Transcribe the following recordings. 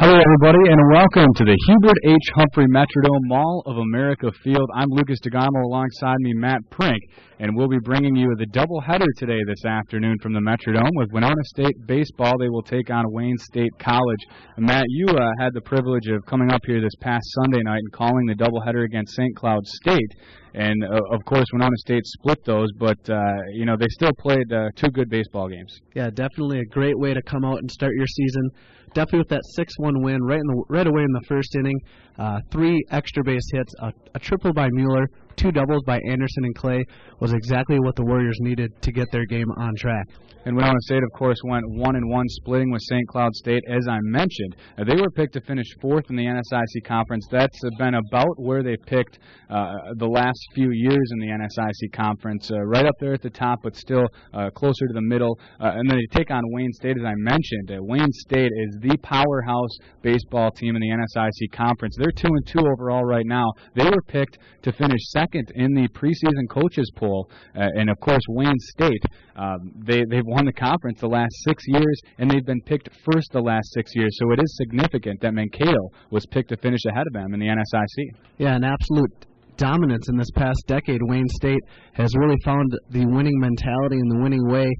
Hello, everybody, and welcome to the Hubert H. Humphrey Metrodome Mall of America Field. I'm Lucas DeGarmo, alongside me, Matt Prink, and we'll be bringing you the doubleheader today this afternoon from the Metrodome. With Winona State baseball, they will take on Wayne State College. And Matt, you had the privilege of coming up here this past Sunday night and calling the doubleheader against St. Cloud State. And, of course, Winona State split those, but, they still played two good baseball games. Yeah, definitely a great way to come out and start your season. Definitely with that 6-1 win right away in the first inning. 3 extra base hits, a triple by Mueller, 2 doubles by Anderson and Clay was exactly what the Warriors needed to get their game on track. And Winona State, of course, went 1-1, splitting with St. Cloud State, as I mentioned. They were picked to finish 4th in the NSIC conference. That's been about where they picked the last few years in the NSIC conference, right up there at the top, but still closer to the middle. And then they take on Wayne State, as I mentioned. Wayne State is the powerhouse baseball team in the NSIC conference. They're 2-2 overall right now. They were picked to finish second in the preseason coaches poll. And, of course, Wayne State, they've won the conference the last 6 years, and they've been picked first the last 6 years. So it is significant that Mankato was picked to finish ahead of them in the NSIC. Yeah, an absolute dominance in this past decade. Wayne State has really found the winning mentality and the winning way.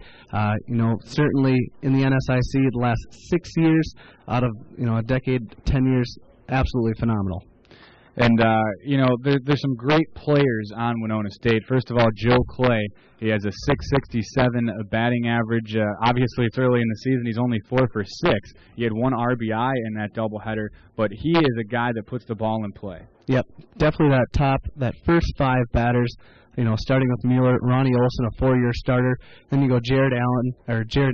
Certainly in the NSIC the last 6 years out of a decade, 10 years, absolutely phenomenal. And, there's some great players on Winona State. First of all, Joe Clay. He has a .667 batting average. Obviously, it's early in the season. He's only 4 for 6. He had 1 RBI in that doubleheader, but he is a guy that puts the ball in play. Yep, definitely that first 5 batters. Starting with Mueller, Ronnie Olson, a 4-year starter. Then you go Jared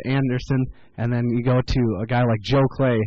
Anderson, and then you go to a guy like Joe Clay,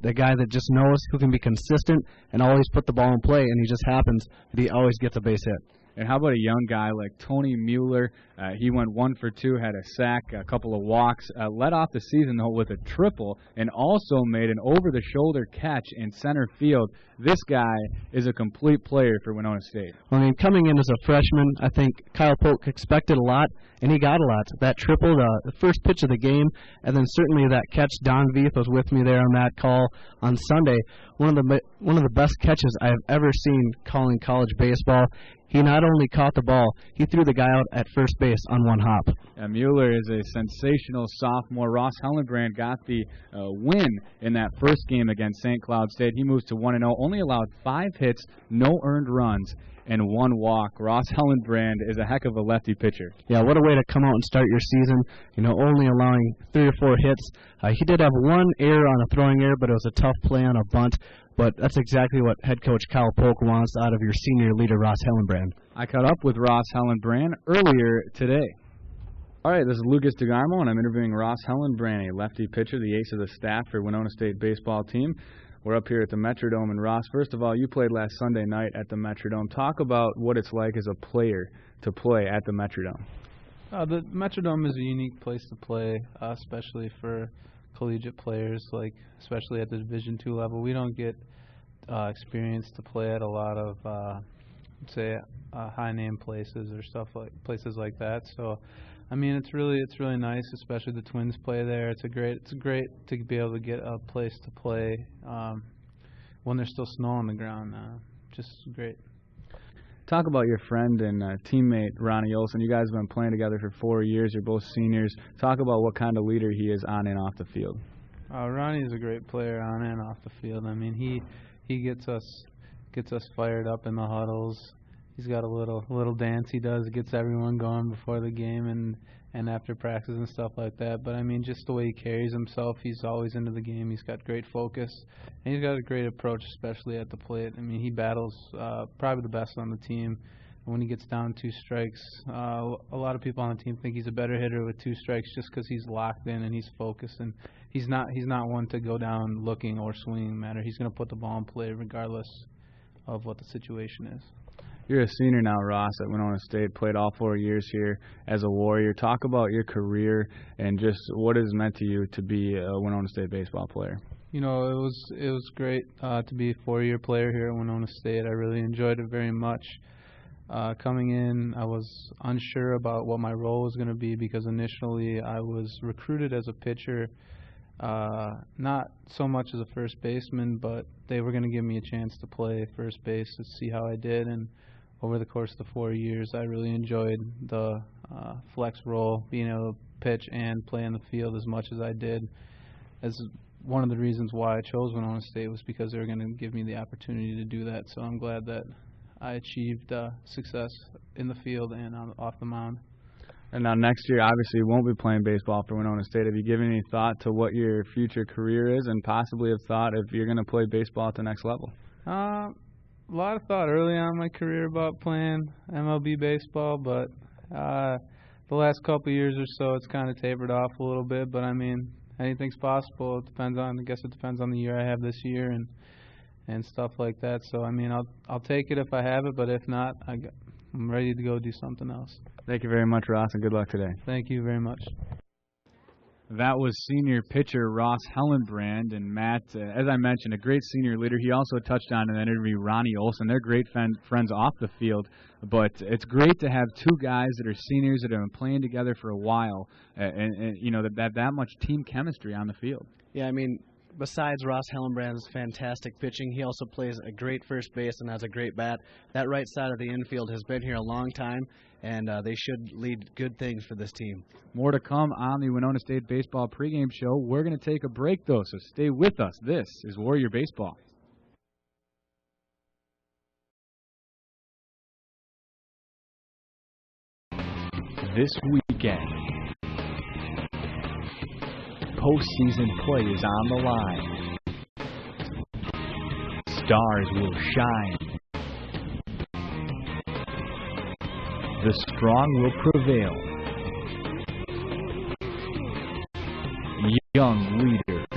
the guy that just knows who can be consistent and always put the ball in play, and he just happens that he always gets a base hit. And how about a young guy like Tony Mueller? He went 1 for 2, had a sack, a couple of walks, led off the season, though, with a triple, and also made an over-the-shoulder catch in center field. This guy is a complete player for Winona State. Coming in as a freshman, I think Kyle Polk expected a lot, and he got a lot. That triple, the first pitch of the game, and then certainly that catch. Don Veith was with me there on that call on Sunday. One of the best catches I've ever seen calling college baseball. He not only caught the ball, he threw the guy out at first base on 1 hop. Mueller is a sensational sophomore. Ross Hellenbrand got the win in that first game against St. Cloud State. He moves to 1-0, only allowed 5 hits, no earned runs, and 1 walk. Ross Hellenbrand is a heck of a lefty pitcher. Yeah, what a way to come out and start your season, only allowing 3 or 4 hits. He did have 1 error on a throwing error, but it was a tough play on a bunt. But that's exactly what head coach Kyle Polk wants out of your senior leader, Ross Hellenbrand. I caught up with Ross Hellenbrand earlier today. All right, this is Lucas DeGarmo, and I'm interviewing Ross Hellenbrand, a lefty pitcher, the ace of the staff for Winona State baseball team. We're up here at the Metrodome. And Ross, first of all, you played last Sunday night at the Metrodome. Talk about what it's like as a player to play at the Metrodome. The Metrodome is a unique place to play, especially for collegiate players, especially at the Division II level. We don't get experience to play at a lot of, high-name places or places like that. So, it's really nice, especially the Twins play there. It's great to be able to get a place to play when there's still snow on the ground. Just great. Talk about your friend and teammate, Ronnie Olson. You guys have been playing together for 4 years. You're both seniors. Talk about what kind of leader he is on and off the field. Ronnie is a great player on and off the field. He gets us fired up in the huddles. He's got a little dance he does. It gets everyone going before the game and after practice and stuff like that. But, just the way he carries himself, he's always into the game. He's got great focus. And he's got a great approach, especially at the plate. He battles probably the best on the team. And when he gets down 2 strikes, a lot of people on the team think he's a better hitter with 2 strikes just because he's locked in and he's focused. And he's not one to go down looking or swinging matter. He's going to put the ball in play regardless of what the situation is. You're a senior now, Ross, at Winona State, played all 4 years here as a Warrior. Talk about your career and just what it has meant to you to be a Winona State baseball player. It was great to be a 4-year player here at Winona State. I really enjoyed it very much. Coming in, I was unsure about what my role was going to be because initially I was recruited as a pitcher not so much as a first baseman, but they were going to give me a chance to play first base to see how I did. And over the course of the 4 years, I really enjoyed the flex role, being able to pitch and play in the field as much as I did. As one of the reasons why I chose Winona State was because they were going to give me the opportunity to do that. So I'm glad that I achieved success in the field and off the mound. And now next year, obviously, you won't be playing baseball for Winona State. Have you given any thought to what your future career is, and possibly have thought if you're going to play baseball at the next level? A lot of thought early on in my career about playing MLB baseball, but the last couple of years or so, it's kind of tapered off a little bit. But I mean, anything's possible. It depends on, I guess it depends on the year I have this year and stuff like that. So I mean, I'll take it if I have it, but if not, I'm ready to go do something else. Thank you very much, Ross, and good luck today. Thank you very much. That was senior pitcher Ross Hellenbrand, and Matt, as I mentioned, a great senior leader. He also touched on in that interview Ronnie Olson. They're great friends off the field, but it's great to have two guys that are seniors that have been playing together for a while, and you know, that much team chemistry on the field. Yeah, I mean, besides Ross Hellenbrand's fantastic pitching, he also plays a great first base and has a great bat. That right side of the infield has been here a long time, and they should lead good things for this team. More to come on the Winona State Baseball pregame show. We're going to take a break, though, so stay with us. This is Warrior Baseball. This weekend, postseason play is on the line. Stars will shine. The strong will prevail. Young leaders.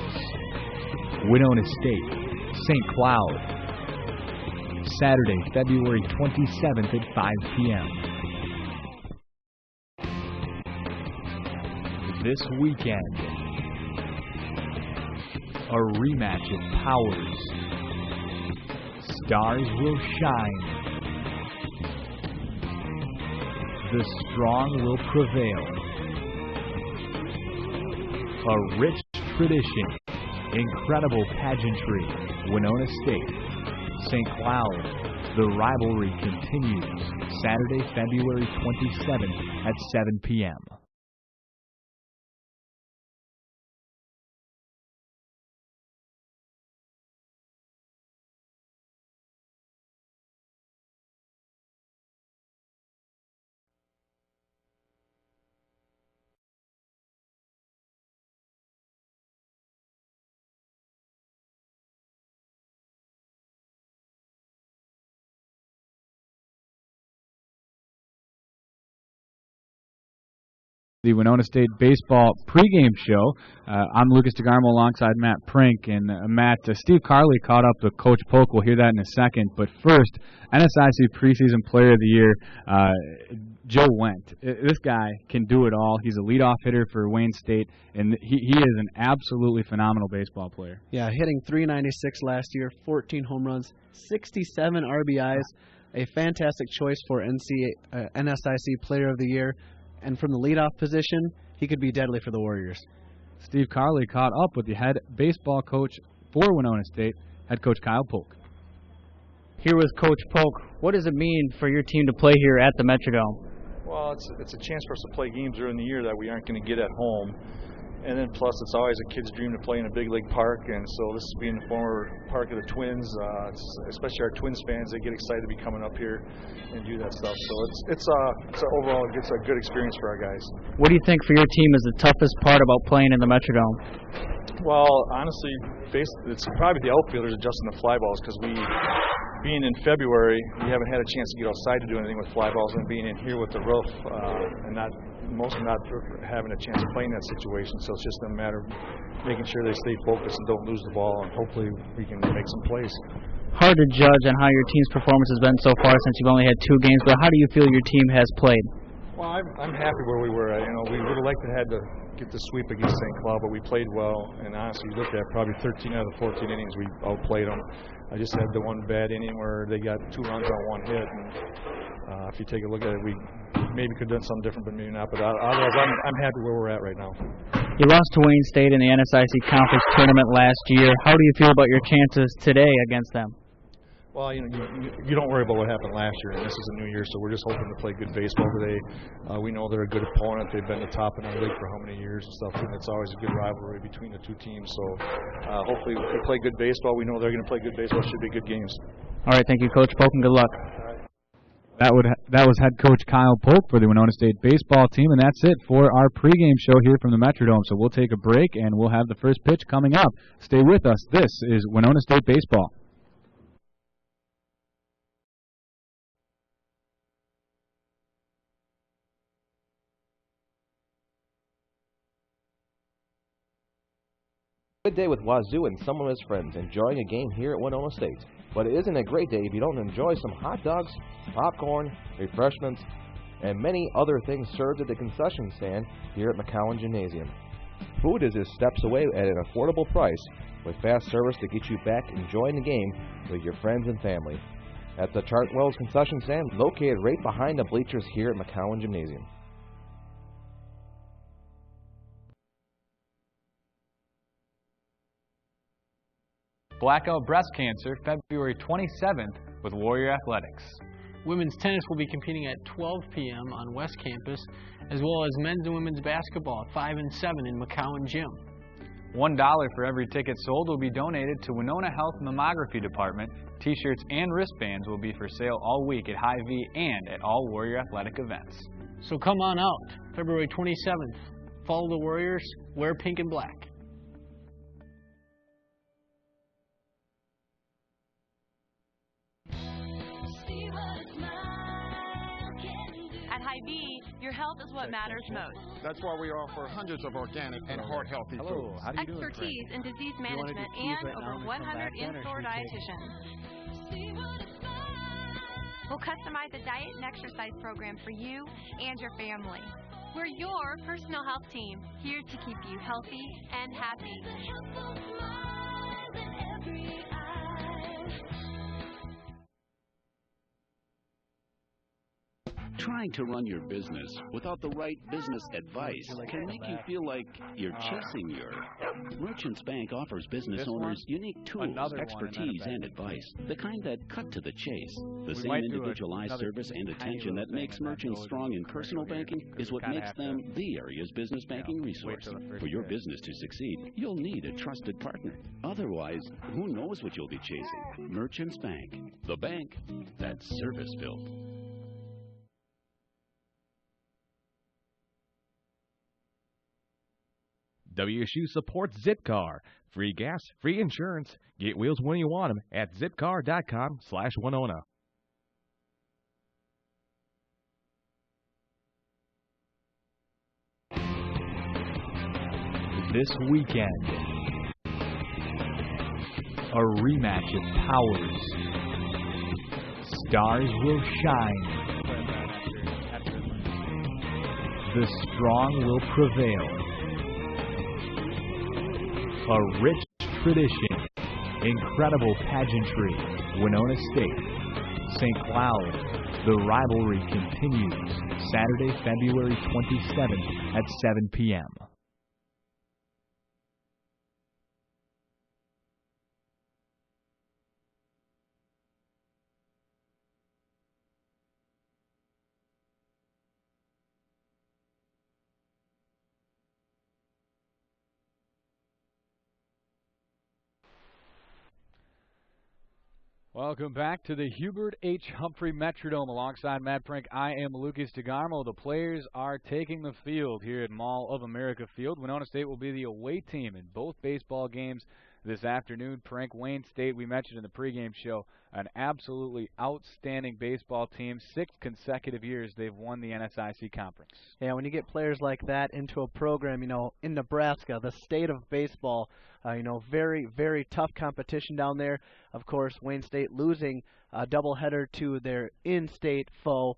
Winona State, St. Cloud. Saturday, February 27th at 5 p.m. This weekend, a rematch of powers. Stars will shine. The strong will prevail. A rich tradition, incredible pageantry. Winona State, St. Cloud. The rivalry continues. Saturday, February 27th at 7 p.m. The Winona State Baseball pregame show. I'm Lucas DeGarmo alongside Matt Prink. And Matt, Steve Carley caught up with Coach Polk. We'll hear that in a second. But first, NSIC preseason player of the year, Joe Wendt. This guy can do it all. He's a leadoff hitter for Wayne State, and he is an absolutely phenomenal baseball player. Yeah, hitting .396 last year, 14 home runs, 67 RBIs, a fantastic choice for NSIC player of the year. And from the leadoff position, he could be deadly for the Warriors. Steve Carley caught up with the head baseball coach for Winona State, head coach Kyle Polk. Here with Coach Polk, what does it mean for your team to play here at the Metrodome? Well, it's a chance for us to play games during the year that we aren't going to get at home. And then plus, it's always a kid's dream to play in a big league park. And so this being the former park of the Twins, especially our Twins fans, they get excited to be coming up here and do that stuff. So it's overall, it's a good experience for our guys. What do you think for your team is the toughest part about playing in the Metrodome? Well, honestly, it's probably the outfielders adjusting the fly balls, because being in February, we haven't had a chance to get outside to do anything with fly balls, and being in here with the roof and mostly not having a chance to play in that situation. So it's just a matter of making sure they stay focused and don't lose the ball, and hopefully we can make some plays. Hard to judge on how your team's performance has been so far since you've only had 2 games, but how do you feel your team has played? Well, I'm happy where we were. We would have liked to have had to get the sweep against St. Cloud, but we played well. And honestly, we looked at probably 13 out of the 14 innings, we outplayed them. I just had the one bad inning where they got 2 runs on 1 hit. And If you take a look at it, we maybe could have done something different, but maybe not. But otherwise, I'm happy where we're at right now. You lost to Wayne State in the NSIC Conference Tournament last year. How do you feel about your chances today against them? Well, you don't worry about what happened last year, and this is a new year, so we're just hoping to play good baseball today. We know they're a good opponent. They've been the top in our league for how many years and stuff, and it's always a good rivalry between the two teams. So hopefully we play good baseball. We know they're going to play good baseball. It should be good games. All right, thank you, Coach Polk, and good luck. That was head coach Kyle Polk for the Winona State baseball team, and that's it for our pregame show here from the Metrodome. So we'll take a break, and we'll have the first pitch coming up. Stay with us. This is Winona State baseball. Good day with Wazoo and some of his friends enjoying a game here at Winona State. But it isn't a great day if you don't enjoy some hot dogs, popcorn, refreshments, and many other things served at the concession stand here at McCowan Gymnasium. Food is just steps away at an affordable price with fast service to get you back enjoying the game with your friends and family. At the Chartwell's concession stand located right behind the bleachers here at McCowan Gymnasium. Blackout Breast Cancer, February 27th with Warrior Athletics. Women's tennis will be competing at 12 p.m. on West Campus, as well as men's and women's basketball at 5 and 7 in McCowan Gym. $1 for every ticket sold will be donated to Winona Health Mammography Department. T-shirts and wristbands will be for sale all week at Hy-Vee and at all Warrior Athletic events. So come on out, February 27th. Follow the Warriors, wear pink and black. Your health is what matters most. That's why we offer hundreds of organic and heart-healthy foods. Expertise in disease management and over 100 in-store dietitians. We'll customize a diet and exercise program for you and your family. We're your personal health team, here to keep you healthy and happy. Trying to run your business without the right business advice can make you feel like you're chasing your... Merchants Bank offers business owners unique tools, expertise, and advice, the kind that cut to the chase. The same individualized service and attention that makes merchants strong in personal banking is what makes them the area's business banking resource. For your business to succeed, you'll need a trusted partner. Otherwise, who knows what you'll be chasing? Merchants Bank, the bank that's service-filled. WSU supports Zipcar. Free gas, free insurance. Get wheels when you want them at zipcar.com/Winona. This weekend, a rematch of powers. Stars will shine. The strong will prevail. A rich tradition, incredible pageantry, Winona State, St. Cloud. The rivalry continues Saturday, February 27th at 7 p.m. Welcome back to the Hubert H. Humphrey Metrodome. Alongside Matt Prink, I am Lucas DeGarmo. The players are taking the field here at Mall of America Field. Winona State will be the away team in both baseball games this afternoon. Prink, Wayne State, we mentioned in the pregame show, an absolutely outstanding baseball team. 6 consecutive years they've won the NSIC conference. Yeah, when you get players like that into a program, in Nebraska, the state of baseball, very, very tough competition down there. Of course, Wayne State losing a doubleheader to their in-state foe,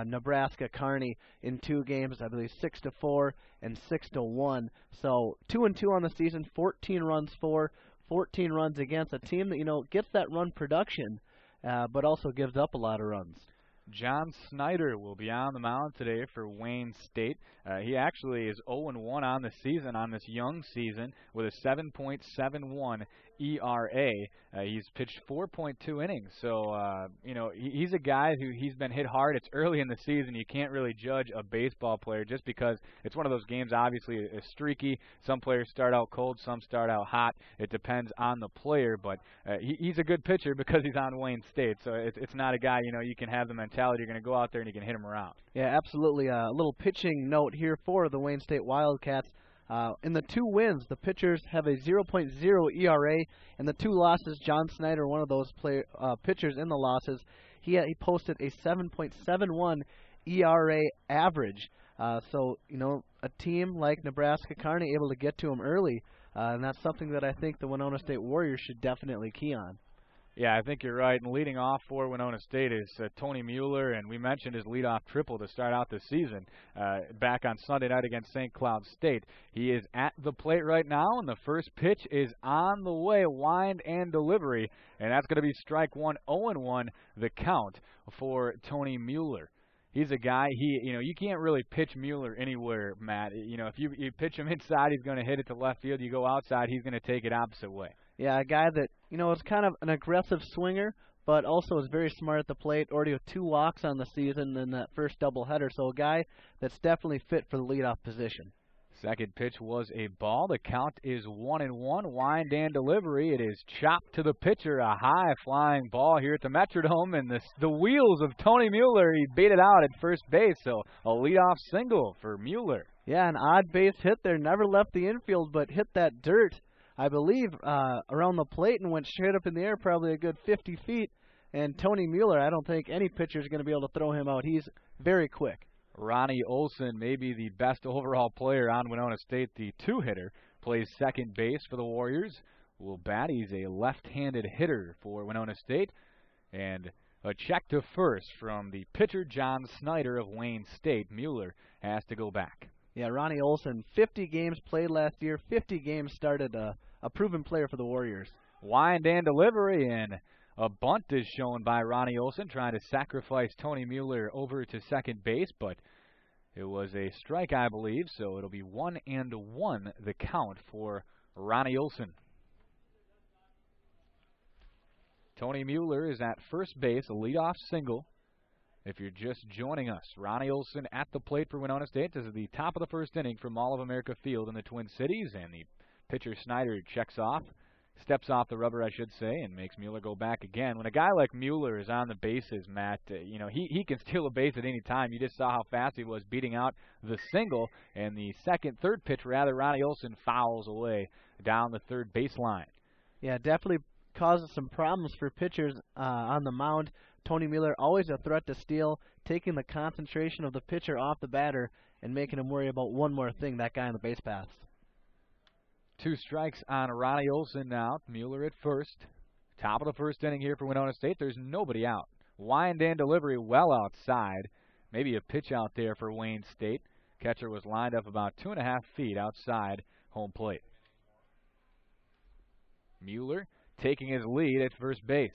Nebraska Kearney, in 2 games, I believe 6-4 and 6-1. So 2-2 on the season, 14 runs for, 14 runs against a team that gets that run production, but also gives up a lot of runs. John Snyder will be on the mound today for Wayne State. He actually is 0-1 on the season, on this young season, with a 7.71 ERA. He's pitched 4.2 innings, so he's a guy who he's been hit hard. It's early in the season. You can't really judge a baseball player just because it's one of those games. Obviously, is streaky. Some players start out cold, some start out hot. It depends on the player, but he's a good pitcher because he's on Wayne State. So it's not a guy you can have the mentality you're going to go out there and you can hit him around. Yeah, absolutely. A little pitching note here for the Wayne State Wildcats. In the 2 wins, the pitchers have a 0.0 ERA. In the 2 losses, John Snyder, one of those pitchers in the losses, he posted a 7.71 ERA average. So, a team like Nebraska Kearney able to get to him early, and that's something that I think the Winona State Warriors should definitely key on. Yeah, I think you're right. And leading off for Winona State is Tony Mueller, and we mentioned his leadoff triple to start out the season back on Sunday night against St. Cloud State. He is at the plate right now, and the first pitch is on the way, wind and delivery, and that's going to be strike one, 0-1, the count for Tony Mueller. He's a guy, you can't really pitch Mueller anywhere, Matt. If you pitch him inside, he's going to hit it to left field. You go outside, he's going to take it opposite way. Yeah, a guy that, is kind of an aggressive swinger, but also is very smart at the plate. Already with 2 walks on the season in that first doubleheader. So a guy that's definitely fit for the leadoff position. Second pitch was a ball. The count is 1-1. Wind and delivery. It is chopped to the pitcher. A high flying ball here at the Metrodome, and the wheels of Tony Mueller. He beat it out at first base. So a leadoff single for Mueller. Yeah, an odd base hit there. Never left the infield, but hit that dirt, I believe, around the plate and went straight up in the air, probably a good 50 feet. And Tony Mueller, I don't think any pitcher is going to be able to throw him out. He's very quick. Ronnie Olson, maybe the best overall player on Winona State, the 2-hitter, plays second base for the Warriors. Will bat. He's a left-handed hitter for Winona State. And a check to first from the pitcher, John Snyder of Wayne State. Mueller has to go back. Yeah, Ronnie Olson, 50 games played last year, 50 games started, a proven player for the Warriors. Wind and delivery, and a bunt is shown by Ronnie Olson, trying to sacrifice Tony Mueller over to second base, but it was a strike, I believe, so it'll be 1-1 the count for Ronnie Olson. Tony Mueller is at first base, a leadoff single. If you're just joining us, Ronnie Olson at the plate for Winona State. This is the top of the first inning from Mall of America Field in the Twin Cities, and the pitcher Snyder steps off the rubber, I should say, and makes Mueller go back again. When a guy like Mueller is on the bases, Matt, he can steal a base at any time. You just saw how fast he was beating out the single, and the third pitch, Ronnie Olson fouls away down the third baseline. Yeah, definitely causes some problems for pitchers on the mound. Tony Mueller, always a threat to steal, taking the concentration of the pitcher off the batter and making him worry about one more thing, that guy on the base paths. 2 strikes on Ronnie Olson now. Mueller at first. Top of the first inning here for Winona State. There's nobody out. Wind and delivery well outside. Maybe a pitch out there for Wayne State. Catcher was lined up about 2.5 feet outside home plate. Mueller taking his lead at first base.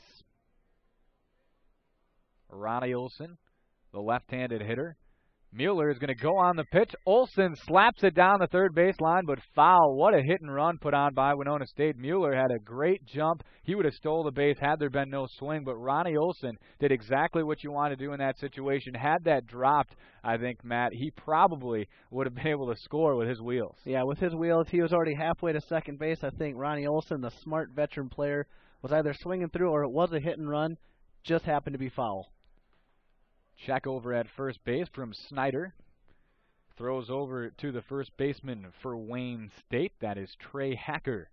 Ronnie Olson, the left-handed hitter. Mueller is going to go on the pitch. Olson slaps it down the third baseline, but foul. What a hit and run put on by Winona State. Mueller had a great jump. He would have stole the base had there been no swing, but Ronnie Olson did exactly what you want to do in that situation. Had that dropped, I think, Matt, he probably would have been able to score with his wheels. Yeah, with his wheels, he was already halfway to second base. I think Ronnie Olson, the smart veteran player, was either swinging through or it was a hit and run, just happened to be foul. Check over at first base from Snyder. Throws over to the first baseman for Wayne State. That is Trey Hacker.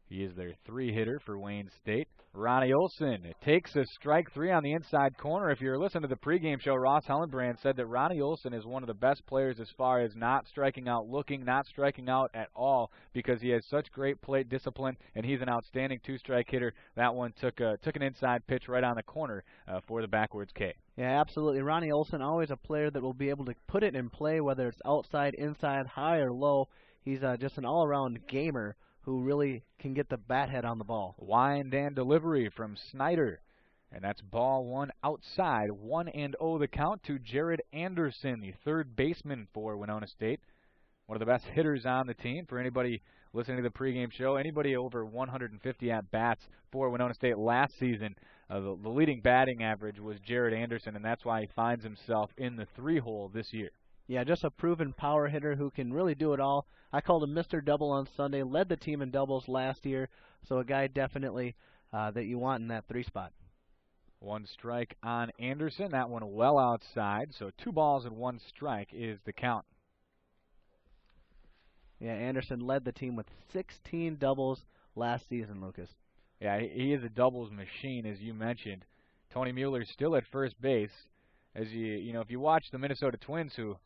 He is their 3-hitter for Wayne State. Ronnie Olson takes a strike 3 on the inside corner. If you're listening to the pregame show, Ross Hellenbrand said that Ronnie Olson is one of the best players as far as not striking out looking, not striking out at all, because he has such great plate discipline, and he's an outstanding 2-strike hitter. That one took an inside pitch right on the corner for the backwards K. Yeah, absolutely. Ronnie Olson, always a player that will be able to put it in play, whether it's outside, inside, high, or low. He's just an all-around gamer who really can get the bat head on the ball. Wind and delivery from Snyder. And that's ball one outside. 1-0 the count to Jared Anderson, the third baseman for Winona State. One of the best hitters on the team. For anybody listening to the pregame show, anybody over 150 at-bats for Winona State last season, the leading batting average was Jared Anderson, and that's why he finds himself in the 3-hole this year. Yeah, just a proven power hitter who can really do it all. I called him Mr. Double on Sunday, led the team in doubles last year, so a guy definitely that you want in that 3 spot. 1 strike on Anderson. That one well outside, so 2 balls and 1 strike is the count. Yeah, Anderson led the team with 16 doubles last season, Lucas. Yeah, he is a doubles machine, as you mentioned. Tony Mueller's still at first base. As you know, if you watch the Minnesota Twins, who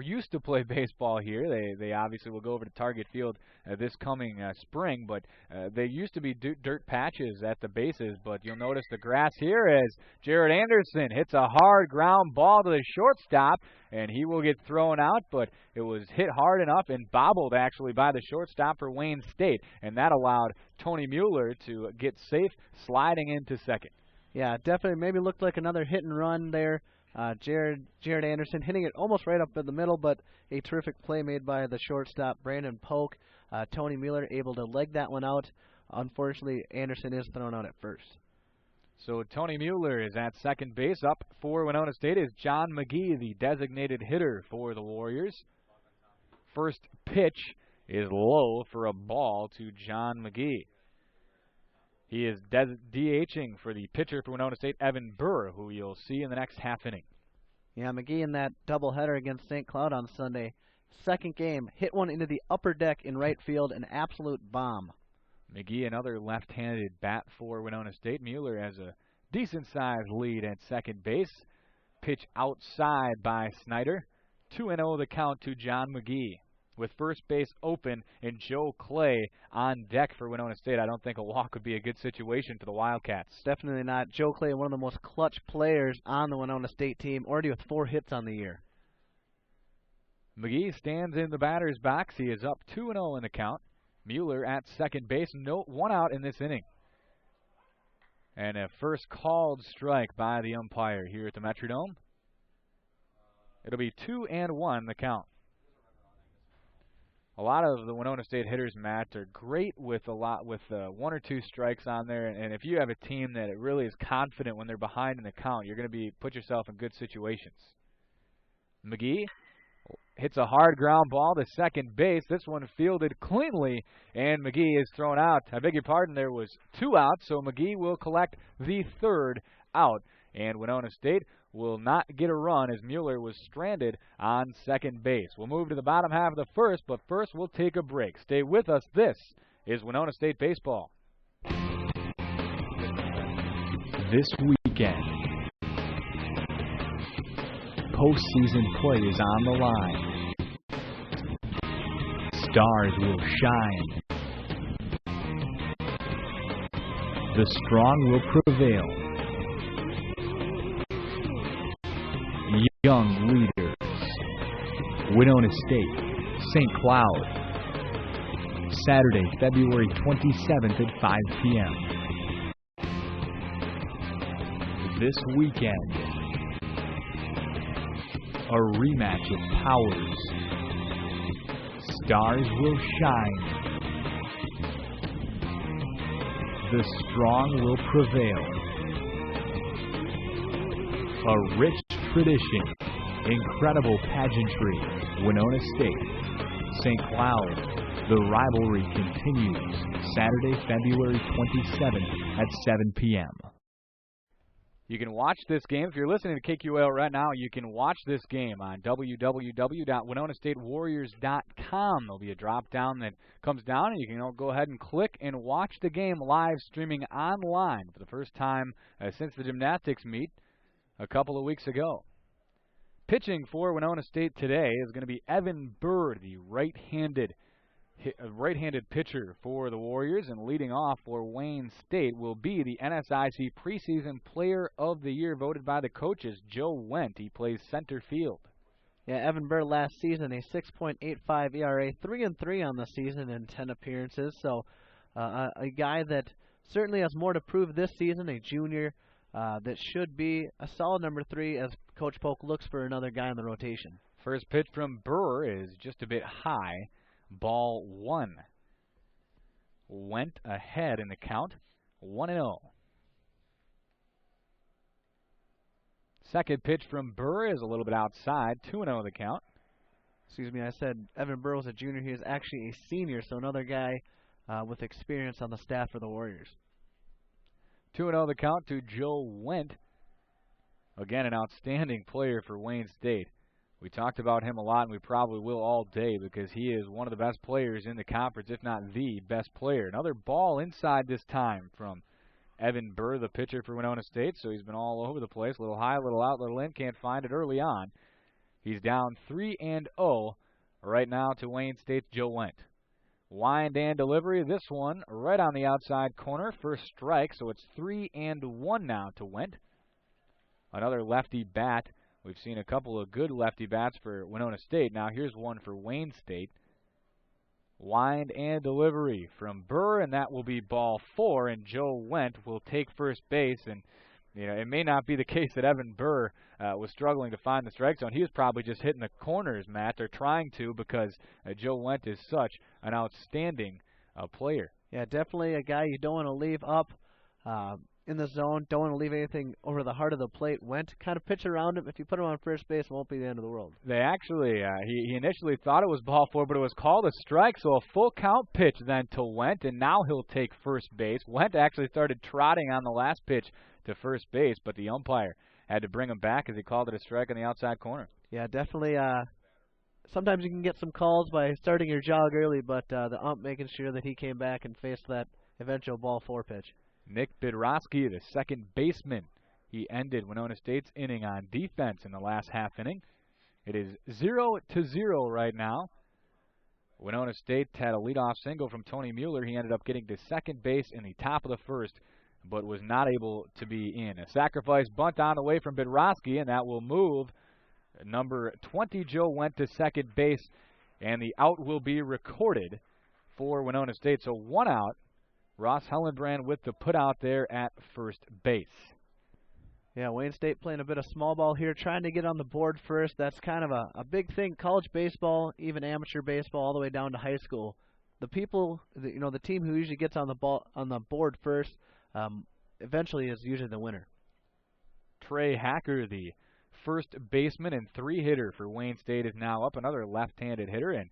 used to play baseball here, they obviously will go over to Target Field this coming spring, but they used to be dirt patches at the bases. But you'll notice the grass here as Jared Anderson hits a hard ground ball to the shortstop, and he will get thrown out, but it was hit hard enough and bobbled actually by the shortstop for Wayne State, and that allowed Tony Mueller to get safe sliding into second. Yeah, definitely maybe looked like another hit and run there. Jared Anderson hitting it almost right up in the middle, but a terrific play made by the shortstop, Brandon Polk. Tony Mueller able to leg that one out. Unfortunately, Anderson is thrown out at first. So Tony Mueller is at second base. Up for Winona State is John McGee, the designated hitter for the Warriors. First pitch is low for a ball to John McGee. He is DHing for the pitcher for Winona State, Evan Burr, who you'll see in the next half inning. Yeah, McGee in that doubleheader against St. Cloud on Sunday. Second game, hit one into the upper deck in right field, an absolute bomb. McGee, another left-handed bat for Winona State. Mueller has a decent-sized lead at second base. Pitch outside by Snyder. 2-0 the count to John McGee. With first base open and Joe Clay on deck for Winona State, I don't think a walk would be a good situation for the Wildcats. Definitely not. Joe Clay, one of the most clutch players on the Winona State team, already with 4 hits on the year. McGee stands in the batter's box. He is up 2-0 in the count. Mueller at second base. No, 1 out in this inning. And a first called strike by the umpire here at the Metrodome. It'll be 2-1 the count. A lot of the Winona State hitters, Matt, are great with 1 or 2 strikes on there. And if you have a team that really is confident when they're behind in the count, you're going to put yourself in good situations. McGee hits a hard ground ball to second base. This one fielded cleanly, and McGee is thrown out. I beg your pardon, there was 2 outs, so McGee will collect the 3rd out. And Winona State will not get a run as Mueller was stranded on second base. We'll move to the bottom half of the first, but first we'll take a break. Stay with us. This is Winona State Baseball. This weekend, postseason play is on the line. Stars will shine. The strong will prevail. Young leaders. Winona State, St. Cloud. Saturday, February 27th at 5 p.m. This weekend, a rematch of powers. Stars will shine. The strong will prevail. A rich tradition, incredible pageantry, Winona State, St. Cloud. The rivalry continues Saturday, February 27th at 7 p.m. You can watch this game. If you're listening to KQL right now, you can watch this game on www.WinonaStateWarriors.com. There'll be a drop-down that comes down, and you can go ahead and click and watch the game live streaming online for the first time since the gymnastics meet a couple of weeks ago. Pitching for Winona State today is going to be Evan Burr, the right-handed pitcher for the Warriors, and leading off for Wayne State will be the NSIC preseason player of the year voted by the coaches, Joe Wendt. He plays center field. Yeah, Evan Burr last season, a 6.85 ERA, 3-3 on the season in 10 appearances. So a guy that certainly has more to prove this season, a junior, that should be a solid number 3 as Coach Polk looks for another guy in the rotation. First pitch from Burr is just a bit high. Ball 1. Went ahead in the count, 1-0. Second pitch from Burr is a little bit outside, 2-0 the count. Excuse me, I said Evan Burr was a junior. He is actually a senior, so another guy with experience on the staff for the Warriors. 2-0 the count to Joe Wendt. Again, an outstanding player for Wayne State. We talked about him a lot, and we probably will all day because he is one of the best players in the conference, if not the best player. Another ball inside this time from Evan Burr, the pitcher for Winona State, so he's been all over the place. A little high, a little out, a little in. Can't find it early on. He's down 3-0 right now to Wayne State's Joe Wendt. Wind and delivery. This one right on the outside corner. First strike, so it's 3-1 now to Wendt. Another lefty bat. We've seen a couple of good lefty bats for Winona State. Now here's one for Wayne State. Wind and delivery from Burr, and that will be ball 4, and Joe Wendt will take first base. And you know, it may not be the case that Evan Burr was struggling to find the strike zone. He was probably just hitting the corners, Matt, or trying to, because Joe Wendt is such an outstanding player. Yeah, definitely a guy you don't want to leave up in the zone. Don't want to leave anything over the heart of the plate. Wendt kind of pitch around him. If you put him on first base, it won't be the end of the world. They actually, he initially thought it was ball 4, but it was called a strike, so a full count pitch then to Wendt, and now he'll take first base. Wendt actually started trotting on the last pitch to first base, but the umpire had to bring him back as he called it a strike on the outside corner. Yeah, definitely. Sometimes you can get some calls by starting your jog early, but the ump making sure that he came back and faced that eventual ball 4 pitch. Nick Bidrowski, the second baseman, he ended Winona State's inning on defense in the last half inning. It is 0-0 right now. Winona State had a leadoff single from Tony Mueller. He ended up getting to second base in the top of the first, but was not able to be in. A sacrifice bunt on the way from Bidrowski, and that will move number 20, Joe Wendt, to second base, and the out will be recorded for Winona State. So 1 out. Ross Hellenbrand with the put out there at first base. Yeah, Wayne State playing a bit of small ball here, trying to get on the board first. That's kind of a big thing. College baseball, even amateur baseball, all the way down to high school. The people, the team who usually gets on the board first, eventually is usually the winner. Trey Hacker, the first baseman and 3-hitter for Wayne State, is now up. Another left-handed hitter, and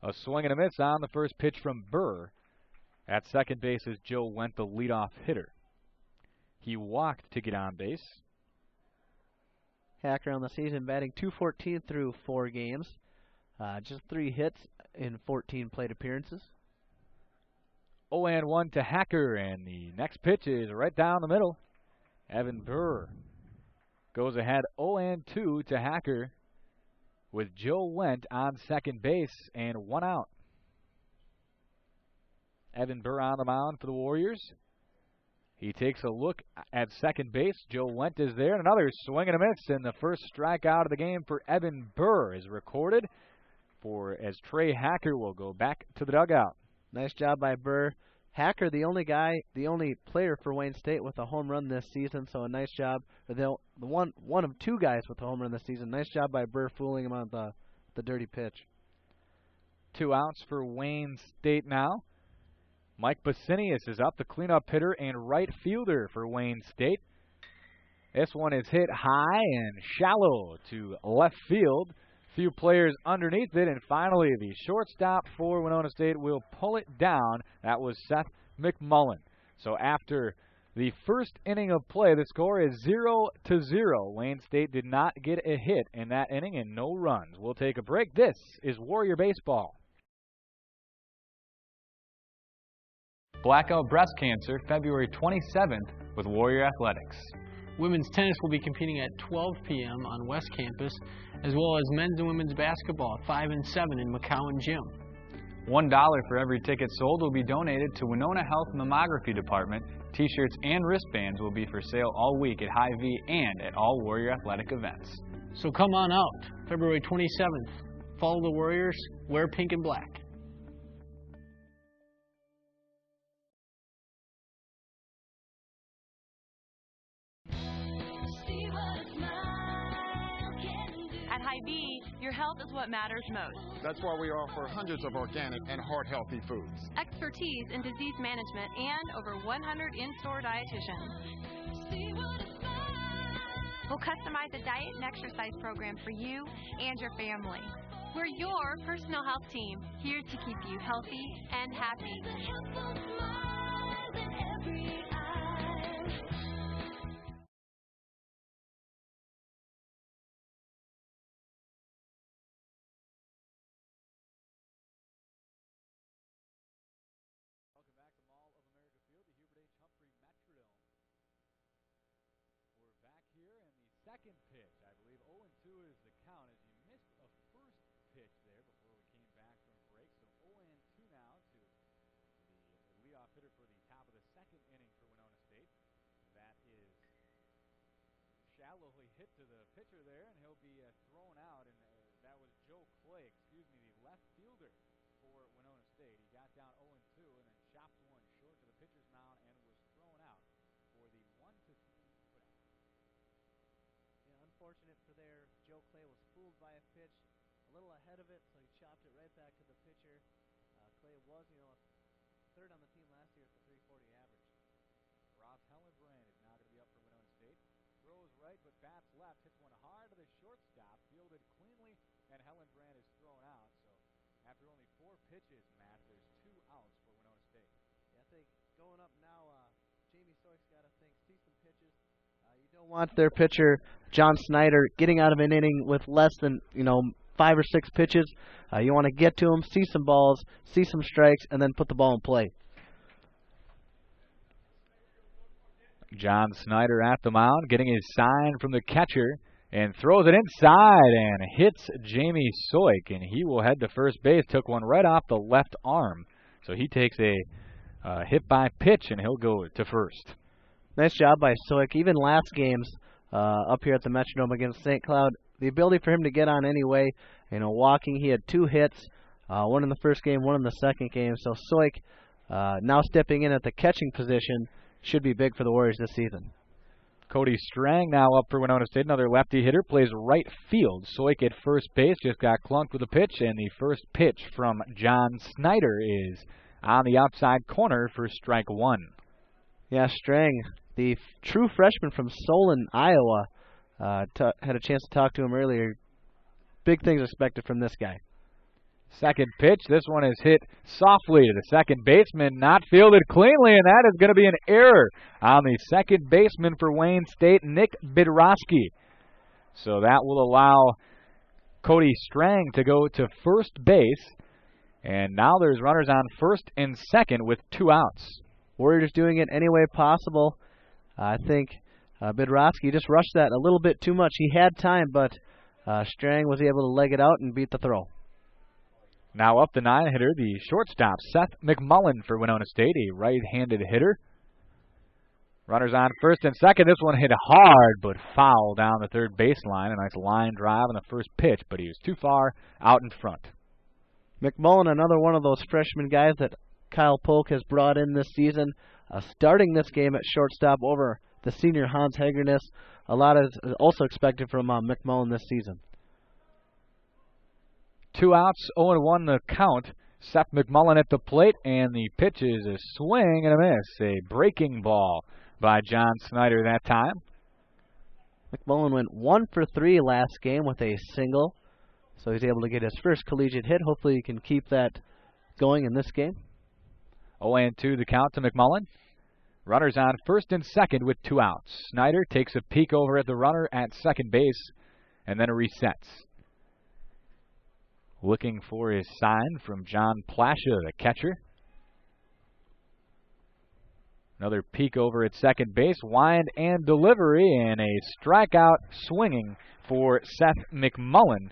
a swing and a miss on the first pitch from Burr. At second base is Joe Wendt, the leadoff hitter. He walked to get on base. Hacker on the season batting .214 through 4 games. Just 3 hits in 14 plate appearances. 0-1 to Hacker, and the next pitch is right down the middle. Evan Burr goes ahead 0-2 to Hacker with Joe Wendt on second base and 1 out. Evan Burr on the mound for the Warriors. He takes a look at second base. Joe Wendt is there. Another swing and a miss, and the first strikeout of the game for Evan Burr is recorded as Trey Hacker will go back to the dugout. Nice job by Burr. Hacker, the only player for Wayne State with a home run this season, so a nice job. The one of 2 guys with a home run this season. Nice job by Burr fooling him on the dirty pitch. 2 outs for Wayne State now. Mike Basinius is up, the cleanup hitter and right fielder for Wayne State. This one is hit high and shallow to left field. Few players underneath it, and finally the shortstop for Winona State will pull it down. That was Seth McMullen. So after the first inning of play, the score is 0-0. Wayne State did not get a hit in that inning and no runs. We'll take a break. This is Warrior Baseball. Blackout Breast Cancer, February 27th with Warrior Athletics. Women's tennis will be competing at 12 p.m. on West Campus, as well as men's and women's basketball at 5 and 7 in McCowan Gym. $1 for every ticket sold will be donated to Winona Health Mammography Department. T-shirts and wristbands will be for sale all week at Hy-Vee and at all Warrior Athletic events. So come on out, February 27th. Follow the Warriors, wear pink and black. Your health is what matters most. That's why we offer hundreds of organic and heart-healthy foods. Expertise in disease management and over 100 in-store dietitians. We'll customize a diet and exercise program for you and your family. We're your personal health team, here to keep you healthy and happy. Welcome back to Mall of America Field, the Hubert H. Humphrey Metrodome. We're back here, and the second pitch, I believe 0-2 is the count, as you missed a first pitch there before we came back from break. So 0-2 now to the leadoff hitter for the top of the second inning for Winona State. That is shallowly hit to the pitcher there, and he'll be thrown out. And that was Joe Clay, the left fielder for Winona State. He got down 0-2 and then chopped one short to the pitcher's mound and was thrown out for the 1-3 putout. Yeah, unfortunate for there. Joe Clay was fooled by a pitch a little ahead of it, so he chopped it right back to the pitcher. Clay was, third on the team last year with a 340 average. Ross Hellenbrand is now going to be up for Winona State. Throws right, but bats left. Hits one hard to the shortstop. Fielded cleanly, and Hellenbrand is thrown out. So after only 4 pitches, Matt, there's 2 outs for Winona State. Yeah, I think going up now, Jamie Soik's got to see some pitches. You don't want their pitcher, John Snyder, getting out of an inning with less than 5 or 6 pitches. You want to get to him, see some balls, see some strikes, and then put the ball in play. John Snyder at the mound, getting his sign from the catcher, and throws it inside and hits Jamie Soik, and he will head to first base. Took one right off the left arm, so he takes a hit by pitch, and he'll go to first. Nice job by Soik. Even last games up here at the Metrodome against St. Cloud, the ability for him to get on anyway, walking. He had 2 hits, one in the first game, one in the second game. So Soik now stepping in at the catching position should be big for the Warriors this season. Cody Strang now up for Winona State, another lefty hitter, plays right field. Soik at first base just got clunked with a pitch, and the first pitch from John Snyder is on the outside corner for strike 1. Yeah, Strang, the true freshman from Solon, Iowa, had a chance to talk to him earlier. Big things expected from this guy. Second pitch, this one is hit softly to the second baseman, not fielded cleanly, and that is going to be an error on the second baseman for Wayne State, Nick Bidrowski. So that will allow Cody Strang to go to first base, and now there's runners on first and second with 2 outs. Warriors doing it any way possible. I think Bidrowski just rushed that a little bit too much. He had time, but Strang was able to leg it out and beat the throw. Now up the 9-hitter, the shortstop, Seth McMullen for Winona State, a right-handed hitter. Runners on first and second. This one hit hard, but foul down the third baseline. A nice line drive on the first pitch, but he was too far out in front. McMullen, another one of those freshman guys that Kyle Polk has brought in this season, starting this game at shortstop over the senior Hans Hagerness. A lot is also expected from McMullen this season. 2 outs, 0-1 the count. Seth McMullen at the plate, and the pitch is a swing and a miss. A breaking ball by John Snyder that time. McMullen went 1 for 3 last game with a single, so he's able to get his first collegiate hit. Hopefully he can keep that going in this game. 0-2 the count to McMullen. Runners on first and second with 2 outs. Snyder takes a peek over at the runner at second base, and then resets. Looking for his sign from John Plasha, the catcher. Another peek over at second base, wind and delivery, and a strikeout swinging for Seth McMullen.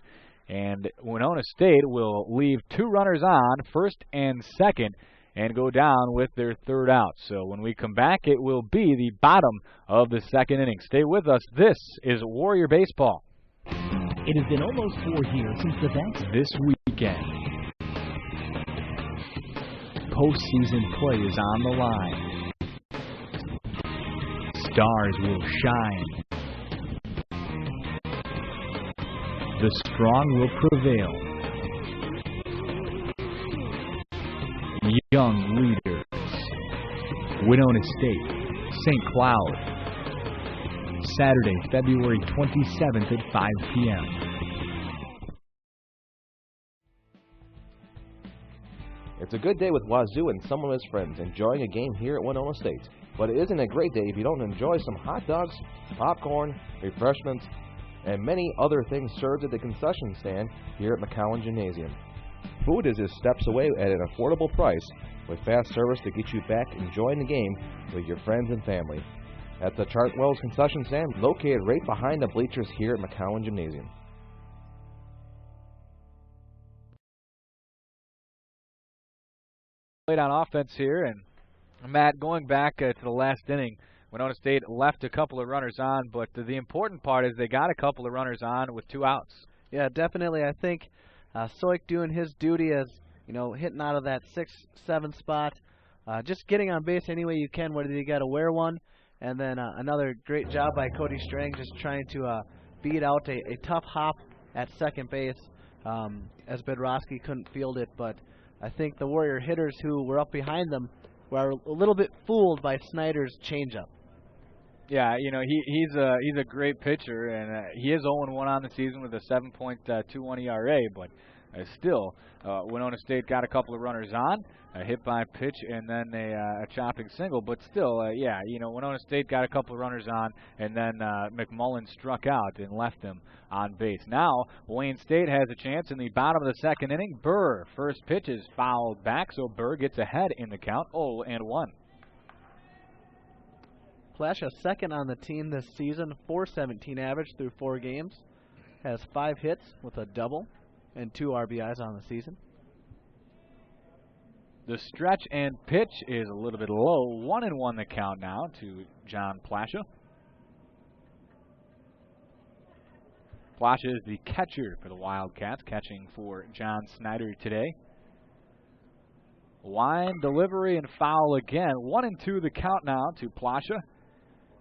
And Winona State will leave 2 runners on, first and second, and go down with their 3rd out. So when we come back, it will be the bottom of the second inning. Stay with us. This is Warrior Baseball. It has been almost 4 years since the best this weekend. Postseason play is on the line. Stars will shine. The strong will prevail. Young leaders. Winona State, St. Cloud. Saturday, February 27th at 5 p.m. It's a good day with Wazoo and some of his friends enjoying a game here at Winona State. But it isn't a great day if you don't enjoy some hot dogs, popcorn, refreshments, and many other things served at the concession stand here at McCowan Gymnasium. Food is just steps away at an affordable price with fast service to get you back enjoying the game with your friends and family. That's the Chartwell's concession stand located right behind the bleachers here at McCowan Gymnasium. Played on offense here, and Matt, going back to the last inning, Winona State left a couple of runners on, but the important part is they got a couple of runners on with 2 outs. Yeah, definitely. I think Soik doing his duty as, hitting out of that 6-7 spot, just getting on base any way you can, whether you got to wear one, and then another great job by Cody Strang just trying to beat out a tough hop at second base, as Bedrosky couldn't field it, but I think the Warrior hitters who were up behind them were a little bit fooled by Snyder's changeup. Yeah, he's a great pitcher, and he is 0-1 on the season with a 7.21 ERA, but still, Winona State got a couple of runners on, a hit by pitch, and then a chopping single. But still, Winona State got a couple of runners on, and then McMullen struck out and left them on base. Now, Wayne State has a chance in the bottom of the second inning. Burr, first pitch is fouled back, so Burr gets ahead in the count, 0-1. Plasha second on the team this season, .417 average through 4 games. Has 5 hits with a double and 2 RBIs on the season. The stretch and pitch is a little bit low. 1-1 the count now to John Plasha. Plasha is the catcher for the Wildcats, catching for John Snyder today. Line, delivery, and foul again. 1-2 the count now to Plasha.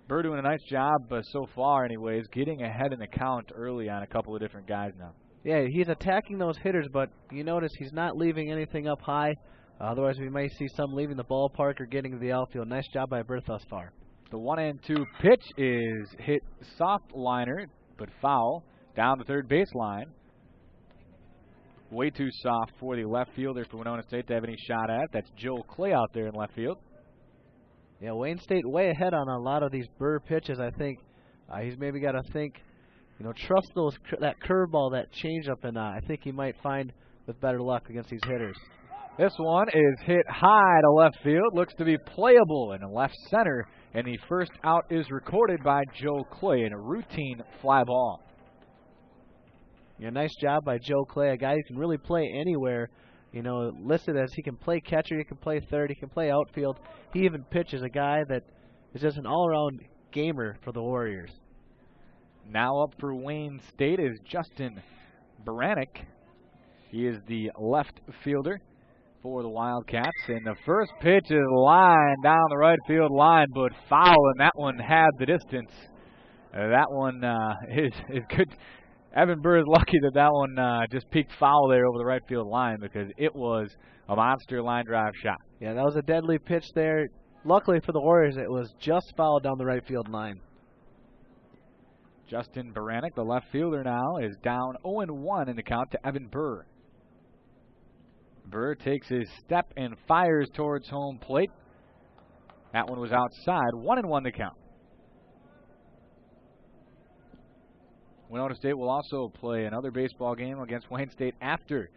Burr doing a nice job so far anyways, getting ahead in the count early on a couple of different guys now. Yeah, he's attacking those hitters, but you notice he's not leaving anything up high. Otherwise, we may see some leaving the ballpark or getting to the outfield. Nice job by Burr thus far. The 1-2 pitch is hit soft liner, but foul, down the third baseline. Way too soft for the left fielder for Winona State to have any shot at. That's Joe Clay out there in left field. Yeah, Wayne State way ahead on a lot of these Burr pitches. I think he's maybe got to think, trust that curveball, that changeup, and I think he might find with better luck against these hitters. This one is hit high to left field. Looks to be playable in left center, and the first out is recorded by Joe Clay in a routine fly ball. Yeah, nice job by Joe Clay, a guy who can really play anywhere. Listed as he can play catcher, he can play third, he can play outfield. He even pitches, a guy that is just an all-around gamer for the Warriors. Now up for Wayne State is Justin Baranek. He is the left fielder for the Wildcats. And the first pitch is lined down the right field line, but foul, and that one had the distance. That one is good. Evan Burr is lucky that one just peaked foul there over the right field line, because it was a monster line drive shot. Yeah, that was a deadly pitch there. Luckily for the Warriors, it was just fouled down the right field line. Justin Baranek, the left fielder now, is down 0-1 in the count to Evan Burr. Burr takes his step and fires towards home plate. That one was outside. 1-1 the count. Winona State will also play another baseball game against Wayne State after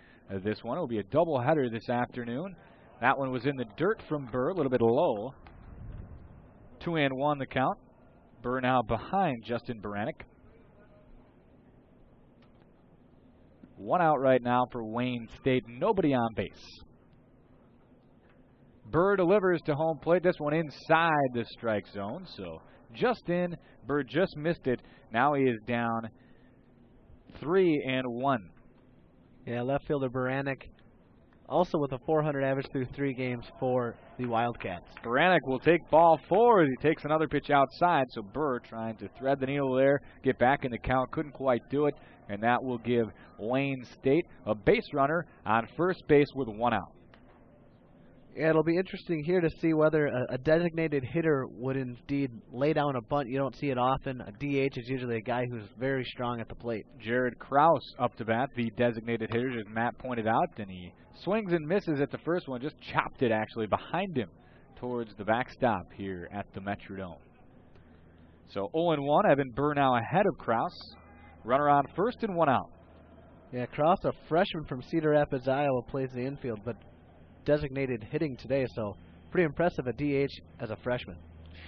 this one. It will be a doubleheader this afternoon. That one was in the dirt from Burr, a little bit low. 2-1 the count. Burr now behind Justin Baranek. 1 out right now for Wayne State. Nobody on base. Burr delivers to home plate. This one inside the strike zone. So just in. Burr just missed it. Now he is down 3-1. Yeah, left fielder Baranek also with a .400 average through 3 games for the Wildcats. Baranek will take ball 4 as he takes another pitch outside. So Burr trying to thread the needle there, get back in the count. Couldn't quite do it. and that will give Wayne State a base runner on first base with 1 out. Yeah, it'll be interesting here to see whether a designated hitter would indeed lay down a bunt. You don't see it often. A DH is usually a guy who's very strong at the plate. Jared Krause up to bat, the designated hitter, as Matt pointed out, and he swings and misses at the first one, just chopped it actually behind him towards the backstop here at the Metrodome. So 0-1, Evan Burr now ahead of Krause. Runner on first and 1 out. Yeah, Krause, a freshman from Cedar Rapids, Iowa, plays the infield, but designated hitting today, so pretty impressive at DH as a freshman.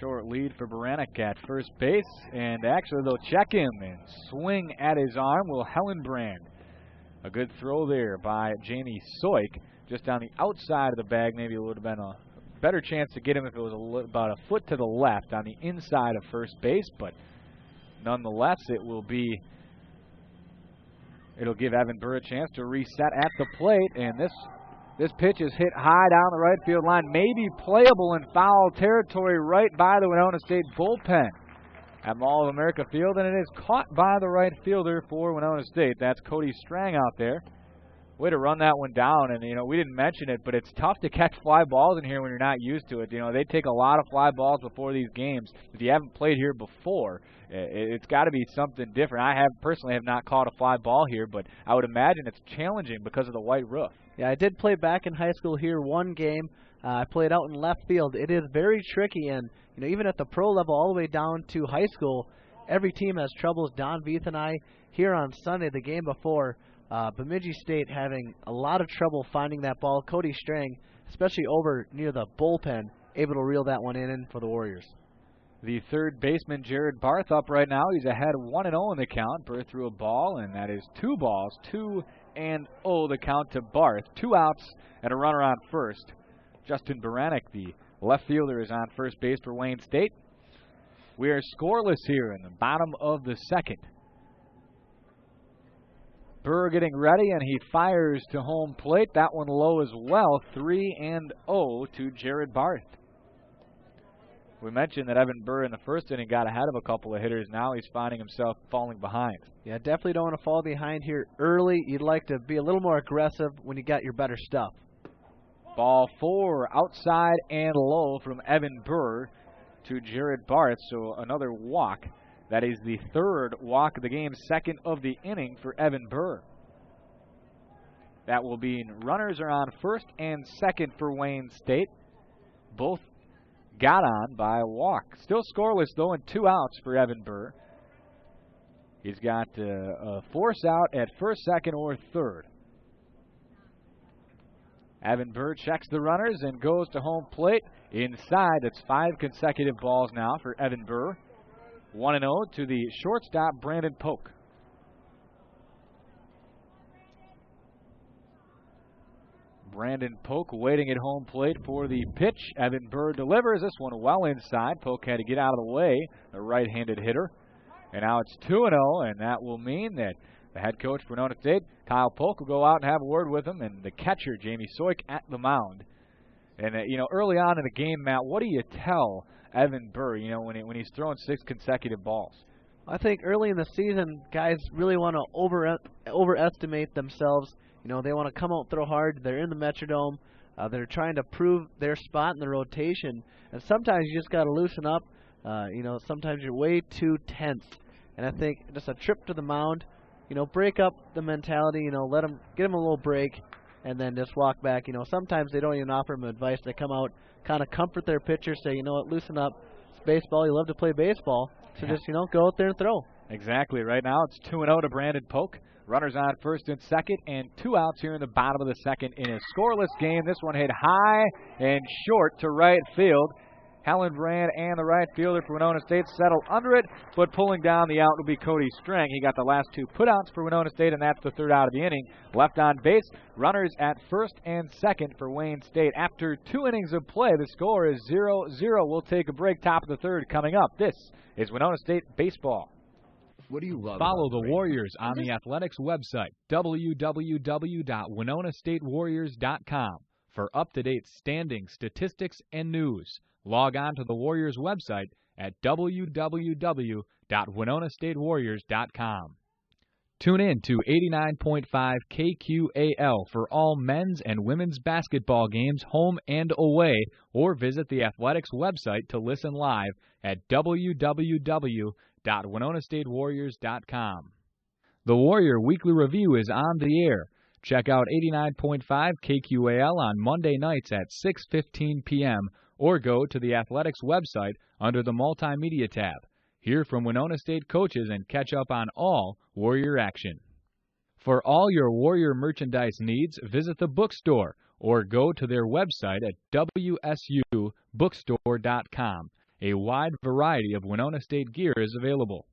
Short lead for Baranek at first base, and actually they'll check him and swing at his arm. Will Hellenbrand. A good throw there by Jamie Soik, just on the outside of the bag. Maybe it would have been a better chance to get him if it was about a foot to the left on the inside of first base, but nonetheless it'll give Evan Burr a chance to reset at the plate, and this pitch is hit high down the right field line, maybe playable in foul territory right by the Winona State bullpen at Mall of America Field, and it is caught by the right fielder for Winona State. That's Cody Strang out there. Way to run that one down, and, we didn't mention it, but it's tough to catch fly balls in here when you're not used to it. They take a lot of fly balls before these games. If you haven't played here before, it's got to be something different. I personally have not caught a fly ball here, but I would imagine it's challenging because of the white roof. Yeah, I did play back in high school here one game. I played out in left field. It is very tricky, and even at the pro level all the way down to high school, every team has troubles. Don Veith and I, here on Sunday, the game before, Bemidji State having a lot of trouble finding that ball. Cody Strang, especially over near the bullpen, able to reel that one in for the Warriors. The third baseman, Jared Barth, up right now. He's ahead 1-0 in the count. Burr threw a ball, and that is 2 balls, 2-0 the count to Barth. 2 outs and a runner on first. Justin Baranek, the left fielder, is on first base for Wayne State. We are scoreless here in the bottom of the second. Burr getting ready, and he fires to home plate. That one low as well. 3-0 to Jared Barth. We mentioned that Evan Burr in the first inning got ahead of a couple of hitters. Now he's finding himself falling behind. Yeah, definitely don't want to fall behind here early. You'd like to be a little more aggressive when you got your better stuff. Ball 4, outside and low from Evan Burr to Jared Barth. So another walk. That is the third walk of the game, second of the inning for Evan Burr. That will be runners are on first and second for Wayne State. Both got on by a walk. Still scoreless, though, and 2 outs for Evan Burr. He's got a force out at first, second, or third. Evan Burr checks the runners and goes to home plate. Inside, that's 5 consecutive balls now for Evan Burr. 1-0 to the shortstop, Brandon Polk. Brandon Polk waiting at home plate for the pitch. Evan Burr delivers this one well inside. Polk had to get out of the way, the right-handed hitter. And now it's 2-0, and that will mean that the head coach for Winona State, Kyle Polk, will go out and have a word with him, and the catcher, Jamie Soik, at the mound. And, early on in the game, Matt, what do you tell Evan Burr, when he's throwing 6 consecutive balls? I think early in the season, guys really want to overestimate themselves. They want to come out and throw hard. They're in the Metrodome. They're trying to prove their spot in the rotation. And sometimes you just got to loosen up. Sometimes you're way too tense. And I think just a trip to the mound, break up the mentality, get them a little break, and then just walk back. Sometimes they don't even offer them advice. They come out, kind of comfort their pitcher, say, loosen up. It's baseball. You love to play baseball. So just, go out there and throw. Exactly. Right now it's 2-0 to Brandon Polk. Runners on first and second, and 2 outs here in the bottom of the second in a scoreless game. This one hit high and short to right field. Hellenbrand and the right fielder for Winona State settle under it, but pulling down the out will be Cody Strang. He got the last 2 putouts for Winona State, and that's the third out of the inning. Left on base, runners at first and second for Wayne State. After 2 innings of play, the score is 0-0. We'll take a break, top of the third coming up. This is Winona State Baseball. What do you love? Follow the Warriors on the Athletics website, www.winonastatewarriors.com, for up-to-date standings, statistics, and news. Log on to the Warriors website at www.winonastatewarriors.com. Tune in to 89.5 KQAL for all men's and women's basketball games home and away, or visit the Athletics website to listen live at www.WinonaStateWarriors.com. The Warrior Weekly Review is on the air. Check out 89.5 KQAL on Monday nights at 6:15 p.m. or go to the Athletics website under the Multimedia tab. Hear from Winona State coaches and catch up on all Warrior action. For all your Warrior merchandise needs, visit the bookstore or go to their website at wsubookstore.com. A wide variety of Winona State gear is available.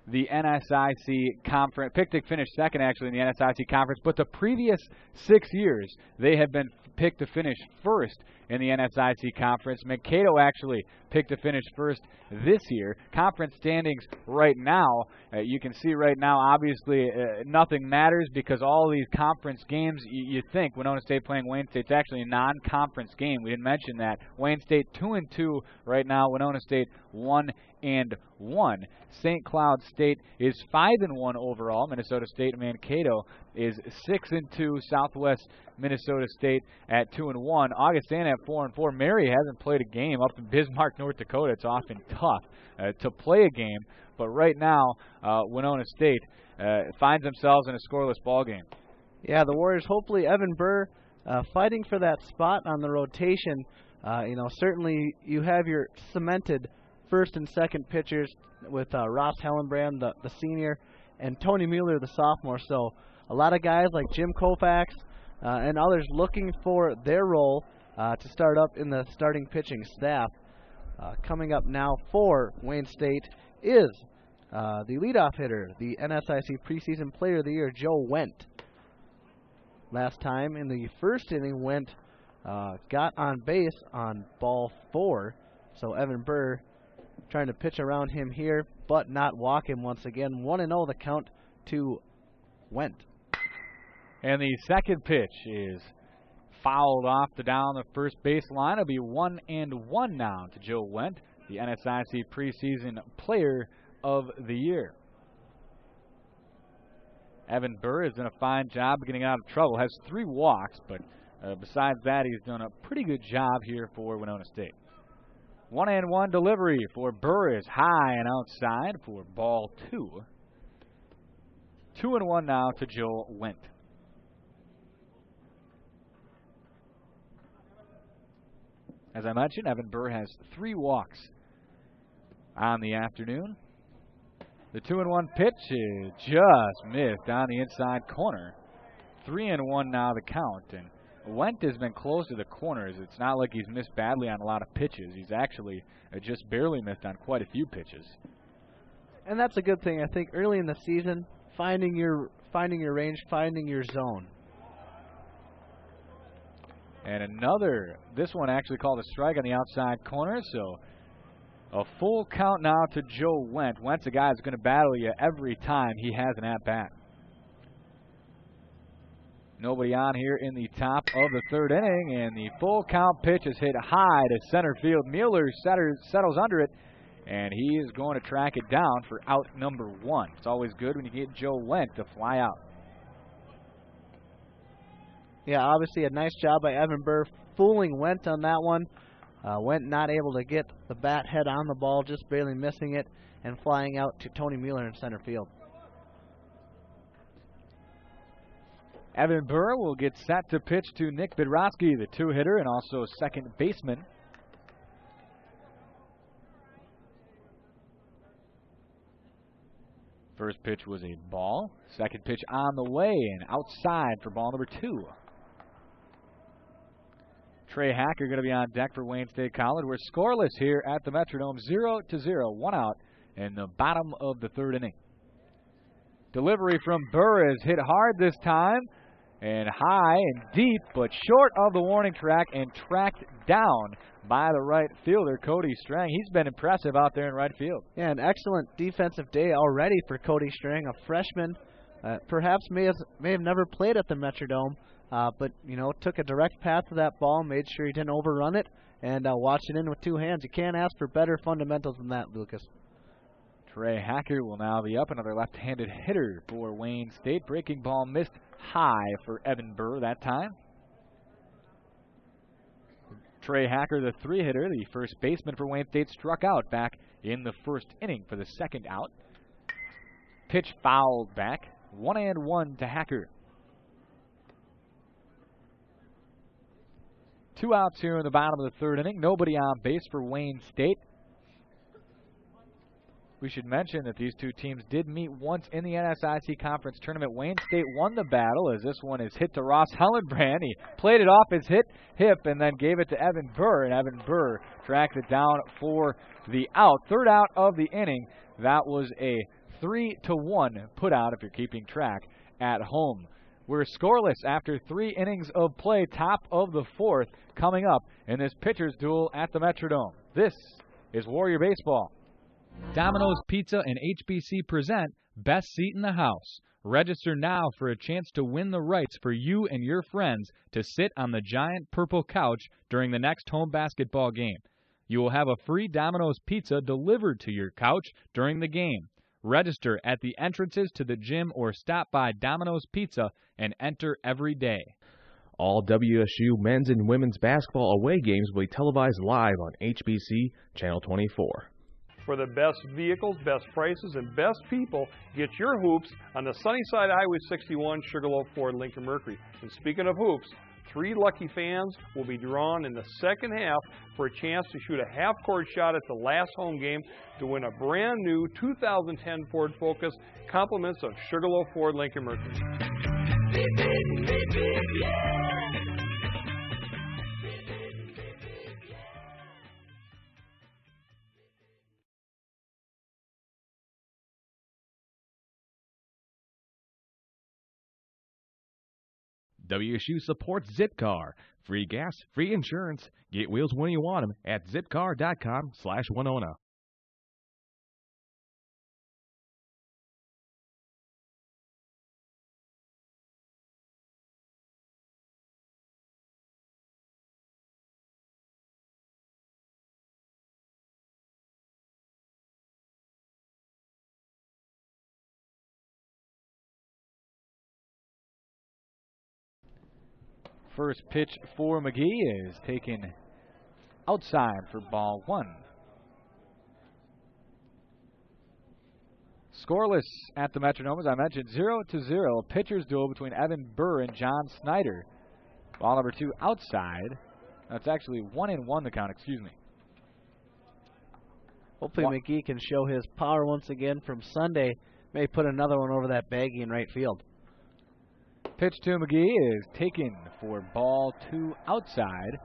The NSIC conference. Pictic finished second, actually, in the NSIC conference, but the previous 6 years, they have been picked to finish first in the NSIC conference. Mankato actually picked to finish first this year. Conference standings right now, you can see right now, obviously, nothing matters because all these conference games, you think Winona State playing Wayne State, it's actually a non-conference game. We didn't mention that. Wayne State 2-2 right now. Winona State 1-1. St. Cloud State is 5-1 overall. Minnesota State and Mankato is 6-2. Southwest Minnesota State at 2-1. Augustana at 4-4. Mary hasn't played a game up in Bismarck, North Dakota. It's often tough to play a game, but right now Winona State finds themselves in a scoreless ball game. Yeah, the Warriors. Hopefully, Evan Burr fighting for that spot on the rotation. Certainly you have your cemented first and second pitchers with Ross Hellenbrand, the senior, and Tony Mueller, the sophomore. So a lot of guys like Jim Koufax and others looking for their role to start up in the starting pitching staff. Coming up now for Wayne State is the leadoff hitter, the NSIC preseason player of the year, Joe Wendt. Last time in the first inning, Wendt got on base on ball 4. So Evan Burr trying to pitch around him here, but not walk him once again. 1-0 the count to Wendt. And the second pitch is fouled off down the first baseline. It'll be 1-1 now to Joe Wendt, the NSIC preseason player of the year. Evan Burr has done a fine job getting out of trouble. Has 3 walks, but besides that, he's done a pretty good job here for Winona State. 1-1 delivery for Burr is high and outside for ball 2. 2-1 now to Joe Wendt. As I mentioned, Evan Burr has 3 walks on the afternoon. The 2-1 pitch is just missed on the inside corner. 3-1 now the count. And Wendt has been close to the corners. It's not like he's missed badly on a lot of pitches. He's actually just barely missed on quite a few pitches. And that's a good thing. I think early in the season, finding your range, finding your zone. And another, this one actually called a strike on the outside corner, so a full count now to Joe Wendt. Wendt's a guy who's going to battle you every time he has an at-bat. Nobody on here in the top of the third inning, and the full count pitch is hit high to center field. Mueller settles under it, and he is going to track it down for out number 1. It's always good when you get Joe Wendt to fly out. Yeah, obviously a nice job by Evan Burr fooling Wendt on that one. Wendt not able to get the bat head on the ball, just barely missing it, and flying out to Tony Mueller in center field. Evan Burr will get set to pitch to Nick Bidrowski, the 2-hitter and also second baseman. First pitch was a ball. Second pitch on the way and outside for ball number 2. Trey Hacker going to be on deck for Wayne State College. We're scoreless here at the Metrodome, 0-0, 1 out in the bottom of the third inning. Delivery from Burr is hit hard this time and high and deep, but short of the warning track and tracked down by the right fielder, Cody Strang. He's been impressive out there in right field. Yeah, an excellent defensive day already for Cody Strang, a freshman. Perhaps may have never played at the Metrodome, but took a direct path to that ball, made sure he didn't overrun it, and watched it in with 2 hands. You can't ask for better fundamentals than that, Lucas. Trey Hacker will now be up, another left-handed hitter for Wayne State. Breaking ball missed high for Evan Burr that time. Trey Hacker, the 3-hitter, the first baseman for Wayne State, struck out back in the first inning for the second out. Pitch fouled back. 1-1 to Hacker. 2 outs here in the bottom of the third inning. Nobody on base for Wayne State. We should mention that these two teams did meet once in the NSIC Conference Tournament. Wayne State won the battle as this one is hit to Ross Hellenbrand. He played it off his hip and then gave it to Evan Burr, and Evan Burr tracked it down for the out. Third out of the inning. That was a 3-1 put out if you're keeping track at home. We're scoreless after 3 innings of play, top of the 4th coming up in this pitcher's duel at the Metrodome. This is Warrior Baseball. Domino's Pizza and HBC present Best Seat in the House. Register now for a chance to win the rights for you and your friends to sit on the giant purple couch during the next home basketball game. You will have a free Domino's Pizza delivered to your couch during the game. Register at the entrances to the gym or stop by Domino's Pizza and enter every day. All WSU men's and women's basketball away games will be televised live on HBC Channel 24. For the best vehicles, best prices, and best people, get your hoops on the sunny side of Highway 61, Sugarloaf Ford, Lincoln Mercury. And speaking of hoops, 3 lucky fans will be drawn in the second half for a chance to shoot a half-court shot at the last home game to win a brand new 2010 Ford Focus, compliments of Sugarloaf Ford, Lincoln Mercury. WSU supports Zipcar. Free gas, free insurance. Get wheels when you want them at zipcar.com/Winona. First pitch for McGee is taken outside for ball one. Scoreless at the Metrodome, as I mentioned, 0-0. Pitcher's duel between Evan Burr and John Snyder. Ball number 2 outside. That's actually 1-1 the count, excuse me. Hopefully McGee can show his power once again from Sunday. May put another one over that baggie in right field. Pitch to McGee is taken for ball 2 outside.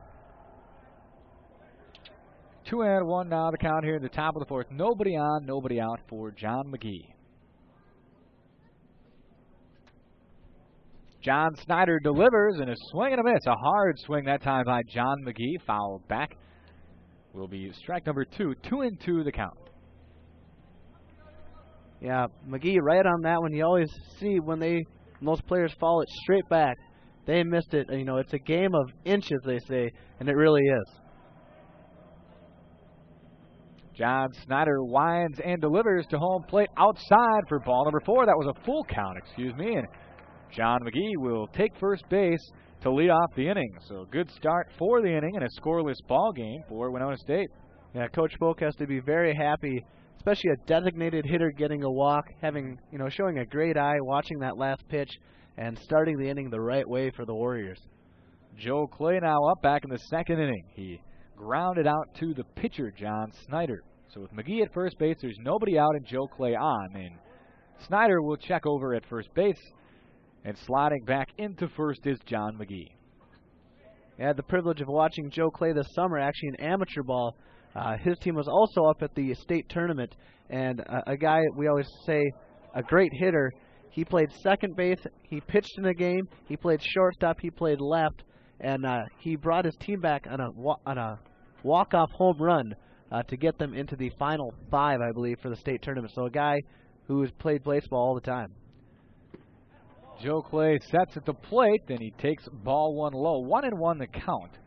2-1 now the count here in the top of the fourth. Nobody on, nobody out for John McGee. John Snyder delivers and a swing and a miss. A hard swing that time by John McGee. Foul back. Will be strike number 2. 2-2 the count. Yeah, McGee right on that one. You always see when those players foul it straight back. They missed it. You know, it's a game of inches, they say, and it really is. John Snyder winds and delivers to home plate outside for ball number 4. That was a full count, excuse me. And John McGee will take first base to lead off the inning. So good start for the inning and a scoreless ball game for Winona State. Yeah, Coach Folk has to be very happy, especially a designated hitter getting a walk, showing a great eye, watching that last pitch, and starting the inning the right way for the Warriors. Joe Clay now up back in the second inning. He grounded out to the pitcher, John Snyder. So with McGee at first base, there's nobody out and Joe Clay on. And Snyder will check over at first base. And sliding back into first is John McGee. I had the privilege of watching Joe Clay this summer, actually in amateur ball. His team was also up at the state tournament. And a guy, we always say, a great hitter. He played second base. He pitched in the game. He played shortstop. He played left. And he brought his team back on a walk-off home run to get them into the final 5, I believe, for the state tournament. So a guy who has played baseball all the time. Joe Clay sets at the plate, then he takes ball 1 low. 1-1 the count.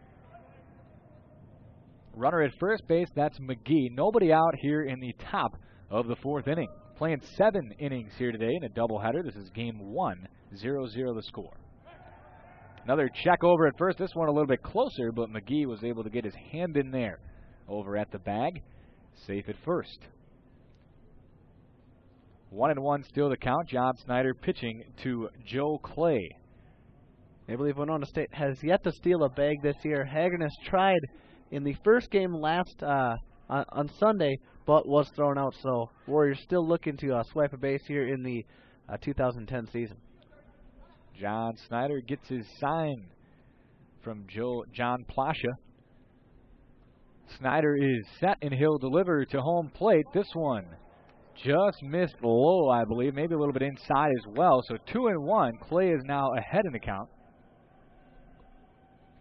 Runner at first base, that's McGee. Nobody out here in the top of the fourth inning. Playing 7 innings here today in a doubleheader. This is game 1, 0-0 the score. Another check over at first. This one a little bit closer, but McGee was able to get his hand in there. Over at the bag. Safe at first. 1-1 still the count. John Snyder pitching to Joe Clay. I believe Winona State has yet to steal a bag this year. Haggerness tried in the first game last on Sunday, but was thrown out. So Warriors still looking to swipe a base here in the 2010 season. John Snyder gets his sign from John Plasha. Snyder is set and he'll deliver to home plate. This one just missed low, I believe, maybe a little bit inside as well. So 2-1. Clay is now ahead in the count.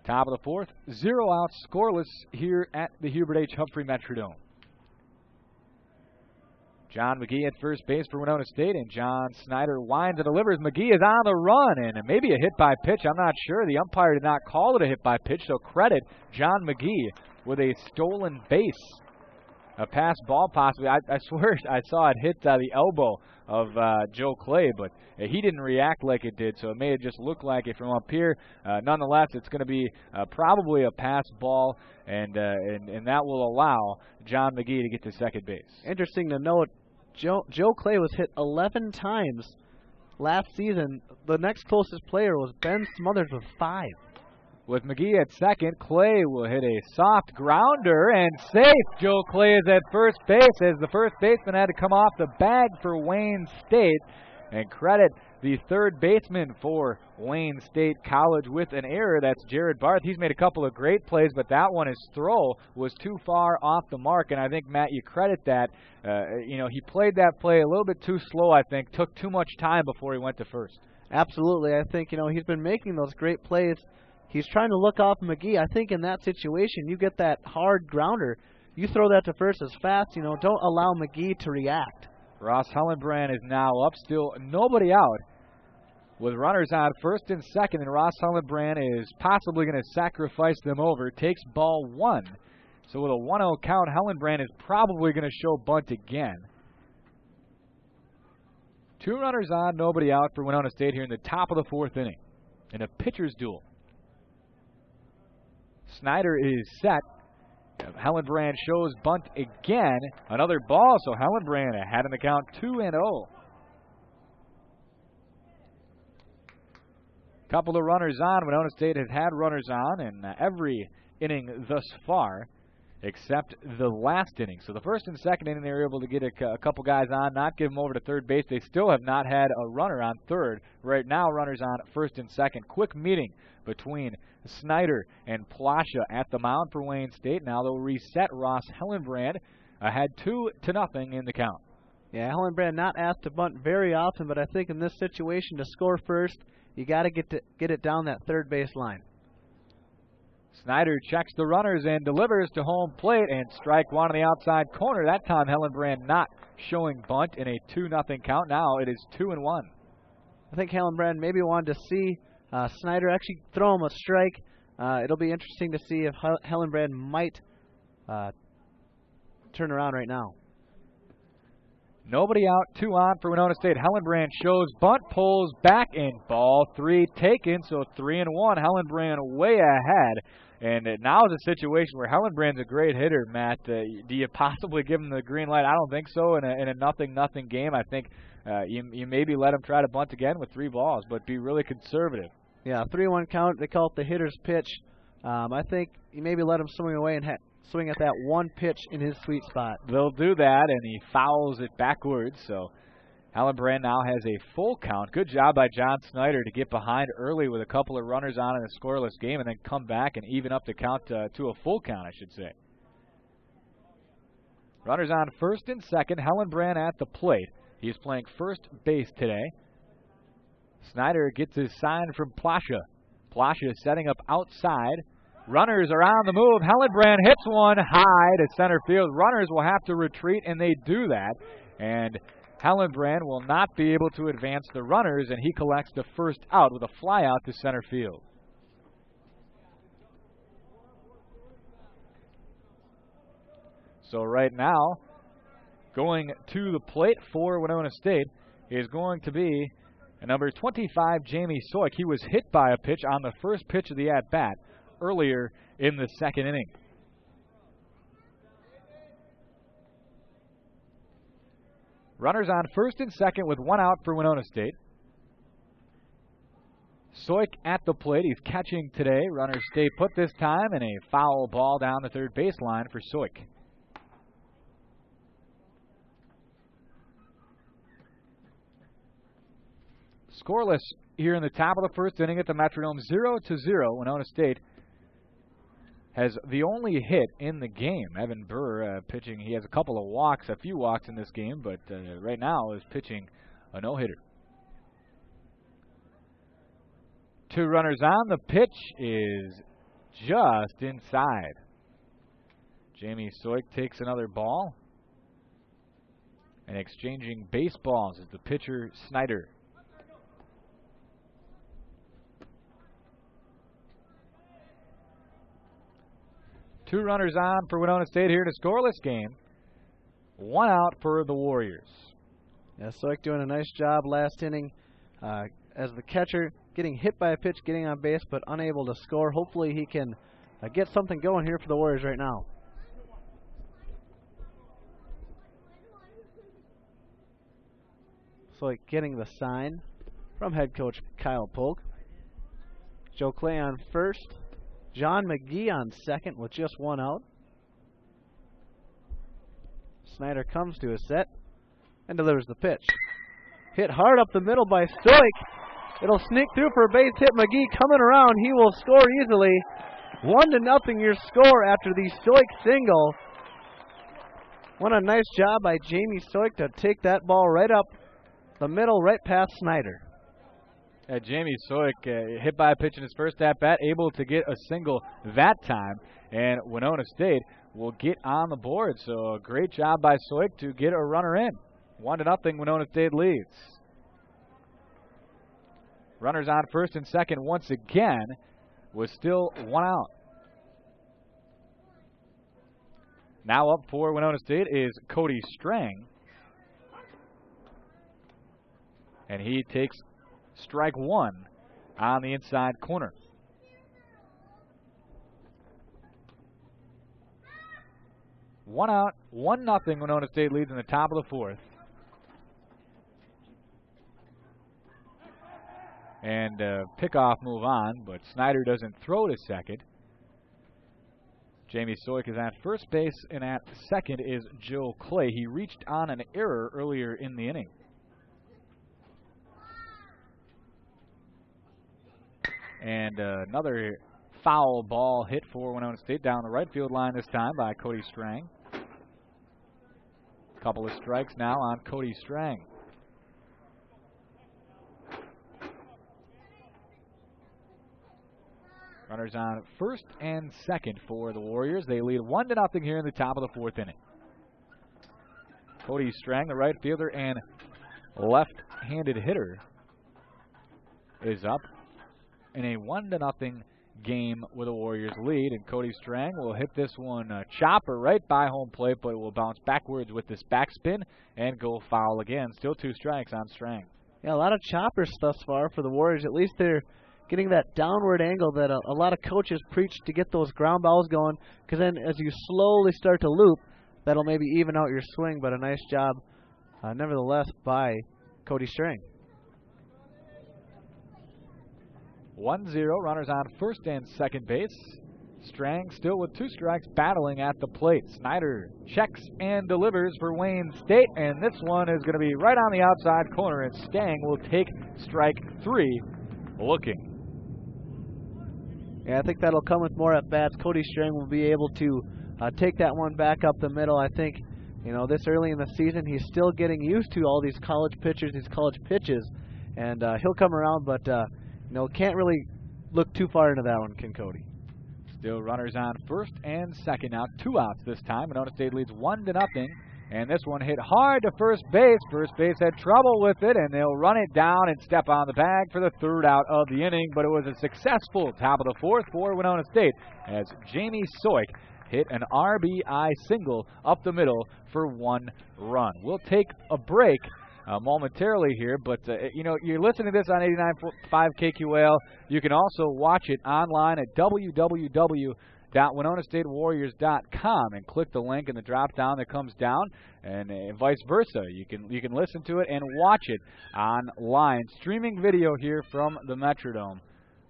Top of the fourth, 0 out, scoreless here at the Hubert H. Humphrey Metrodome. John McGee at first base for Winona State, and John Snyder winds and delivers. McGee is on the run, and maybe a hit by pitch. I'm not sure. The umpire did not call it a hit by pitch, so credit John McGee with a stolen base. A pass ball possibly. I swear I saw it hit the elbow of Joe Clay, but he didn't react like it did, so it may have just looked like it from up here. Nonetheless, it's going to be probably a pass ball, and that will allow John McGee to get to second base. Interesting to note, Joe Clay was hit 11 times last season. The next closest player was Ben Smothers with 5. With McGee at second, Clay will hit a soft grounder and safe. Joe Clay is at first base as the first baseman had to come off the bag for Wayne State. And credit the third baseman for Wayne State College with an error. That's Jared Barth. He's made a couple of great plays, but that one, his throw was too far off the mark. And I think, Matt, you credit that. He played that play a little bit too slow, I think. Took too much time before he went to first. Absolutely. I think, he's been making those great plays. He's trying to look off McGee. I think in that situation, you get that hard grounder. You throw that to first as fast. Don't allow McGee to react. Ross Hellenbrand is now up, still nobody out, with runners on first and second, and Ross Hellenbrand is possibly going to sacrifice them over. Takes ball 1. So with a 1-0 count, Hellenbrand is probably going to show bunt again. 2 runners on, nobody out for Winona State here in the top of the 4th inning in a pitcher's duel. Snyder is set. Hellenbrand shows bunt again. Another ball, so Hellenbrand ahead in the count 2-0. Couple of runners on. Winona State has had runners on in every inning thus far, except the last inning. So the first and second inning, they were able to get a couple guys on, not give them over to third base. They still have not had a runner on third. Right now, runners on first and second. Quick meeting between Snyder and Plasha at the mound for Wayne State. Now they'll reset Ross Hellenbrand ahead 2-0 in the count. Yeah, Hellenbrand not asked to bunt very often, but I think in this situation to score first, you got to get it down that third base line. Snyder checks the runners and delivers to home plate, and strike 1 on the outside corner. That time Hellenbrand not showing bunt in a 2-0 count. Now it is 2-1. I think Hellenbrand maybe wanted to see Snyder actually throw him a strike. It'll be interesting to see if Hellenbrand might turn around right now. Nobody out, 2 on for Winona State. Hellenbrand shows bunt, pulls back, and ball 3 taken, so 3-1. Hellenbrand way ahead. And now is a situation where Hellenbrand's a great hitter, Matt. Do you possibly give him the green light? I don't think so in a 0-0 game. I think you maybe let him try to bunt again with 3 balls, but be really conservative. Yeah, 3-1 count. They call it the hitter's pitch. I think you maybe let him swing away and swing at that one pitch in his sweet spot. They'll do that, and he fouls it backwards, so Hellenbrand now has a full count. Good job by John Snyder to get behind early with a couple of runners on in a scoreless game and then come back and even up the count to a full count, I should say. Runners on first and second. Hellenbrand at the plate. He's playing first base today. Snyder gets his sign from Plasha. Plasha setting up outside. Runners are on the move. Hellenbrand hits one high to center field. Runners will have to retreat, and they do that. And Hellenbrand will not be able to advance the runners, and he collects the first out with a fly out to center field. So right now, going to the plate for Winona State is going to be number 25, Jamie Soik. He was hit by a pitch on the first pitch of the at-bat earlier in the second inning. Runners on first and second with 1 out for Winona State. Soik at the plate. He's catching today. Runners stay put this time, and a foul ball down the third baseline for Soik. Scoreless here in the top of the first inning at the Metrodome, 0-0. Winona State has the only hit in the game. Evan Burr pitching. He has a couple of walks, a few walks in this game, but right now is pitching a no-hitter. 2 runners on. The pitch is just inside. Jamie Soik takes another ball. And exchanging baseballs is the pitcher, Snyder. Two runners on for Winona State here in a scoreless game. 1 out for the Warriors. Yeah, Soik doing a nice job last inning as the catcher, getting hit by a pitch, getting on base, but unable to score. Hopefully he can get something going here for the Warriors right now. Soik getting the sign from head coach Kyle Polk. Joe Clay on first. John McGee on second with just 1 out. Snyder comes to his set and delivers the pitch. Hit hard up the middle by Soik. It'll sneak through for a base hit. McGee coming around. He will score easily. 1-0 your score after the Soik single. What a nice job by Jamie Soik to take that ball right up the middle, right past Snyder. Jamie Soik hit by a pitch in his first at-bat, able to get a single that time, and Winona State will get on the board. So a great job by Soik to get a runner in. 1-0, Winona State leads. Runners on first and second once again with still one out. Now up for Winona State is Cody Strang. And he takes strike one on the inside corner. One out, 1-0. Winona State leads in the top of the fourth. And pickoff move on, but Snyder doesn't throw to second. Jamie Soik is at first base, and at second is Joe Clay. He reached on an error earlier in the inning. And another foul ball hit for Winona State down the right field line this time by Cody Strang. Couple of strikes now on Cody Strang. Runners on first and second for the Warriors. They lead 1-0 here in the top of the fourth inning. Cody Strang, the right fielder and left-handed hitter, is up in a 1-0 game with a Warriors lead. And Cody Strang will hit this one chopper right by home plate, but it will bounce backwards with this backspin and go foul again. Still 2 strikes on Strang. Yeah, a lot of choppers thus far for the Warriors. At least they're getting that downward angle that a lot of coaches preach to get those ground balls going, because then as you slowly start to loop, that'll maybe even out your swing. But a nice job, nevertheless, by Cody Strang. 1-0, runners on first and second base. Strang still with 2 strikes, battling at the plate. Snyder checks and delivers for Wayne State, and this one is going to be right on the outside corner, and Stang will take strike 3 looking. Yeah, I think that'll come with more at-bats. Cody Strang will be able to take that one back up the middle. I think, this early in the season, he's still getting used to all these college pitchers, these college pitches, and he'll come around, but can't really look too far into that one, can Cody. Still runners on first and second now. 2 outs this time. Winona State leads 1-0. And this one hit hard to first base. First base had trouble with it, and they'll run it down and step on the bag for the 3rd out of the inning. But it was a successful top of the 4th for Winona State as Jamie Soik hit an RBI single up the middle for 1 run. We'll take a break momentarily here, but you're listening to this on 89.5 KQAL. You can also watch it online at www.WinonaStateWarriors.com and click the link in the drop down that comes down, and vice versa. You can listen to it and watch it online. Streaming video here from the Metrodome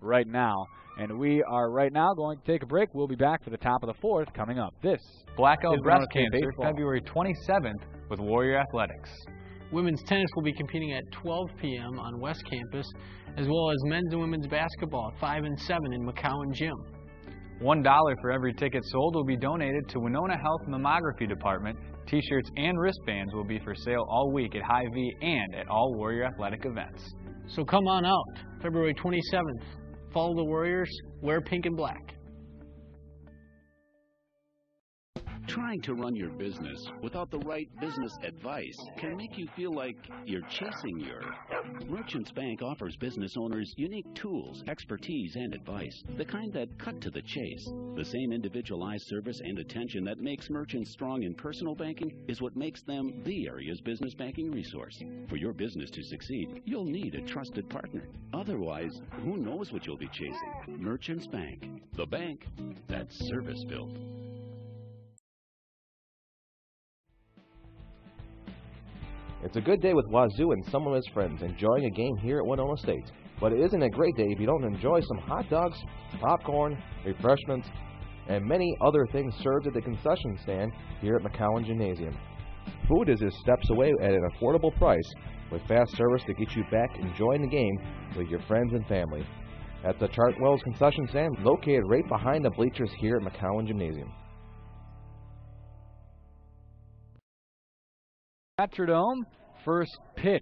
right now. And we are right now going to take a break. We'll be back for the top of the 4th coming up. This Blackout Breast Cancer, Baseball. February 27th with Warrior Athletics. Women's tennis will be competing at 12 p.m. on West Campus, as well as men's and women's basketball at 5 and 7 in McCowan Gym. $1 for every ticket sold will be donated to Winona Health Mammography Department. T-shirts and wristbands will be for sale all week at Hy-Vee and at all Warrior Athletic events. So come on out, February 27th. Follow the Warriors, wear pink and black. Trying to run your business without the right business advice can make you feel like you're chasing your. Merchants Bank offers business owners unique tools, expertise, and advice, the kind that cut to the chase. The same individualized service and attention that makes merchants strong in personal banking is what makes them the area's business banking resource. For your business to succeed, you'll need a trusted partner. Otherwise, who knows what you'll be chasing? Merchants Bank, the bank that's service-built. It's a good day with Wazoo and some of his friends enjoying a game here at Winona State. But it isn't a great day if you don't enjoy some hot dogs, popcorn, refreshments, and many other things served at the concession stand here at McCowan Gymnasium. Food is just steps away at an affordable price with fast service to get you back enjoying the game with your friends and family. At the Chartwell's concession stand located right behind the bleachers here at McCowan Gymnasium. Metrodome, first pitch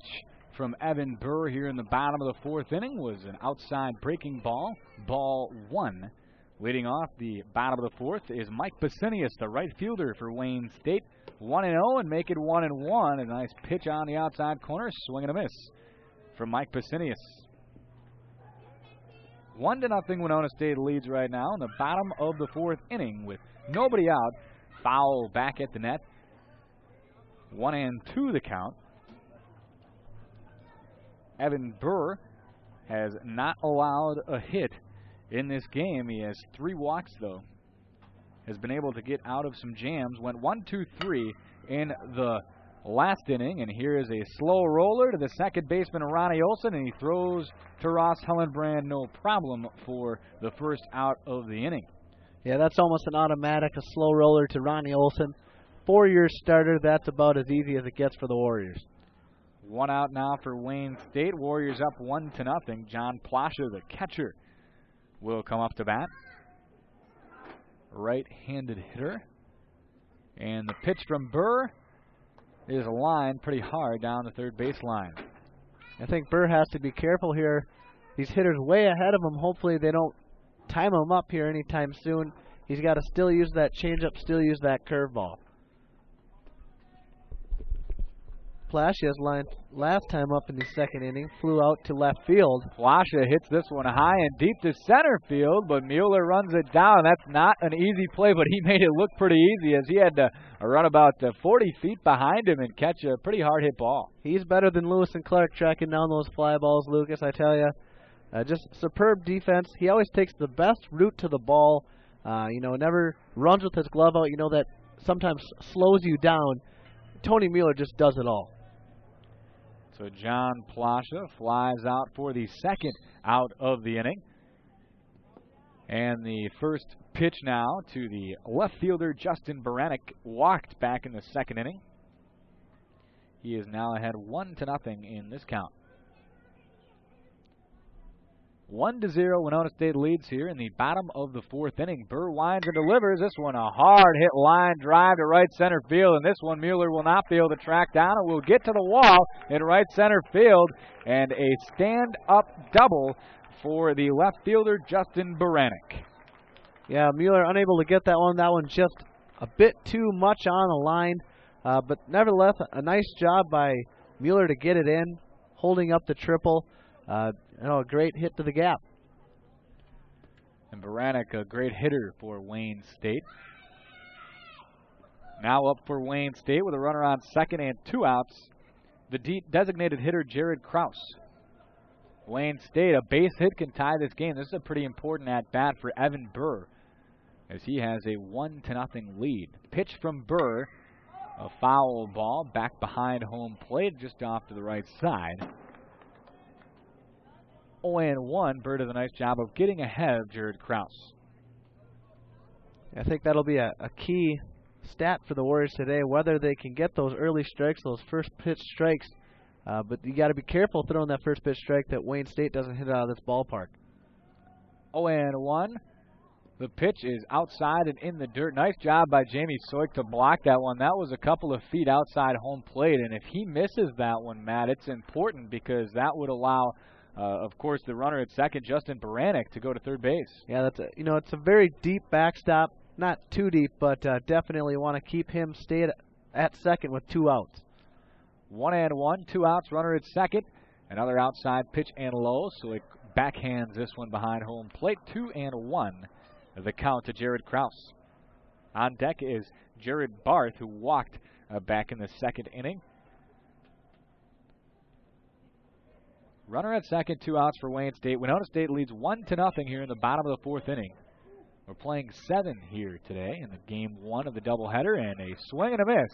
from Evan Burr here in the bottom of the fourth inning was an outside breaking ball, ball 1. Leading off the bottom of the fourth is Mike Basinius, the right fielder for Wayne State. 1-0 and make it 1-1. A nice pitch on the outside corner, swing and a miss from Mike Basinius. 1-0 Winona State leads right now in the bottom of the fourth inning with nobody out. Foul back at the net. 1-2 the count. Evan Burr has not allowed a hit in this game. He has 3 walks, though. Has been able to get out of some jams. Went 1-2-3 in the last inning, and here is a slow roller to the second baseman, Ronnie Olson, and he throws to Ross Hellenbrand, no problem, for the first out of the inning. Yeah, that's almost an automatic, a slow roller to Ronnie Olson. 4-year starter, that's about as easy as it gets for the Warriors. 1 out now for Wayne State. Warriors up 1-0. John Plasha, the catcher, will come up to bat. Right-handed hitter. And the pitch from Burr is lined pretty hard down the third baseline. I think Burr has to be careful here. These hitters way ahead of him. Hopefully they don't time him up here anytime soon. He's got to still use that changeup, still use that curveball. Plasha's line last time up in the second inning flew out to left field. Plasha hits this one high and deep to center field, but Mueller runs it down. That's not an easy play, but he made it look pretty easy as he had to run about 40 feet behind him and catch a pretty hard hit ball. He's better than Lewis and Clark tracking down those fly balls, Lucas, I tell you. Just superb defense. He always takes the best route to the ball. Never runs with his glove out. That sometimes slows you down. Tony Mueller just does it all. So John Plasha flies out for the second out of the inning. And the first pitch now to the left fielder, Justin Baranek, walked back in the second inning. He is now ahead 1-0 in this count. 1-0, Winona State leads here in the bottom of the fourth inning. Burr winds and delivers. This one a hard hit line drive to right center field, and this one Mueller will not be able to track down. It will get to the wall in right center field, and a stand-up double for the left fielder, Justin Baranek. Yeah, Mueller unable to get that one. That one just a bit too much on the line, but nevertheless, a nice job by Mueller to get it in, holding up the triple. A great hit to the gap. And Baranek, a great hitter for Wayne State. Now up for Wayne State with a runner on second and 2 outs. The designated hitter, Jared Krause. Wayne State, a base hit can tie this game. This is a pretty important at-bat for Evan Burr, as he has a 1-0 lead. Pitch from Burr, a foul ball back behind home plate, just off to the right side. 0-1. Burr does a nice job of getting ahead of Jared Krause. I think that'll be a key stat for the Warriors today, whether they can get those early strikes, those first pitch strikes. But you got to be careful throwing that first pitch strike that Wayne State doesn't hit out of this ballpark. 0-1. The pitch is outside and in the dirt. Nice job by Jamie Soik to block that one. That was a couple of feet outside home plate, and if he misses that one, Matt, it's important because that would allow of course, the runner at second, Justin Baranek, to go to third base. Yeah, it's a very deep backstop. Not too deep, but definitely want to keep him stay at second with 2 outs. 1-1, 2 outs, runner at second. Another outside pitch and low, so it backhands this one behind home plate. 2-1, the count to Jared Krause. On deck is Jared Barth, who walked back in the second inning. Runner at second, 2 outs for Wayne State. Winona State leads 1-0 here in the bottom of the fourth inning. We're playing 7 here today in the game 1 of the doubleheader, and a swing and a miss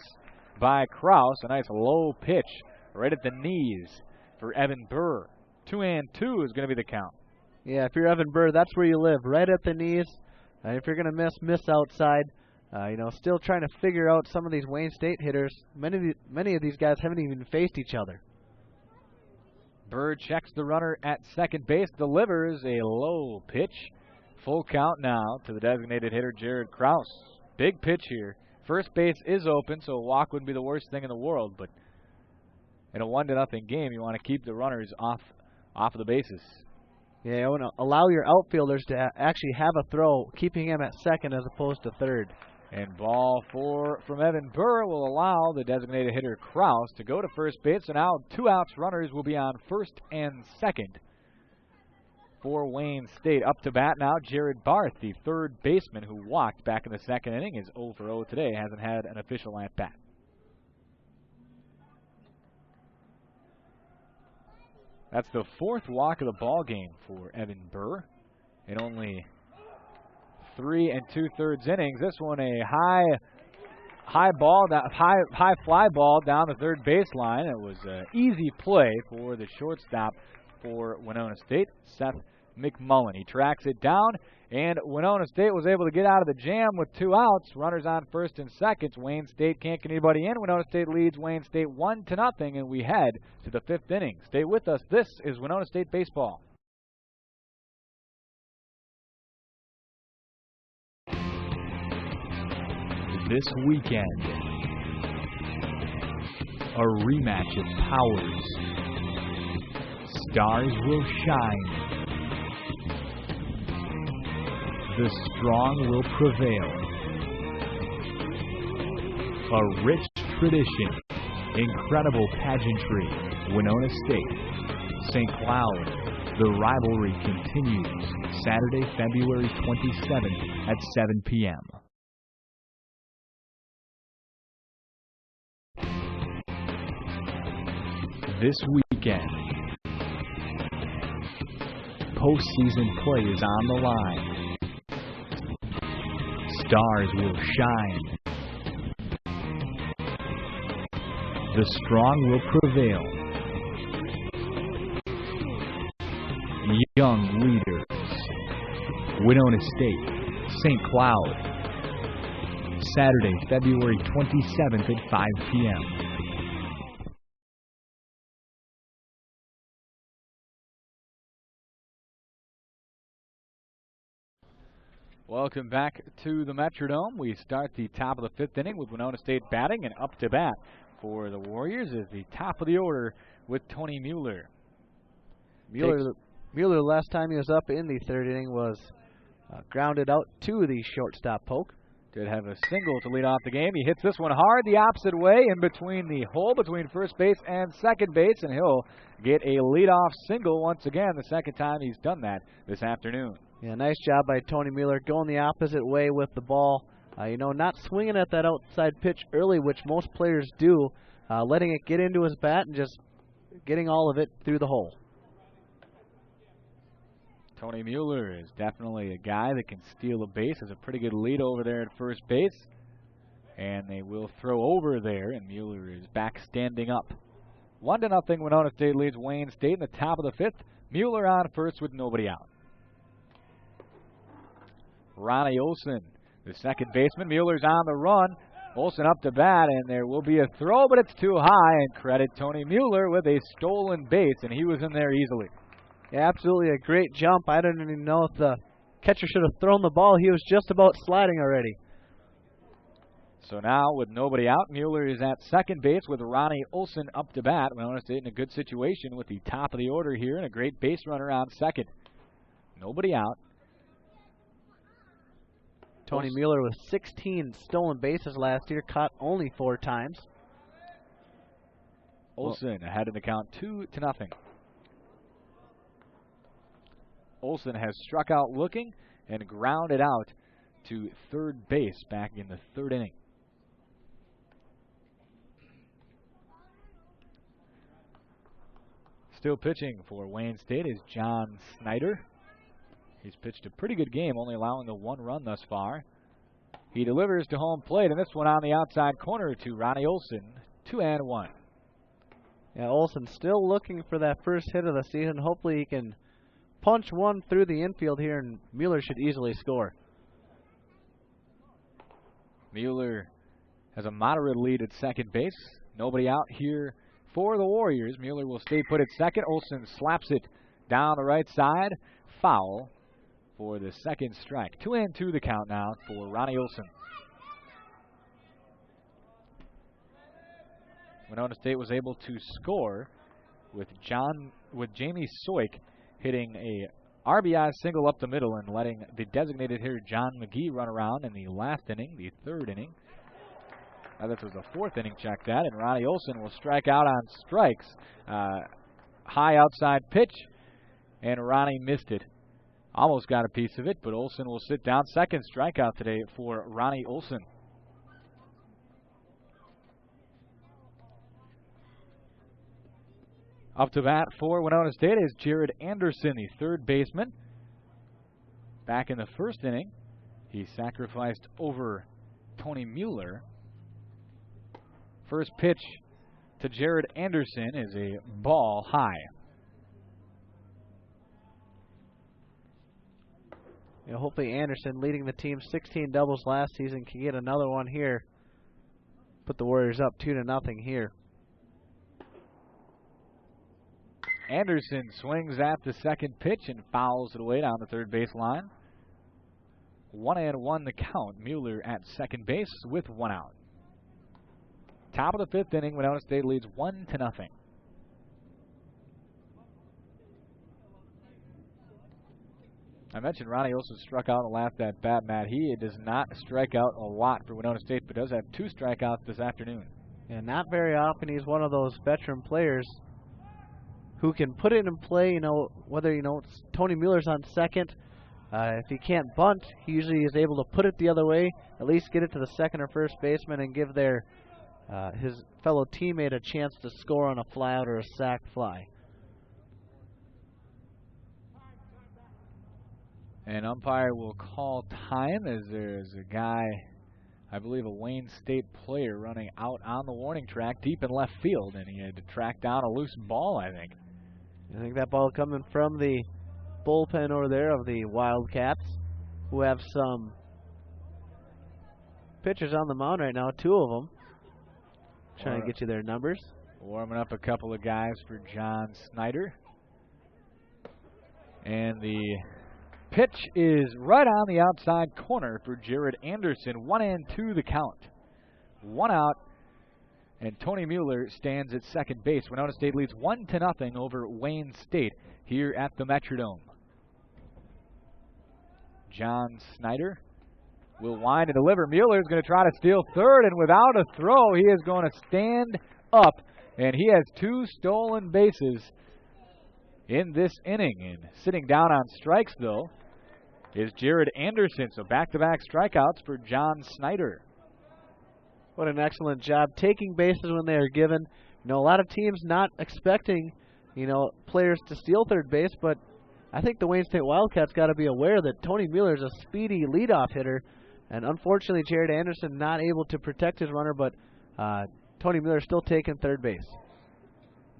by Krause. A nice low pitch right at the knees for Evan Burr. 2-2 is going to be the count. Yeah, if you're Evan Burr, that's where you live, right at the knees. If you're going to miss outside. Still trying to figure out some of these Wayne State hitters. Many of these guys haven't even faced each other. Burr checks the runner at second base, delivers a low pitch. Full count now to the designated hitter, Jared Krause. Big pitch here. First base is open, so a walk wouldn't be the worst thing in the world, but in a 1-0 game, you want to keep the runners off of the bases. Yeah, you want to allow your outfielders to actually have a throw, keeping him at second as opposed to third. And ball from Evan Burr will allow the designated hitter Kraus to go to first base. So now 2 outs, runners will be on first and second for Wayne State. Up to bat now, Jared Barth, the third baseman who walked back in the second inning, is 0 for 0 today, hasn't had an official at-bat. That's the 4th walk of the ball game for Evan Burr in only 3 2/3 innings. This one a high fly ball down the third baseline. It was an easy play for the shortstop for Winona State, Seth McMullen. He tracks it down, and Winona State was able to get out of the jam with 2 outs. Runners on first and second. Wayne State can't get anybody in. Winona State leads Wayne State 1-0, and we head to the 5th inning. Stay with us. This is Winona State Baseball. This weekend, a rematch of powers. Stars will shine. The strong will prevail. A rich tradition, incredible pageantry. Winona State, St. Cloud. The rivalry continues. Saturday, February 27th at 7 p.m. This weekend, postseason play is on the line. Stars will shine. The strong will prevail. Young leaders. Winona State, St. Cloud. Saturday, February 27th at 5 p.m. Welcome back to the Metrodome. We start the top of the 5th inning with Winona State batting, and up to bat for the Warriors is the top of the order with Tony Mueller. Mueller, last time he was up in the 3rd inning, was grounded out to the shortstop poke. Did have a single to lead off the game. He hits this one hard the opposite way in between the hole between first base and second base, and he'll get a leadoff single once again, the second time he's done that this afternoon. Yeah, nice job by Tony Mueller going the opposite way with the ball. Not swinging at that outside pitch early, which most players do, letting it get into his bat and just getting all of it through the hole. Tony Mueller is definitely a guy that can steal a base. Has a pretty good lead over there at first base. And they will throw over there, and Mueller is back standing up. 1-0, Winona State leads Wayne State in the top of the 5th. Mueller on first with nobody out. Ronnie Olson, the second baseman. Mueller's on the run. Olson up to bat, and there will be a throw, but it's too high. And credit Tony Mueller with a stolen base, and he was in there easily. Yeah, absolutely a great jump. I don't even know if the catcher should have thrown the ball. He was just about sliding already. So now with nobody out, Mueller is at second base with Ronnie Olson up to bat. Winona State in a good situation with the top of the order here and a great base runner on second. Nobody out. Tony Mueller with 16 stolen bases last year, caught only 4 times. Olson ahead in the count 2-0. Olson has struck out looking and grounded out to third base back in the 3rd inning. Still pitching for Wayne State is John Snyder. He's pitched a pretty good game, only allowing the 1 run thus far. He delivers to home plate, and this one on the outside corner to Ronnie Olson, 2-1. Yeah, Olson still looking for that first hit of the season. Hopefully he can punch one through the infield here, and Mueller should easily score. Mueller has a moderate lead at second base. Nobody out here for the Warriors. Mueller will stay put at second. Olson slaps it down the right side. Foul for the second strike. 2-2 the count now for Ronnie Olson. Winona State was able to score with Jamie Soik hitting a RBI single up the middle and letting the designated hitter John McGee run around in the last inning, the third inning. This was the fourth inning, check that, and Ronnie Olson will strike out on strikes. High outside pitch, and Ronnie missed it. Almost got a piece of it, but Olson will sit down. Second strikeout today for Ronnie Olson. Up to bat for Winona State is Jared Anderson, the third baseman. Back in the first inning, he sacrificed over Tony Mueller. First pitch to Jared Anderson is a ball high. Hopefully Anderson, leading the team 16 doubles last season, can get another one here. Put the Warriors up 2-0 here. Anderson swings at the second pitch and fouls it away down the third base line. 1-1 the count. Mueller at second base with one out. Top of the fifth inning, Winona State leads 1-0. I mentioned Ronnie Olson struck out in the last at bat, Matt. He does not strike out a lot for Winona State, but does have 2 strikeouts this afternoon. Yeah, not very often. He's one of those veteran players who can put it in play, whether, Tony Mueller's on second. If he can't bunt, he usually is able to put it the other way, at least get it to the second or first baseman and give his fellow teammate a chance to score on a flyout or a sac fly. An umpire will call time as there's a guy, I believe a Wayne State player, running out on the warning track deep in left field, and he had to track down a loose ball, I think. I think that ball coming from the bullpen over there of the Wildcats, who have some pitchers on the mound right now, 2 of them. Trying to get you their numbers. Warming up a couple of guys for John Snyder. And the pitch is right on the outside corner for Jared Anderson. 1-2 the count. 1 out. And Tony Mueller stands at second base. Winona State leads 1-0 over Wayne State here at the Metrodome. John Snyder will wind and deliver. Mueller is going to try to steal third, and without a throw, he is going to stand up. And he has 2 stolen bases in this inning. And sitting down on strikes, though, is Jared Anderson. So back-to-back strikeouts for John Snyder. What an excellent job taking bases when they are given. A lot of teams not expecting, players to steal third base, but I think the Wayne State Wildcats got to be aware that Tony Mueller is a speedy leadoff hitter, and unfortunately Jared Anderson not able to protect his runner, but Tony Mueller still taking third base.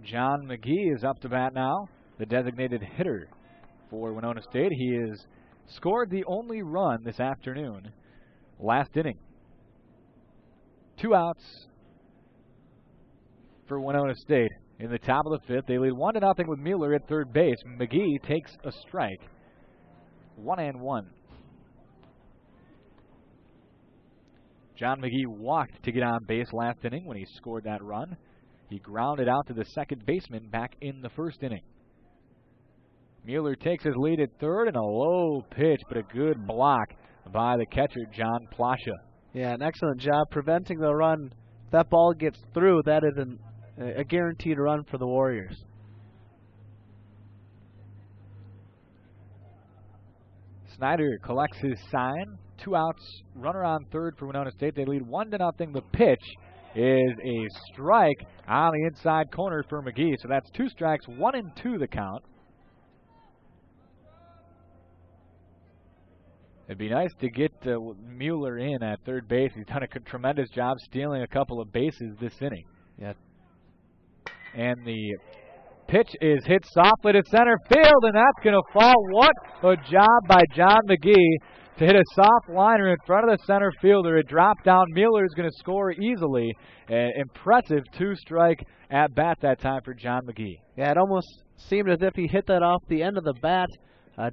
John McGee is up to bat now, the designated hitter for Winona State. He has scored the only run this afternoon, last inning. 2 outs for Winona State. In the top of the fifth, they lead 1-0 with Mueller at third base. McGee takes a strike. 1-1. John McGee walked to get on base last inning when he scored that run. He grounded out to the second baseman back in the first inning. Mueller takes his lead at third, and a low pitch, but a good block by the catcher, John Plasha. Yeah, an excellent job preventing the run. If that ball gets through, that is a guaranteed run for the Warriors. Snyder collects his sign. 2 outs, runner on third for Winona State. They lead 1-0. The pitch is a strike on the inside corner for McGee. So that's 2 strikes, 1-2 the count. It'd be nice to get Mueller in at third base. He's done a tremendous job stealing a couple of bases this inning. Yeah. And the pitch is hit softly to center field, and that's going to fall. What a job by John McGee to hit a soft liner in front of the center fielder. It dropped down. Mueller is going to score easily. Impressive 2-strike at bat that time for John McGee. Yeah, it almost seemed as if he hit that off the end of the bat.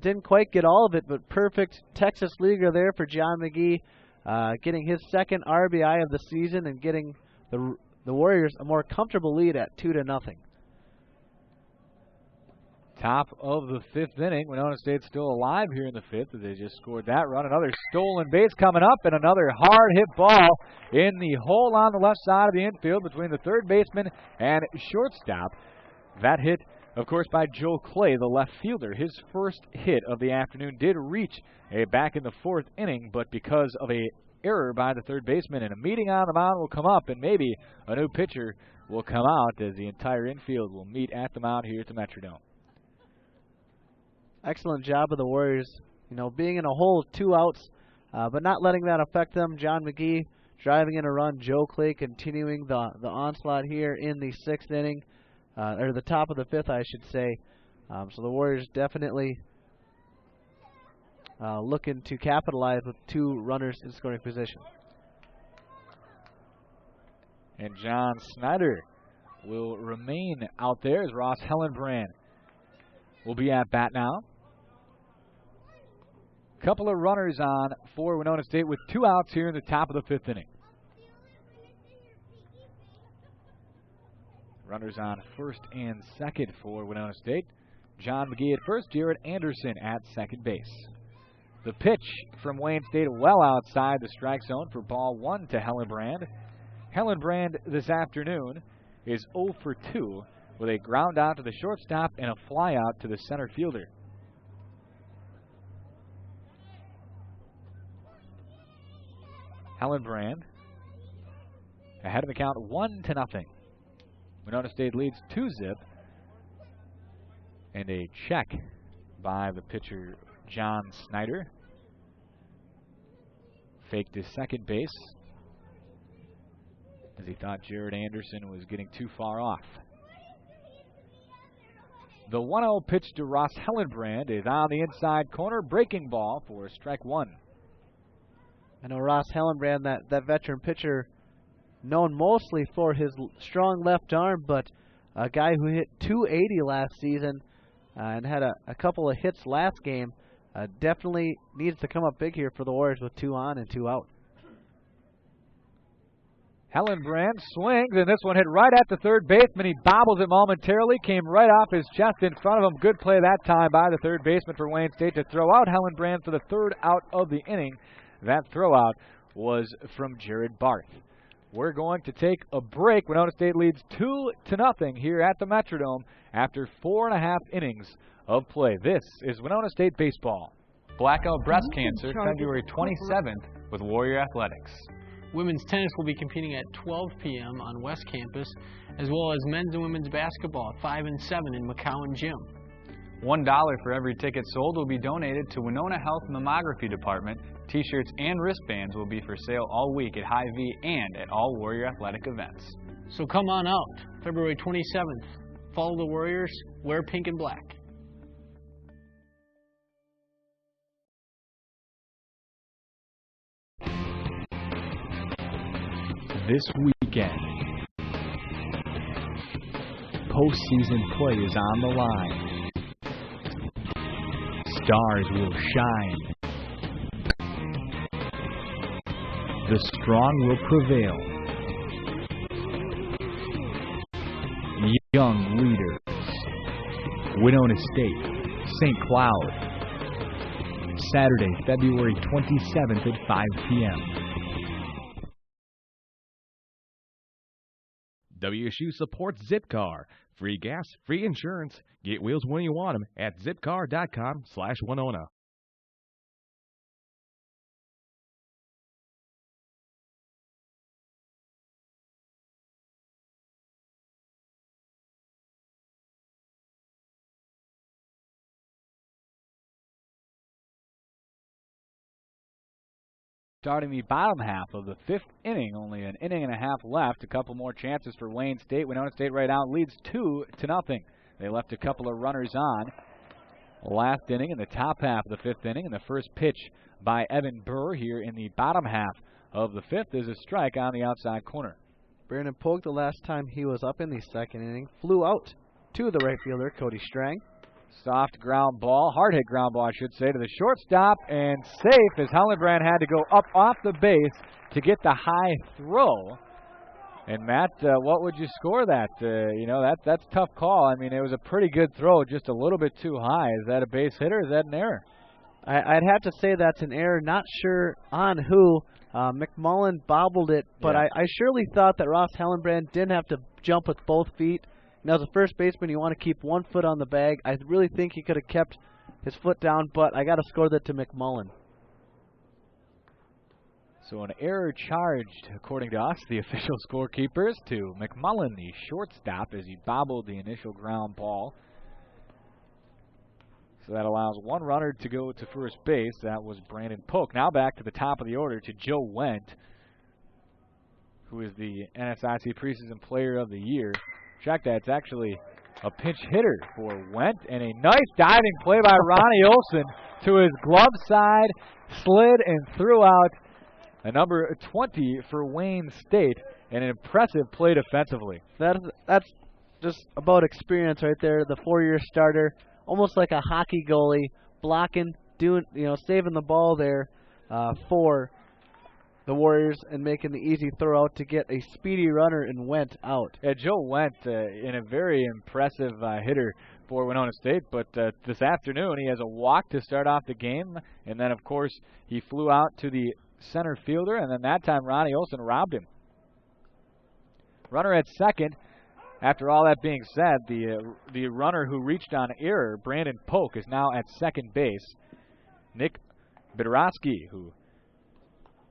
Didn't quite get all of it, but perfect Texas leaguer there for John McGee, getting his second RBI of the season and getting the Warriors a more comfortable lead at 2-0. Top of the 5th inning. Winona State's still alive here in the 5th as they just scored that run. Another stolen base coming up and another hard hit ball in the hole on the left side of the infield between the third baseman and shortstop. That hit, of course, by Joe Clay, the left fielder. His first hit of the afternoon did reach back in the 4th inning, but because of a error by the third baseman and a meeting on the mound will come up and maybe a new pitcher will come out as the entire infield will meet at the mound here at the Metrodome. Excellent job of the Warriors, being in a hole with 2 outs, but not letting that affect them. John McGee driving in a run. Joe Clay continuing the onslaught here in the 6th inning, or the top of the 5th, I should say. So the Warriors definitely looking to capitalize with 2 runners in scoring position. And John Snyder will remain out there as Ross Hellenbrand will be at bat now. Couple of runners on for Winona State with 2 outs here in the top of the 5th inning. Runners on first and second for Winona State. John McGee at first, Jared Anderson at second base. The pitch from Wayne State well outside the strike zone for ball 1 to Hellenbrand. Hellenbrand this afternoon is 0 for 2 with a ground out to the shortstop and a fly out to the center fielder. Hellenbrand ahead of the count 1-0. Winona State leads 2-0. And a check by the pitcher John Snyder. Faked his second base as he thought Jared Anderson was getting too far off. The 1-0 pitch to Ross Hellenbrand is on the inside corner. Breaking ball for strike 1. I know Ross Hellenbrand, that veteran pitcher, known mostly for his strong left arm, but a guy who hit .280 last season and had a couple of hits last game, definitely needs to come up big here for the Warriors with 2 on and 2 out. Hellenbrand swings, and this one hit right at the third baseman. He bobbles it momentarily, came right off his chest in front of him. Good play that time by the third baseman for Wayne State to throw out Hellenbrand for the 3rd out of the inning. That throw out was from Jared Barth. We're going to take a break. Winona State leads 2-0 here at the Metrodome after 4.5 innings of play. This is Winona State baseball. Blackout breast cancer, February 27th with Warrior Athletics. Women's tennis will be competing at 12 p.m. on West Campus, as well as men's and women's basketball at 5 and 7 in McCowan Gym. $1 for every ticket sold will be donated to Winona Health Mammography Department. T-shirts and wristbands will be for sale all week at Hy-Vee and at all Warrior Athletic events. So come on out, February 27th. Follow the Warriors, wear pink and black. This weekend, postseason play is on the line. Stars will shine. The strong will prevail. Young leaders. Winona State, St. Cloud. Saturday, February 27th at 5 p.m. WSU supports Zipcar. Free gas, free insurance. Get wheels when you want them at zipcar.com/Winona. Starting the bottom half of the 5th inning, only an inning and a half left. A couple more chances for Wayne State. Winona State right now leads 2-0. They left a couple of runners on last inning in the top half of the 5th inning. And the first pitch by Evan Burr here in the bottom half of the 5th is a strike on the outside corner. Brandon Polk, the last time he was up in the 2nd inning, flew out to the right fielder, Cody Strang. Soft ground ball, hard hit ground ball, I should say, to the shortstop, and safe as Hellenbrand had to go up off the base to get the high throw. And Matt, what would you score that? That's a tough call. I mean, it was a pretty good throw, just a little bit too high. Is that a base hit or is that an error? I'd have to say that's an error. Not sure on who. McMullen bobbled it, but I surely thought that Ross Hellenbrand didn't have to jump with both feet. Now, as a first baseman, you want to keep one foot on the bag. I really think he could have kept his foot down, but I got to score that to McMullen. So an error charged, according to us, the official scorekeepers, to McMullen, the shortstop, as he bobbled the initial ground ball. So that allows one runner to go to first base. That was Brandon Polk. Now back to the top of the order to Joe Wendt, who is the NSIC Preseason Player of the Year. Check that. It's actually a pinch hitter for Wendt. And a nice diving play by Ronnie Olson to his glove side. Slid and threw out a number 20 for Wayne State. And an impressive play defensively. That's just about experience right there. The 4-year starter. Almost like a hockey goalie, blocking, saving the ball there for the Warriors and making the easy throw out to get a speedy runner and Wendt out. Yeah, Joe Wendt, in a very impressive hitter for Winona State, but this afternoon he has a walk to start off the game, and then, of course, he flew out to the center fielder, and then that time Ronnie Olson robbed him. Runner at second. After all that being said, the runner who reached on error, Brandon Polk, is now at second base. Nick Bedrosky, who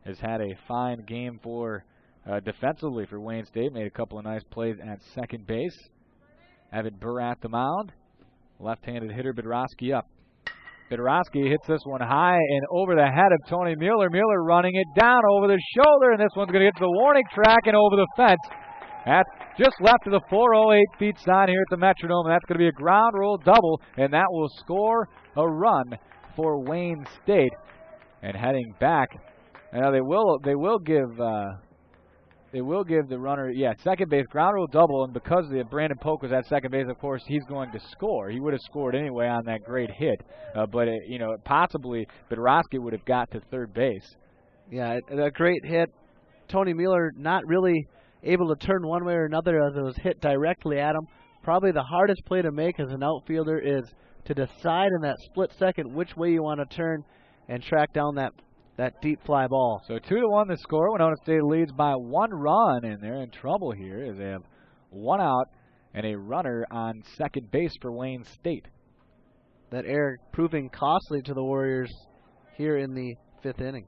has had a fine game for defensively for Wayne State, made a couple of nice plays at second base. Evan Burr at the mound. Left-handed hitter Bedrosky up. Bedrosky hits this one high and over the head of Tony Mueller. Mueller running it down over the shoulder, and this one's going to get to the warning track and over the fence. That's just left of the 408 feet sign here at the Metrodome, and that's going to be a ground rule double, and that will score a run for Wayne State. And heading back, now they will give the runner second base ground rule double, and because Brandon Polk was at second base, of course he's going to score. He would have scored anyway on that great hit, but possibly Bedrosky would have got to third base. Yeah, a great hit. Tony Mueller not really able to turn one way or another as it was hit directly at him. Probably the hardest play to make as an outfielder is to decide in that split second which way you want to turn and track down that deep fly ball. So 2-1 the score. Winona State leads by 1 run, and they're in trouble here as they have 1 out and a runner on second base for Wayne State. That error proving costly to the Warriors here in the 5th inning.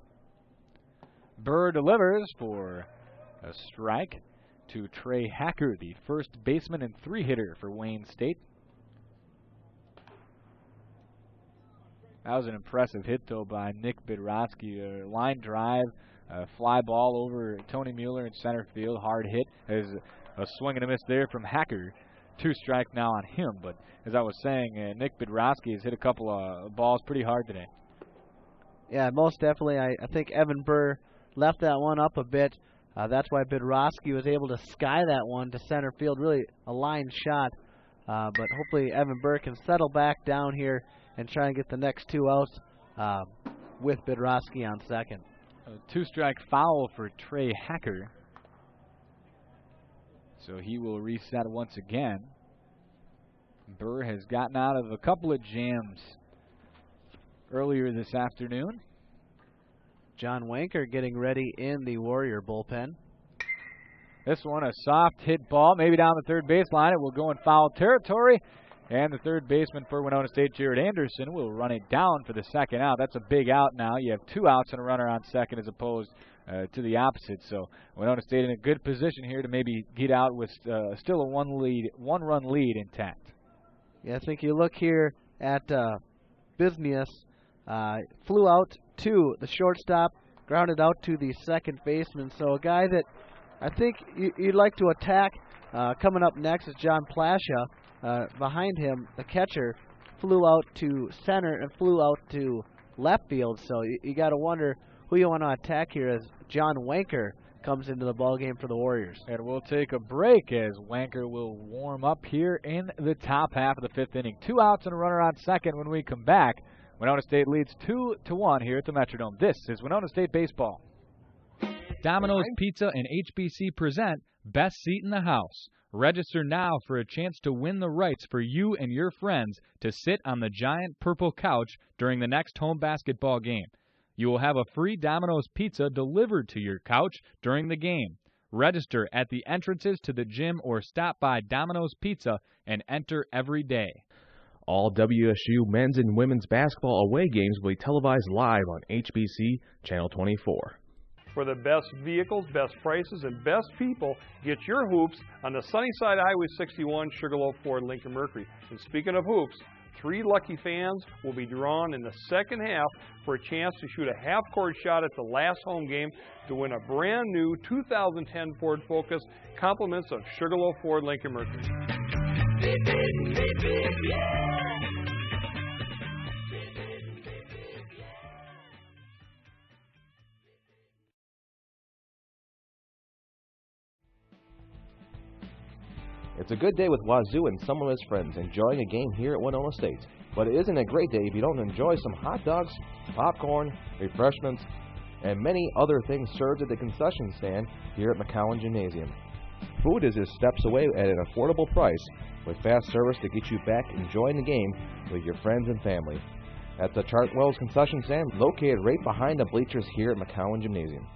Burr delivers for a strike to Trey Hacker, the first baseman and 3-hitter for Wayne State. That was an impressive hit, though, by Nick Bedrosky. A line drive, a fly ball over Tony Mueller in center field. Hard hit. There's a swing and a miss there from Hacker. 2 strikes now on him. But as I was saying, Nick Bedrosky has hit a couple of balls pretty hard today. Yeah, most definitely. I think Evan Burr left that one up a bit. That's why Bedrosky was able to sky that one to center field. Really a line shot. But hopefully Evan Burr can settle back down here and try and get the next 2 outs with Bedrosky on second. A 2-strike foul for Trey Hacker. So he will reset once again. Burr has gotten out of a couple of jams earlier this afternoon. John Wanker getting ready in the Warrior bullpen. This one a soft hit ball, maybe down the third baseline. It will go in foul territory. And the third baseman for Winona State, Jared Anderson, will run it down for the second out. That's a big out now. You have 2 outs and a runner on second as opposed to the opposite. So Winona State in a good position here to maybe get out with still a 1-run lead intact. Yeah, I think you look here at Bisnius, flew out to the shortstop, grounded out to the second baseman. So a guy that I think you'd like to attack. Coming up next is John Plasha. Behind him, the catcher flew out to center and flew out to left field. So you got to wonder who you want to attack here as John Wanker comes into the ballgame for the Warriors. And we'll take a break as Wanker will warm up here in the top half of the 5th inning. 2 outs and a runner on second. When we come back, Winona State leads 2-1 here at the Metrodome. This is Winona State baseball. Domino's Pizza and HBC present best seat in the house. Register now for a chance to win the rights for you and your friends to sit on the giant purple couch during the next home basketball game. You will have a free Domino's pizza delivered to your couch during the game. Register at the entrances to the gym or stop by Domino's Pizza and enter every day. All WSU men's and women's basketball away games will be televised live on HBC Channel 24. For the best vehicles, best prices, and best people, get your hoops on the sunny side of Highway 61, Sugarloaf Ford, Lincoln Mercury. And speaking of hoops, 3 lucky fans will be drawn in the second half for a chance to shoot a half-court shot at the last home game to win a brand new 2010 Ford Focus, compliments of Sugarloaf Ford, Lincoln Mercury. It's a good day with Wazoo and some of his friends enjoying a game here at Winona State. But it isn't a great day if you don't enjoy some hot dogs, popcorn, refreshments, and many other things served at the concession stand here at McCowan Gymnasium. Food is just steps away at an affordable price with fast service to get you back enjoying the game with your friends and family. That's the Chartwell's concession stand located right behind the bleachers here at McCowan Gymnasium.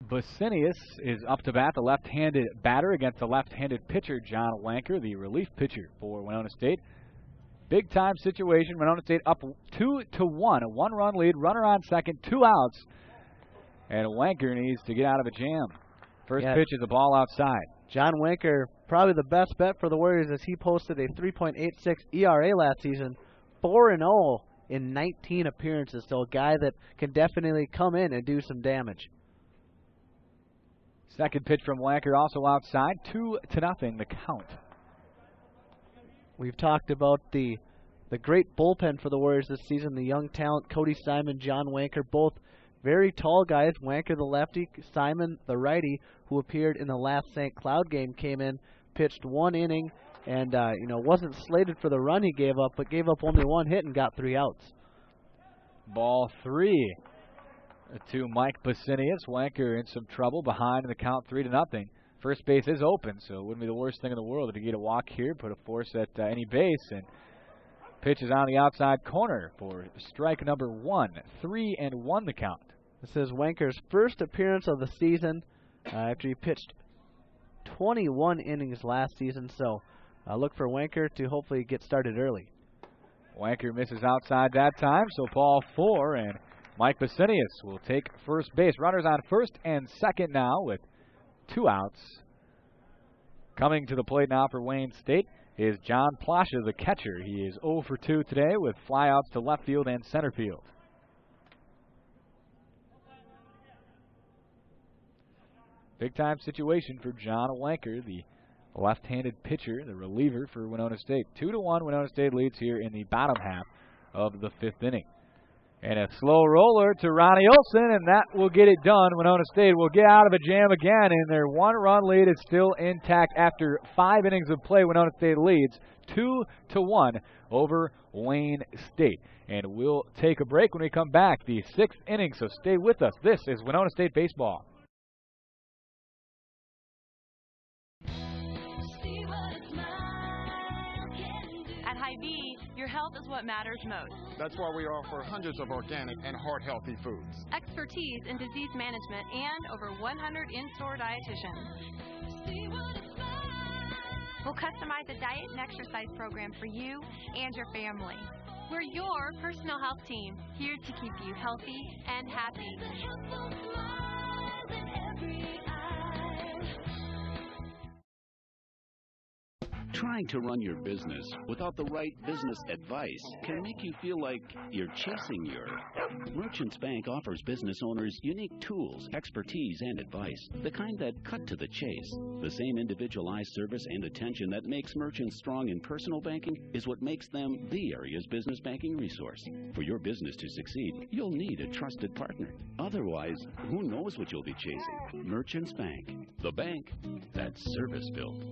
Basinius is up to bat, the left-handed batter against the left-handed pitcher, John Wanker, the relief pitcher for Winona State. Big-time situation. Winona State up 2-1, a one-run lead, runner on second, 2 outs. And Wanker needs to get out of a jam. First pitch is a ball outside. John Wanker, probably the best bet for the Warriors as he posted a 3.86 ERA last season, 4-0 in 19 appearances. So a guy that can definitely come in and do some damage. Second pitch from Wanker also outside, 2-0 the count. We've talked about the great bullpen for the Warriors this season. The young talent, Cody Simon, John Wanker, both very tall guys. Wanker, the lefty, Simon, the righty, who appeared in the last St. Cloud game, came in, pitched 1 inning, and wasn't slated for the run he gave up, but gave up only 1 hit and got 3 outs. Ball 3 to Mike Basinius. Wanker in some trouble behind in the count 3-0. First base is open, so it wouldn't be the worst thing in the world if you get a walk here, put a force at any base, and pitch is on the outside corner for strike number 1. 3-1 the count. This is Wanker's first appearance of the season after he pitched 21 innings last season, so look for Wanker to hopefully get started early. Wanker misses outside that time, so ball 4, and Mike Basinius will take first base. Runners on first and second now with 2 outs. Coming to the plate now for Wayne State is John Plasha, the catcher. He is 0 for 2 today with flyouts to left field and center field. Big time situation for John Wanker, the left-handed pitcher, the reliever for Winona State. 2-1 Winona State leads here in the bottom half of the 5th inning. And a slow roller to Ronnie Olson, and that will get it done. Winona State will get out of a jam again, and their 1-run lead is still intact after 5 innings of play. Winona State leads 2-1 over Wayne State. And we'll take a break when we come back. The 6th inning, so stay with us. This is Winona State Baseball. At Hy-Vee, your health is what matters most. That's why we offer hundreds of organic and heart-healthy foods. Expertise in disease management and over 100 in-store dietitians. We'll customize a diet and exercise program for you and your family. We're your personal health team, here to keep you healthy and happy. Trying to run your business without the right business advice can make you feel like you're chasing your. Merchants Bank offers business owners unique tools, expertise, and advice, the kind that cut to the chase. The same individualized service and attention that makes merchants strong in personal banking is what makes them the area's business banking resource. For your business to succeed, you'll need a trusted partner. Otherwise, who knows what you'll be chasing? Merchants Bank, the bank that's service-built.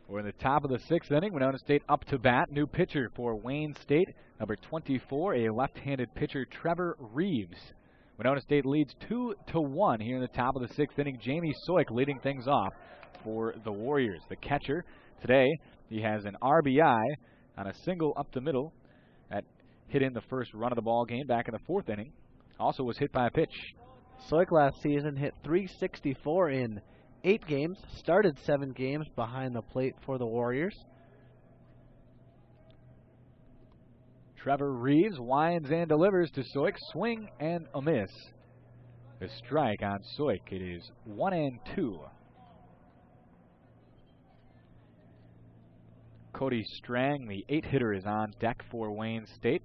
We're in the top of the 6th inning. Winona State up to bat. New pitcher for Wayne State, number 24, a left-handed pitcher, Trevor Reeves. Winona State leads 2-1 here in the top of the 6th inning. Jamie Soik leading things off for the Warriors. The catcher today, he has an RBI on a single up the middle that hit in the first run of the ball game back in the 4th inning. Also was hit by a pitch. Soik last season hit .364 in 8 games, started 7 games behind the plate for the Warriors. Trevor Reeves winds and delivers to Soik. Swing and a miss. A strike on Soik. It is 1-2. Cody Strang, the 8-hitter, is on deck for Wayne State.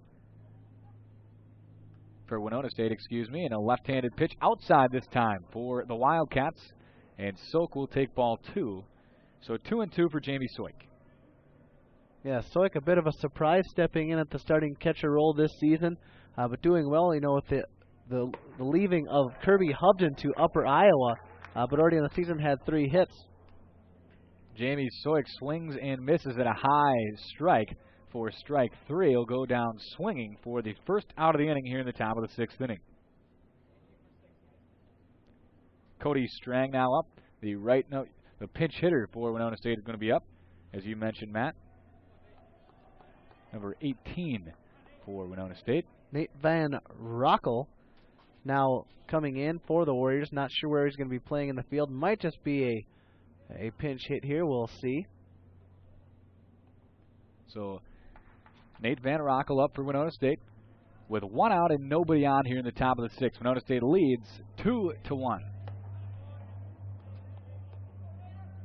For Winona State, and a left-handed pitch outside this time for the Wildcats. And Soik will take ball 2. So 2-2 for Jamie Soik. Yeah, Soik a bit of a surprise stepping in at the starting catcher role this season, but doing well, with the leaving of Kirby Hubden to Upper Iowa, but already in the season had 3 hits. Jamie Soik swings and misses at a high strike for strike 3. He'll go down swinging for the first out of the inning here in the top of the 6th inning. Cody Strang now up. The pinch hitter for Winona State is going to be up, as you mentioned, Matt. Number 18 for Winona State. Nate Van Rockel now coming in for the Warriors. Not sure where he's going to be playing in the field. Might just be a pinch hit here. We'll see. So Nate Van Rockel up for Winona State with 1 out and nobody on here in the top of the 6th. Winona State leads 2-1.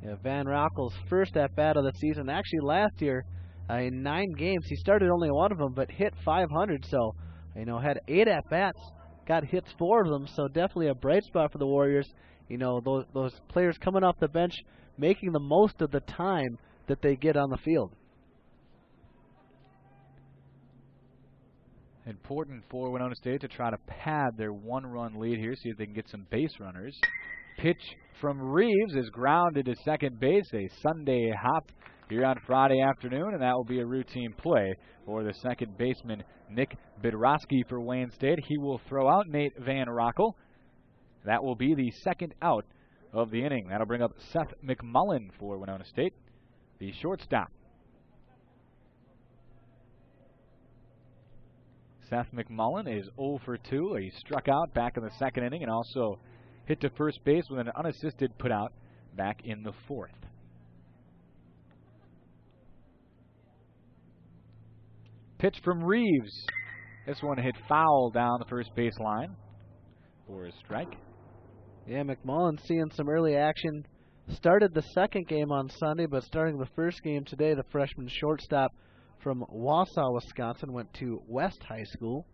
Yeah, Van Rockel's first at-bat of the season. Actually, last year, in 9 games, he started only 1 of them, but hit .500. So, had 8 at-bats, got hits 4 of them. So definitely a bright spot for the Warriors. Those players coming off the bench, making the most of the time that they get on the field. Important for Winona State to try to pad their 1-run lead here, see if they can get some base runners. Pitch from Reeves is grounded to second base, a Sunday hop here on Friday afternoon, and that will be a routine play for the second baseman, Nick Bidrowski for Wayne State. He will throw out Nate Van Rockel. That will be the second out of the inning. That'll bring up Seth McMullen for Winona State, the shortstop. Seth McMullen is 0 for 2. He struck out back in the 2nd inning and also hit to first base with an unassisted putout back in the 4th. Pitch from Reeves. This one hit foul down the first base line for a strike. Yeah, McMullen seeing some early action. Started the 2nd game on Sunday, but starting the 1st game today, the freshman shortstop from Wausau, Wisconsin, went to West High School.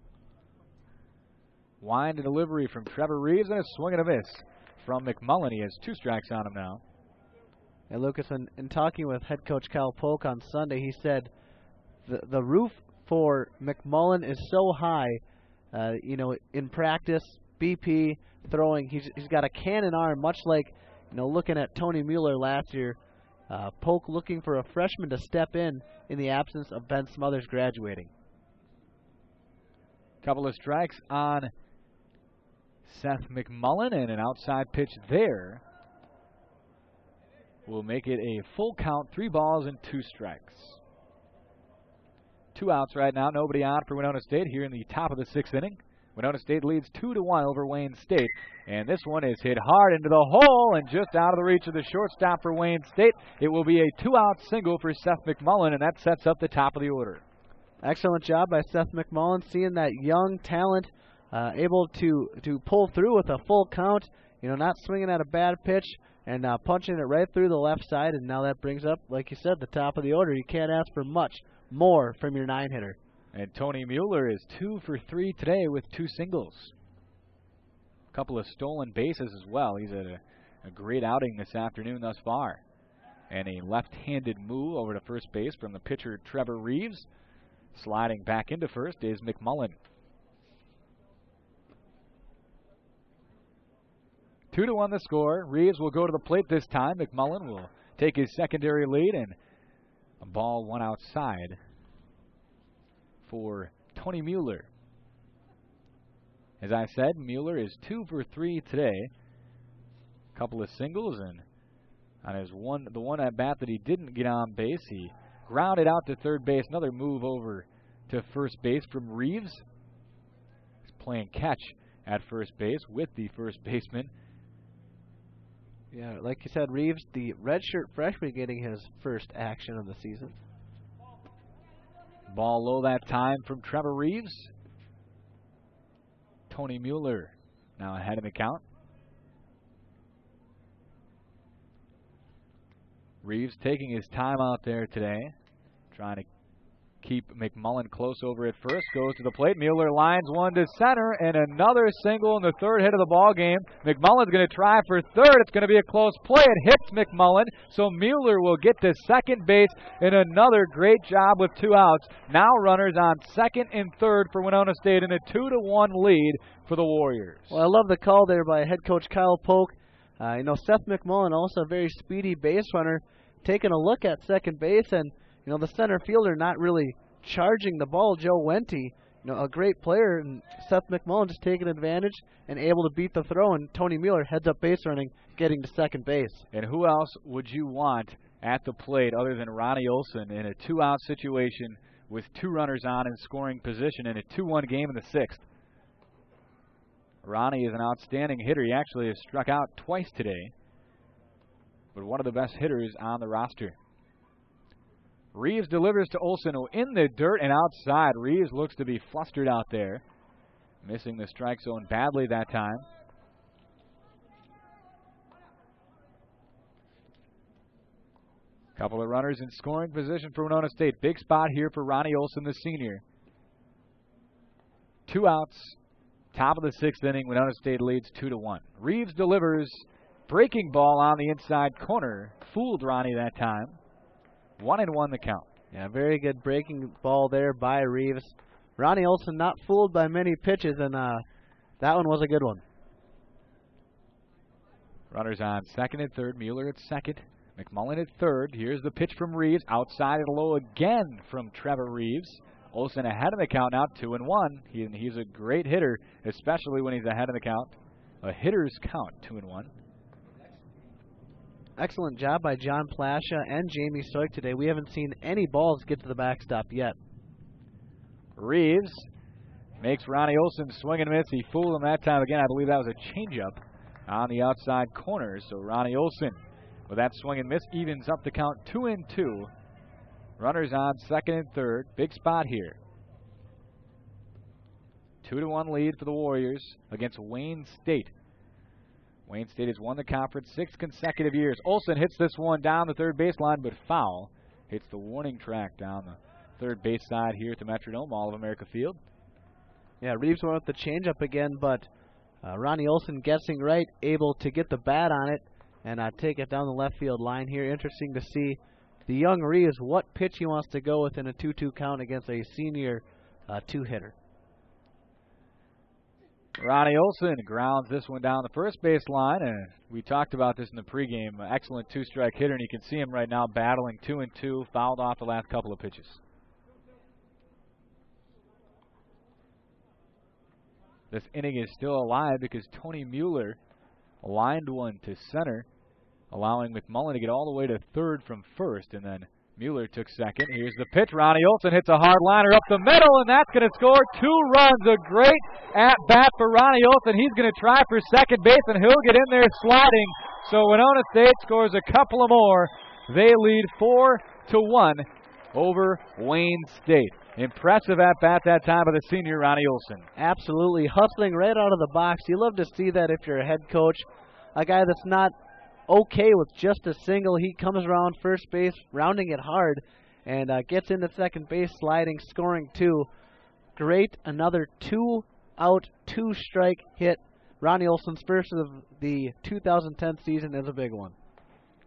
Wind and delivery from Trevor Reeves and a swing and a miss from McMullen. He has 2 strikes on him now. And Lucas, in talking with head coach Kyle Polk on Sunday, he said the roof for McMullen is so high, in practice, BP, throwing, he's got a cannon arm, much like, looking at Tony Mueller last year. Polk looking for a freshman to step in the absence of Ben Smothers graduating. Couple of strikes on Seth McMullen, and an outside pitch there will make it a full count, 3 balls and 2 strikes. 2 outs right now, nobody on for Winona State here in the top of the 6th inning. Winona State leads 2-1 over Wayne State, and this one is hit hard into the hole and just out of the reach of the shortstop for Wayne State. It will be a 2-out single for Seth McMullen, and that sets up the top of the order. Excellent job by Seth McMullen, seeing that young talent able to pull through with a full count, not swinging at a bad pitch and punching it right through the left side, and now that brings up, like you said, the top of the order. You can't ask for much more from your 9-hitter. And Tony Mueller is 2 for 3 today with 2 singles. A couple of stolen bases as well. He's had a great outing this afternoon thus far. And a left-handed move over to first base from the pitcher Trevor Reeves. Sliding back into first is McMullen. 2-1 the score. Reeves will go to the plate this time. McMullen will take his secondary lead, and a ball one outside for Tony Mueller. As I said, Mueller is 2 for 3 today. A couple of singles, and on the one at bat that he didn't get on base, he grounded out to third base. Another move over to first base from Reeves. He's playing catch at first base with the first baseman. Yeah, like you said, Reeves, the redshirt freshman, getting his first action of the season. Ball low that time from Trevor Reeves. Tony Mueller now ahead in the count. Reeves taking his time out there today, trying to keep McMullen close over at first. Goes to the plate. Mueller lines one to center, and another single in the third hit of the ball game. McMullen's going to try for third. It's going to be a close play. It hits McMullen, so Mueller will get to second base in another great job with 2 outs. Now runners on second and third for Winona State in a 2-1 lead for the Warriors. Well, I love the call there by head coach Kyle Polk. Seth McMullen, also a very speedy base runner, taking a look at second base, and the center fielder not really charging the ball. Joe Wente, a great player, and Seth McMullen just taking advantage and able to beat the throw, and Tony Mueller heads up base running, getting to second base. And who else would you want at the plate other than Ronnie Olson in a 2-out situation with 2 runners on in scoring position in a 2-1 game in the 6th? Ronnie is an outstanding hitter. He actually has struck out twice today, but one of the best hitters on the roster. Reeves delivers to Olson, who in the dirt and outside. Reeves looks to be flustered out there, missing the strike zone badly that time. Couple of runners in scoring position for Winona State. Big spot here for Ronnie Olson, the senior. 2 outs, top of the 6th inning. Winona State leads 2-1. Reeves delivers. Breaking ball on the inside corner. Fooled Ronnie that time. 1-1 the count. Yeah, very good breaking ball there by Reeves. Ronnie Olson not fooled by many pitches, and that one was a good one. Runners on second and third. Mueller at second. McMullen at third. Here's the pitch from Reeves. Outside and low again from Trevor Reeves. Olson ahead of the count now, 2-1. He's a great hitter, especially when he's ahead of the count. A hitter's count, 2-1. Excellent job by John Plasha and Jamie Stoik today. We haven't seen any balls get to the backstop yet. Reeves makes Ronnie Olson swing and miss. He fooled him that time again. I believe that was a changeup on the outside corner. So Ronnie Olson, with that swing and miss, evens up the count 2-2. Runners on second and third. Big spot here. 2-1 lead for the Warriors against Wayne State. Wayne State has won the conference 6 consecutive years. Olson hits this one down the third baseline, but foul. Hits the warning track down the third base side here at the Metrodome, All of America Field. Yeah, Reeves went with the changeup again, but Ronnie Olson guessing right, able to get the bat on it and take it down the left field line here. Interesting to see the young Reeves, what pitch he wants to go with in a 2-2 count against a senior 2-hitter. Ronnie Olson grounds this one down the first base line, and we talked about this in the pregame. Excellent 2-strike hitter, and you can see him right now battling 2-2, fouled off the last couple of pitches. This inning is still alive because Tony Mueller lined one to center, allowing McMullen to get all the way to third from first, and then Mueller took second. Here's the pitch. Ronnie Olson hits a hard liner up the middle, and that's going to score 2 runs. A great at-bat for Ronnie Olson. He's going to try for second base, and he'll get in there sliding. So Winona State scores a couple of more. They lead 4-1 over Wayne State. Impressive at-bat that time by the senior Ronnie Olson. Absolutely. Hustling right out of the box. You love to see that if you're a head coach. A guy that's not okay with just a single. He comes around first base, rounding it hard, and gets into second base, sliding, scoring 2. Great. Another 2-out, 2-strike hit. Ronnie Olson's first of the 2010 season is a big one.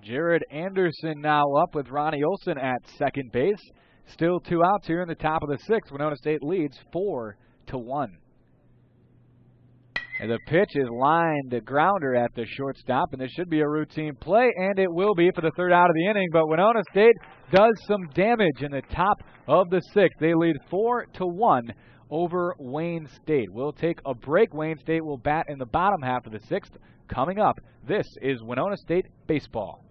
Jared Anderson now up with Ronnie Olson at second base. Still 2 outs here in the top of the 6th. Winona State leads 4-1. And the pitch is lined a grounder at the shortstop, and this should be a routine play, and it will be for the third out of the inning. But Winona State does some damage in the top of the sixth. They lead 4-1 over Wayne State. We'll take a break. Wayne State will bat in the bottom half of the sixth. Coming up, this is Winona State baseball.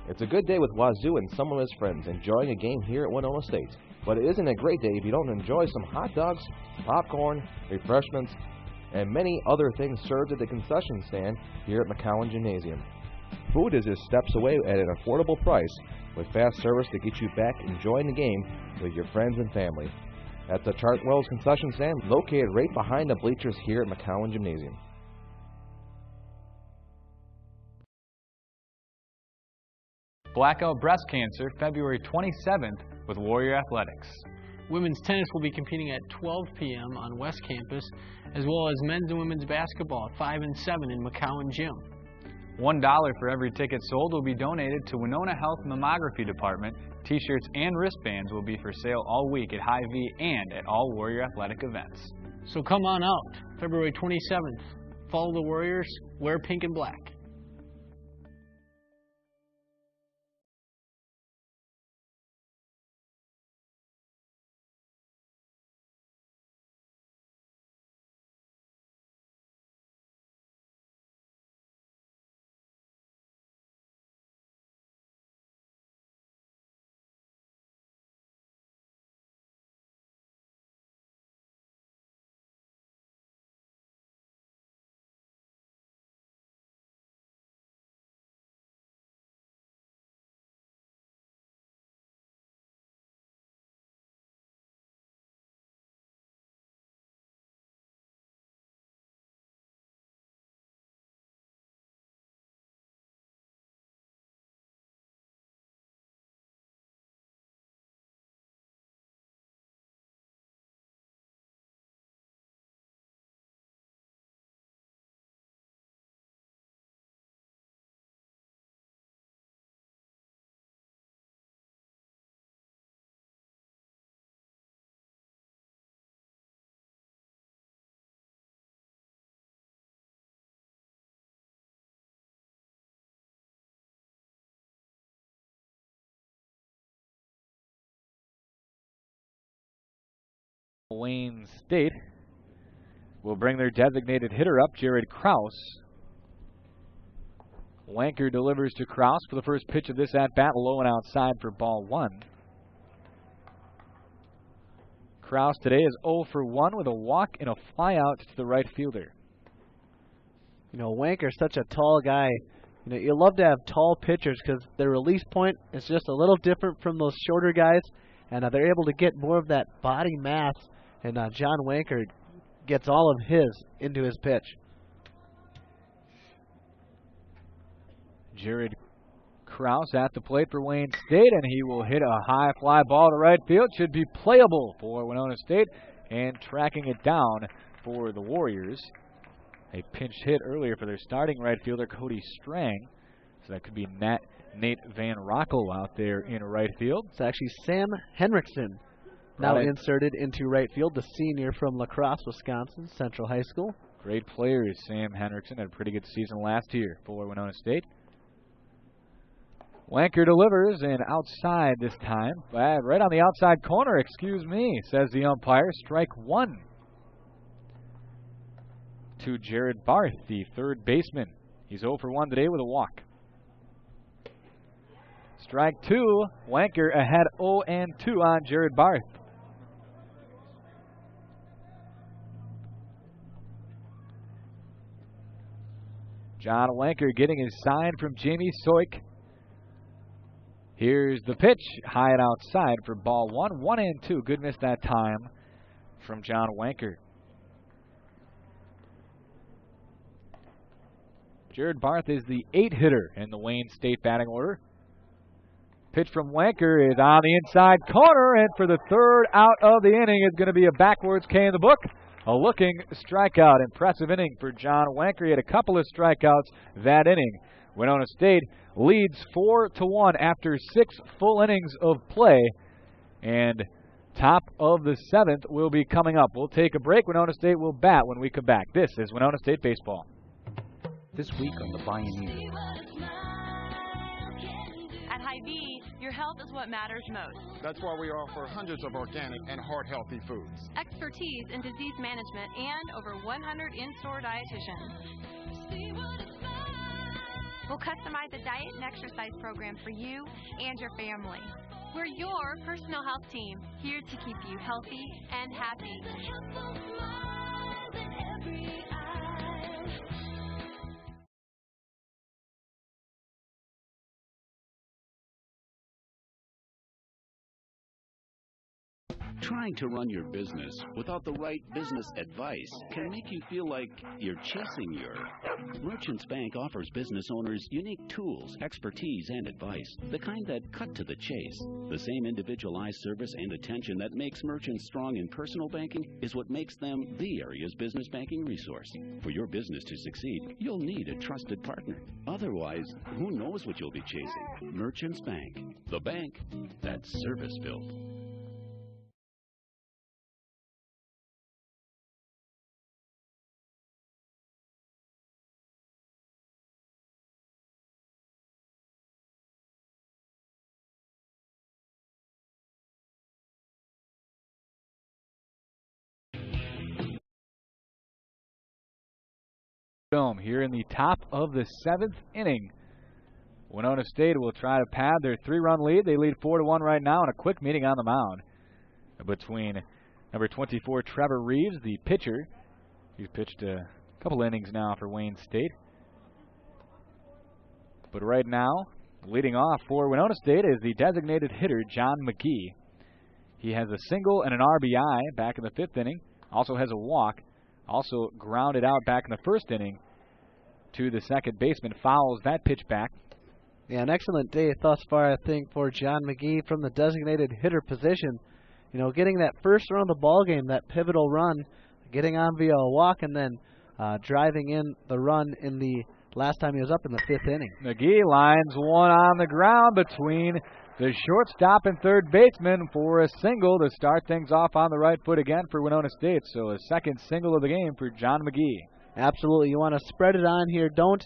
It's a good day with Wazoo and some of his friends enjoying a game here at Winona State. But it isn't a great day if you don't enjoy some hot dogs, popcorn, refreshments, and many other things served at the concession stand here at McCowan Gymnasium. Food is just steps away at an affordable price with fast service to get you back enjoying the game with your friends and family. That's the Chartwell's concession stand located right behind the bleachers here at McCowan Gymnasium. Blackout Breast Cancer, February 27th with Warrior Athletics. Women's tennis will be competing at 12 p.m. on West Campus, as well as men's and women's basketball at 5 and 7 in McCowan Gym. $1 for every ticket sold will be donated to Winona Health Mammography Department. T-shirts and wristbands will be for sale all week at Hy-Vee and at all Warrior Athletic events. So come on out, February 27th. Follow the Warriors, wear pink and black. Wayne State will bring their designated hitter up, Jared Kraus. Wanker delivers to Kraus for the first pitch of this at-bat, low and outside for ball one. Kraus today is 0 for 1 with a walk and a flyout to the right fielder. You know, Wanker's such a tall guy. You know, you love to have tall pitchers because their release point is just a little different from those shorter guys, and they're able to get more of that body mass. And John Wanker gets all of his into his pitch. Jared Kraus at the plate for Wayne State, and he will hit a high fly ball to right field. Should be playable for Winona State, and tracking it down for the Warriors. A pinch hit earlier for their starting right fielder, Cody Strang. So that could be Nate Van Rockel out there in right field. It's actually Sam Henriksen. Now inserted into right field, the senior from La Crosse, Wisconsin, Central High School. Great players. Sam Henriksen had a pretty good season last year for Winona State. Wanker delivers and outside this time. Right on the outside corner, excuse me, says the umpire. Strike one to Jared Barth, the third baseman. He's 0 for 1 today with a walk. Strike two. Wanker ahead 0-2 on Jared Barth. John Wanker getting his sign from Jamie Soik. Here's the pitch, high and outside for ball one. 1-2. Good miss that time from John Wanker. Jared Barth is the 8 hitter in the Wayne State batting order. Pitch from Wanker is on the inside corner, and for the third out of the inning is going to be a backwards K in the book. A looking strikeout. Impressive inning for John Wanker. He had a couple of strikeouts that inning. Winona State leads 4-1 after 6 full innings of play. And top of the 7th will be coming up. We'll take a break. Winona State will bat when we come back. This is Winona State Baseball. This week on The Pioneer. At Hy-Vee, your health is what matters most. That's why we offer hundreds of organic and heart-healthy foods. Expertise in disease management and over 100 in-store dietitians. We'll customize a diet and exercise program for you and your family. We're your personal health team, here to keep you healthy and happy. Trying to run your business without the right business advice can make you feel like you're chasing your. Merchants Bank offers business owners unique tools, expertise, and advice, the kind that cut to the chase. The same individualized service and attention that makes merchants strong in personal banking is what makes them the area's business banking resource. For your business to succeed, you'll need a trusted partner. Otherwise, who knows what you'll be chasing? Merchants Bank, the bank that's service-built. Dome here in the top of the 7th inning. Winona State will try to pad their 3-run lead. They lead 4-1 right now in a quick meeting on the mound between number 24 Trevor Reeves, the pitcher. He's pitched a couple innings now for Wayne State. But right now, leading off for Winona State is the designated hitter John McGee. He has a single and an RBI back in the 5th inning. Also has a walk. Also grounded out back in the 1st inning to the second baseman. Fouls that pitch back. Yeah, an excellent day thus far, I think, for John McGee from the designated hitter position. You know, getting that first run of the ball game, that pivotal run, getting on via a walk, and then driving in the run in the last time he was up in the 5th inning. McGee lines one on the ground between the shortstop and third baseman for a single to start things off on the right foot again for Winona State. So a second single of the game for John McGee. Absolutely. You want to spread it on here. Don't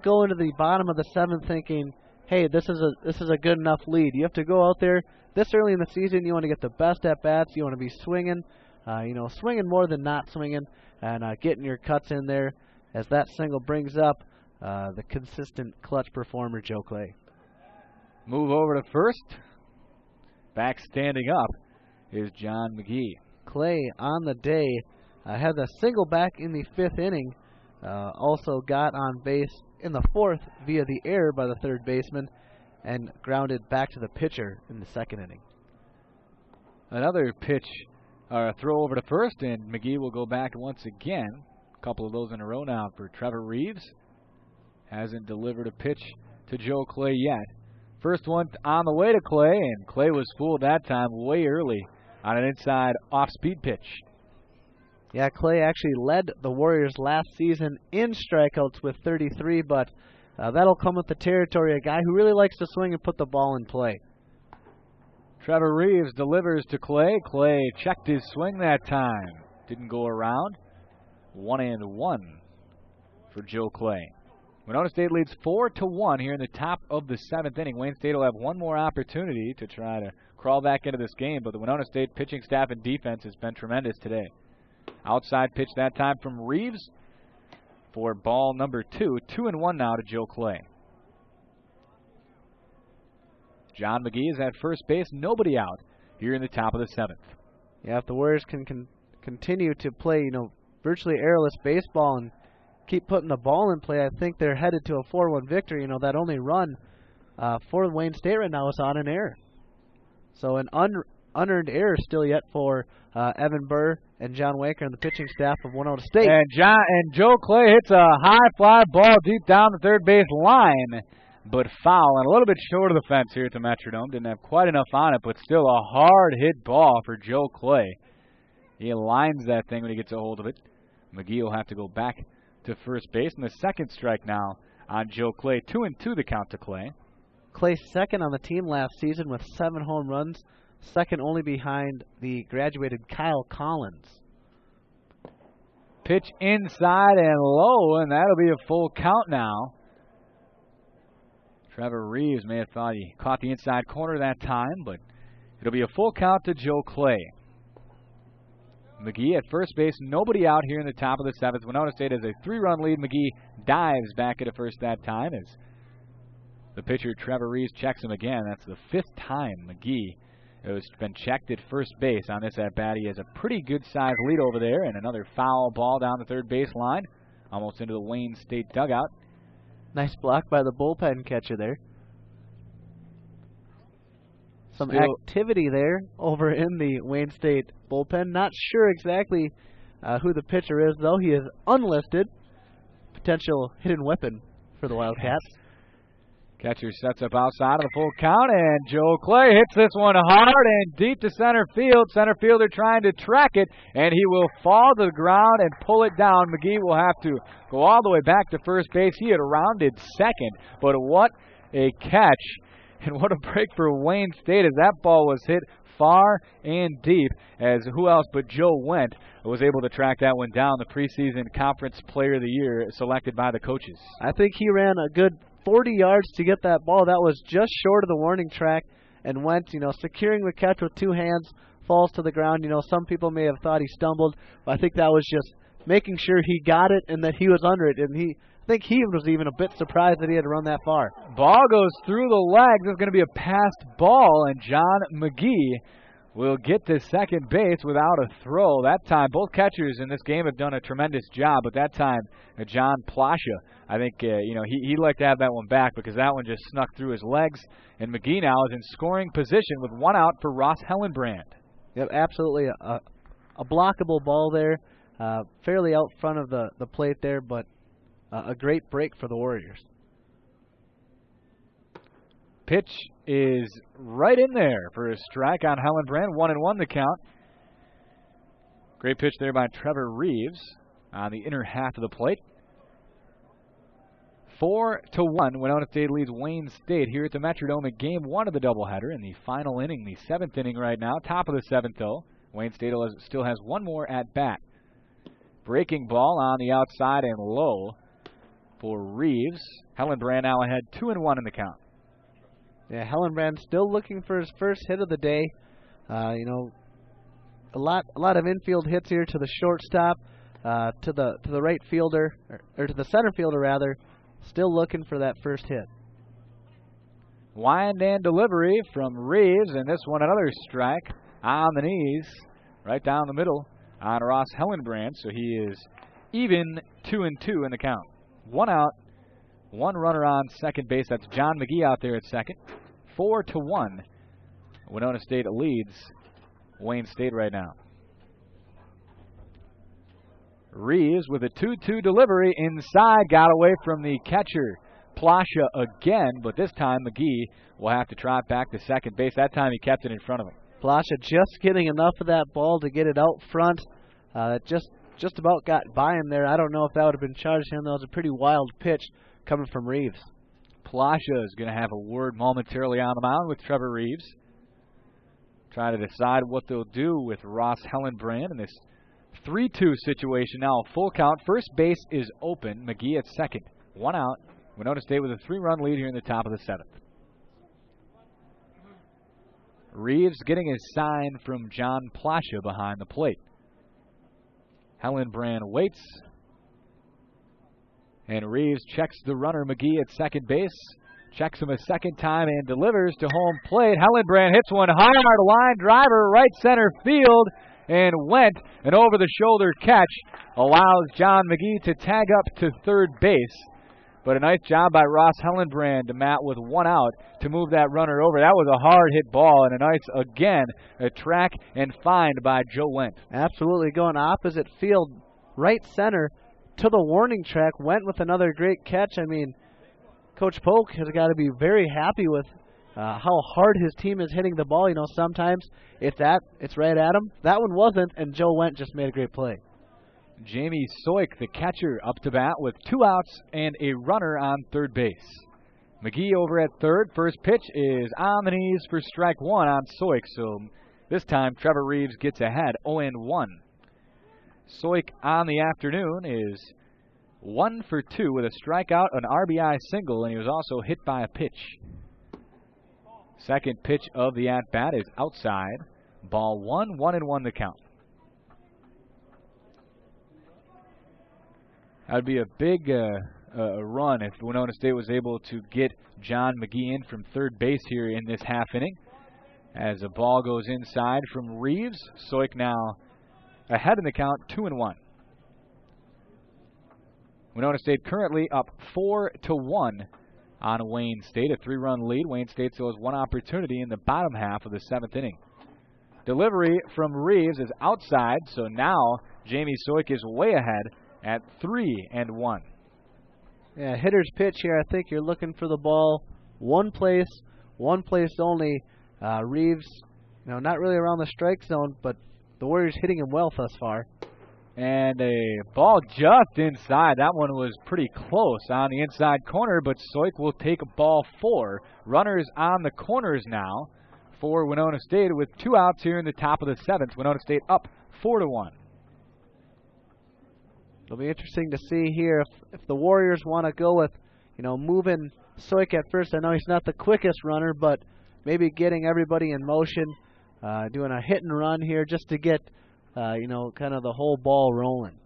go into the bottom of the 7th thinking, hey, this is a good enough lead. You have to go out there this early in the season. You want to get the best at bats. You want to be swinging, swinging more than not swinging, and getting your cuts in there. As that single brings up the consistent clutch performer Joe Clay. Move over to first. Back standing up is John McGee. Clay on the day had a single back in the 5th inning. Also got on base in the 4th via the error by the third baseman and grounded back to the pitcher in the 2nd inning. Another pitch, or throw over to first, and McGee will go back once again. A couple of those in a row now for Trevor Reeves. Hasn't delivered a pitch to Joe Clay yet. First one on the way to Clay, and Clay was fooled that time way early on an inside off-speed pitch. Yeah, Clay actually led the Warriors last season in strikeouts with 33, but that'll come with the territory. A guy who really likes to swing and put the ball in play. Trevor Reeves delivers to Clay. Clay checked his swing that time. Didn't go around. 1-1 for Joe Clay. Winona State leads 4-1 here in the top of the 7th inning. Wayne State will have one more opportunity to try to crawl back into this game, but the Winona State pitching staff and defense has been tremendous today. Outside pitch that time from Reeves for ball number 2. 2-1 now to Joe Clay. John McGee is at first base. Nobody out here in the top of the 7th. Yeah, if the Warriors can continue to play, virtually errorless baseball and keep putting the ball in play, I think they're headed to a 4-1 victory. That only run for Wayne State right now is on an error. So an unearned error still yet for Evan Burr and John Waker and the pitching staff of Winona State. And Joe Clay hits a high fly ball deep down the third base line, but foul and a little bit short of the fence here at the Metrodome. Didn't have quite enough on it, but still a hard hit ball for Joe Clay. He lines that thing when he gets a hold of it. McGee will have to go back to first base, and the second strike now on Joe Clay. 2-2 the count to Clay. Clay second on the team last season with 7 home runs, second only behind the graduated Kyle Collins. Pitch inside and low, and that'll be a full count now. Trevor Reeves may have thought he caught the inside corner that time, but it'll be a full count to Joe Clay. McGee at first base, nobody out here in the top of the seventh. Winona State has a 3-run lead. McGee dives back at first that time as the pitcher Trevor Reeves checks him again. That's the 5th time McGee has been checked at first base on this at-bat. He has a pretty good-sized lead over there, and another foul ball down the third base line, almost into the Wayne State dugout. Nice block by the bullpen catcher there. Some activity there over in the Wayne State bullpen. Not sure exactly who the pitcher is, though. He is unlisted. Potential hidden weapon for the Wildcats. Catcher sets up outside of the full count, and Joe Clay hits this one hard and deep to center field. Center fielder trying to track it, and he will fall to the ground and pull it down. McGee will have to go all the way back to first base. He had rounded second, but what a catch. And what a break for Wayne State as that ball was hit far and deep, as who else but Joe Wendt was able to track that one down, the preseason Conference Player of the Year selected by the coaches. I think he ran a good 40 yards to get that ball. That was just short of the warning track, and Wendt, securing the catch with 2 hands, falls to the ground. Some people may have thought he stumbled, but I think that was just making sure he got it and that he was under it, and I think he was even a bit surprised that he had to run that far. Ball goes through the legs. It's going to be a passed ball, and John McGee will get to second base without a throw. That time, both catchers in this game have done a tremendous job, but that time, John Plasha, I think, he'd like to have that one back because that one just snuck through his legs, and McGee now is in scoring position with 1 out for Ross Hellenbrand. Yep, absolutely a blockable ball there, fairly out front of the plate there, but a great break for the Warriors. Pitch is right in there for a strike on Hellenbrand. 1-1 the count. Great pitch there by Trevor Reeves on the inner half of the plate. 4-1. Winona State leads Wayne State here at the Metrodome at Game 1 of the doubleheader in the final inning, the 7th inning right now. Top of the 7th, though. Wayne State still has one more at bat. Breaking ball on the outside and low for Reeves. Hellenbrand now ahead 2-1 in the count. Yeah, Hellenbrand still looking for his first hit of the day. A lot of infield hits here to the shortstop, to the right fielder, or to the center fielder rather. Still looking for that first hit. Wind and delivery from Reeves, and this one another strike on the knees, right down the middle on Ross Hellenbrand. So he is even 2-2 in the count. 1 out, 1 runner on second base. That's John McGee out there at second. 4-1. Winona State leads Wayne State right now. Reeves with a 2-2 delivery inside, got away from the catcher Plasha again, but this time McGee will have to trot back to second base. That time he kept it in front of him. Plasha just getting enough of that ball to get it out front. Just about got by him there. I don't know if that would have been charged to him. That was a pretty wild pitch coming from Reeves. Plasha is going to have a word momentarily on the mound with Trevor Reeves. Trying to decide what they'll do with Ross Hellenbrand in this 3-2 situation. Now a full count. First base is open. McGee at second. 1 out. Winona State with a 3-run lead here in the top of the 7th. Reeves getting his sign from John Plasha behind the plate. Hellenbrand waits. And Reeves checks the runner McGee at second base. Checks him a second time and delivers to home plate. Hellenbrand hits one hard, line driver, right center field, and went. An over-the-shoulder catch allows John McGee to tag up to third base. But a nice job by Ross Hellenbrand to Matt with 1 out to move that runner over. That was a hard-hit ball and a nice, again, a track and find by Joe Wendt. Absolutely going opposite field, right center to the warning track. Went with another great catch. I mean, Coach Polk has got to be very happy with how hard his team is hitting the ball. Sometimes it's right at him. That one wasn't, and Joe Wendt just made a great play. Jamie Soik, the catcher, up to bat with 2 outs and a runner on third base. McGee over at third. First pitch is on the knees for strike one on Soik. So this time Trevor Reeves gets ahead 0-1. Soik on the afternoon is 1 for 2 with a strikeout, an RBI single, and he was also hit by a pitch. Second pitch of the at-bat is outside. Ball 1-1 the count. That would be a big run if Winona State was able to get John McGee in from third base here in this half inning. As the ball goes inside from Reeves, Soik now ahead in the count, 2-1. Winona State currently up 4-1 on Wayne State, a 3-run lead. Wayne State still has one opportunity in the bottom half of the 7th inning. Delivery from Reeves is outside, so now Jamie Soik is way ahead at 3-1. Yeah, hitter's pitch here. I think you're looking for the ball one place only. Reeves, not really around the strike zone, but the Warriors hitting him well thus far. And a ball just inside. That one was pretty close on the inside corner, but Soik will take ball 4. Runners on the corners now for Winona State with 2 outs here in the top of the 7th. Winona State up 4-1. It'll be interesting to see here if the Warriors want to go with, moving Soik at first. I know he's not the quickest runner, but maybe getting everybody in motion, doing a hit and run here just to get, kind of the whole ball rolling.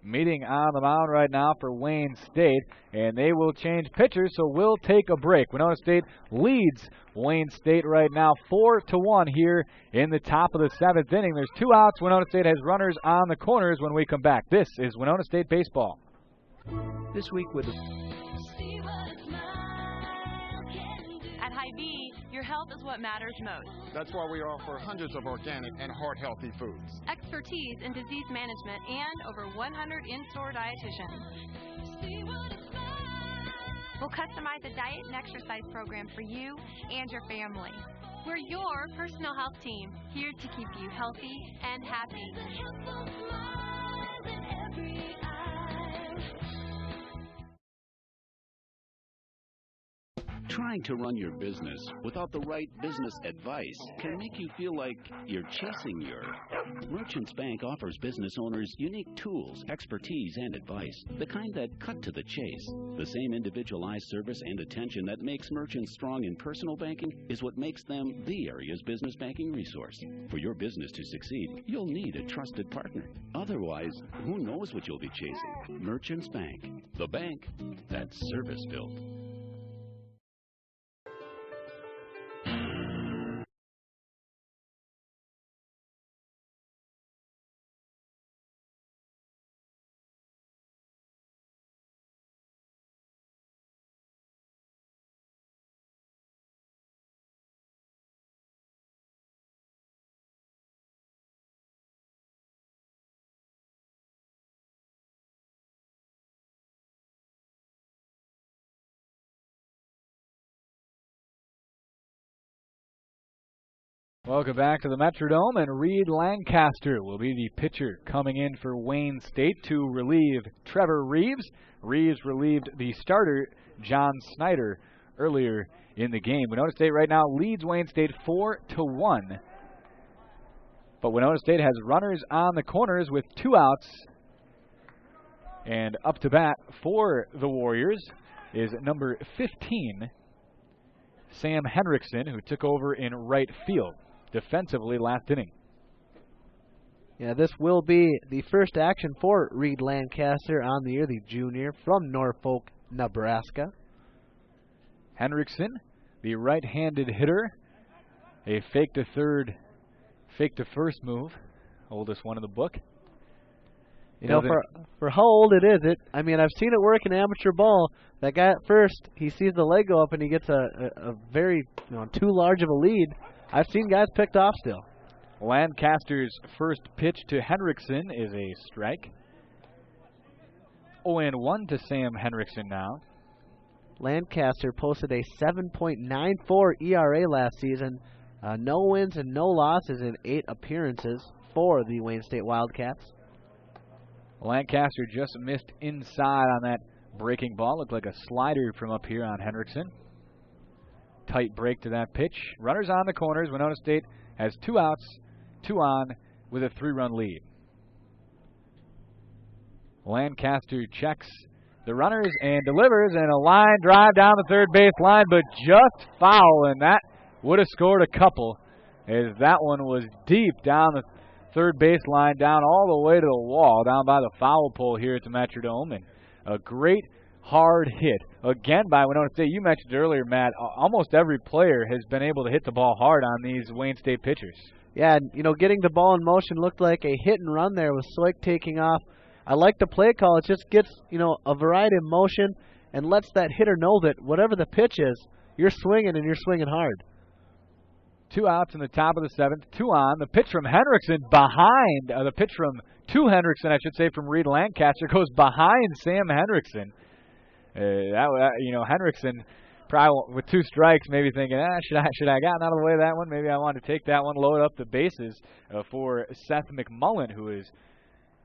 Meeting on the mound right now for Wayne State, and they will change pitchers, so we'll take a break. Winona State leads Wayne State right now 4-1 here in the top of the 7th inning. There's 2 outs. Winona State has runners on the corners when we come back. This is Winona State Baseball. This week with At Hy-Vee, your health is what matters most. That's why we offer hundreds of organic and heart-healthy foods. Expertise in disease management and over 100 in-store dietitians. We'll customize a diet and exercise program for you and your family. We're your personal health team, here to keep you healthy and happy. Trying to run your business without the right business advice can make you feel like you're chasing your. Merchants Bank offers business owners unique tools, expertise, and advice, the kind that cut to the chase. The same individualized service and attention that makes merchants strong in personal banking is what makes them the area's business banking resource. For your business to succeed, you'll need a trusted partner. Otherwise, who knows what you'll be chasing? Merchants Bank, the bank that's service-built. Welcome back to the Metrodome, and Reed Lancaster will be the pitcher coming in for Wayne State to relieve Trevor Reeves. Reeves relieved the starter, John Snyder, earlier in the game. Winona State right now leads Wayne State 4-1. But Winona State has runners on the corners with 2 outs. And up to bat for the Warriors is number 15, Sam Henriksen, who took over in right field defensively last inning. Yeah, this will be the first action for Reed Lancaster on the year, the junior from Norfolk, Nebraska. Henriksen, the right-handed hitter, a fake to first move, oldest one in the book. For how old it is, I've seen it work in amateur ball. That guy at first, he sees the leg go up and he gets a very too large of a lead. I've seen guys picked off still. Lancaster's first pitch to Henriksen is a strike. 0-1 to Sam Henriksen now. Lancaster posted a 7.94 ERA last season. No wins and no losses in 8 appearances for the Wayne State Wildcats. Lancaster just missed inside on that Breaking ball looked like a slider from up here on Henriksen. Tight break to that pitch. Runners on the corners. Winona State has 2 outs, 2 on with a 3-run lead. Lancaster checks the runners and delivers, and a line drive down the third base line, but just foul, and that would have scored a couple, as that one was deep down the third base line, down all the way to the wall, down by the foul pole here at the Metrodome, and a great hard hit again by Winona State. You mentioned earlier, Matt, almost every player has been able to hit the ball hard on these Wayne State pitchers. Yeah, and, getting the ball in motion looked like a hit and run there with Soik taking off. I like the play call. It just gets, a variety of motion and lets that hitter know that whatever the pitch is, you're swinging and you're swinging hard. 2 outs in the top of the 7th, 2 on. The pitch from Henriksen behind, the pitch to Henriksen, I should say, from Reed Lancaster goes behind Sam Henriksen. Henriksen probably with 2 strikes, maybe thinking, should I have gotten out of the way of that one? Maybe I wanted to take that one, load up the bases for Seth McMullen, who is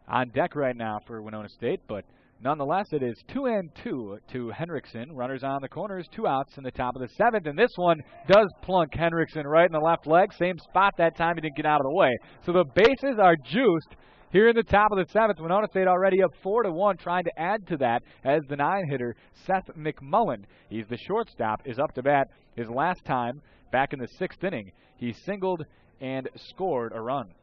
on deck right now for Winona State. But nonetheless, it is 2-2 to Henriksen. Runners on the corners, 2 outs in the top of the 7th, and this one does plunk Henriksen right in the left leg. Same spot that time, he didn't get out of the way. So the bases are juiced here in the top of the 7th. Winona State already up 4-1, trying to add to that as the 9-hitter Seth McMullen. He's the shortstop, is up to bat his last time back in the 6th inning. He singled and scored a run.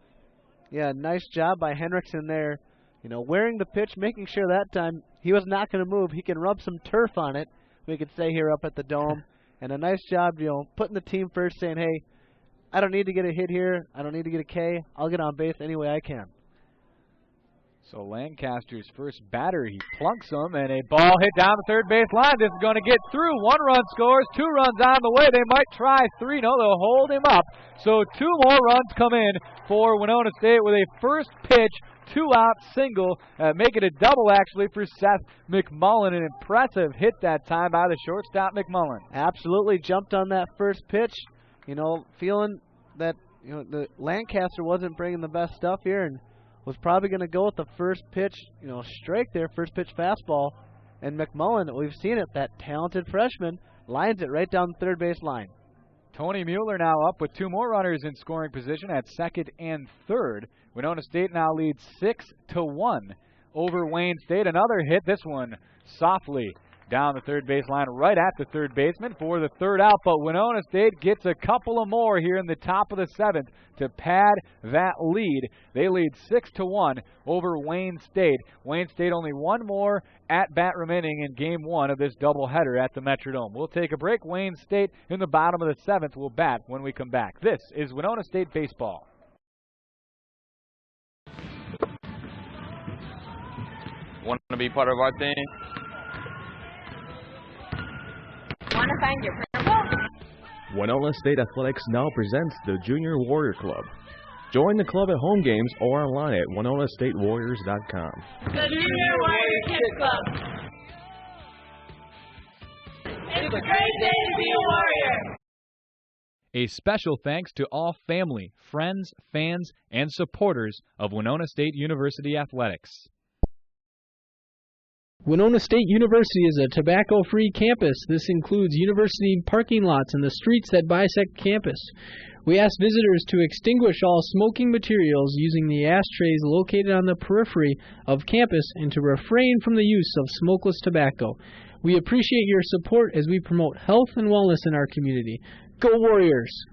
Yeah, nice job by Henriksen there. Wearing the pitch, making sure that time he was not going to move. He can rub some turf on it, we could say here up at the Dome. And a nice job, putting the team first, saying, hey, I don't need to get a hit here. I don't need to get a K. I'll get on base any way I can. So Lancaster's first batter, he plunks him, and a ball hit down the third base line. This is going to get through. 1 run scores, 2 runs on the way. They might try 3. No, they'll hold him up. So 2 more runs come in for Winona State with a first pitch, 2-out single. Make it a double, actually, for Seth McMullen. An impressive hit that time by the shortstop, McMullen. Absolutely jumped on that first pitch, feeling that the Lancaster wasn't bringing the best stuff here, and was probably going to go with the first pitch, strike there, first pitch fastball. And McMullen, we've seen it, that talented freshman, lines it right down the third base line. Tony Mueller now up with 2 more runners in scoring position at 2nd and 3rd. Winona State now leads 6-1 over Wayne State. Another hit, this one softly down the third base line, right at the third baseman for the 3rd out. But Winona State gets a couple of more here in the top of the 7th to pad that lead. They lead 6-1 over Wayne State. Wayne State only 1 more at bat remaining in game 1 of this doubleheader at the Metrodome. We'll take a break. Wayne State in the bottom of the 7th will bat when we come back. This is Winona State Baseball. Want to be part of our thing? Want to find your purple? Winona State Athletics now presents the Junior Warrior Club. Join the club at home games or online at WinonaStateWarriors.com. The Junior Warrior Kids Club. It's a great day to be a Warrior. A special thanks to all family, friends, fans, and supporters of Winona State University Athletics. Winona State University is a tobacco-free campus. This includes university parking lots and the streets that bisect campus. We ask visitors to extinguish all smoking materials using the ashtrays located on the periphery of campus and to refrain from the use of smokeless tobacco. We appreciate your support as we promote health and wellness in our community. Go Warriors!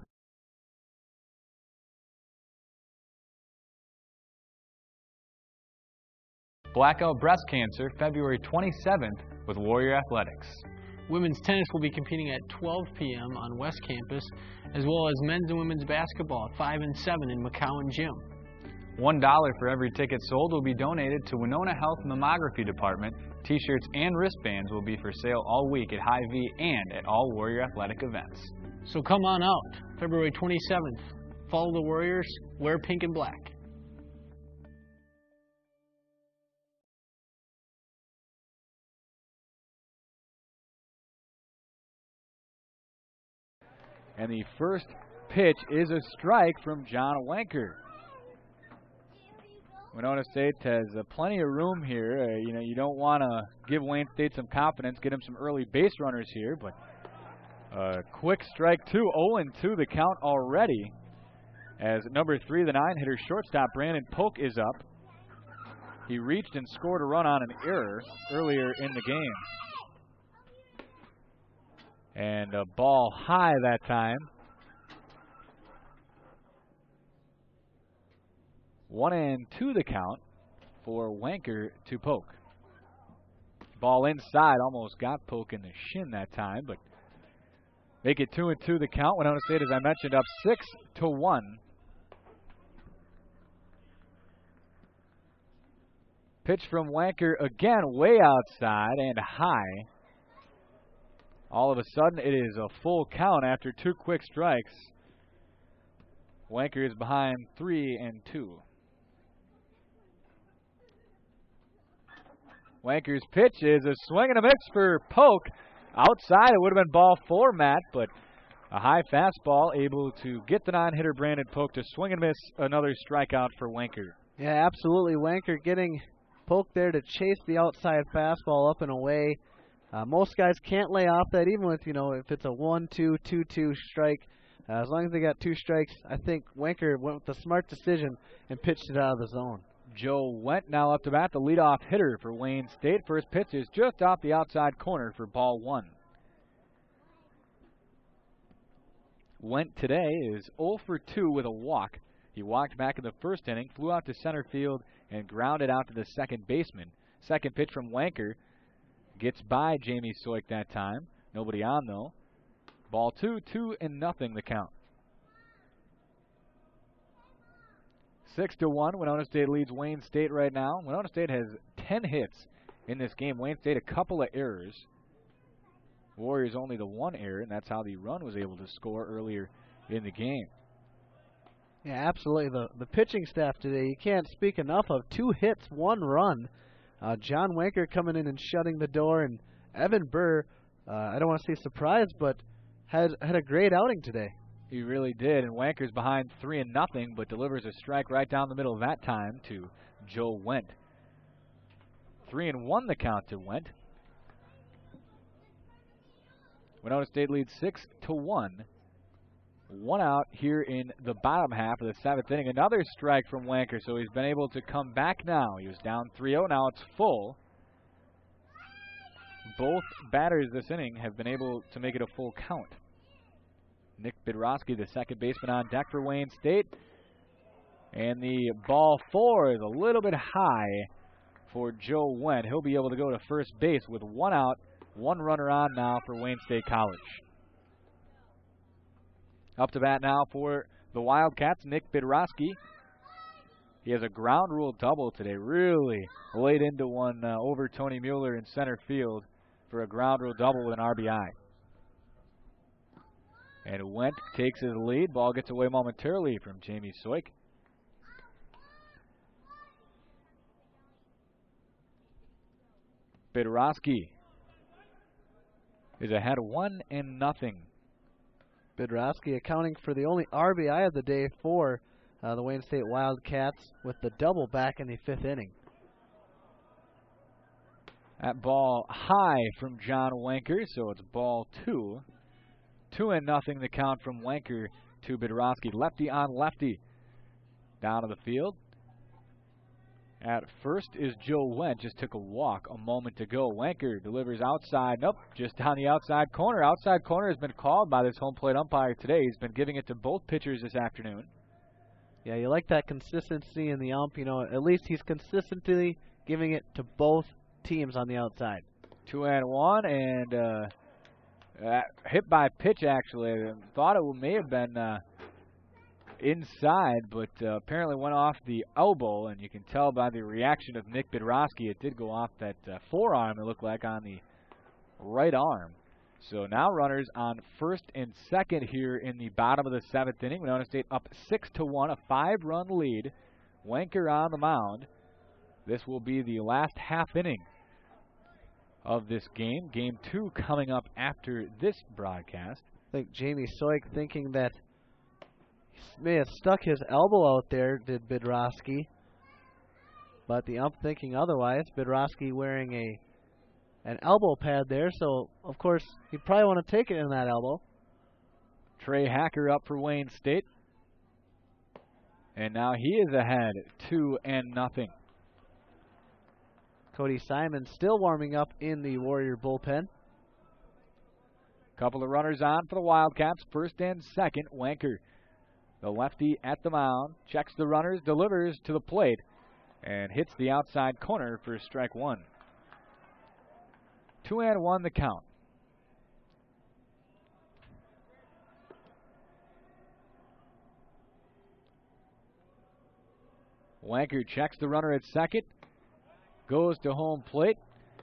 Blackout Breast Cancer, February 27th with Warrior Athletics. Women's tennis will be competing at 12 p.m. on West Campus, as well as men's and women's basketball at 5 and 7 in McCowan Gym. $1 for every ticket sold will be donated to Winona Health Mammography Department. T-shirts and wristbands will be for sale all week at Hy-Vee and at all Warrior Athletic events. So come on out, February 27th. Follow the Warriors, wear pink and black. And the first pitch is a strike from John Wanker. Winona State has plenty of room here. You don't want to give Wayne State some confidence, get him some early base runners here, but quick strike 2, 0-2 the count already. As number 3, the 9-hitter shortstop Brandon Polk is up. He reached and scored a run on an error earlier in the game. And a ball high that time. 1-2 the count for Wanker to Polk. Ball inside, almost got Polk in the shin that time, but make it 2-2 the count. Winona State, as I mentioned, up 6-1. Pitch from Wanker again, way outside and high. All of a sudden, it is a full count after 2 quick strikes. Wanker is behind 3-2. Wanker's pitch is a swing and a miss for Polk. Outside, it would have been ball 4, Matt, but a high fastball able to get the 9-hitter Brandon Polk to swing and miss. Another strikeout for Wanker. Yeah, absolutely. Wanker getting Polk there to chase the outside fastball up and away. Most guys can't lay off that, even with, if it's a 1-2, 2-2 strike. As long as they got 2 strikes, I think Wanker went with the smart decision and pitched it out of the zone. Joe Wendt now up to bat, the leadoff hitter for Wayne State. First pitch is just off the outside corner for ball 1. Wendt today is 0 for 2 with a walk. He walked back in the first inning, flew out to center field, and grounded out to the second baseman. Second pitch from Wanker gets by Jamie Soik that time. Nobody on, though. Ball 2, 2-0 the count. 6-1. Winona State leads Wayne State right now. Winona State has 10 hits in this game. Wayne State a couple of errors. Warriors only the 1 error, and that's how the run was able to score earlier in the game. Yeah, absolutely. The pitching staff today, you can't speak enough of. 2 hits, 1 run. John Wanker coming in and shutting the door, and Evan Burr, I don't want to say surprised, but had a great outing today. He really did, and Wanker's behind 3-0, but delivers a strike right down the middle that time to Joe Wendt. 3-1 the count to Wendt. Winona State leads 6-1. 1 out here in the bottom half of the 7th inning. Another strike from Wanker, so he's been able to come back now. He was down 3-0, now it's full. Both batters this inning have been able to make it a full count. Nick Bidrowski, the second baseman, on deck for Wayne State. And the ball 4 is a little bit high for Joe Wendt. He'll be able to go to first base with 1 out, 1 runner on now for Wayne State College. Up to bat now for the Wildcats, Nick Bidrowski. He has a ground rule double today. Really laid into one over Tony Mueller in center field for a ground rule double with an RBI. And Wendt takes his lead. Ball gets away momentarily from Jamie Soik. Bidrowski is ahead 1-0. Bidrowski accounting for the only RBI of the day for the Wayne State Wildcats with the double back in the 5th inning. That ball high from John Wanker, so it's ball 2. 2-0 the count from Wanker to Bidrowski. Lefty on lefty down to the field. At first is Joe Wendt. Just took a walk a moment ago. Wanker delivers outside. Nope, just down the outside corner. Outside corner has been called by this home plate umpire today. He's been giving it to both pitchers this afternoon. Yeah, you like that consistency in the ump. At least he's consistently giving it to both teams on the outside. 2-1, and hit by pitch, actually. I thought it may have been inside, but apparently went off the elbow, and you can tell by the reaction of Nick Bidrowski, it did go off that forearm, it looked like, on the right arm. So now runners on first and second here in the bottom of the 7th inning. Winona State up 6-1, a 5-run lead. Wanker on the mound. This will be the last half inning of this game. Game 2 coming up after this broadcast. I think Jamie Soik thinking that he may have stuck his elbow out there, did Bidrowski. but the ump thinking otherwise. Bedrosky wearing an elbow pad there, so of course he'd probably want to take it in that elbow. Trey Hacker up for Wayne State. And now he is ahead 2-0. Cody Simon still warming up in the Warrior bullpen. Couple of runners on for the Wildcats. First and second, Wanker, the lefty at the mound, checks the runners, delivers to the plate, and hits the outside corner for strike one. 2-1 the count. Wanker checks the runner at second, goes to home plate,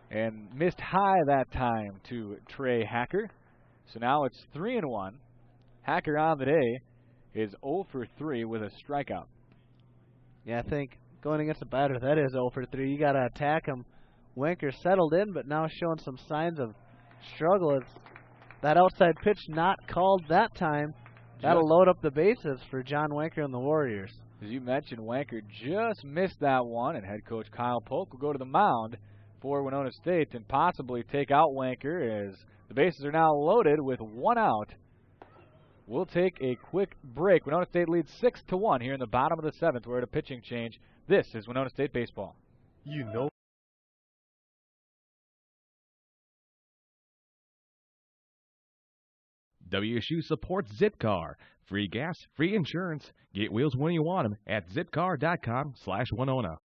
and missed high that time to Trey Hacker. So now it's 3-1. Hacker on the day is 0 for 3 with a strikeout. Yeah, I think going against a batter that is 0 for 3, you got to attack him. Wanker settled in, but now showing some signs of struggle. It's that outside pitch not called that time. That'll load up the bases for John Wanker and the Warriors. As you mentioned, Wanker just missed that one, and head coach Kyle Polk will go to the mound for Winona State and possibly take out Wanker as the bases are now loaded with one out. We'll take a quick break. Winona State leads 6-1 here in the bottom of the seventh. We're at a pitching change. This is Winona State baseball. You know. WSU supports Zipcar. Free gas, free insurance. Get wheels when you want them at zipcar.com/Winona.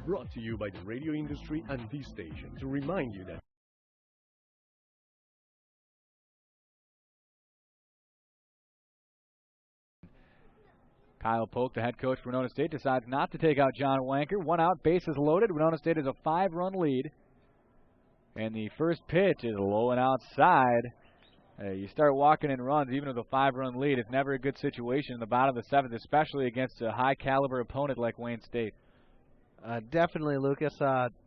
Brought to you by the radio industry and this station to remind you that Kyle Polk, the head coach for Winona State, decides not to take out John Wanker. One out, bases loaded. Winona State has a 5-run lead. And the first pitch is low and outside. You start walking in runs, even with a 5-run lead. It's never a good situation in the bottom of the seventh, especially against a high-caliber opponent like Wayne State. Definitely, Lucas.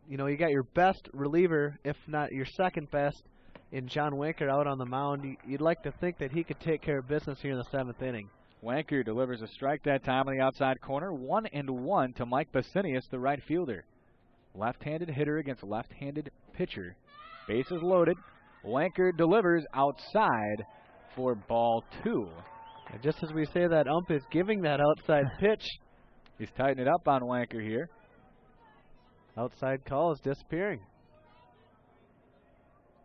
You know, you got your best reliever, if not your second best, in John Wanker out on the mound. You'd like to think that he could take care of business here in the seventh inning. Wanker delivers a strike that time on the outside corner. 1-1 to Mike Basinius, the right fielder. Left-handed hitter against left-handed pitcher. Bases loaded. Wanker delivers outside for ball 2. And just as we say that ump is giving that outside pitch. He's tightening it up on Wanker here. Outside call is disappearing.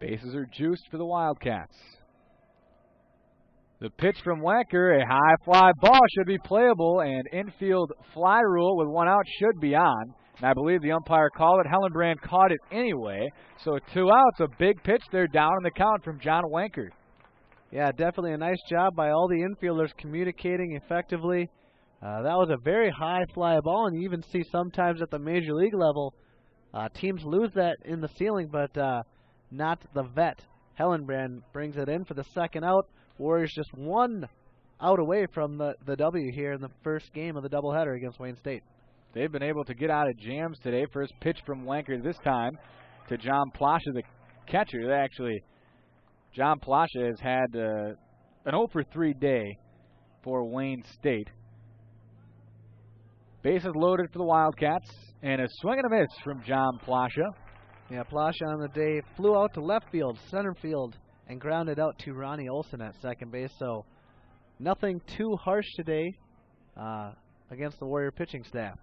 Bases are juiced for the Wildcats. The pitch from Wanker, a high fly ball, should be playable, and infield fly rule with one out should be on. And I believe the umpire called it. Hellenbrand caught it anyway. So 2 outs, a big pitch there down in the count from John Wanker. Yeah, definitely a nice job by all the infielders communicating effectively. That was a very high fly ball, and you even see sometimes at the major league level, teams lose that in the ceiling, but not the vet. Hellenbrand brings it in for the second out. Warriors just 1 out away from the W here in the first game of the doubleheader against Wayne State. They've been able to get out of jams today. First pitch from Wanker this time to John Plasha, the catcher. John Plasha has had an 0 for 3 day for Wayne State. Bases loaded for the Wildcats, and a swing and a miss from John Plasha. Yeah, Plasha on the day flew out to left field, center field, and grounded out to Ronnie Olson at second base. So nothing too harsh today against the Warrior pitching staff.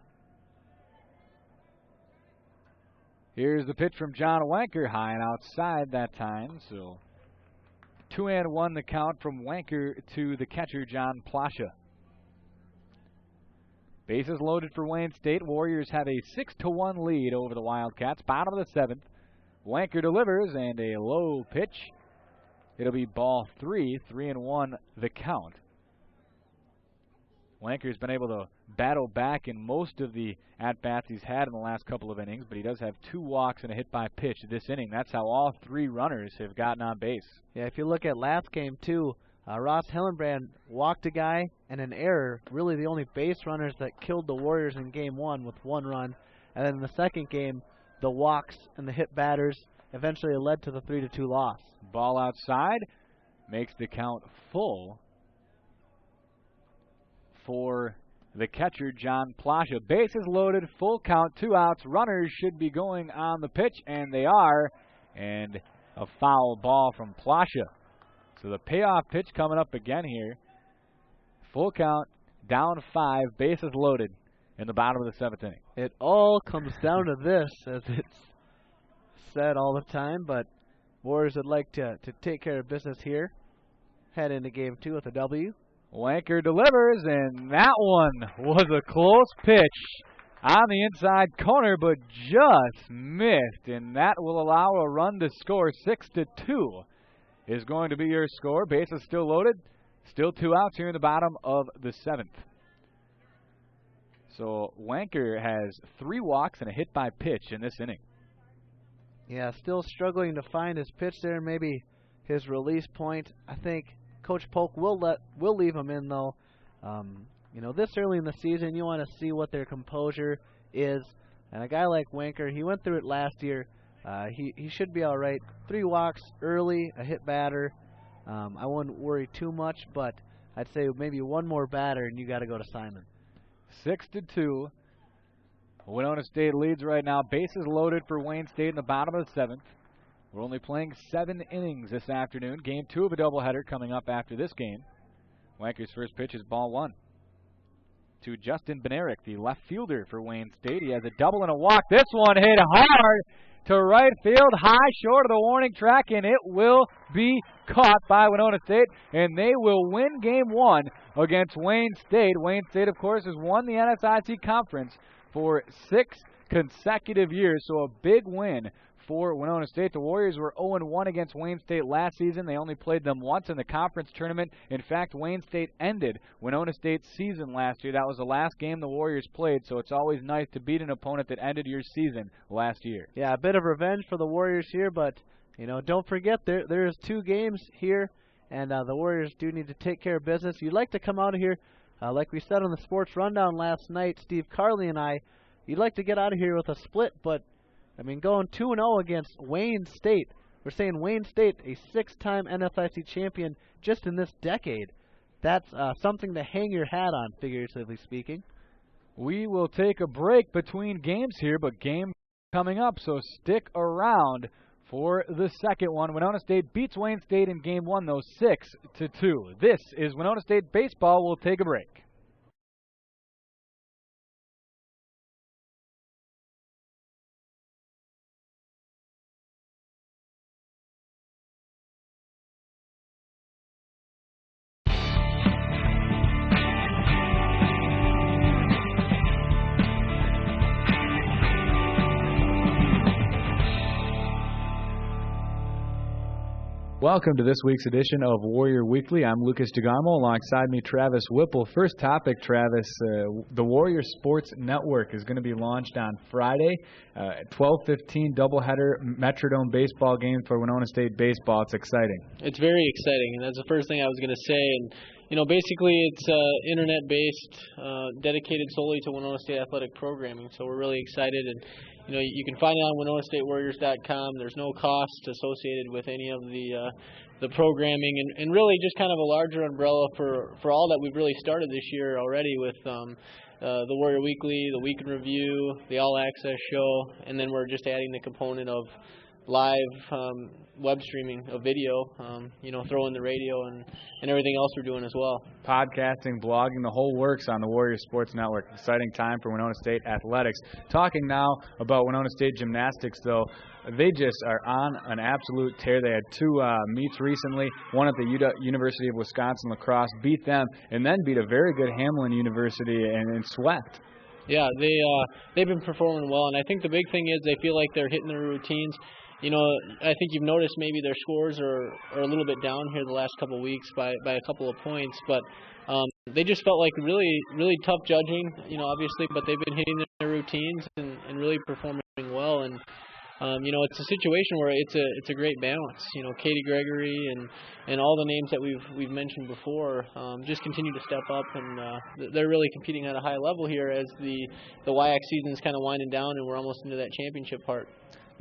Here's the pitch from John Wanker, high and outside that time. So 2-1 the count from Wanker to the catcher, John Plasha. Bases loaded for Wayne State. Warriors have a 6-1 lead over the Wildcats. Bottom of the seventh. Wanker delivers, and a low pitch. It'll be ball 3, 3-1 the count. Wanker's been able to battle back in most of the at-bats he's had in the last couple of innings, but he does have 2 walks and a hit by pitch this inning. That's how all 3 runners have gotten on base. Yeah, if you look at last game, too, Ross Hellenbrand walked a guy and an error, really the only base runners that killed the Warriors in game 1 with 1 run. And then in the second game, the walks and the hit batters eventually led to the 3-2 loss. Ball outside makes the count full for the catcher, John Plasha. Bases loaded, full count, 2 outs. Runners should be going on the pitch, and they are. And a foul ball from Plasha. So the payoff pitch coming up again here. Full count, down 5, bases loaded in the bottom of the 7th inning. It all comes down to this, as it's said all the time, but Warriors would like to take care of business here. Head into Game 2 with a W. Wanker delivers, and that one was a close pitch on the inside corner, but just missed, and that will allow a run to score. 6-2 is going to be your score. Bases still loaded. Still 2 outs here in the bottom of the 7th. So Wanker has 3 walks and a hit by pitch in this inning. Yeah, still struggling to find his pitch there, maybe his release point. I think Coach Polk will leave him in, though. This early in the season, you want to see what their composure is. And a guy like Wanker, he went through it last year. He should be all right. 3 walks early, a hit batter. I wouldn't worry too much, but I'd say maybe one more batter, and you got to go to Simon. 6-2. Winona State leads right now. Bases loaded for Wayne State in the bottom of the 7th. We're only playing 7 innings this afternoon. Game 2 of a doubleheader coming up after this game. Wanker's first pitch is ball 1 to Justin Benerick, the left fielder for Wayne State. He has a double and a walk. This one hit hard to right field, high, short of the warning track, and it will be caught by Winona State, and they will win Game 1 against Wayne State. Wayne State, of course, has won the NSIC Conference for 6 consecutive years, so a big win for Winona State. The Warriors were 0-1 against Wayne State last season. They only played them once in the conference tournament. In fact, Wayne State ended Winona State's season last year. That was the last game the Warriors played, so it's always nice to beat an opponent that ended your season last year. Yeah, a bit of revenge for the Warriors here, but don't forget there's 2 games here, and the Warriors do need to take care of business. You'd like to come out of here, like we said on the Sports Rundown last night, Steve Carley and I, you'd like to get out of here with a split, but going 2-0 against Wayne State. We're saying Wayne State, a 6-time NSIC champion just in this decade. That's something to hang your hat on, figuratively speaking. We will take a break between games here, but game coming up, so stick around for the second one. Winona State beats Wayne State in Game 1, though, 6-2. This is Winona State Baseball. We'll take a break. Welcome to this week's edition of Warrior Weekly. I'm Lucas DeGarmo. Alongside me, Travis Whipple. First topic, Travis, the Warrior Sports Network is going to be launched on Friday. 12:15 doubleheader Metrodome baseball game for Winona State baseball. It's exciting. It's very exciting, and that's the first thing I was going to say. And basically it's internet-based, dedicated solely to Winona State athletic programming. So we're really excited, and you can find it on WinonaStateWarriors.com. There's no cost associated with any of the programming, and really just kind of a larger umbrella for all that we've really started this year already with the Warrior Weekly, the Week in Review, the All Access show, and then we're just adding the component of live web streaming of video, throw in the radio and everything else we're doing as well. Podcasting, blogging, the whole works on the Warrior Sports Network. Exciting time for Winona State athletics. Talking now about Winona State gymnastics, though, they just are on an absolute tear. They had 2 meets recently, one at the University of Wisconsin lacrosse, beat them, and then beat a very good Hamlin University and swept. Yeah, they've been performing well, and I think the big thing is they feel like they're hitting their routines. I think you've noticed maybe their scores are a little bit down here the last couple of weeks by a couple of points, but they just felt like really, really tough judging, obviously, but they've been hitting their routines and really performing well. And it's a situation where it's a great balance. Katie Gregory and all the names that we've mentioned before just continue to step up, and they're really competing at a high level here as the WIAC season is kind of winding down, and we're almost into that championship part.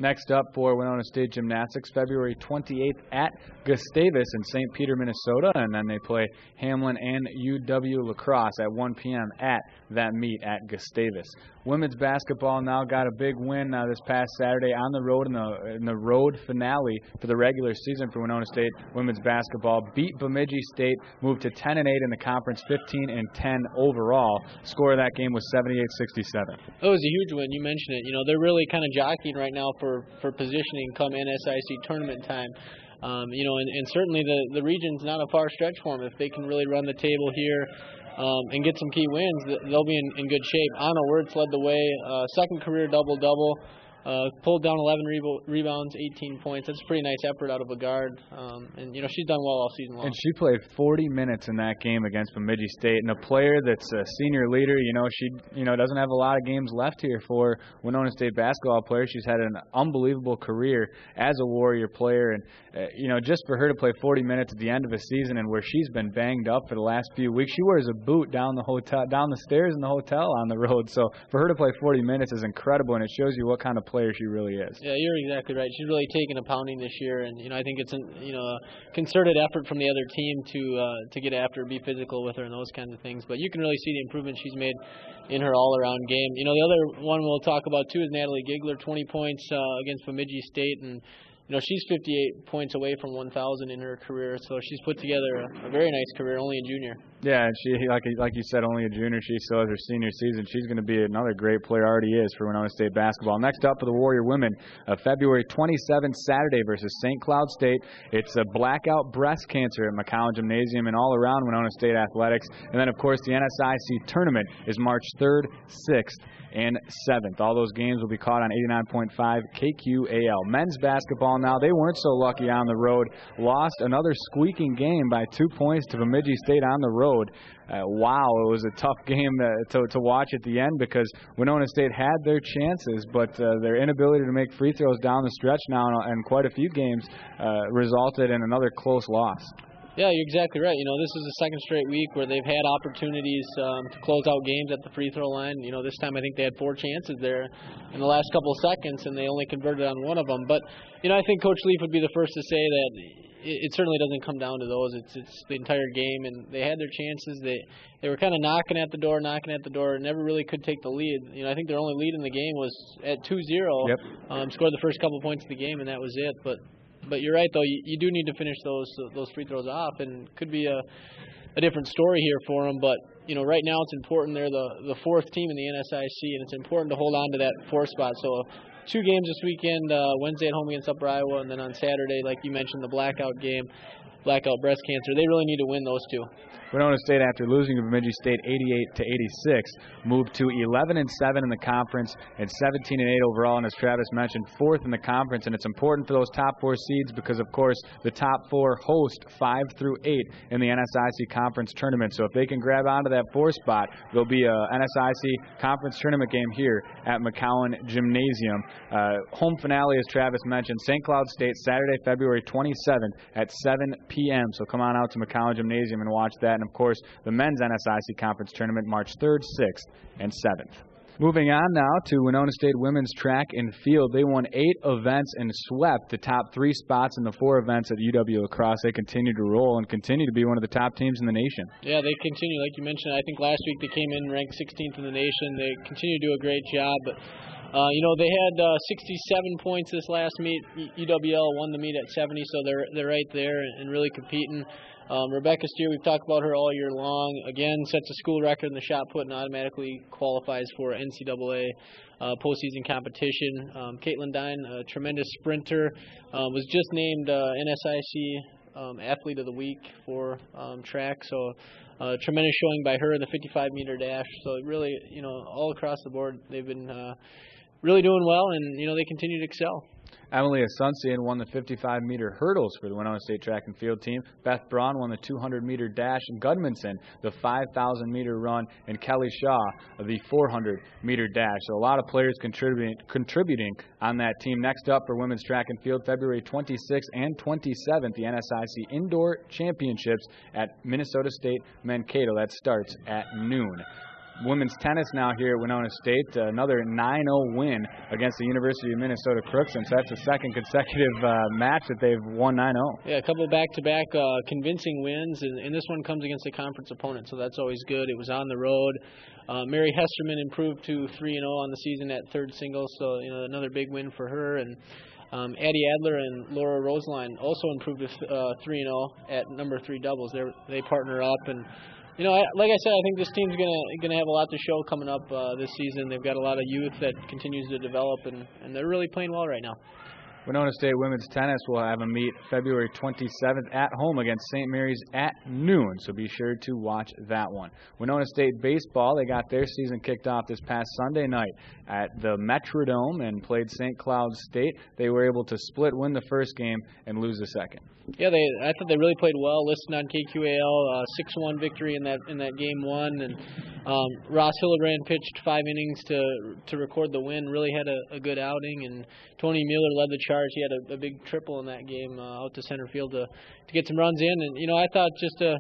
Next up for Winona State Gymnastics, February 28th at Gustavus in St. Peter, Minnesota, and then they play Hamlin and UW Lacrosse at 1 p.m. at that meet at Gustavus. Women's basketball now got a big win this past Saturday on the road in the road finale for the regular season for Winona State women's basketball. Beat Bemidji State, moved to 10-8 in the conference, 15-10 overall. Score of that game was 78-67. It was a huge win. You mentioned it. You know, they're really kind of jockeying right now for positioning come NSIC tournament time. You know, and certainly the region's not a far stretch for them. If they can really run the table here and get some key wins, they'll be in good shape. Anna Wirtz led the way, second career double-double. Pulled down 11 rebounds, 18 points. That's a pretty nice effort out of a guard. And, you know, she's done well all season long. And she played 40 minutes in that game against Bemidji State. And a player that's a senior leader, she doesn't have a lot of games left here for Winona State basketball player. She's had an unbelievable career as a Warrior player. And, just for her to play 40 minutes at the end of a season and where she's been banged up for the last few weeks, she wears a boot down the stairs in the hotel on the road. So for her to play 40 minutes is incredible, and it shows you what kind of player she really is. Yeah, you're exactly right. She's really taken a pounding this year, and I think it's a concerted effort from the other team to get after her, be physical with her, and those kinds of things. But you can really see the improvement she's made in her all-around game. The other one we'll talk about too is Natalie Gigler, 20 points against Bemidji State, and she's 58 points away from 1,000 in her career, so she's put together a very nice career, only a junior. Yeah, and she, like you said, only a junior. She still has her senior season. She's going to be another great player, already is, for Winona State basketball. Next up for the Warrior women, February 27th, Saturday versus St. Cloud State. It's a blackout breast cancer at McCowan Gymnasium and all around Winona State athletics. And then, of course, the NSIC tournament is March 3rd, 6th, and 7th. All those games will be caught on 89.5 KQAL. Men's basketball now, they weren't so lucky on the road. Lost another squeaking game by 2 points to Bemidji State on the road. Wow, it was a tough game to watch at the end because Winona State had their chances, but their inability to make free throws down the stretch now and quite a few games resulted in another close loss. Yeah, you're exactly right. This is the second straight week where they've had opportunities to close out games at the free throw line. This time I think they had 4 chances there in the last couple of seconds, and they only converted on one of them. But, I think Coach Leaf would be the first to say that it certainly doesn't come down to those. It's the entire game, and they had their chances. They were kind of knocking at the door, and never really could take the lead. I think their only lead in the game was at 2-0. Yep. Scored the first couple points of the game, and that was it. But you're right, though. You do need to finish those free throws off, and could be a different story here for them. But right now it's important. They're the 4th team in the NSIC, and it's important to hold on to that 4th spot. So 2 games this weekend, Wednesday at home against Upper Iowa, and then on Saturday, like you mentioned, the blackout game, blackout breast cancer. They really need to win those 2. Winona State, after losing to Bemidji State 88-86, moved to 11-7 in the conference and 17-8 overall, and as Travis mentioned, 4th in the conference. And it's important for those top 4 seeds because, of course, the top 4 host 5 through 8 in the NSIC conference tournament. So if they can grab onto that 4th spot, there'll be a NSIC conference tournament game here at McCowan Gymnasium. Home finale, as Travis mentioned, St. Cloud State, Saturday, February 27th at 7 p.m. So come on out to McCowan Gymnasium and watch that. And, of course, the men's NSIC Conference Tournament, March 3rd, 6th, and 7th. Moving on now to Winona State women's track and field. They won 8 events and swept the top 3 spots in the 4 events at UW Lacrosse. They continue to roll and continue to be one of the top teams in the nation. Yeah, they continue. Like you mentioned, I think last week they came in ranked 16th in the nation. They continue to do a great job. But they had 67 points this last meet. UWL won the meet at 70, so they're right there and really competing. Rebecca Steer, we've talked about her all year long. Again, sets a school record in the shot put and automatically qualifies for NCAA postseason competition. Caitlin Dine, a tremendous sprinter, was just named NSIC Athlete of the Week for track. So tremendous showing by her in the 55-meter dash. So really, all across the board, they've been really doing well, and, they continue to excel. Emily Asuncion won the 55-meter hurdles for the Winona State track and field team. Beth Braun won the 200-meter dash, and Gudmundson the 5,000-meter run, and Kelly Shaw the 400-meter dash. So a lot of players contributing on that team. Next up for women's track and field, February 26th and 27th, the NSIC Indoor Championships at Minnesota State Mankato. That starts at noon. women's tennis now here at Winona State. Another 9-0 win against the University of Minnesota Crooks, since that's the second consecutive match that they've won 9-0. Yeah, a couple of back-to-back convincing wins, and this one comes against a conference opponent, so that's always good. It was on the road. Mary Hesterman improved to 3-0 on the season at third singles, so another big win for her. And Addie Adler and Laura Roseline also improved to 3-0 at number 3 doubles. They partner up, and like I said, I think this team's gonna have a lot to show coming up this season. They've got a lot of youth that continues to develop, and they're really playing well right now. Winona State women's tennis will have a meet February 27th at home against St. Mary's at noon, so be sure to watch that one. Winona State baseball, they got their season kicked off this past Sunday night at the Metrodome and played St. Cloud State. They were able to win the first game and lose the second. Yeah, I thought they really played well. Listed on KQAL, 6-1 victory in that game one, and Ross Hildebrand pitched 5 innings to record the win. Really had a good outing, and Tony Mueller led the charge. He had a big triple in that game out to center field to get some runs in, and I thought just a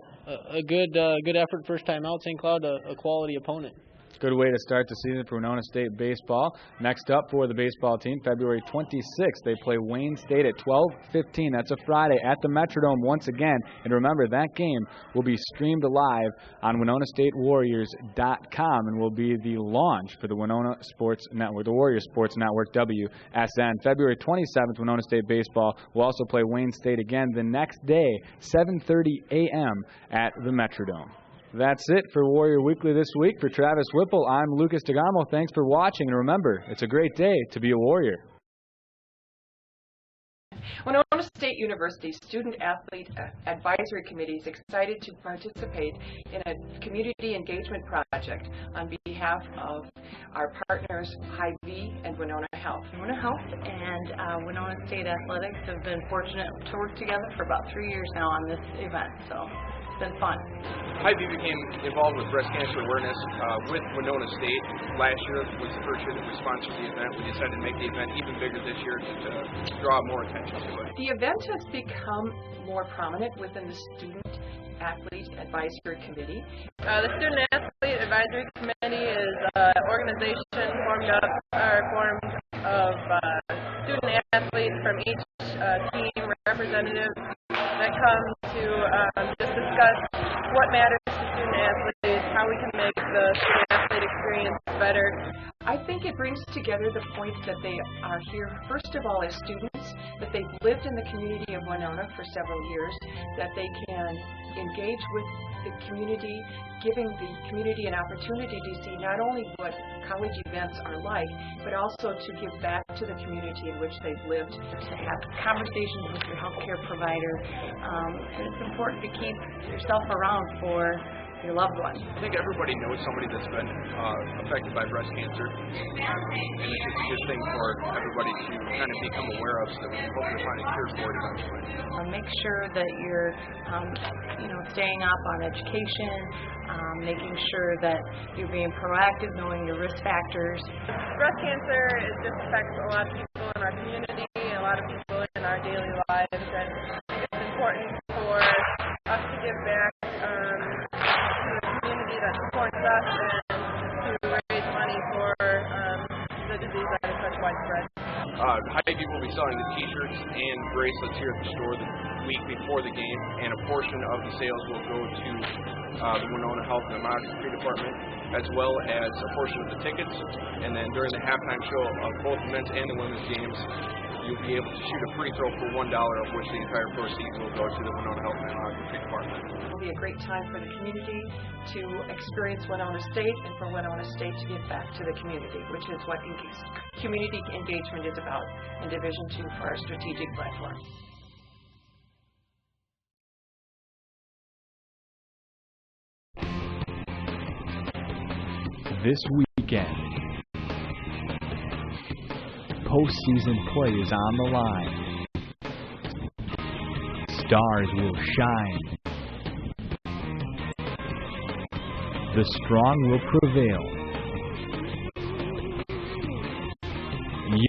good effort first time out. St. Cloud, a quality opponent. Good way to start the season for Winona State baseball. Next up for the baseball team, February 26th, they play Wayne State at 12:15. That's a Friday at the Metrodome once again. And remember, that game will be streamed live on WinonaStateWarriors.com and will be the launch for the Winona Sports Network, the Warriors Sports Network, WSN. February 27th, Winona State baseball will also play Wayne State again the next day, 7:30 a.m. at the Metrodome. That's it for Warrior Weekly this week. For Travis Whipple, I'm Lucas DeGamo. Thanks for watching, and remember, it's a great day to be a Warrior. Winona State University Student Athlete Advisory Committee is excited to participate in a community engagement project on behalf of our partners Hy-Vee and Winona Health. Winona Health and Winona State Athletics have been fortunate to work together for about 3 years now on this event, so it's been fun. Hy-Vee became involved with breast cancer awareness with Winona State. Last year was the first year that we sponsored the event. We decided to make the event even bigger this year to draw more attention to it. The event has become more prominent within the Student Athlete Advisory Committee. The Student Athlete Advisory Committee is an organization formed of student athletes from each team, representatives that come to just discuss what matters to student athletes, how we can make the student athlete experience better. I think it brings together the point that they are here, first of all, as students, that they've lived in the community of Winona for several years, that they can engage with the community, giving the community an opportunity to see not only what college events are like, but also to give back to the community in which they've lived. To have conversations with your healthcare provider, and it's important to keep yourself around for your loved one. I think everybody knows somebody that's been affected by breast cancer, and it's just a good thing for everybody to kind of become aware of, so that we can hopefully find a cure for it eventually. Make sure that you're, staying up on education, making sure that you're being proactive, knowing your risk factors. Breast cancer just affects a lot of people in our community, a lot of people in our daily lives, and it's important for us to give back that supports us and to raise money for the disease that is such widespread. Hy-Vee will be selling the t-shirts and bracelets here at the store the week before the game, and a portion of the sales will go to the Winona Health and Mammography Department, as well as a portion of the tickets. And then during the halftime show of both the men's and the women's games, you'll be able to shoot a free throw for $1, of which the entire proceeds will go to the Winona Health and Mammography Department. It will be a great time for the community to experience Winona State, and for Winona State to give back to the community, which is what community engagement is about in Division II for our strategic platform. This weekend, postseason play is on the line. Stars will shine. The strong will prevail.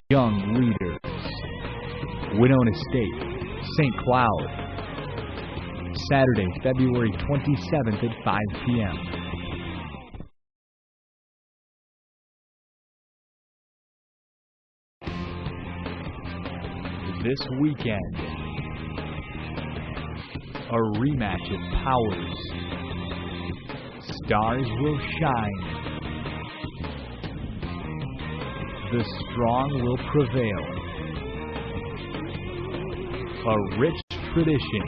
Young leaders. Winona State, St. Cloud. Saturday, February 27th at 5 p.m. This weekend, a rematch of powers. Stars will shine. The strong will prevail. A rich tradition,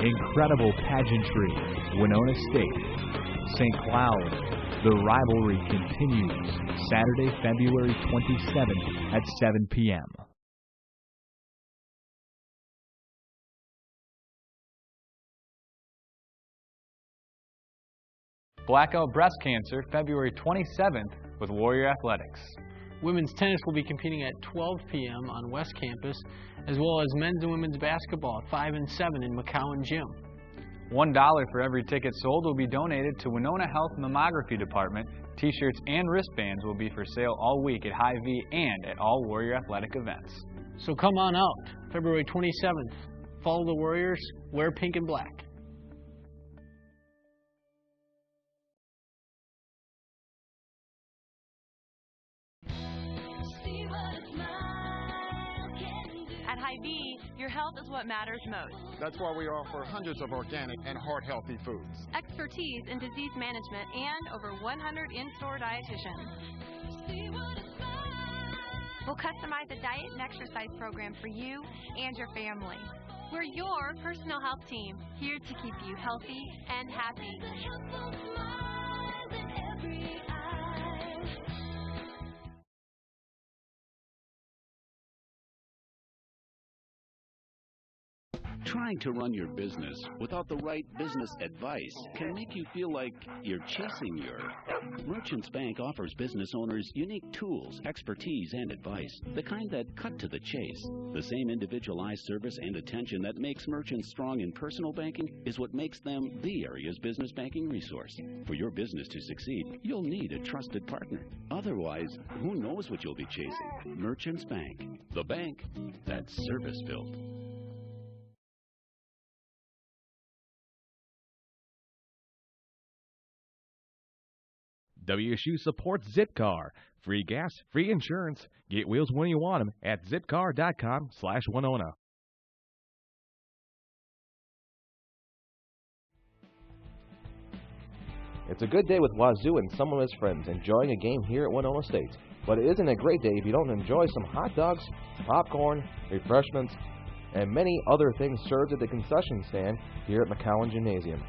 incredible pageantry, Winona State, St. Cloud. The rivalry continues Saturday, February 27th at 7 p.m. Blackout Breast Cancer, February 27th with Warrior Athletics. Women's tennis will be competing at 12 p.m. on West Campus, as well as men's and women's basketball at 5 and 7 in McCowan Gym. $1 for every ticket sold will be donated to Winona Health Mammography Department. T-shirts and wristbands will be for sale all week at Hy-Vee and at all Warrior Athletic events. So come on out, February 27th. Follow the Warriors, wear pink and black. At Hy-Vee, your health is what matters most. That's why we offer hundreds of organic and heart-healthy foods. Expertise in disease management and over 100 in-store dietitians. We'll customize a diet and exercise program for you and your family. We're your personal health team, here to keep you healthy and happy. Trying to run your business without the right business advice can make you feel like you're chasing your. Merchants Bank offers business owners unique tools, expertise, and advice, the kind that cut to the chase. The same individualized service and attention that makes merchants strong in personal banking is what makes them the area's business banking resource. For your business to succeed, you'll need a trusted partner. Otherwise, who knows what you'll be chasing? Merchants Bank, the bank that's service-built. WSU supports Zipcar. Free gas, free insurance. Get wheels when you want them at zipcar.com/Winona. It's a good day with Wazoo and some of his friends enjoying a game here at Winona State. But it isn't a great day if you don't enjoy some hot dogs, popcorn, refreshments, and many other things served at the concession stand here at McCowan Gymnasium.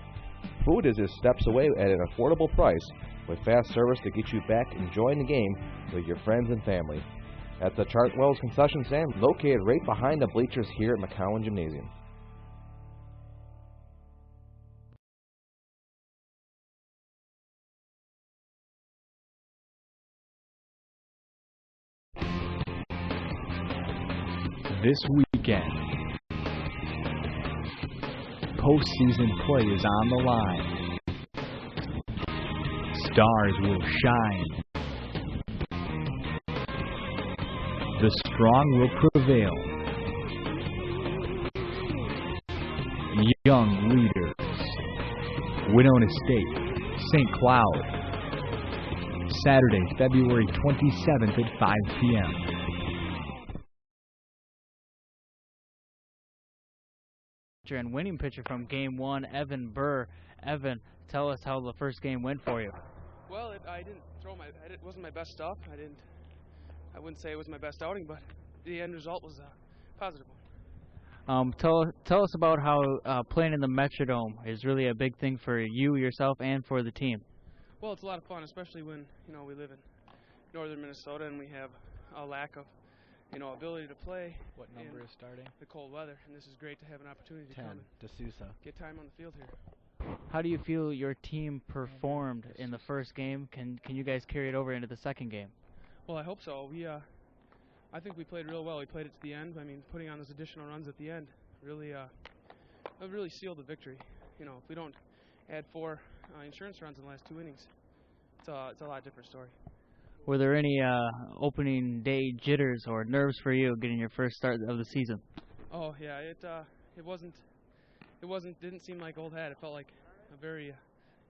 Food is just steps away at an affordable price with fast service to get you back enjoying the game with your friends and family. At the Chartwell's concession stand, located right behind the bleachers here at McCowan Gymnasium. This weekend, postseason play is on the line. Stars will shine. The strong will prevail. Young leaders. Winona State, St. Cloud. Saturday, February 27th at 5 p.m. And winning pitcher from Game 1, Evan Burr. Evan, tell us how the first game went for you. Well, it wasn't my best stuff. I wouldn't say it was my best outing, but the end result was a positive one. Tell us about how playing in the Metrodome is really a big thing for you, yourself, and for the team. Well, it's a lot of fun, especially when we live in northern Minnesota and we have a lack of ability to play. What number is starting? The cold weather, and this is great to have an opportunity to 10, come D'Souza. Get time on the field here. How do you feel your team performed in the first game? Can you guys carry it over into the second game? Well, I hope so. I think we played real well. We played it to the end. I mean, putting on those additional runs at the end really sealed the victory. If we don't add 4 insurance runs in the last 2 innings, it's a lot different story. Were there any opening day jitters or nerves for you getting your first start of the season? Oh yeah, didn't seem like old hat. It felt like a very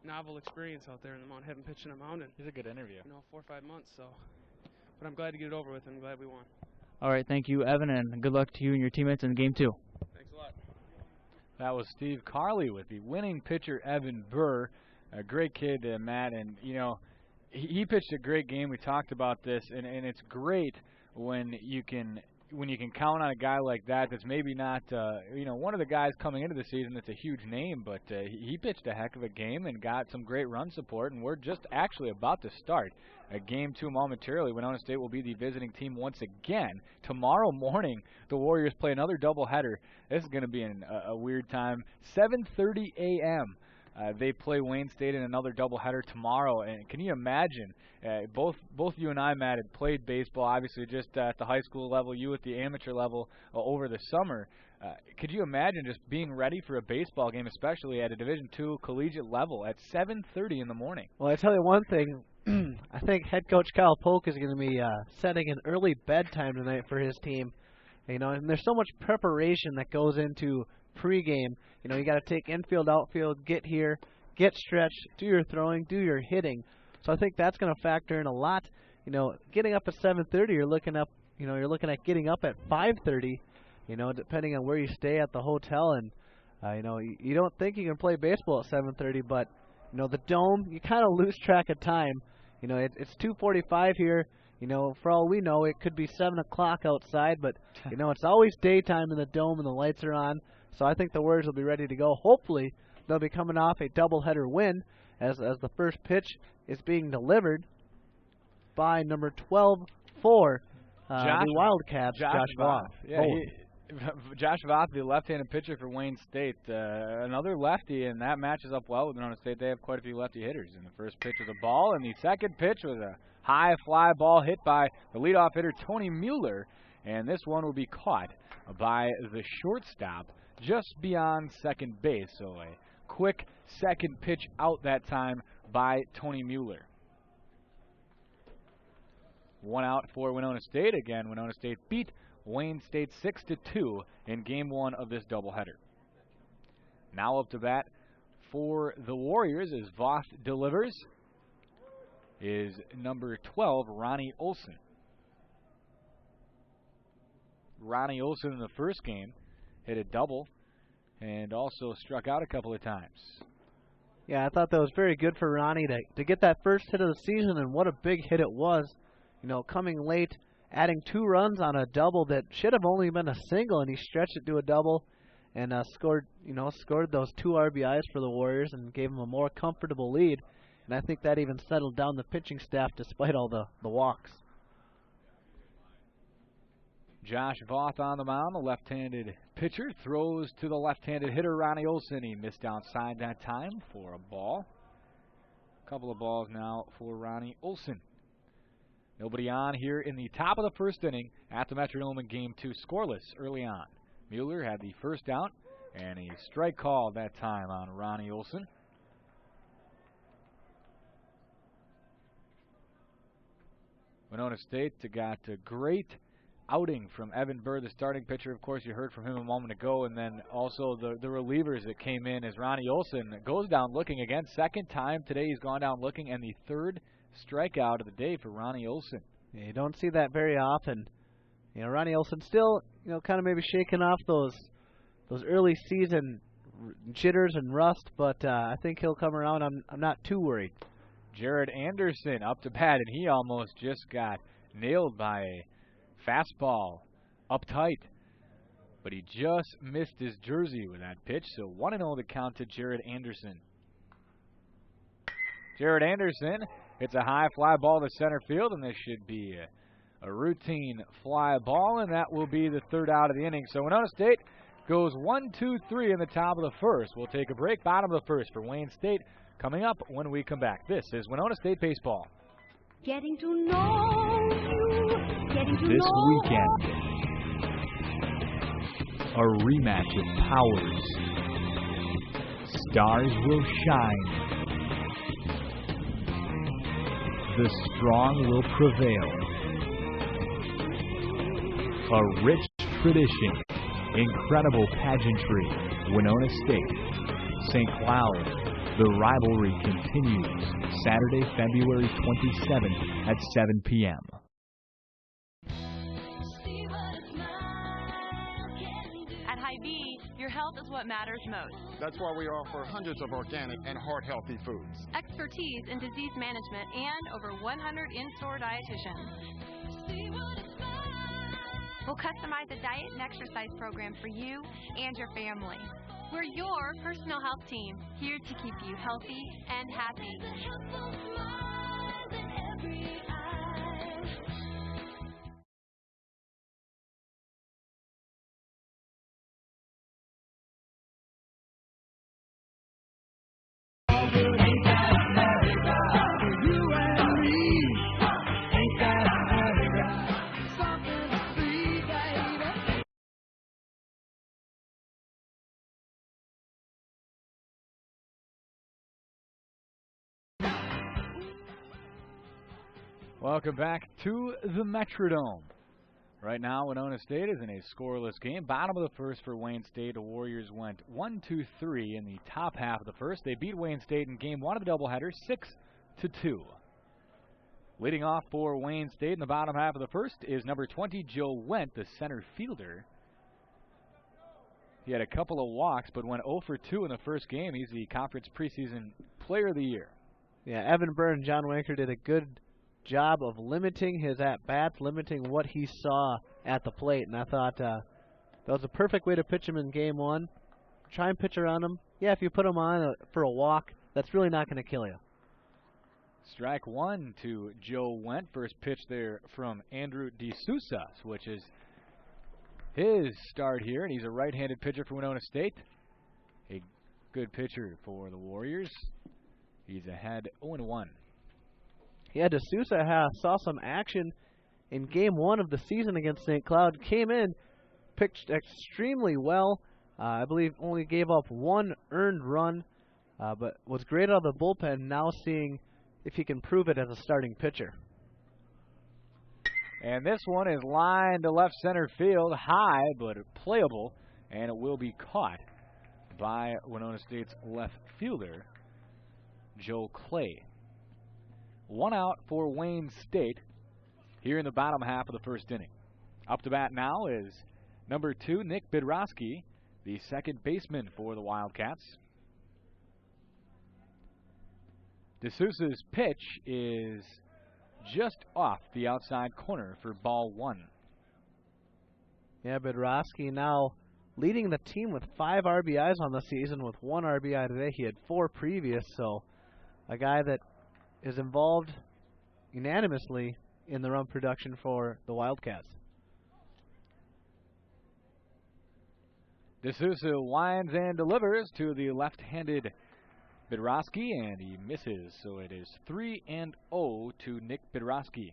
novel experience out there in the mound. Haven't pitched in a mound in It's a good interview. 4 or 5 months. So, but I'm glad to get it over with. And I'm glad we won. All right, thank you, Evan, and good luck to you and your teammates in Game 2. Thanks a lot. That was Steve Carley with the winning pitcher, Evan Burr. A great kid, Matt, and, you know, he pitched a great game. We talked about this, and it's great when you can count on a guy like that that's maybe not, you know, one of the guys coming into the season that's a huge name, but he pitched a heck of a game and got some great run support, and we're just actually about to start Game 2 momentarily. Winona State will be the visiting team once again. Tomorrow morning, the Warriors play another doubleheader. This is going to be a weird time. 7:30 a.m. They play Wayne State in another doubleheader tomorrow, and can you imagine? Both you and I, Matt, had played baseball, obviously just at the high school level, you at the amateur level over the summer. Could you imagine just being ready for a baseball game, especially at a Division II collegiate level, at 7:30 in the morning? Well, I tell you one thing. I think head coach Kyle Polk is going to be setting an early bedtime tonight for his team. You know, and there's so much preparation that goes into pregame. You know, you got to take infield, outfield, get here, get stretched, do your throwing, do your hitting. So I think that's going to factor in a lot. You know, getting up at 7:30, you're looking at getting up at 5:30. You know, depending on where you stay at the hotel, and you know, you don't think you can play baseball at 7:30, but you know, the Dome, you kind of lose track of time. You know, it's 2:45 here. You know, for all we know, it could be 7 o'clock outside, but you know, it's always daytime in the Dome and the lights are on. So I think the Warriors will be ready to go. Hopefully, they'll be coming off a doubleheader win as the first pitch is being delivered by number 12 for the Wildcats, Josh Voth. Yeah, Josh Voth, the left-handed pitcher for Wayne State, another lefty, and that matches up well with Winona State. They have quite a few lefty hitters. And the first pitch was a ball, and the second pitch was a high fly ball hit by the leadoff hitter, Tony Mueller, and this one will be caught by the shortstop just beyond second base. So a quick second pitch out that time by Tony Mueller. One out for Winona State. Again, Winona State beat Wayne State 6-2 in Game 1 of this doubleheader. Now up to bat for the Warriors as Voth delivers is number 12, Ronnie Olson. Ronnie Olson in the first game hit a double and also struck out a couple of times. Yeah, I thought that was very good for Ronnie to get that first hit of the season, and what a big hit it was. You know, coming late, adding 2 runs on a double that should have only been a single, and he stretched it to a double and scored those 2 RBIs for the Warriors and gave them a more comfortable lead. And I think that even settled down the pitching staff despite all the walks. Josh Voth on the mound, the left-handed pitcher, throws to the left-handed hitter, Ronnie Olson. He missed outside that time for a ball. A couple of balls now for Ronnie Olson. Nobody on here in the top of the first inning at the Metrodome in Game 2, scoreless early on. Mueller had the first out, and a strike call that time on Ronnie Olson. Winona State got a great outing from Evan Burr, the starting pitcher. Of course, you heard from him a moment ago, and then also the relievers that came in as Ronnie Olson goes down looking again. Second time today he's gone down looking, and the third strikeout of the day for Ronnie Olson. Yeah, you don't see that very often. You know, Ronnie Olson still, you know, kind of maybe shaking off those early season jitters and rust, but I think he'll come around. I'm not too worried. Jared Anderson up to bat, and he almost just got nailed by a fastball up tight, but he just missed his jersey with that pitch. So 1-0 the count to Jared Anderson. Jared Anderson hits a high fly ball to center field, and this should be a routine fly ball, and that will be the third out of the inning. So Winona State goes 1-2-3 in the top of the first. We'll take a break, bottom of the first for Wayne State. Coming up when we come back, this is Winona State Baseball. Getting to know you, getting to this know weekend, a rematch of powers. Stars will shine. The strong will prevail. A rich tradition, incredible pageantry. Winona State, St. Cloud. The rivalry continues Saturday, February 27th at 7 p.m. Hy-Vee, your health is what matters most. That's why we offer hundreds of organic and heart-healthy foods. Expertise in disease management and over 100 in-store dietitians. We'll customize a diet and exercise program for you and your family. We're your personal health team, here to keep you healthy and happy. Welcome back to the Metrodome. Right now, Winona State is in a scoreless game. Bottom of the first for Wayne State. The Warriors went 1-2-3 in the top half of the first. They beat Wayne State in game one of the doubleheader, 6-2. Leading off for Wayne State in the bottom half of the first is number 20, Joe Wendt, the center fielder. He had a couple of walks, but went 0 for 2 in the first game. He's the conference preseason player of the year. Yeah, Evan Burr and John Wanker did a good job of limiting his at-bats, limiting what he saw at the plate. And I thought that was a perfect way to pitch him in game one. Try and pitch around him. Yeah, if you put him on for a walk, that's really not going to kill you. Strike one to Joe Wendt. First pitch there from Andrew D'Souza, which is his start here, and he's a right-handed pitcher for Winona State. A good pitcher for the Warriors. He's ahead 0-1. Yeah, D'Souza saw some action in game one of the season against St. Cloud. Came in, pitched extremely well. I believe only gave up one earned run, but was great out of the bullpen. Now seeing if he can prove it as a starting pitcher. And this one is lined to left center field, high but playable, and it will be caught by Winona State's left fielder, Joe Clay. One out for Wayne State here in the bottom half of the first inning. Up to bat now is number 2, Nick Bidrowski, the second baseman for the Wildcats. D'Souza's pitch is just off the outside corner for ball 1. Yeah, Bidrowski now leading the team with 5 RBIs on the season with 1 RBI today. He had 4 previous, so a guy that is involved unanimously in the run production for the Wildcats. D'Souza winds and delivers to the left-handed Bidrowski, and he misses, so it is 3-0 to Nick Bidrowski.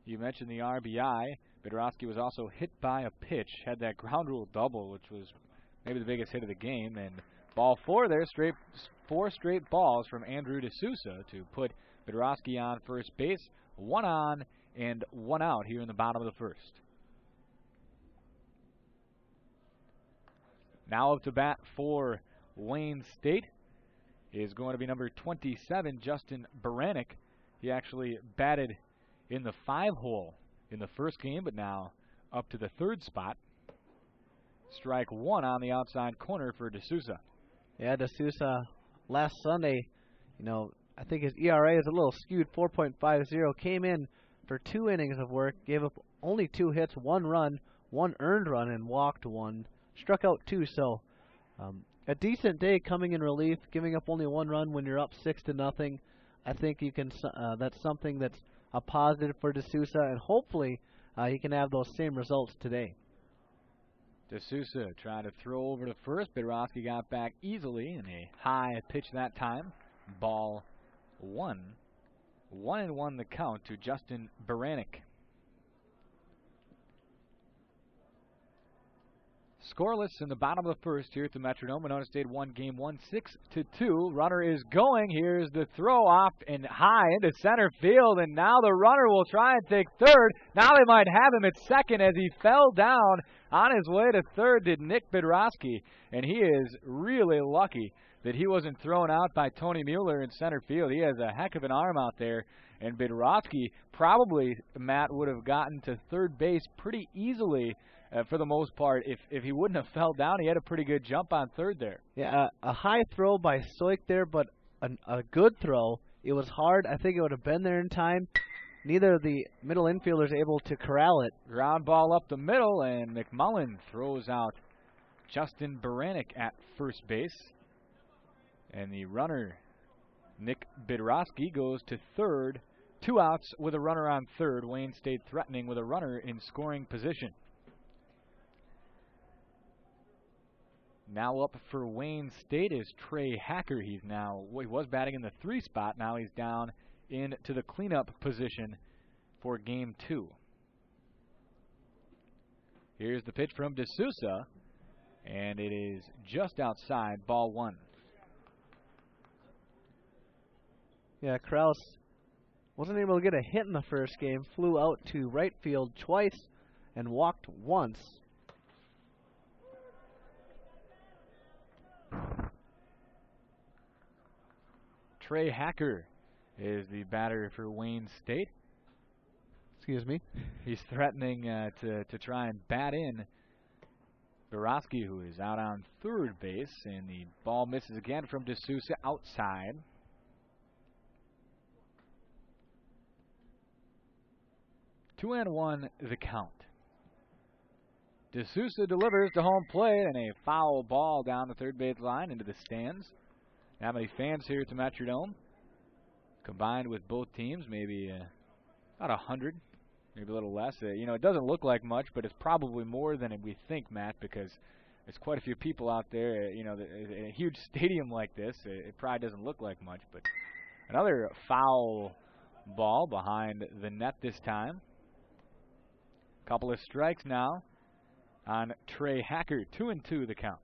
You mentioned the RBI. Bidrowski was also hit by a pitch, had that ground rule double, which was maybe the biggest hit of the game, and ball 4 there, 4 straight balls from Andrew D'Souza to put Bidrowski on first base. 1 on and 1 out here in the bottom of the first. Now up to bat for Wayne State is going to be number 27, Justin Baranek. He actually batted in the 5-hole in the first game, but now up to the 3rd spot. Strike 1 on the outside corner for D'Souza. Yeah, D'Souza last Sunday, I think his ERA is a little skewed, 4.50. Came in for 2 innings of work, gave up only 2 hits, 1 run, 1 earned run, and walked 1. Struck out 2, so a decent day coming in relief, giving up only 1 run when you're up 6-0. I think you can. That's something that's a positive for D'Souza, and hopefully he can have those same results today. D'Souza tried to throw over to first. Bidrowski got back easily in a high pitch that time. Ball 1. 1-1 the count to Justin Baranek. Scoreless in the bottom of the first here at the Metrodome. Winona State won game 1, 6-2. Runner is going. Here's the throw off and high into center field, and now the runner will try and take third. Now they might have him at second as he fell down on his way to third to Nick Bidrowski, and he is really lucky that he wasn't thrown out by Tony Mueller in center field. He has a heck of an arm out there, and Bidrowski probably, Matt, would have gotten to third base pretty easily for the most part, if he wouldn't have fell down, he had a pretty good jump on third there. Yeah, a high throw by Soik there, but a good throw. It was hard. I think it would have been there in time. Neither of the middle infielders able to corral it. Ground ball up the middle, and McMullen throws out Justin Baranek at first base. And the runner, Nick Bidrowski, goes to third. 2 outs with a runner on third. Wayne State threatening with a runner in scoring position. Now up for Wayne State is Trey Hacker. He was batting in the 3 spot. Now he's down into the cleanup position for game 2. Here's the pitch from D'Souza, and it is just outside, ball 1. Yeah, Krause wasn't able to get a hit in the first game, flew out to right field twice and walked once. Trey Hacker is the batter for Wayne State. Excuse me. He's threatening to try and bat in Borowski, who is out on third base, and the ball misses again from D'Souza outside. Two and one the count. D'Souza delivers to home plate, and a foul ball down the third base line into the stands. How many fans here at the Metrodome? Combined with both teams, maybe about 100, maybe a little less. It doesn't look like much, but it's probably more than we think, Matt, because there's quite a few people out there. In a huge stadium like this, it probably doesn't look like much. But another foul ball behind the net this time. Couple of strikes now on Trey Hacker. 2-2 the count.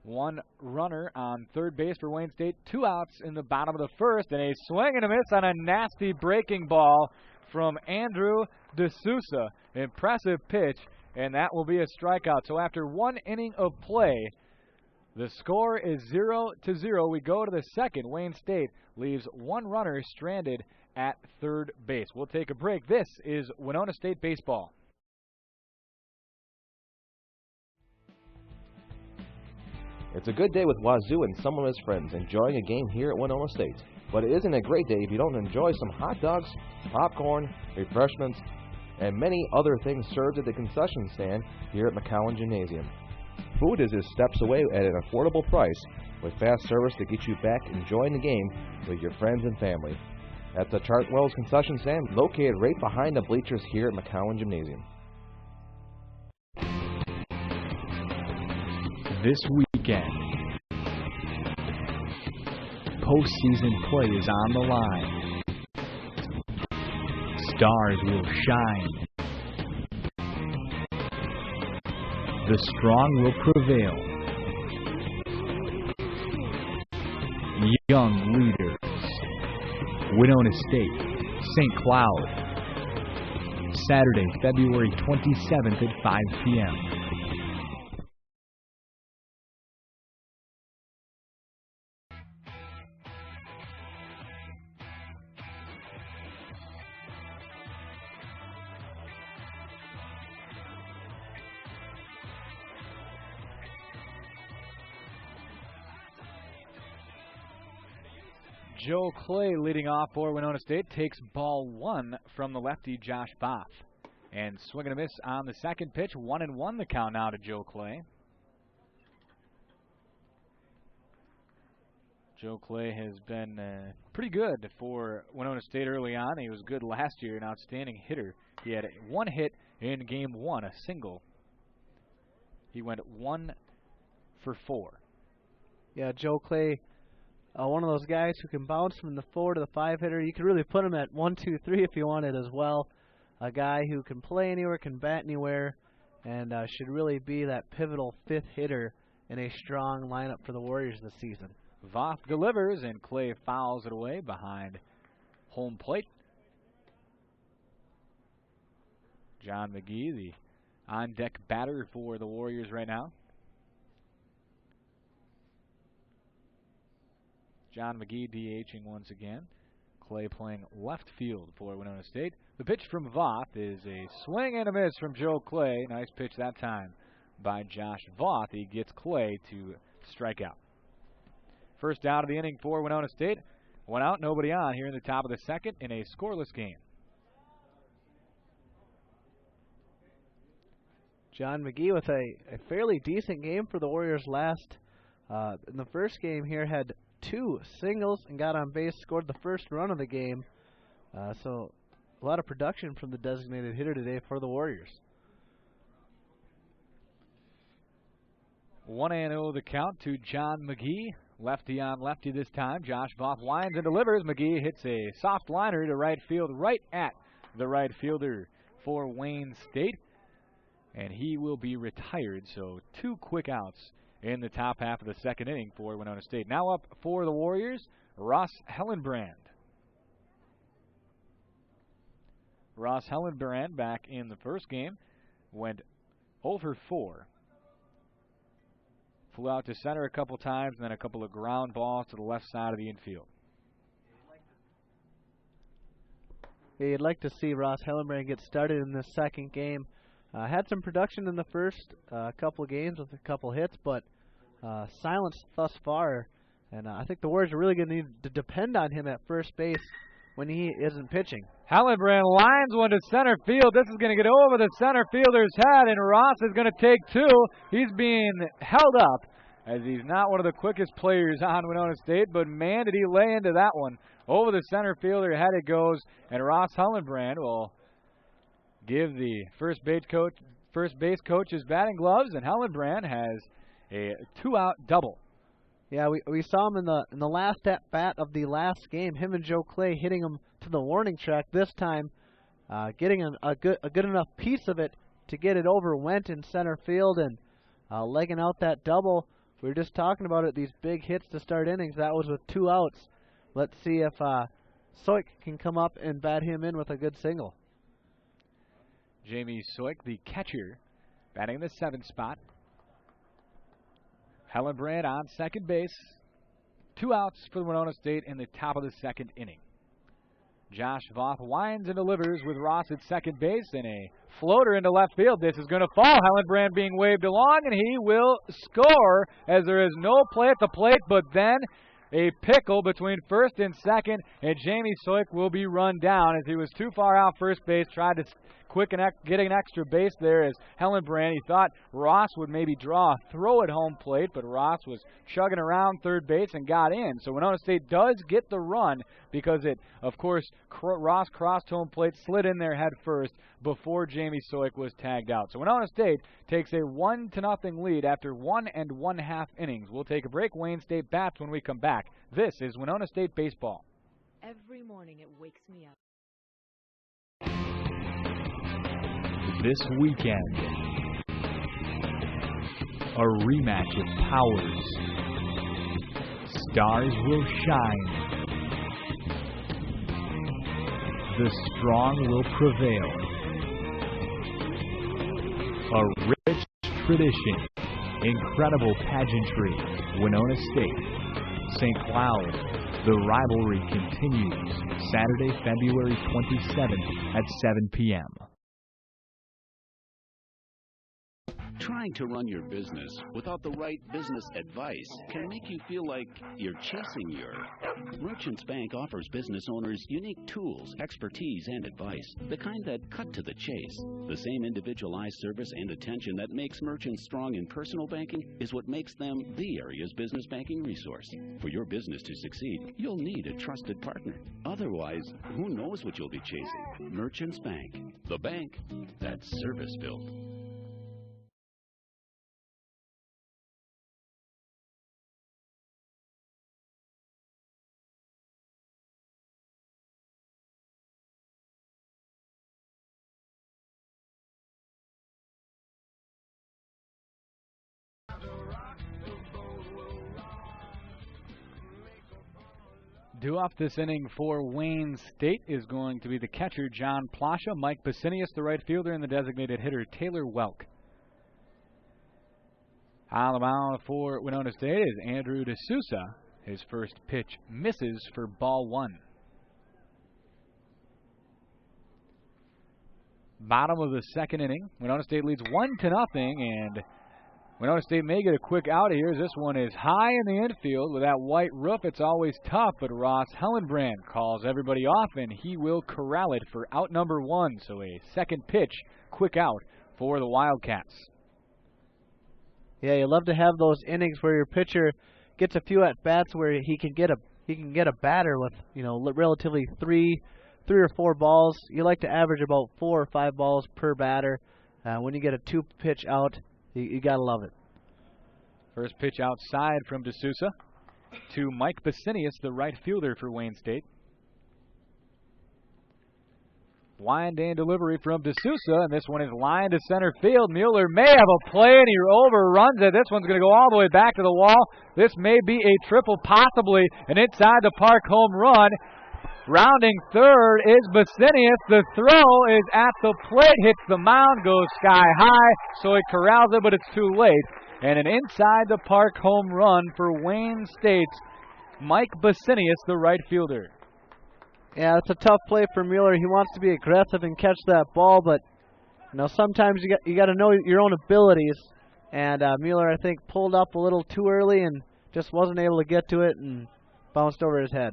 One runner on third base for Wayne State. 2 outs in the bottom of the first, and a swing and a miss on a nasty breaking ball from Andrew D'Souza. Impressive pitch, and that will be a strikeout. So after 1 inning of play, the score is 0-0. We go to the second. Wayne State leaves one runner stranded at third base. We'll take a break. This is Winona State Baseball. It's a good day with Wazoo and some of his friends enjoying a game here at Winona State. But it isn't a great day if you don't enjoy some hot dogs, popcorn, refreshments, and many other things served at the concession stand here at McCowan Gymnasium. Food is just steps away at an affordable price with fast service to get you back enjoying the game with your friends and family. At the Chartwell's concession stand, located right behind the bleachers here at McCowan Gymnasium. This weekend, postseason play is on the line. Stars will shine. The strong will prevail. Young leaders. Winona State, St. Cloud. Saturday, February 27th at 5 p.m. Joe Clay leading off for Winona State takes ball 1 from the lefty Josh Boff. And swing and a miss on the second pitch. 1-1 the count now to Joe Clay. Joe Clay has been pretty good for Winona State early on. He was good last year, an outstanding hitter. He had 1 hit in game 1, a single. He went 1 for 4. Yeah, Joe Clay, one of those guys who can bounce from the 4 to the 5 hitter. You could really put him at 1, 2, 3 if you wanted as well. A guy who can play anywhere, can bat anywhere, and should really be that pivotal 5th hitter in a strong lineup for the Warriors this season. Voth delivers, and Clay fouls it away behind home plate. John McGee, the on-deck batter for the Warriors right now. John McGee DHing once again. Clay playing left field for Winona State. The pitch from Voth is a swing and a miss from Joe Clay. Nice pitch that time by Josh Voth. He gets Clay to strike out. First out of the inning for Winona State. 1 out, nobody on here in the top of the second in a scoreless game. John McGee with a fairly decent game for the Warriors last. In the first game here, had 2 singles and got on base, scored the first run of the game. So a lot of production from the designated hitter today for the Warriors. 1-0 the count to John McGee. Lefty on lefty this time. Josh Voth winds and delivers. McGee hits a soft liner to right field, right at the right fielder for Wayne State. And he will be retired, so 2 quick outs in the top half of the second inning for Winona State. Now up for the Warriors, Ross Hellenbrand. Ross Hellenbrand back in the first game went 0 for 4. Flew out to center a couple times, and then a couple of ground balls to the left side of the infield. Yeah, you'd like to see Ross Hellenbrand get started in this second game. Had some production in the first couple of games with a couple hits, but silence thus far. And I think the Warriors are really going to need to depend on him at first base when he isn't pitching. Hellenbrand lines one to center field. This is going to get over the center fielder's head, and Ross is going to take 2. He's being held up as he's not one of the quickest players on Winona State, but man, did he lay into that one. Over the center fielder head it goes, and Ross Hellenbrand will give the first base coach his batting gloves, and Hellenbrand has a 2-out double. Yeah, we saw him in the last at bat of the last game. Him and Joe Clay hitting him to the warning track. This time, getting a good enough piece of it to get it over. Went in center field and legging out that double. We were just talking about it. These big hits to start innings. That was with 2 outs. Let's see if Soik can come up and bat him in with a good single. Jamie Soik, the catcher, batting in the 7th spot. Hellenbrand on second base. 2 outs for Winona State in the top of the second inning. Josh Voth winds and delivers with Ross at second base, and a floater into left field. This is going to fall. Hellenbrand being waved along, and he will score as there is no play at the plate, but then a pickle between first and second, and Jamie Soik will be run down as he was too far out first base, tried to get an extra base there as Hellenbrand. He thought Ross would maybe draw a throw at home plate, but Ross was chugging around third base and got in. So Winona State does get the run because of course, Ross crossed home plate, slid in there head first before Jamie Soik was tagged out. So Winona State takes a 1-0 lead after 1 1/2 innings. We'll take a break. Wayne State bats when we come back. This is Winona State baseball. Every morning it wakes me up. This weekend, a rematch of powers. Stars will shine. The strong will prevail. A rich tradition, incredible pageantry. Winona State, St. Cloud. The rivalry continues. Saturday, February 27th at 7 p.m. Trying to run your business without the right business advice can make you feel like you're chasing your. Merchants Bank offers business owners unique tools, expertise, and advice, the kind that cut to the chase. The same individualized service and attention that makes merchants strong in personal banking is what makes them the area's business banking resource. For your business to succeed, you'll need a trusted partner. Otherwise, who knows what you'll be chasing? Merchants Bank, the bank that's service-built. Due off this inning for Wayne State is going to be the catcher, John Plasha. Mike Basinius, the right fielder, and the designated hitter, Taylor Welk. On the mound for Winona State is Andrew D'Souza. His first pitch misses for ball 1. bottom of the second inning. Winona State leads 1-0, and Winona State may get a quick out here. This one is high in the infield with that white roof. It's always tough, but Ross Hellenbrand calls everybody off, and he will corral it for out number 1. So a second pitch, quick out for the Wildcats. Yeah, you love to have those innings where your pitcher gets a few at bats where he can get a batter with relatively three or four balls. You like to average about 4 or 5 balls per batter. When you get a 2-pitch out, you gotta love it. First pitch outside from D'Souza to Mike Basinius, the right fielder for Wayne State. Wind and delivery from D'Souza, and this one is lined to center field. Mueller may have a play, and he overruns it. This one's going to go all the way back to the wall. This may be a triple, possibly an inside the park home run. Rounding third is Basinius. The throw is at the plate, hits the mound, goes sky high, so it corrals it, but it's too late. And an inside the park home run for Wayne State's Mike Basinius, the right fielder. Yeah, it's a tough play for Mueller. He wants to be aggressive and catch that ball, but sometimes you got to know your own abilities. And Mueller, I think, pulled up a little too early and just wasn't able to get to it and bounced over his head.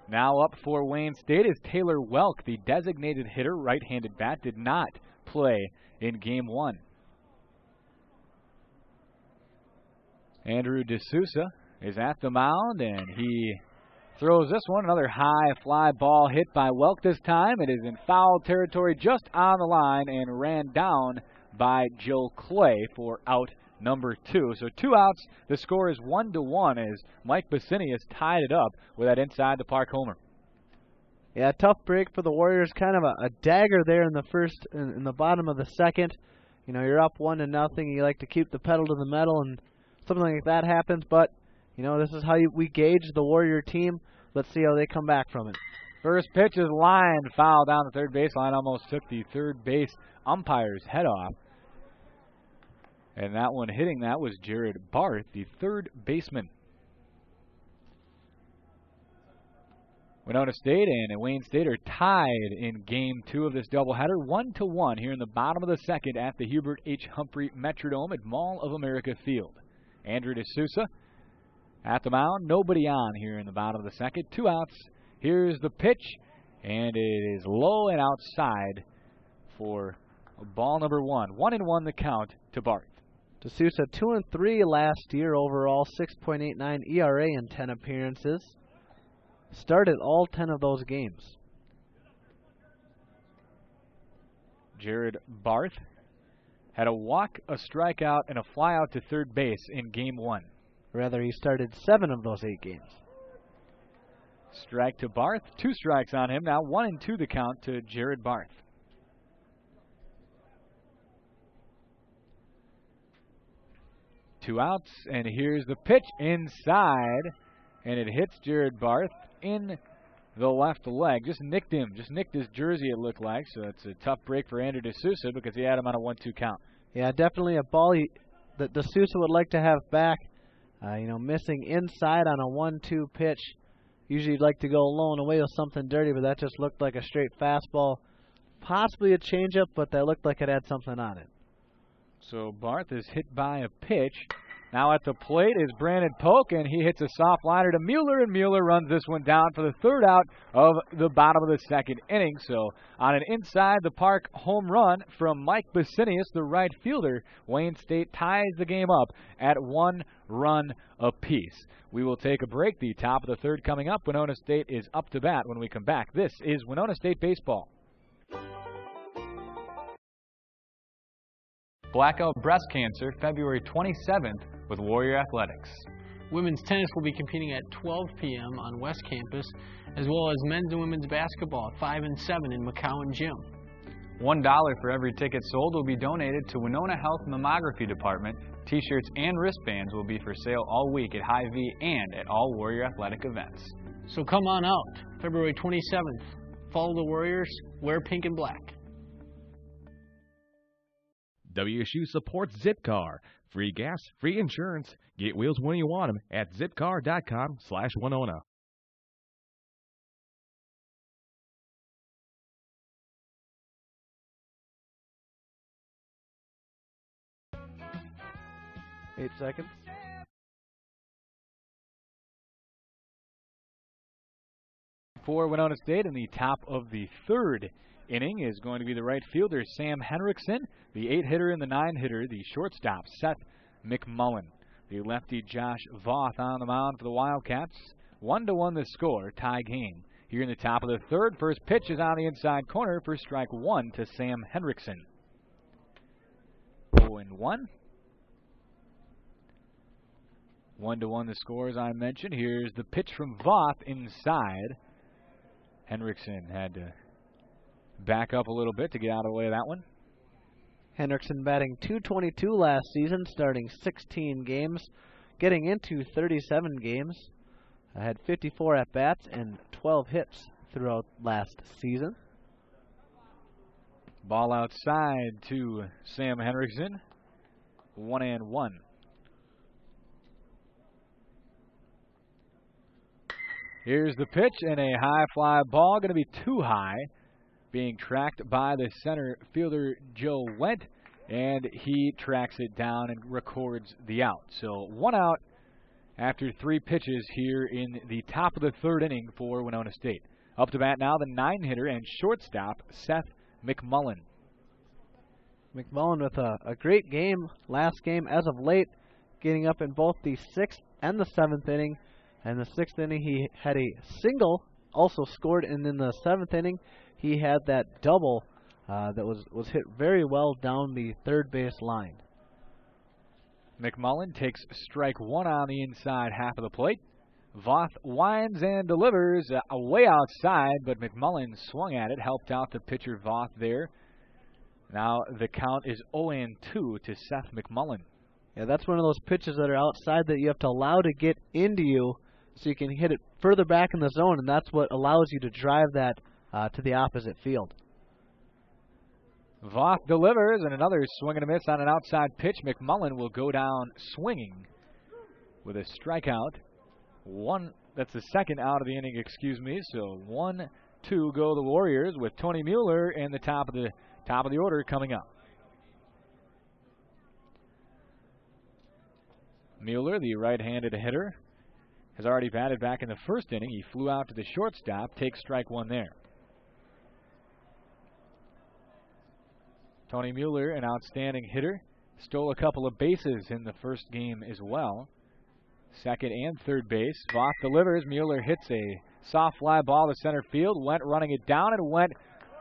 Now up for Wayne State is Taylor Welk, the designated hitter, right-handed bat, did not play in Game 1. Andrew D'Souza is at the mound, and he throws this one. Another high fly ball hit by Welk this time. It is in foul territory just on the line and ran down by Joe Clay for out number 2. So 2 outs. The score is 1-1 as Mike Basinius tied it up with that inside the park homer. Yeah, tough break for the Warriors. Kind of a dagger there in the first, in the bottom of the second. You're up 1-0. You like to keep the pedal to the metal, and something like that happens. But this is how we gauge the Warrior team. Let's see how they come back from it. First pitch is lined foul down the third baseline. Almost took the third base umpire's head off. And that one hitting that was Jared Barth, the third baseman. Winona State and Wayne State are tied in Game 2 of this doubleheader, 1-1 here in the bottom of the second at the Hubert H. Humphrey Metrodome at Mall of America Field. Andrew D'Souza at the mound, nobody on here in the bottom of the second. 2 outs. Here's the pitch, and it is low and outside for ball number 1. 1-1 the count to Barth. D'Souza 2-3 last year overall, 6.89 ERA in 10 appearances. Started all 10 of those games. Jared Barth had a walk, a strikeout, and a flyout to third base in Game 1. Rather, he started 7 of those 8 games. Strike to Barth. 2 strikes on him. Now 1-2 the count to Jared Barth. Two outs, and here's the pitch inside, and it hits Jared Barth in the left leg. Just nicked him. Just nicked his jersey, it looked like. So it's a tough break for Andrew D'Souza because he had him on a 1-2 count. Yeah, definitely a ball that D'Souza would like to have back. Missing inside on a 1-2 pitch. Usually you'd like to go low and away with something dirty, but that just looked like a straight fastball. Possibly a changeup, but that looked like it had something on it. So Barth is hit by a pitch. Now at the plate is Brandon Polk, and he hits a soft liner to Mueller, and Mueller runs this one down for the third out of the bottom of the second inning. So on an inside the park home run from Mike Basinius, the right fielder, Wayne State ties the game up at 1 run apiece. We will take a break. The top of the third coming up. Winona State is up to bat when we come back. This is Winona State Baseball. Blackout breast cancer, February 27th with Warrior Athletics. Women's tennis will be competing at 12 p.m. on West Campus, as well as men's and women's basketball at 5 and 7 in McCowan Gym. $1 for every ticket sold will be donated to Winona Health Mammography Department. T-shirts and wristbands will be for sale all week at Hy-Vee and at all Warrior Athletic events. So come on out, February 27th. Follow the Warriors, wear pink and black. WSU supports Zipcar. Free gas, free insurance. Get wheels when you want them at zipcar.com/Winona. 8 seconds. For Winona State in the top of the third inning is going to be the right fielder, Sam Henriksen, the 8-hitter and the 9-hitter, the shortstop, Seth McMullen. The lefty, Josh Voth, on the mound for the Wildcats. 1-1 the score, tie game. Here in the top of the third, first pitch is on the inside corner for strike 1 to Sam Henriksen. 0-1. 1-1 the score, as I mentioned. Here's the pitch from Voth inside. Henriksen had to back up a little bit to get out of the way of that one. Henriksen batting .222 last season, starting 16 games, getting into 37 games. Had 54 at-bats and 12 hits throughout last season. Ball outside to Sam Henriksen. 1-1. Here's the pitch, and a high fly ball, going to be too high, being tracked by the center fielder Joe Wendt, and he tracks it down and records the out. So 1 out after 3 pitches here in the top of the third inning for Winona State. Up to bat now, the 9-hitter and shortstop, Seth McMullen. McMullen with a great game last game as of late, getting up in both the 6th and the 7th inning. And the 6th inning, he had a single, also scored, and in the 7th inning, he had that double that was hit very well down the third base line. McMullen takes strike 1 on the inside half of the plate. Voth winds and delivers way outside, but McMullen swung at it, helped out the pitcher Voth there. Now the count is 0-2 to Seth McMullen. Yeah, that's one of those pitches that are outside that you have to allow to get into you, so you can hit it further back in the zone, and that's what allows you to drive that to the opposite field. Voth delivers, and another swing and a miss on an outside pitch. McMullen will go down swinging with a strikeout. That's the second out of the inning, excuse me. So 1-2 go the Warriors with Tony Mueller in the top of the order coming up. Mueller, the right-handed hitter, has already batted back in the first inning. He flew out to the shortstop, takes strike 1 there. Tony Mueller, an outstanding hitter, stole a couple of bases in the first game as well. Second and third base. Voth delivers. Mueller hits a soft fly ball to center field. Wendt running it down, and Wendt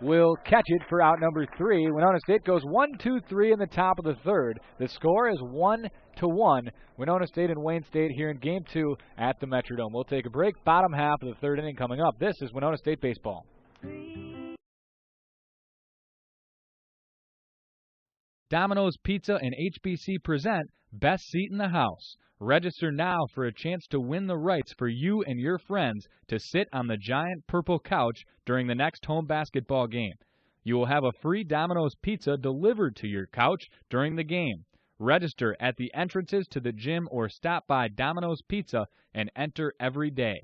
will catch it for out number 3. Winona State goes 1-2-3 in the top of the third. The score is 1-1. Winona State and Wayne State here in Game 2 at the Metrodome. We'll take a break. Bottom half of the third inning coming up. This is Winona State baseball. Domino's Pizza and HBC present Best Seat in the House. Register now for a chance to win the rights for you and your friends to sit on the giant purple couch during the next home basketball game. You will have a free Domino's Pizza delivered to your couch during the game. Register at the entrances to the gym or stop by Domino's Pizza and enter every day.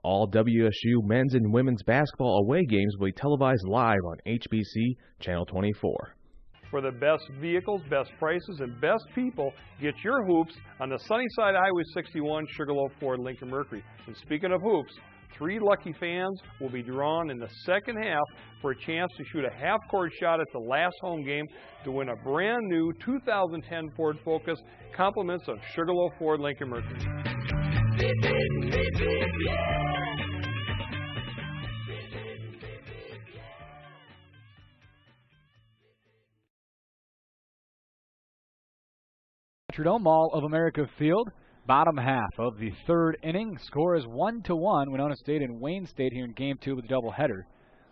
All WSU men's and women's basketball away games will be televised live on HBC Channel 24. For the best vehicles, best prices, and best people, get your hoops on the Sunnyside Highway 61 Sugarloaf Ford Lincoln Mercury. And speaking of hoops, 3 lucky fans will be drawn in the second half for a chance to shoot a half-court shot at the last home game to win a brand new 2010 Ford Focus, compliments of Sugarloaf Ford Lincoln Mercury. Metrodome Mall of America Field, bottom half of the third inning. Score is 1-1. Winona State and Wayne State here in Game 2 with a doubleheader.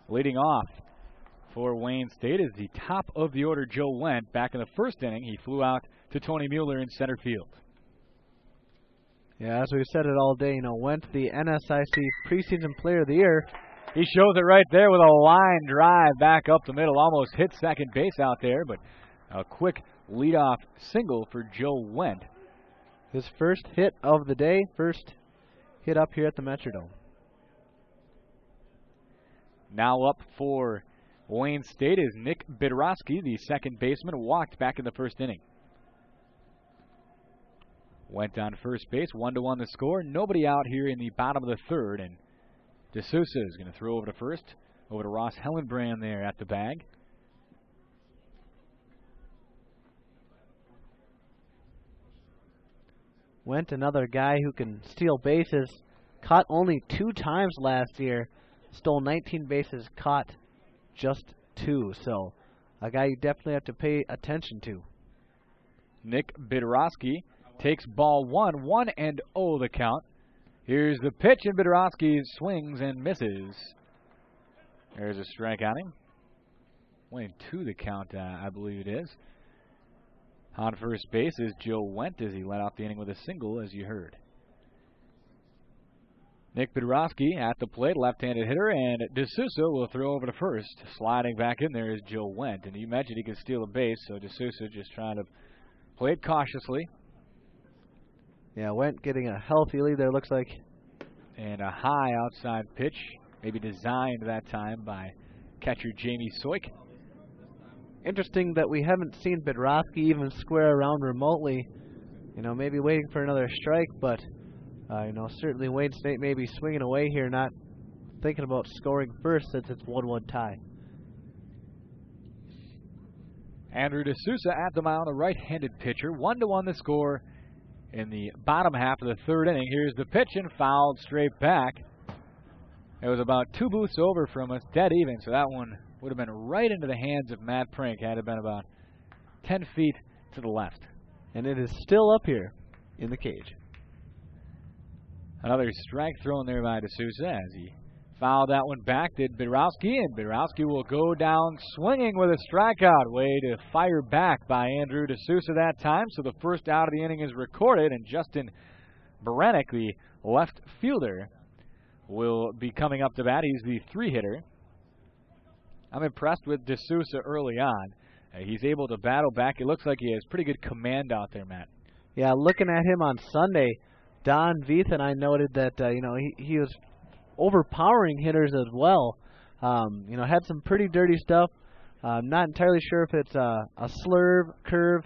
Leading off for Wayne State is the top of the order, Joe Wendt. Back in the first inning, he flew out to Tony Mueller in center field. Yeah, as we've said it all day, Wendt, the NSIC preseason player of the year. He shows it right there with a line drive back up the middle. Almost hit second base out there, but a quick leadoff single for Joe Wendt. His first hit of the day, first hit up here at the Metrodome. Now up for Wayne State is Nick Bidrowski, the second baseman, walked back in the first inning. Went on first base, 1-1 the score. Nobody out here in the bottom of the third, and D'Souza is going to throw over to first, over to Ross Hellenbrand there at the bag. Went another guy who can steal bases. Caught only 2 times last year. Stole 19 bases, caught just 2. So a guy you definitely have to pay attention to. Nick Bidorowski takes ball 1, 1-0 the count. Here's the pitch, and Bidorowski swings and misses. There's a strike on him. 1-2 the count, I believe it is. On first base is Joe Wendt as he led off the inning with a single, as you heard. Nick Bidorowski at the plate, left-handed hitter, and D'Souza will throw over to first. Sliding back in there is Joe Wendt, and you mentioned he can steal a base, so D'Souza just trying to play it cautiously. Yeah, Wendt getting a healthy lead there, looks like. And a high outside pitch, maybe designed that time by catcher Jamie Soik. Interesting that we haven't seen Bidorowski even square around remotely. You know, maybe waiting for another strike, but you know, certainly Wayne State may be swinging away here, not thinking about scoring first since it's 1-1 tie. Andrew D'Souza at the mound, a right-handed pitcher. 1-1 the score in the bottom half of the third inning. Here's the pitch, and fouled straight back. It was about 2 booths over from us, dead even, so that one would have been right into the hands of Matt Prink had it been about 10 feet to the left. And it is still up here in the cage. Another strike thrown there by D'Souza as he fouled that one back, did Bidorowski, and Bidorowski will go down swinging with a strikeout. Way to fire back by Andrew D'Souza that time, so the first out of the inning is recorded, and Justin Baranek, the left fielder, will be coming up to bat. He's the 3-hitter. I'm impressed with D'Souza early on. He's able to battle back. It looks like he has pretty good command out there, Matt. Yeah, looking at him on Sunday, Don Veith and I noted that you know, he was overpowering hitters as well. You know, had some pretty dirty stuff. Not entirely sure if it's a slurve, curve,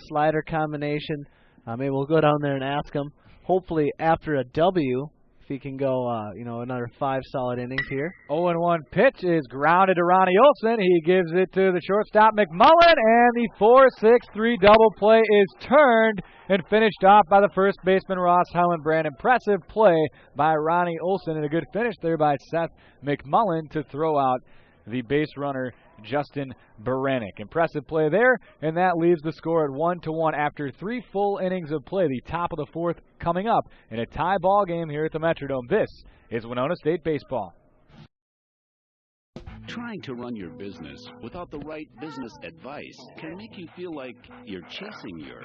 slider combination. Maybe we'll go down there and ask him. Hopefully after a W, if he can go, you know, another 5 solid innings here. 0-1 pitch is grounded to Ronnie Olson. He gives it to the shortstop McMullen, and the 4-6-3 double play is turned and finished off by the first baseman Ross Hellenbrand. Impressive play by Ronnie Olson, and a good finish there by Seth McMullen to throw out the base runner Justin Baranek. Impressive play there, and that leaves the score at 1-1 after 3 full innings of play. The top of the 4th coming up in a tie ball game here at the Metrodome. This is Winona State Baseball. Trying to run your business without the right business advice can make you feel like you're chasing your.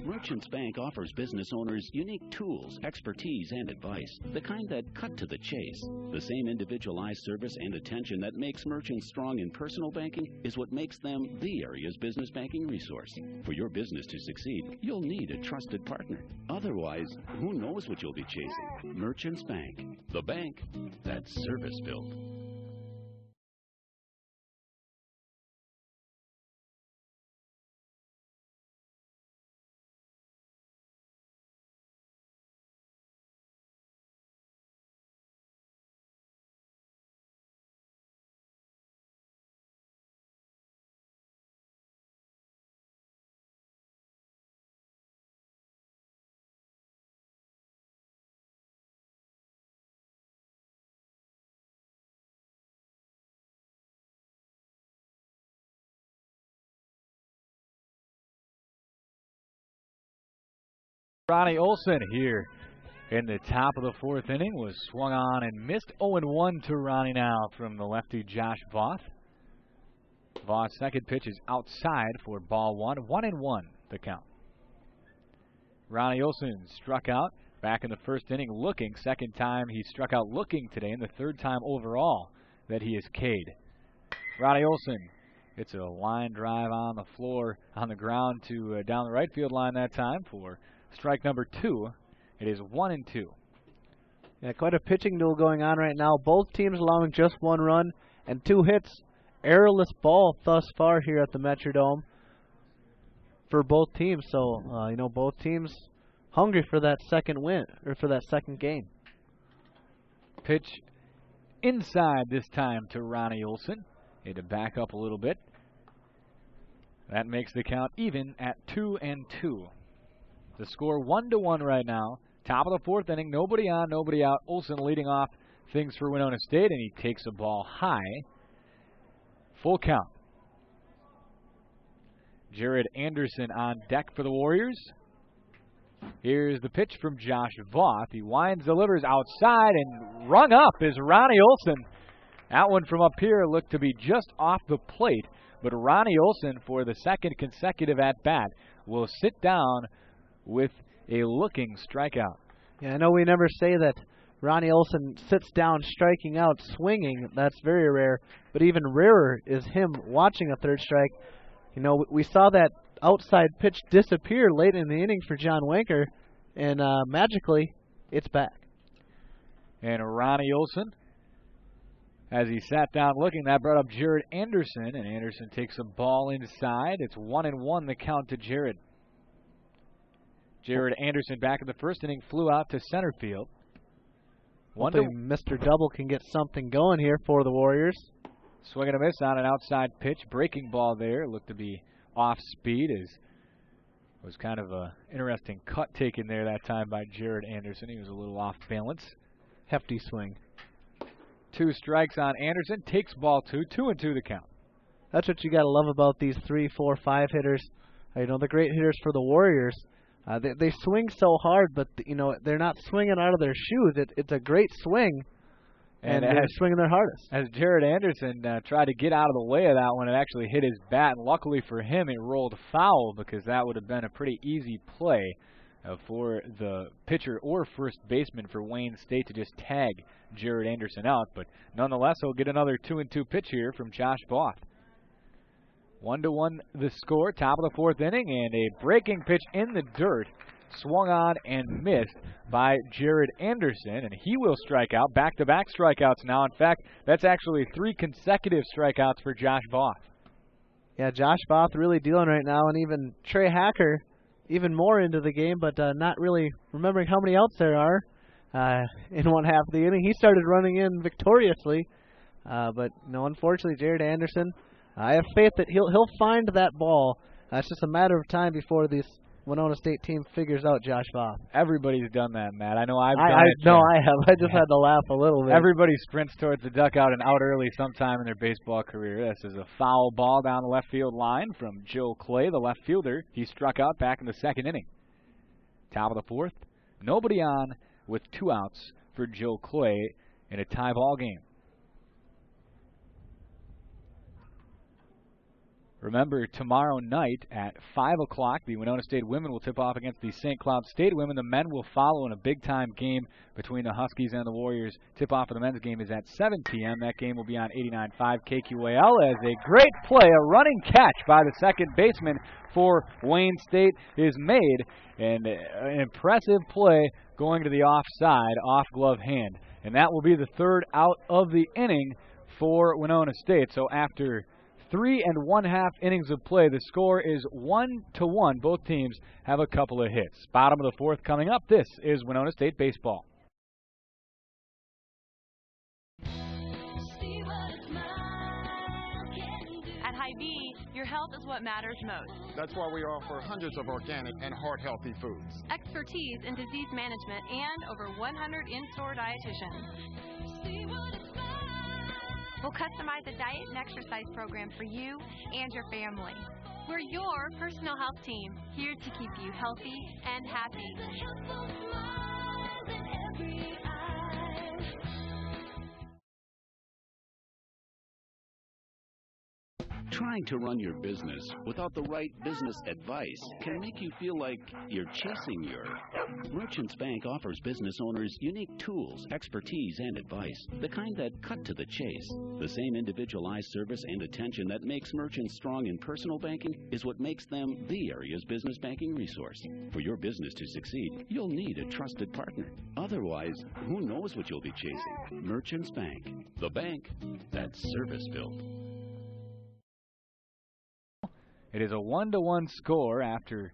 Merchants Bank offers business owners unique tools, expertise, and advice, the kind that cut to the chase. The same individualized service and attention that makes merchants strong in personal banking is what makes them the area's business banking resource. For your business to succeed, you'll need a trusted partner. Otherwise, who knows what you'll be chasing? Merchants Bank, the bank that's service-built. Ronnie Olson here in the top of the 4th inning was swung on and missed. 0-1 to Ronnie now from the lefty Josh Voth. Voth's second pitch is outside for ball 1. 1-1 the count. Ronnie Olson struck out back in the 1st inning looking. Second time he struck out looking today, and the 3rd time overall that he is K'd. Ronnie Olson, it's a line drive on the floor, on the ground to down the right field line that time for strike number 2. It is 1-2. Yeah, quite a pitching duel going on right now. Both teams allowing just 1 run and 2 hits. Errorless ball thus far here at the Metrodome for both teams. So, you know, both teams hungry for that second win, or for that second game. Pitch inside this time to Ronnie Olson. Had to back up a little bit. That makes the count even at 2-2. The score 1-1 right now. Top of the fourth inning, nobody on, nobody out. Olson leading off things for Winona State, and he takes a ball high. Full count. Jared Anderson on deck for the Warriors. Here's the pitch from Josh Voth. He winds, delivers outside, and rung up is Ronnie Olson. That one from up here looked to be just off the plate, but Ronnie Olson, for the second consecutive at-bat, will sit down with a looking strikeout. Yeah, I know we never say that Ronnie Olson sits down striking out, swinging. That's very rare, but even rarer is him watching a third strike. You know, we saw that outside pitch disappear late in the inning for John Wanker, and magically, it's back. And Ronnie Olson, as he sat down looking, that brought up Jared Anderson, and Anderson takes a ball inside. It's 1-1 the count to Jared. Jared Anderson back in the first inning flew out to center field. Hopefully Mr. Double can get something going here for the Warriors. Swing and a miss on an outside pitch. Breaking ball there. Looked to be off speed. It was kind of a interesting cut taken there that time by Jared Anderson. He was a little off balance. Hefty swing. 2 strikes on Anderson. Takes ball 2. 2-2 the count. That's what you got to love about these 3, 4, 5 hitters. You know, the great hitters for the Warriors. They swing so hard, but you know they're not swinging out of their shoes. It's a great swing, and they're swinging their hardest. As Jared Anderson tried to get out of the way of that one, it actually hit his bat, and luckily for him, it rolled foul because that would have been a pretty easy play for the pitcher or first baseman for Wayne State to just tag Jared Anderson out. But nonetheless, he'll get another 2-2 pitch here from Josh Voth. 1-1 the score, top of the fourth inning, and a breaking pitch in the dirt, swung on and missed by Jared Anderson, and he will strike out. Back-to-back strikeouts now. In fact, that's actually 3 consecutive strikeouts for Josh Voth. Yeah, Josh Voth really dealing right now, and even Trey Hacker even more into the game, but not really remembering how many outs there are in one half of the inning. He started running in victoriously, but no, unfortunately, Jared Anderson, I have faith that he'll find that ball. It's just a matter of time before this Winona State team figures out Josh Voth. Everybody's done that, Matt. I know I've done it. No, I have. I just had to laugh a little bit. Everybody sprints towards the dugout and out early sometime in their baseball career. This is a foul ball down the left field line from Joe Clay, the left fielder. He struck out back in the second inning. Top of the fourth, nobody on with 2 outs for Joe Clay in a tie ball game. Remember, tomorrow night at 5 o'clock, the Winona State women will tip off against the St. Cloud State women. The men will follow in a big-time game between the Huskies and the Warriors. Tip-off of the men's game is at 7 p.m. That game will be on 89.5 KQAL as a great play, a running catch by the second baseman for Wayne State is made. And an impressive play going to the offside, off-glove hand. And that will be the 3rd out of the inning for Winona State. So after 3 1/2 innings of play, the score is 1-1. Both teams have a couple of hits. Bottom of the fourth coming up. This is Winona State baseball. At Hy-Vee, your health is what matters most. That's why we offer hundreds of organic and heart-healthy foods. Expertise in disease management and over 100 in-store dietitians. We'll customize a diet and exercise program for you and your family. We're your personal health team, here to keep you healthy and happy. Trying to run your business without the right business advice can make you feel like you're chasing your. Merchants Bank offers business owners unique tools, expertise, and advice, the kind that cut to the chase. The same individualized service and attention that makes merchants strong in personal banking is what makes them the area's business banking resource. For your business to succeed, you'll need a trusted partner. Otherwise, who knows what you'll be chasing? Merchants Bank, the bank that's service-built. It is a 1-1 score after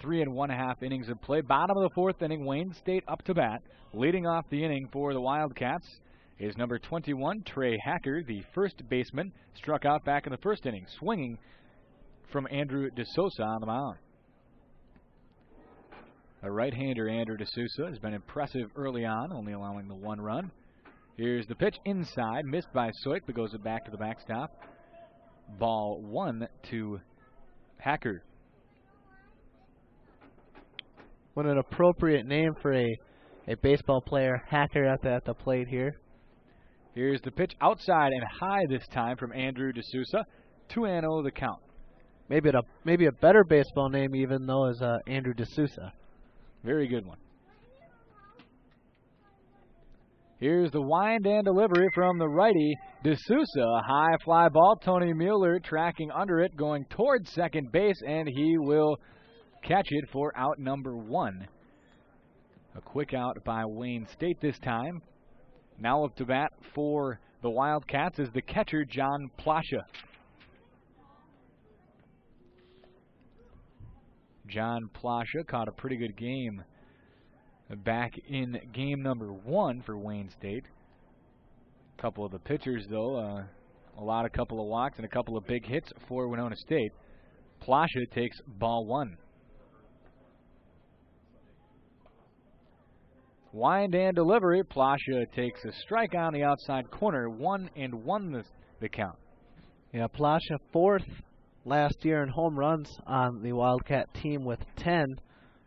3 1/2 innings of play. Bottom of the 4th inning, Wayne State up to bat. Leading off the inning for the Wildcats is number 21, Trey Hacker, the first baseman. Struck out back in the 1st inning, swinging from Andrew DeSouza on the mound. A right-hander, Andrew DeSouza, has been impressive early on, only allowing the 1 run. Here's the pitch inside, missed by Soik, but goes it back to the backstop. Ball 1 to Hacker. What an appropriate name for a baseball player, Hacker, at the plate here. Here's the pitch outside and high this time from Andrew DeSouza. 2-0 the count. Maybe a better baseball name even though is Andrew DeSouza. Very good one. Here's the wind and delivery from the righty, D'Souza. High fly ball. Tony Mueller tracking under it, going towards second base, and he will catch it for out number 1. A quick out by Wayne State this time. Now up to bat for the Wildcats is the catcher, John Plasha. John Plasha caught a pretty good game back in game number 1 for Wayne State. A couple of the pitchers, though, a couple of walks and a couple of big hits for Winona State. Plasha takes ball 1. Wind and delivery. Plasha takes a strike on the outside corner. 1-1 the count. Yeah, Plasha 4th last year in home runs on the Wildcat team with 10.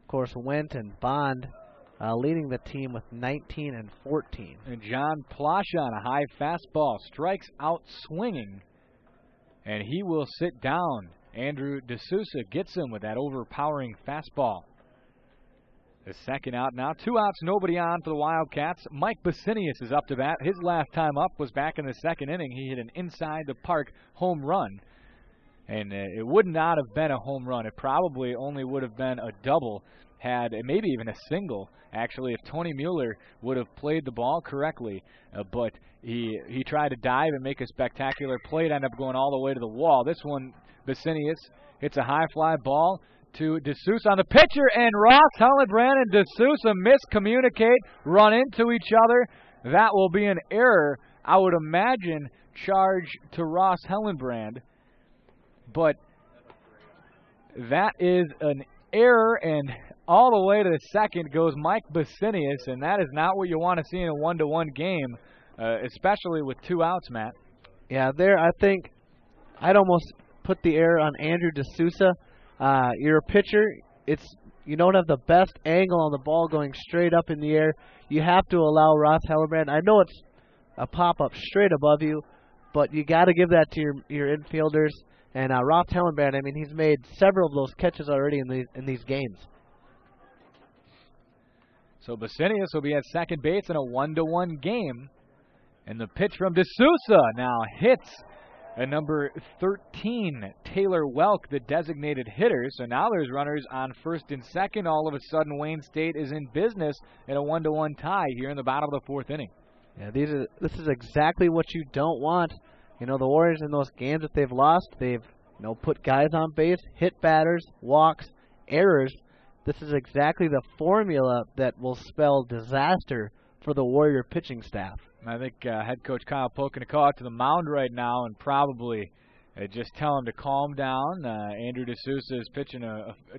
Of course, Wendt and Bond leading the team with 19 and 14. And John Plasha on a high fastball strikes out swinging, and he will sit down. Andrew D'Souza gets him with that overpowering fastball. The second out now. 2 outs, nobody on for the Wildcats. Mike Basinius is up to bat. His last time up was back in the 2nd inning. He hit an inside-the-park home run. And it would not have been a home run. It probably only would have been a double, maybe even a single, actually, if Tony Mueller would have played the ball correctly. But he tried to dive and make a spectacular play. It ended up going all the way to the wall. This one, Basinius hits a high fly ball to D'Souza on the pitcher, and Ross Hellenbrand and D'Souza miscommunicate, run into each other. That will be an error, I would imagine, charge to Ross Hellenbrand. But that is an error, and all the way to the second goes Mike Basinius, and that is not what you want to see in a 1-1 game, especially with 2 outs, Matt. Yeah, there I think I'd almost put the error on Andrew D'Souza. You're a pitcher. You don't have the best angle on the ball going straight up in the air. You have to allow Ross Hellenbrand. I know it's a pop-up straight above you, but you got to give that to your infielders. And Ross Hellenbrand, I mean, he's made several of those catches already in these games. So Basinius will be at second base in a 1-1 game. And the pitch from D'Souza now hits at number 13, Taylor Welk, the designated hitter. So now there's runners on first and second. All of a sudden, Wayne State is in business in a 1-1 tie here in the bottom of the 4th inning. Yeah, this is exactly what you don't want. You know, the Warriors in those games that they've lost, they've put guys on base, hit batters, walks, errors. This is exactly the formula that will spell disaster for the Warrior pitching staff. I think head coach Kyle Polk going to call out to the mound right now and probably just tell him to calm down. Andrew D'Souza is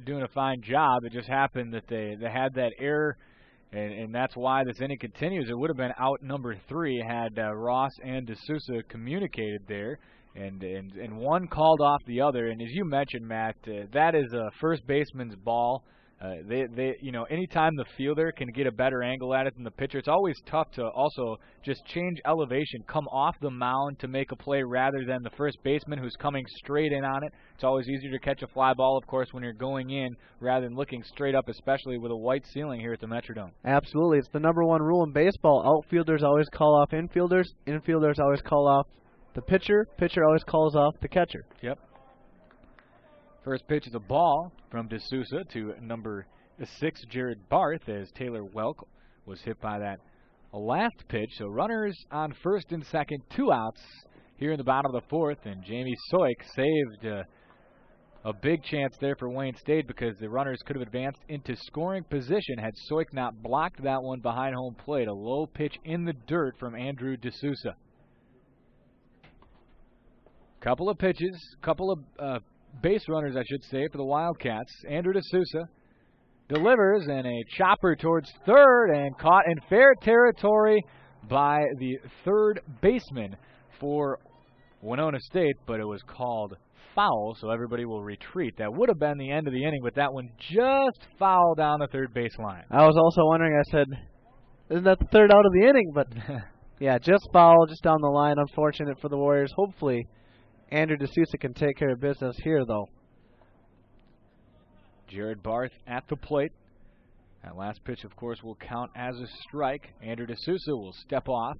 doing a fine job. It just happened that they had that error, and that's why this inning continues. It would have been out number 3 had Ross and D'Souza communicated there, and one called off the other. And as you mentioned, Matt, that is a first baseman's ball. Anytime the fielder can get a better angle at it than the pitcher, it's always tough to also just change elevation, come off the mound to make a play rather than the first baseman who's coming straight in on it. It's always easier to catch a fly ball, of course, when you're going in rather than looking straight up, especially with a white ceiling here at the Metrodome. Absolutely. It's the number 1 rule in baseball. Outfielders always call off infielders. Infielders always call off the pitcher. Pitcher always calls off the catcher. Yep. First pitch is a ball from D'Souza to number 6, Jared Barth, as Taylor Welk was hit by that last pitch. So runners on first and second, 2 outs here in the bottom of the 4th, and Jamie Soik saved A big chance there for Wayne State because the runners could have advanced into scoring position had Soik not blocked that one behind home plate. A low pitch in the dirt from Andrew D'Souza. Couple of pitches, couple of base runners, I should say, for the Wildcats. Andrew D'Souza delivers, and a chopper towards third, and caught in fair territory by the third baseman for Winona State, but it was called foul, so everybody will retreat. That would have been the end of the inning, but that one just foul down the third baseline. I was also wondering, I said, isn't that the third out of the inning? But yeah, just foul, just down the line. Unfortunate for the Warriors. Hopefully, Andrew D'Souza can take care of business here, though. Jared Barth at the plate. That last pitch, of course, will count as a strike. Andrew D'Souza will step off.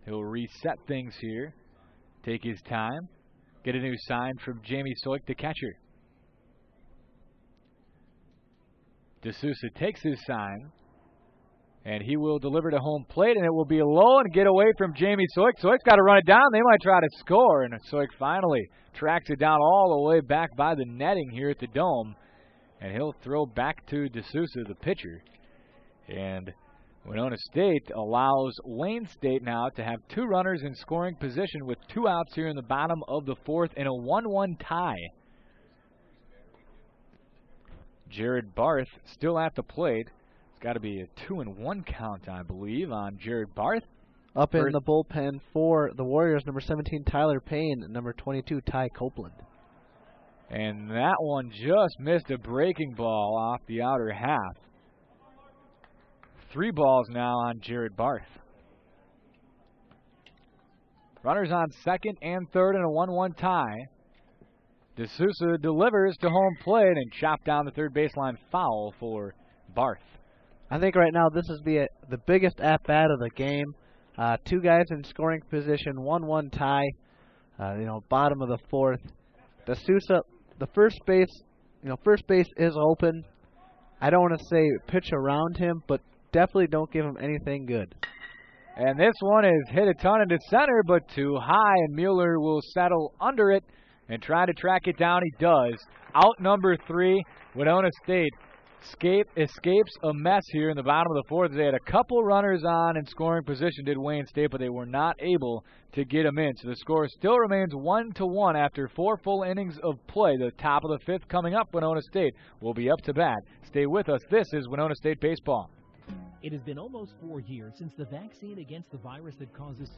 He'll reset things here. Take his time. Get a new sign from Jamie Soik, the catcher. D'Souza takes his sign, and he will deliver to home plate, and it will be low and get away from Jamie Soik. Soik's got to run it down. They might try to score, and Soik finally tracks it down all the way back by the netting here at the Dome, and he'll throw back to D'Souza, the pitcher. And Winona State allows Wayne State now to have two runners in scoring position with 2 outs here in the bottom of the fourth in a 1-1 tie. Jared Barth still at the plate. It's got to be a 2-1 count, I believe, on Jared Barth. Up in the bullpen for the Warriors, number 17, Tyler Payne, and number 22, Ty Copeland. And that one just missed a breaking ball off the outer half. 3 balls now on Jared Barth. Runners on second and third in a 1-1 tie. D'Souza delivers to home plate and chopped down the third baseline foul for Barth. I think right now this is the biggest at-bat of the game. 2 guys in scoring position, 1-1 tie. Bottom of the fourth. D'Souza, the first base is open. I don't want to say pitch around him, but definitely don't give him anything good. And this one is hit a ton into center, but too high, and Mueller will settle under it and try to track it down. He does. Out number 3, Winona State escapes a mess here in the bottom of the fourth. They had a couple runners on in scoring position, did Wayne State, but they were not able to get them in. So the score still remains 1-1 after 4 full innings of play. The top of the 5th coming up. Winona State will be up to bat. Stay with us. This is Winona State Baseball. It has been almost 4 years since the vaccine against the virus that causes...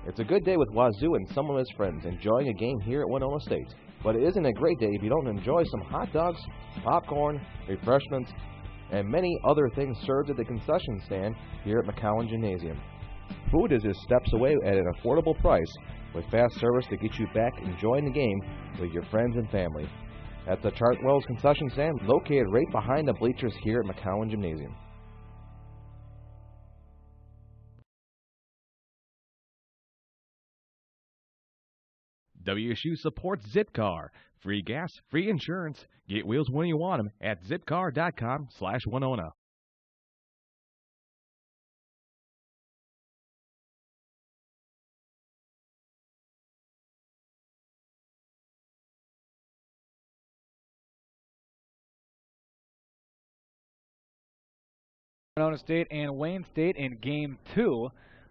It's a good day with Wazoo and some of his friends enjoying a game here at Winona State. But it isn't a great day if you don't enjoy some hot dogs, popcorn, refreshments, and many other things served at the concession stand here at McCowan Gymnasium. Food is just steps away at an affordable price with fast service to get you back enjoying the game with your friends and family. At the Chartwell's concession stand located right behind the bleachers here at McCowan Gymnasium. WSU supports Zipcar. Free gas, free insurance. Get wheels when you want them at zipcar.com/Winona. Winona State and Wayne State in Game 2.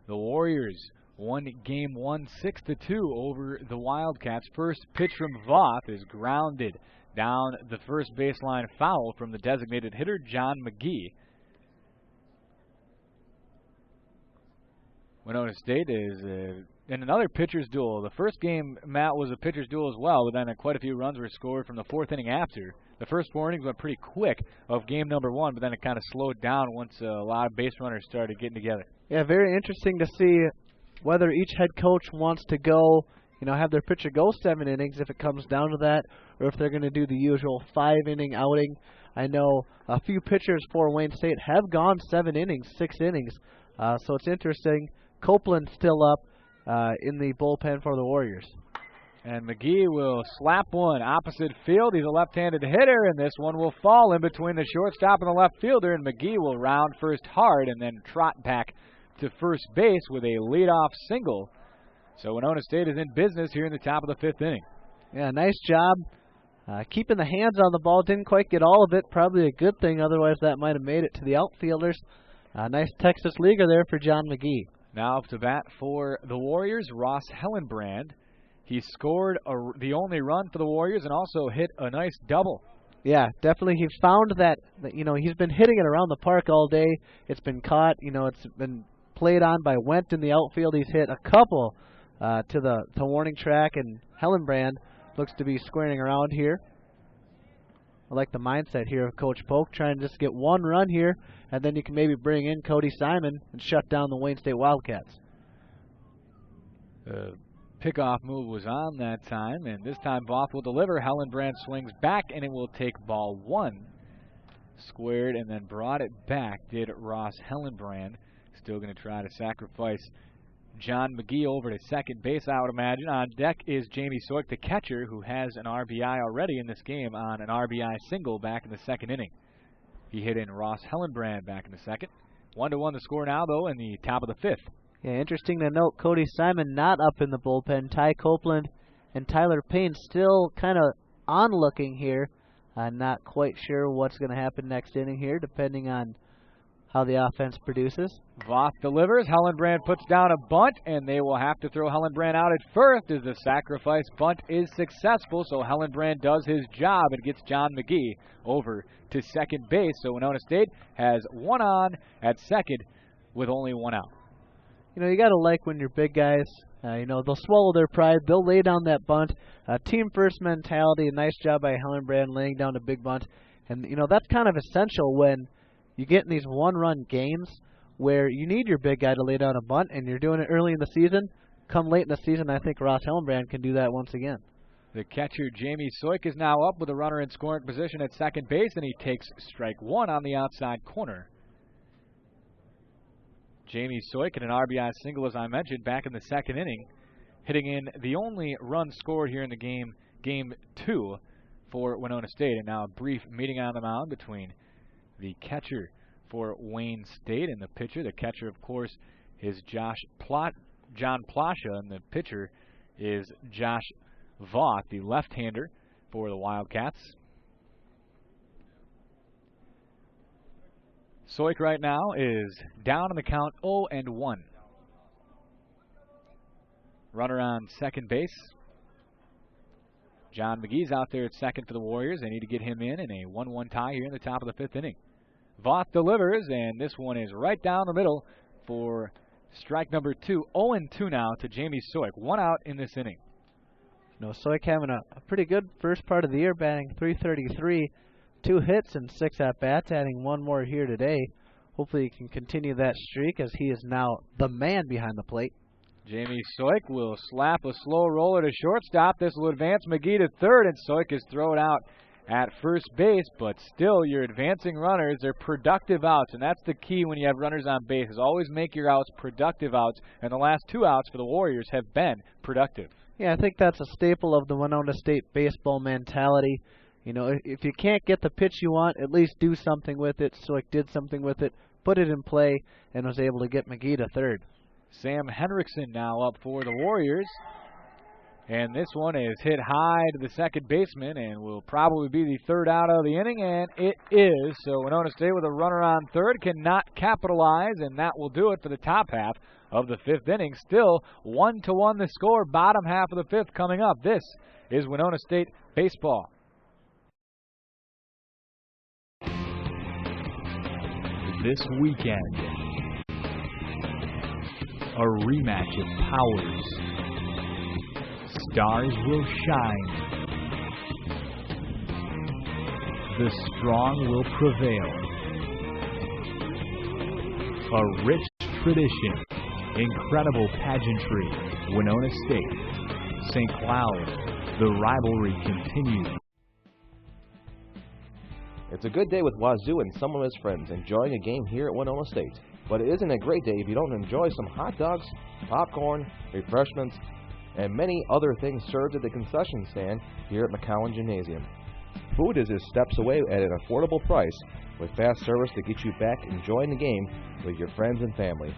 The Warriors won Game 1 6-2 over the Wildcats. First pitch from Voth is grounded down the first baseline foul from the designated hitter, John McGee. Winona State is in another pitcher's duel. The first game, Matt, was a pitcher's duel as well, but then quite a few runs were scored from the 4th inning after. The first 4 innings went pretty quick of game number 1, but then it kind of slowed down once a lot of base runners started getting together. Yeah, very interesting to see whether each head coach wants to go, have their pitcher go 7 innings if it comes down to that, or if they're going to do the usual 5-inning outing. I know a few pitchers for Wayne State have gone 7 innings, 6 innings, so it's interesting. Copeland still up in the bullpen for the Warriors. And McGee will slap one opposite field. He's a left-handed hitter, and this one will fall in between the shortstop and the left fielder, and McGee will round first hard and then trot back to first base with a leadoff single So Winona State is in business here in the top of the 5th inning. Yeah, nice job. Keeping the hands on the ball, didn't quite get all of it. Probably a good thing, otherwise that might have made it to the outfielders. Nice Texas leaguer there for John McGee. Now up to bat for the Warriors, Ross Hellenbrand. He scored the only run for the Warriors and also hit a nice double. Yeah, definitely. He found that, he's been hitting it around the park all day. It's been caught. It's been played on by Wendt in the outfield. He's hit a couple to the warning track, and Hellenbrand looks to be squaring around here. I like the mindset here of Coach Polk, trying to just get one run here, and then you can maybe bring in Cody Simon and shut down the Wayne State Wildcats. The pickoff move was on that time, and this time Voth will deliver. Hellenbrand swings back, and it will take ball 1. Squared and then brought it back, did Ross Hellenbrand. Still going to try to sacrifice John McGee over to second base, I would imagine. On deck is Jamie Soik, the catcher, who has an RBI already in this game on an RBI single back in the 2nd inning. He hit in Ross Hellenbrand back in the 2nd. 1-1 the score now, though, in the top of the 5th. Yeah, interesting to note, Cody Simon not up in the bullpen. Ty Copeland and Tyler Payne still kind of onlooking here. Not quite sure what's going to happen next inning here, depending on how the offense produces. Voth delivers. Hellenbrand puts down a bunt, and they will have to throw Hellenbrand out at first as the sacrifice bunt is successful. So Hellenbrand does his job and gets John McGee over to second base. So Winona State has one on at second with only one out. You got to like when your big guys, they'll swallow their pride. They'll lay down that bunt. Team first mentality. A nice job by Hellenbrand laying down a big bunt. And, that's kind of essential when you get in these one-run games where you need your big guy to lay down a bunt, and you're doing it early in the season. Come late in the season, I think Ross Hellenbrand can do that once again. The catcher, Jamie Soik, is now up with a runner in scoring position at second base, and he takes strike 1 on the outside corner. Jamie Soik in an RBI single, as I mentioned, back in the 2nd inning, hitting in the only run scored here in the game, game 2 for Winona State. And now a brief meeting on the mound between the catcher for Wayne State and the pitcher. The catcher, of course, is John Plasha, and the pitcher is Josh Voth, the left-hander for the Wildcats. Soik right now is down on the count 0-1. Runner on second base. John McGee's out there at second for the Warriors. They need to get him in a 1-1 tie here in the top of the 5th inning. Voth delivers, and this one is right down the middle for strike number 2. 0-2 now to Jamie Soik. 1 out in this inning. Soik having a pretty good first part of the year, batting .333. 2 hits and 6 at-bats, adding 1 more here today. Hopefully he can continue that streak as he is now the man behind the plate. Jamie Soik will slap a slow roller to shortstop. This will advance McGee to third, and Soik is thrown out at first base. But still, your advancing runners, they're productive outs, and that's the key when you have runners on base, is always make your outs productive outs. And the last 2 outs for the Warriors have been productive. Yeah, I think that's a staple of the Winona State baseball mentality. If you can't get the pitch you want, at least do something with it. Soik did something with it, put it in play, and was able to get McGee to third. Sam Henriksen now up for the Warriors. And this one is hit high to the second baseman and will probably be the 3rd out of the inning, and it is. So Winona State with a runner on third cannot capitalize, and that will do it for the top half of the 5th inning. Still 1-1 the score, bottom half of the 5th coming up. This is Winona State baseball. This weekend, a rematch of powers. Stars will shine. The strong will prevail. A rich tradition, incredible pageantry. Winona State, St. Cloud, the rivalry continues. It's a good day with Wazoo and some of his friends enjoying a game here at Winona State. But it isn't a great day if you don't enjoy some hot dogs, popcorn, refreshments, and many other things served at the concession stand here at McCowan Gymnasium. Food is just steps away at an affordable price with fast service to get you back enjoying the game with your friends and family.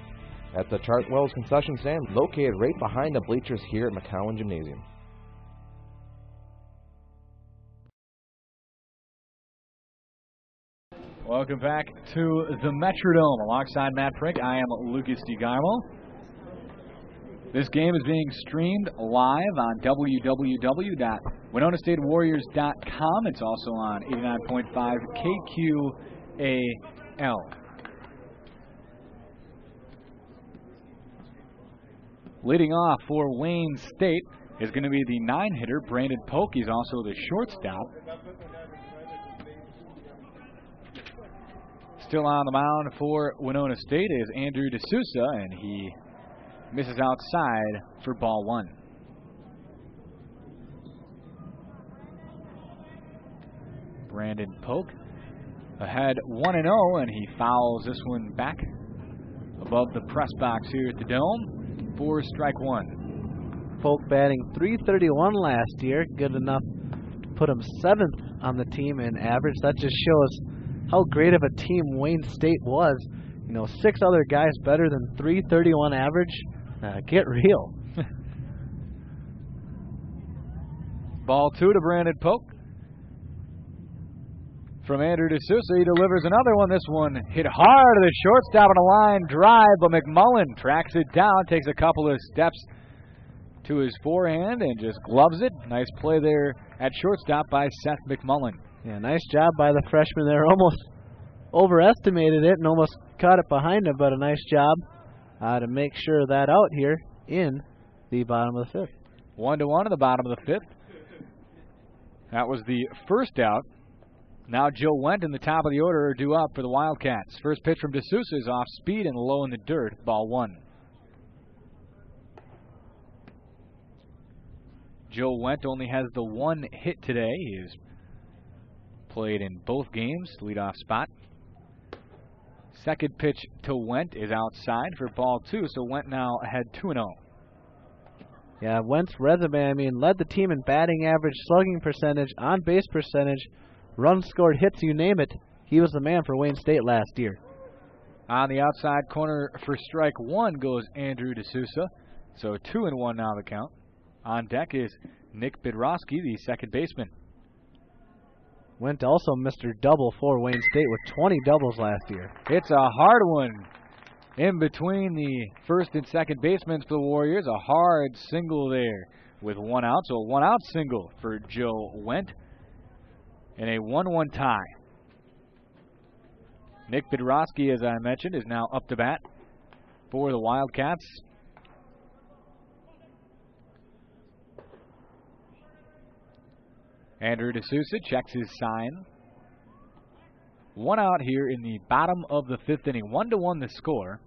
at the Chartwell's concession stand located right behind the bleachers here at McCowan Gymnasium. Welcome back to the Metrodome. Alongside Matt Prink, I am Lucas DeGarmo. This game is being streamed live on www.WinonaStateWarriors.com. It's also on 89.5 KQAL. Leading off for Wayne State is going to be the 9-hitter, Brandon Polk. He's also the shortstop. Still on the mound for Winona State is Andrew D'Souza, and he misses outside for ball 1. Brandon Polk ahead 1-0, and he fouls this one back above the press box here at the Dome for strike 1. Polk batting .331 last year, good enough to put him 7th on the team in average. That just shows how great of a team Wayne State was. You know, 6 other guys better than .331 average. Get real. Ball 2 to Brandon Polk. From Andrew D'Souza, he delivers another one. This one hit hard to the shortstop on a line drive, but McMullen tracks it down, takes a couple of steps to his forehand and just gloves it. Nice play there at shortstop by Seth McMullen. Yeah, nice job by the freshman there. Almost overestimated it and almost caught it behind him, but a nice job to make sure that out here in the bottom of the 5th. 1-1 in the bottom of the 5th. That was the first out. Now Joe Wendt in the top of the order are due up for the Wildcats. First pitch from D'Souza is off speed and low in the dirt. Ball 1. Joe Wendt only has the 1 hit today. He has played in both games, leadoff spot. Second pitch to Wendt is outside for ball 2, so Wendt now ahead 2-0. Yeah, Wendt's resume, I mean, led the team in batting average, slugging percentage, on-base percentage, runs scored, hits, you name it. He was the man for Wayne State last year. On the outside corner for strike 1 goes Andrew D'Souza, so 2-1 now the count. On deck is Nick Bidrowski, the second baseman. Wendt also Mr. Double for Wayne State with 20 doubles last year. It's a hard one in between the first and second basemen for the Warriors. A hard single there with 1 out. So a 1-out single for Joe Wendt and a 1-1 tie. Nick Bidrowski, as I mentioned, is now up to bat for the Wildcats. Andrew D'Souza checks his sign. 1 out here in the bottom of the 5th inning. 1-1 the score.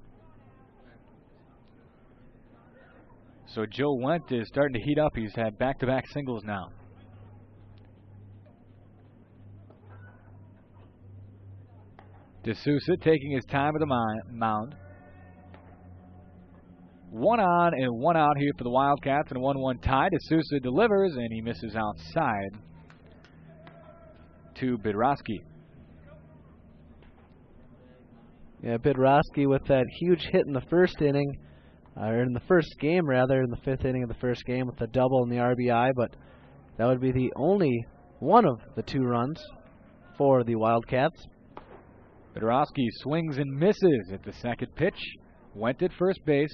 So Joe Wendt is starting to heat up. He's had back-to-back singles now. D'Souza taking his time at the mound. 1 on and 1 out here for the Wildcats, and a 1-1 tie. D'Souza delivers, and he misses outside to Bidrowski. Yeah, Bidrowski with that huge hit in the first inning, or in the first game rather, in the 5th inning of the first game with the double and the RBI, but that would be the only one of the 2 runs for the Wildcats. Bidrowski swings and misses at the second pitch. Went at first base.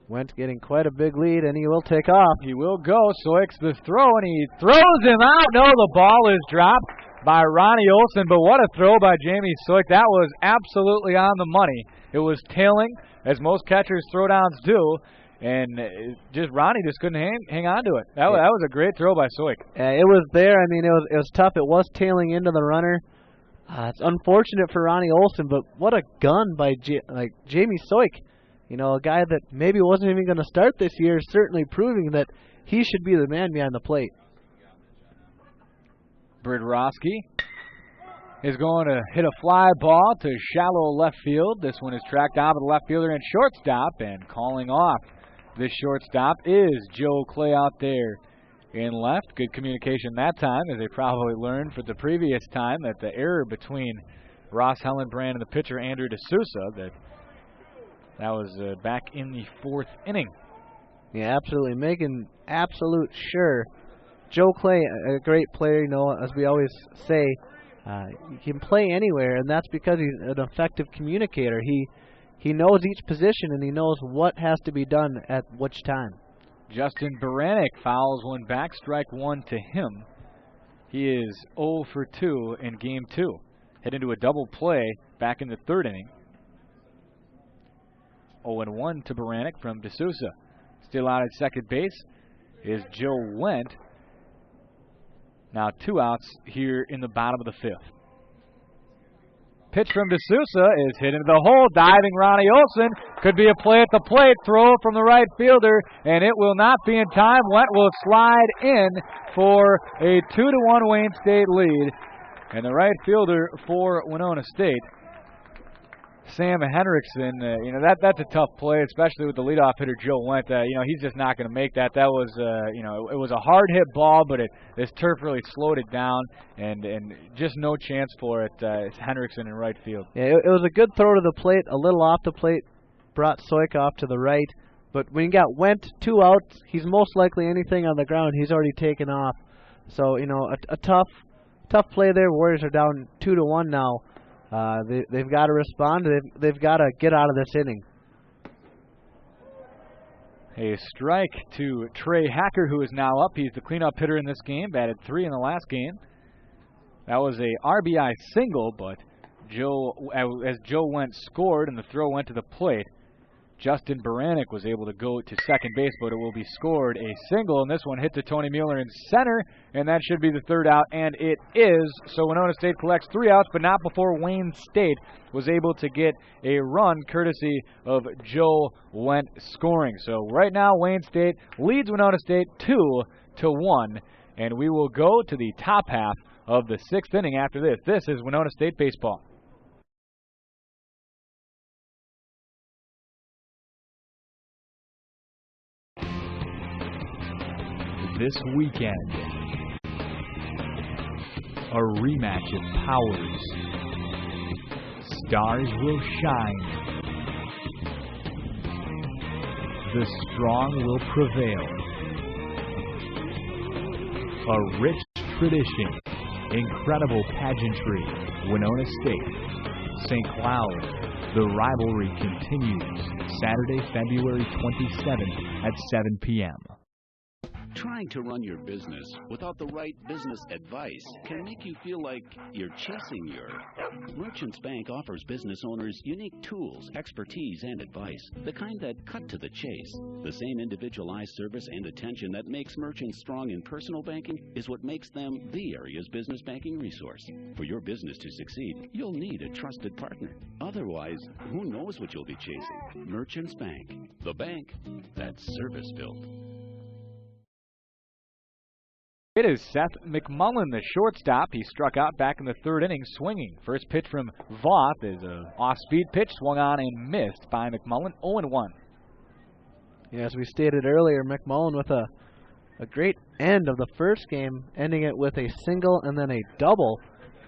Wendt getting quite a big lead, and he will take off. He will go. Soik's the throw, and he throws him out. No, the ball is dropped by Ronnie Olson, but what a throw by Jamie Soik. That was absolutely on the money. It was tailing, as most catchers' throwdowns do, and Ronnie just couldn't hang on to it. That was a great throw by Soik. It was there. I mean, it was tough. It was tailing into the runner. It's unfortunate for Ronnie Olson, but what a gun by Jamie Soik. You know, a guy that maybe wasn't even going to start this year, certainly proving that he should be the man behind the plate. Bidrowski is going to hit a fly ball to shallow left field. This one is tracked out by the left fielder and shortstop, and calling off this shortstop is Joe Clay out there in left. Good communication that time, as they probably learned for the previous time that the error between Ross Hellenbrand and the pitcher Andrew D'Souza, that That was back in the 4th inning. Yeah, absolutely. Making absolute sure. Joe Clay, a great player, as we always say, he can play anywhere, and that's because he's an effective communicator. He knows each position, and he knows what has to be done at which time. Justin Baranek fouls one back, strike 1 to him. He is 0 for 2 in Game 2. Head into a double play back in the 3rd inning. 0-1 to Baranek from D'Souza. Still out at second base is Joe Wendt. Now 2 outs here in the bottom of the 5th. Pitch from D'Souza is hit into the hole. Diving Ronnie Olson. Could be a play at the plate. Throw from the right fielder, and it will not be in time. Wendt will slide in for a 2-1 Wayne State lead. And the right fielder for Winona State, Sam Henriksen, that's a tough play, especially with the leadoff hitter Joe Wendt. He's just not going to make that. That was, it was a hard hit ball, but this turf really slowed it down, and just no chance for it. It's Henriksen in right field. Yeah, it was a good throw to the plate, a little off the plate, brought Soikoff to the right. But when you got Wendt 2 outs, he's most likely anything on the ground. He's already taken off. So a tough play there. Warriors are down 2-1 now. They've got to respond. They've got to get out of this inning. A strike to Trey Hacker, who is now up. He's the cleanup hitter in this game. Batted 3 in the last game. That was a RBI single, but as Joe Wendt scored and the throw went to the plate, Justin Baranek was able to go to second base, but it will be scored a single, and this one hit to Tony Mueller in center, and that should be the 3rd out, and it is. So Winona State collects 3 outs, but not before Wayne State was able to get a run courtesy of Joe Wendt scoring. So right now Wayne State leads Winona State 2-1, and we will go to the top half of the 6th inning after this. This is Winona State baseball. This weekend, a rematch of powers. Stars will shine. The strong will prevail. A rich tradition, incredible pageantry. Winona State, St. Cloud. The rivalry continues. Saturday, February 27th at 7 p.m. Trying to run your business without the right business advice can make you feel like you're chasing your... Merchants Bank offers business owners unique tools, expertise, and advice, the kind that cut to the chase. The same individualized service and attention that makes merchants strong in personal banking is what makes them the area's business banking resource. For your business to succeed, you'll need a trusted partner. Otherwise, who knows what you'll be chasing? Merchants Bank, the bank that's service-built. It is Seth McMullen, the shortstop. He struck out back in the 3rd inning swinging. First pitch from Voth is an off-speed pitch, swung on and missed by McMullen, 0-1. Yeah, as we stated earlier, McMullen with a great end of the first game, ending it with a single and then a double.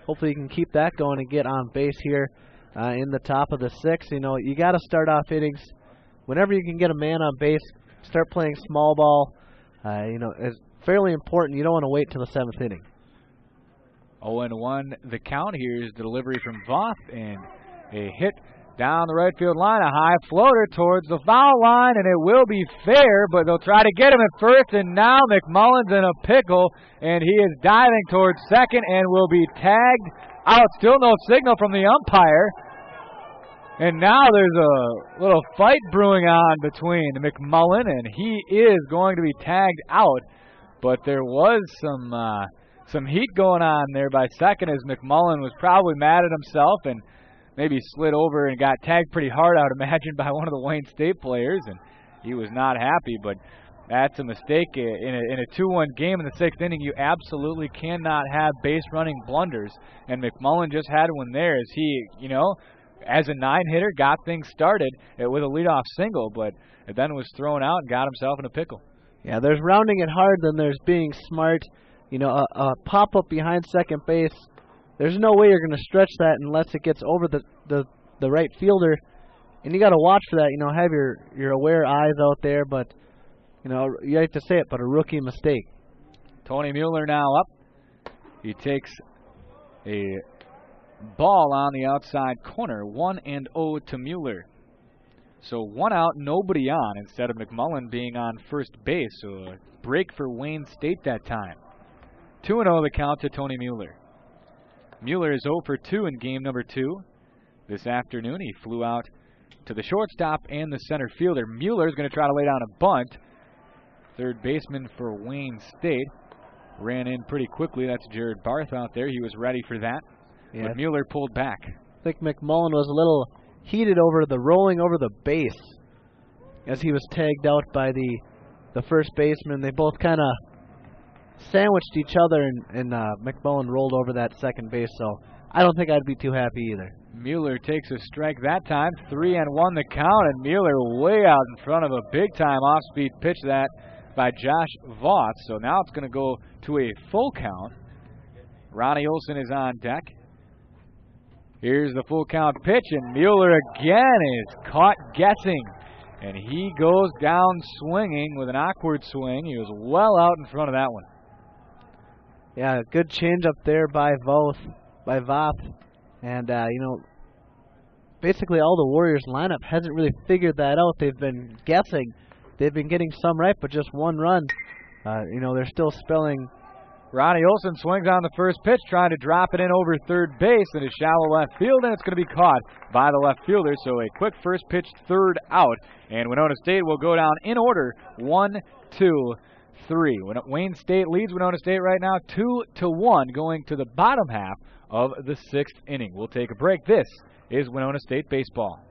Hopefully you can keep that going and get on base here in the top of the 6th. You got to start off innings. Whenever you can get a man on base, start playing small ball. As fairly important. You don't want to wait till the 7th inning. 0-1 the count. Here's the delivery from Voth, and a hit down the right field line, a high floater towards the foul line, and it will be fair, but they'll try to get him at first, and now McMullen's in a pickle, and he is diving towards second and will be tagged out. Still no signal from the umpire. And now there's a little fight brewing on between McMullen, and he is going to be tagged out. But there was some heat going on there by second, as McMullen was probably mad at himself and maybe slid over and got tagged pretty hard, I would imagine, by one of the Wayne State players, and he was not happy. But that's a mistake. In a 2-1 game in the 6th inning, you absolutely cannot have base-running blunders, and McMullen just had one there as he, as a 9-hitter, got things started with a leadoff single, but then was thrown out and got himself in a pickle. Yeah, there's rounding it hard, then there's being smart. A pop-up behind second base, there's no way you're going to stretch that unless it gets over the right fielder and you got to watch for that. You know, have your aware eyes out there, but you know, you hate to say it, but a rookie mistake. Tony Mueller now up. He takes a ball on the outside corner, 1-0 to Mueller. So 1 out, nobody on, instead of McMullen being on first base. So a break for Wayne State that time. 2-0 the count to Tony Mueller. Mueller is 0 for 2 in game number 2. This afternoon he flew out to the shortstop and the center fielder. Mueller is going to try to lay down a bunt. Third baseman for Wayne State ran in pretty quickly. That's Jared Barth out there. He was ready for that. Yeah. But Mueller pulled back. I think McMullen was a little heated over the rolling over the base as he was tagged out by the first baseman. They both kind of sandwiched each other, and McMullen rolled over that second base. So I don't think I'd be too happy either. Mueller takes a strike that time. 3-1 the count, and Mueller way out in front of a big-time off-speed pitch that by Josh Voss. So now it's going to go to a full count. Ronnie Olson is on deck. Here's the full count pitch, and Mueller again is caught guessing. And he goes down swinging with an awkward swing. He was well out in front of that one. Yeah, good change up there by Voth. And, you know, basically all the Warriors lineup hasn't really figured that out. They've been guessing. They've been getting some right, but just one run. You know, they're still spelling. Ronnie Olson swings on the first pitch, trying to drop it in over third base in a shallow left field, and it's going to be caught by the left fielder. So a quick first pitch, third out, and Winona State will go down in order, 1-2-3. Wayne State leads Winona State right now, 2-1, going to the bottom half of the 6th inning. We'll take a break. This is Winona State baseball.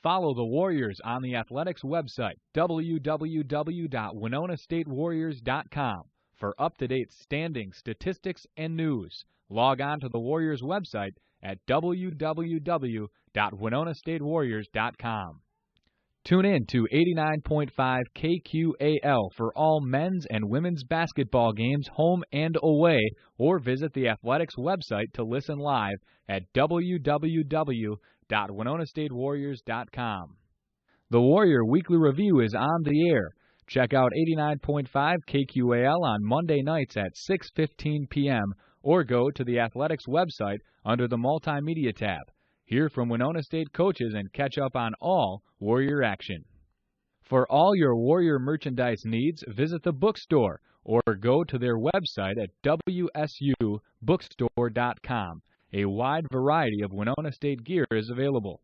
Follow the Warriors on the Athletics website, www.winonastatewarriors.com, for up-to-date standings, statistics, and news. Log on to the Warriors website at www.winonastatewarriors.com. Tune in to 89.5 KQAL for all men's and women's basketball games, home and away, or visit the Athletics website to listen live at www.winonastatewarriors.com. The Warrior Weekly Review is on the air. Check out 89.5 KQAL on Monday nights at 6:15 p.m. or go to the Athletics website under the Multimedia tab. Hear from Winona State coaches and catch up on all Warrior action. For all your Warrior merchandise needs, visit the bookstore or go to their website at wsubookstore.com. A wide variety of Winona State gear is available.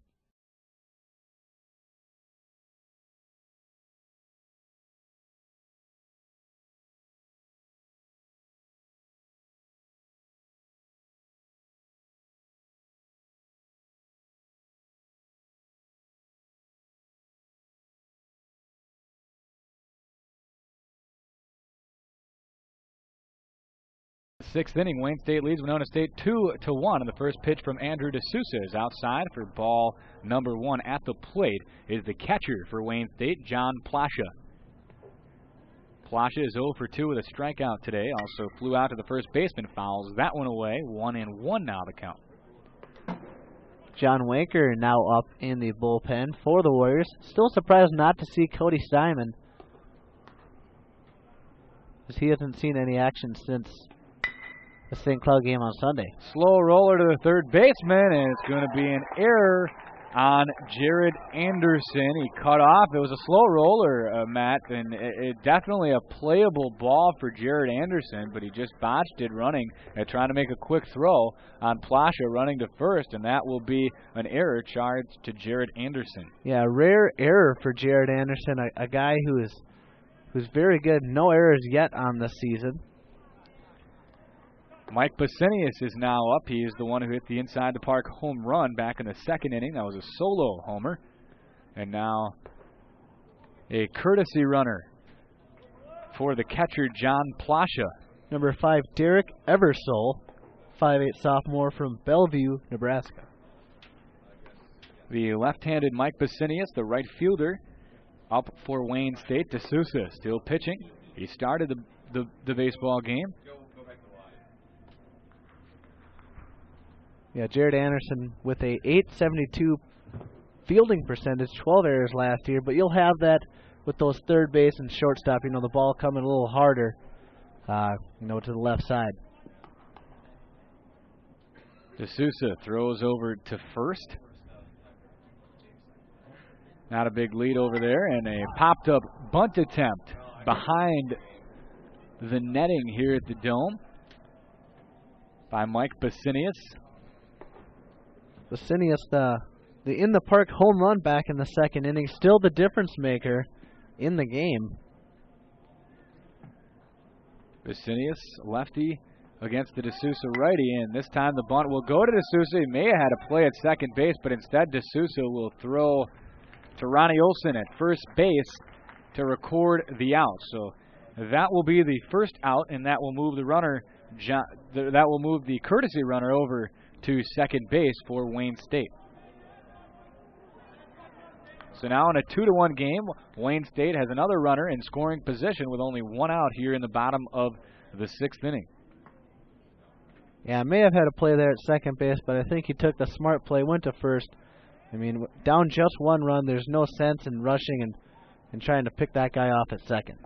Sixth inning, Wayne State leads Winona State 2-1, and the first pitch from Andrew DeSouza is outside for ball number 1 at the plate is the catcher for Wayne State, John Plasha. Plasha is 0 for 2 with a strikeout today. Also flew out to the first baseman, fouls that one away. 1-1 now the count. John Wanker now up in the bullpen for the Warriors. Still surprised not to see Cody Simon, because he hasn't seen any action since the St. Cloud game on Sunday. Slow roller to the third baseman, and it's going to be an error on Jared Anderson. He cut off. It was a slow roller, Matt, and it definitely a playable ball for Jared Anderson, but he just botched it running and trying to make a quick throw on Plasha running to first, and that will be an error charged to Jared Anderson. Yeah, rare error for Jared Anderson, a guy who's very good. No errors yet on the season. Mike Basinius is now up. He is the one who hit the inside the park home run back in the second inning. That was a solo homer. And now a courtesy runner for the catcher, John Plasha. Number 5, Derek Eversole, 5'8" sophomore from Bellevue, Nebraska. The left-handed Mike Basinius, the right fielder, up for Wayne State. DeSouza still pitching. He started the baseball game. Yeah, Jared Anderson with a .872 fielding percentage, 12 errors last year, but you'll have that with those third base and shortstop, the ball coming a little harder, to the left side. D'Souza throws over to first. Not a big lead over there, and a popped-up bunt attempt behind the netting here at the Dome by Mike Basinius. Basinius, the in-the-park home run back in the second inning, still the difference maker in the game. Basinius, lefty, against the D'Souza righty, and this time the bunt will go to D'Souza. He may have had a play at second base, but instead D'Souza will throw to Ronnie Olson at first base to record the out. So that will be the first out, and that will move the runner. That will move the courtesy runner over to second base for Wayne State. So now in a 2-1 game, Wayne State has another runner in scoring position with only one out here in the bottom of the sixth inning. Yeah, I may have had a play there at second base, but I think he took the smart play, went to first. I mean, down just one run, there's no sense in rushing and trying to pick that guy off at second.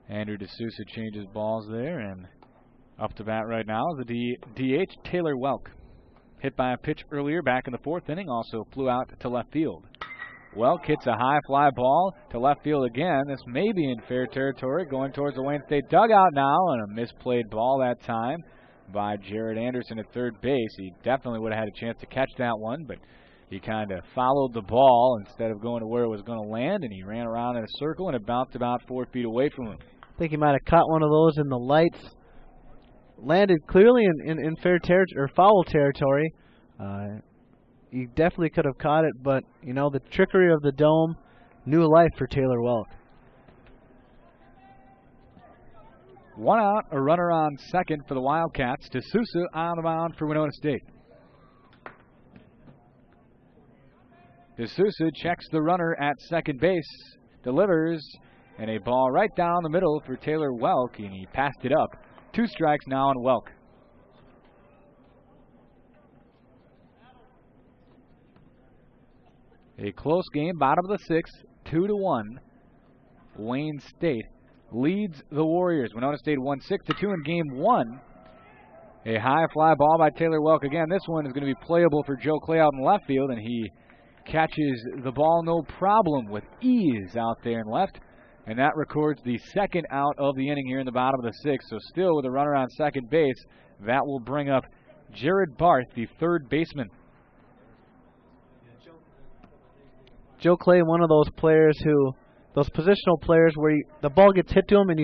Andrew D'Souza changes balls there, and up to bat right now is the DH, Taylor Welk. Hit by a pitch earlier back in the fourth inning, also flew out to left field. Welk hits a high fly ball to left field again. This may be in fair territory, going towards the Wayne State dugout now, and a misplayed ball that time by Jared Anderson at third base. He definitely would have had a chance to catch that one, but he kind of followed the ball instead of going to where it was going to land, and he ran around in a circle, and it bounced about 4 feet away from him. I think he might have caught one of those in the lights. Landed clearly in fair territory or foul territory. He definitely could have caught it, but the trickery of the Dome, new life for Taylor Welk. One out, a runner on second for the Wildcats. D'Souza on the mound for Winona State. D'Souza checks the runner at second base, delivers, and a ball right down the middle for Taylor Welk, and he passed it up. 2 strikes now on Welk. A close game, bottom of the sixth, 2-1. Wayne State leads the Warriors. Winona State won 6-2 in game 1. A high fly ball by Taylor Welk. Again, this one is going to be playable for Joe Clay out in left field, and he catches the ball no problem with ease out there in left. And that records the second out of the inning here in the bottom of the sixth. So still with a runner on second base, that will bring up Jared Barth, the third baseman. Joe Clay, one of those players those positional players where the ball gets hit to him and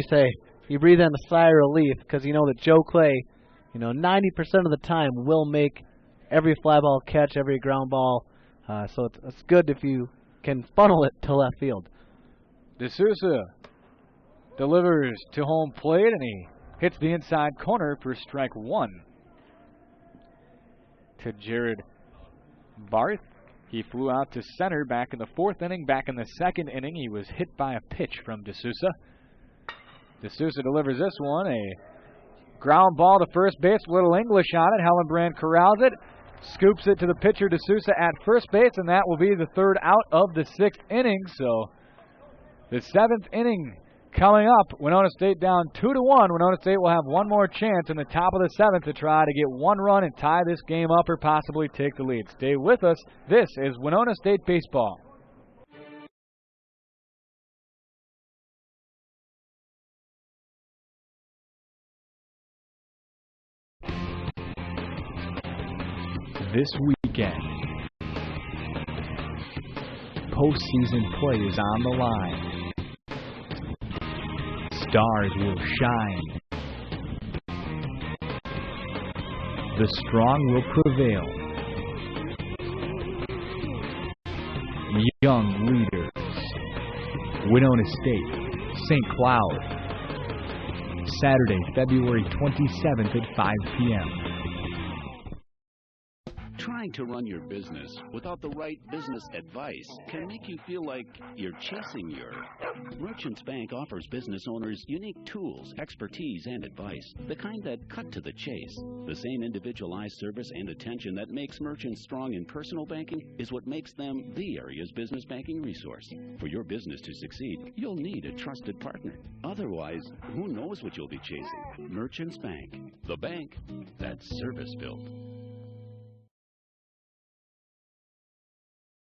you breathe in a sigh of relief because you know that Joe Clay, 90% of the time will make every fly ball catch, every ground ball. So it's good if you can funnel it to left field. D'Souza delivers to home plate, and he hits the inside corner for strike one. To Jared Barth. He flew out to center back in the fourth inning. Back in the second inning, he was hit by a pitch from D'Souza. D'Souza delivers this one. A ground ball to first base, little English on it. Hellenbrand corrals it, scoops it to the pitcher D'Souza at first base, and that will be the third out of the sixth inning. So the seventh inning coming up. Winona State down 2-1. Winona State will have one more chance in the top of the seventh to try to get one run and tie this game up or possibly take the lead. Stay with us. This is Winona State Baseball. This weekend, postseason play is on the line. Stars will shine. The strong will prevail. Young leaders. Winona State, St. Cloud. Saturday, February 27th at 5 p.m. Trying to run your business without the right business advice can make you feel like you're chasing your. Merchants Bank offers business owners unique tools, expertise, and advice, the kind that cut to the chase. The same individualized service and attention that makes merchants strong in personal banking is what makes them the area's business banking resource. For your business to succeed, you'll need a trusted partner. Otherwise, who knows what you'll be chasing? Merchants Bank, the bank that's service-built.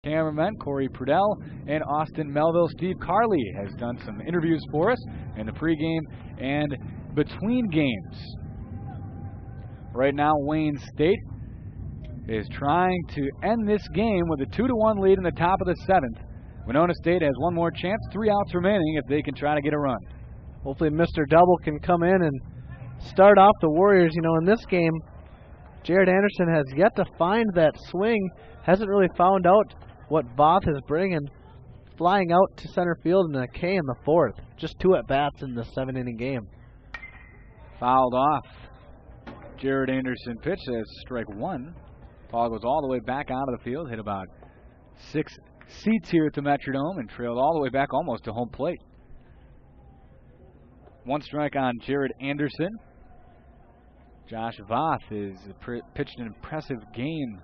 Cameramen Corey Prudell and Austin Melville. Steve Carley has done some interviews for us in the pregame and between games. Right now, Wayne State is trying to end this game with a 2-1 lead in the top of the 7th. Winona State has one more chance, 3 outs remaining if they can try to get a run. Hopefully Mr. Double can come in and start off the Warriors. You know, in this game, Jared Anderson has yet to find that swing, hasn't really found out what Voth is bringing, flying out to center field in a K in the 4th. Just 2 at-bats in the 7-inning game. Fouled off. Jared Anderson pitch as strike 1. Ball goes all the way back out of the field, hit about 6 seats here at the Metrodome, and trailed all the way back almost to home plate. 1 strike on Jared Anderson. Josh Voth has pitched an impressive game.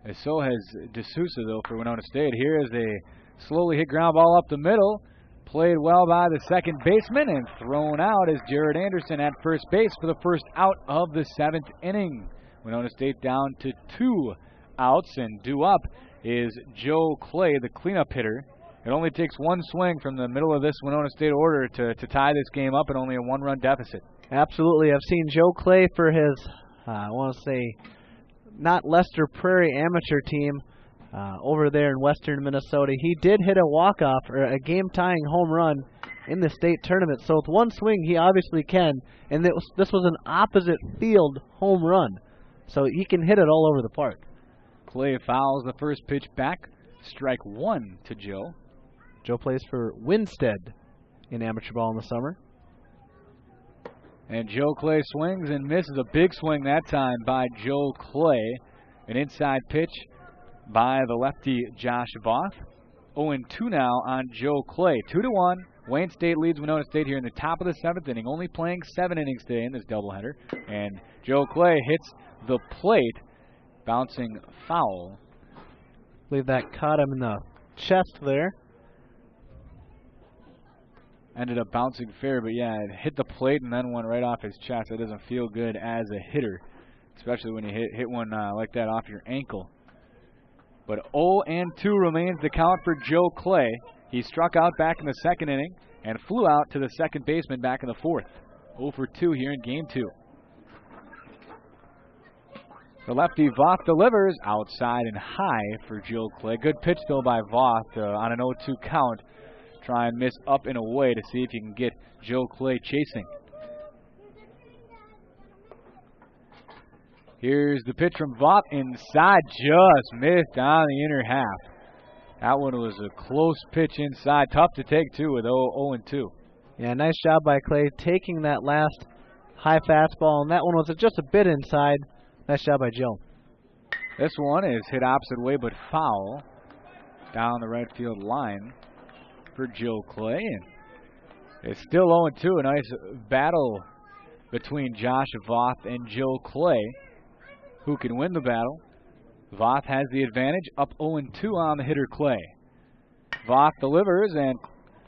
And so has D'Souza, though, for Winona State. Here is a slowly hit ground ball up the middle. Played well by the second baseman and thrown out as Jared Anderson at first base for the first out of the 7th inning. Winona State down to 2 outs, and due up is Joe Clay, the cleanup hitter. It only takes 1 swing from the middle of this Winona State order to tie this game up, and only a 1-run deficit. Absolutely. I've seen Joe Clay for his, I want to say, not Lester Prairie amateur team over there in western Minnesota. He did hit a walk-off or a game-tying home run in the state tournament. So with 1 swing, he obviously can. And this was an opposite field home run. So he can hit it all over the park. Clay fouls the first pitch back. Strike 1 to Joe. Joe plays for Winstead in amateur ball in the summer. And Joe Clay swings and misses. A big swing that time by Joe Clay. An inside pitch by the lefty Josh Voth. 0-2 now on Joe Clay. 2-1. Wayne State leads Winona State here in the top of the 7th inning. Only playing 7 innings today in this doubleheader. And Joe Clay hits the plate, bouncing foul. I believe that caught him in the chest there. Ended up bouncing fair, but yeah, it hit the plate and then went right off his chest. It doesn't feel good as a hitter, especially when you hit one like that off your ankle. But 0-2 remains the count for Joe Clay. He struck out back in the 2nd inning and flew out to the second baseman back in the 4th. 0-2 here in Game 2. The lefty Voth delivers outside and high for Joe Clay. Good pitch though by Voth on an 0-2 count. Try and miss up and away to see if you can get Joe Clay chasing. Here's the pitch from Voth inside, just missed on the inner half. That one was a close pitch inside, tough to take too with 0-2. Yeah, nice job by Clay taking that last high fastball, and that one was just a bit inside. Nice job by Joe. This one is hit opposite way but foul down the right field line for Joe Clay. And it's still 0-2. A nice battle between Josh Voth and Joe Clay. Who can win the battle? Voth has the advantage, up 0-2 on the hitter Clay. Voth delivers, and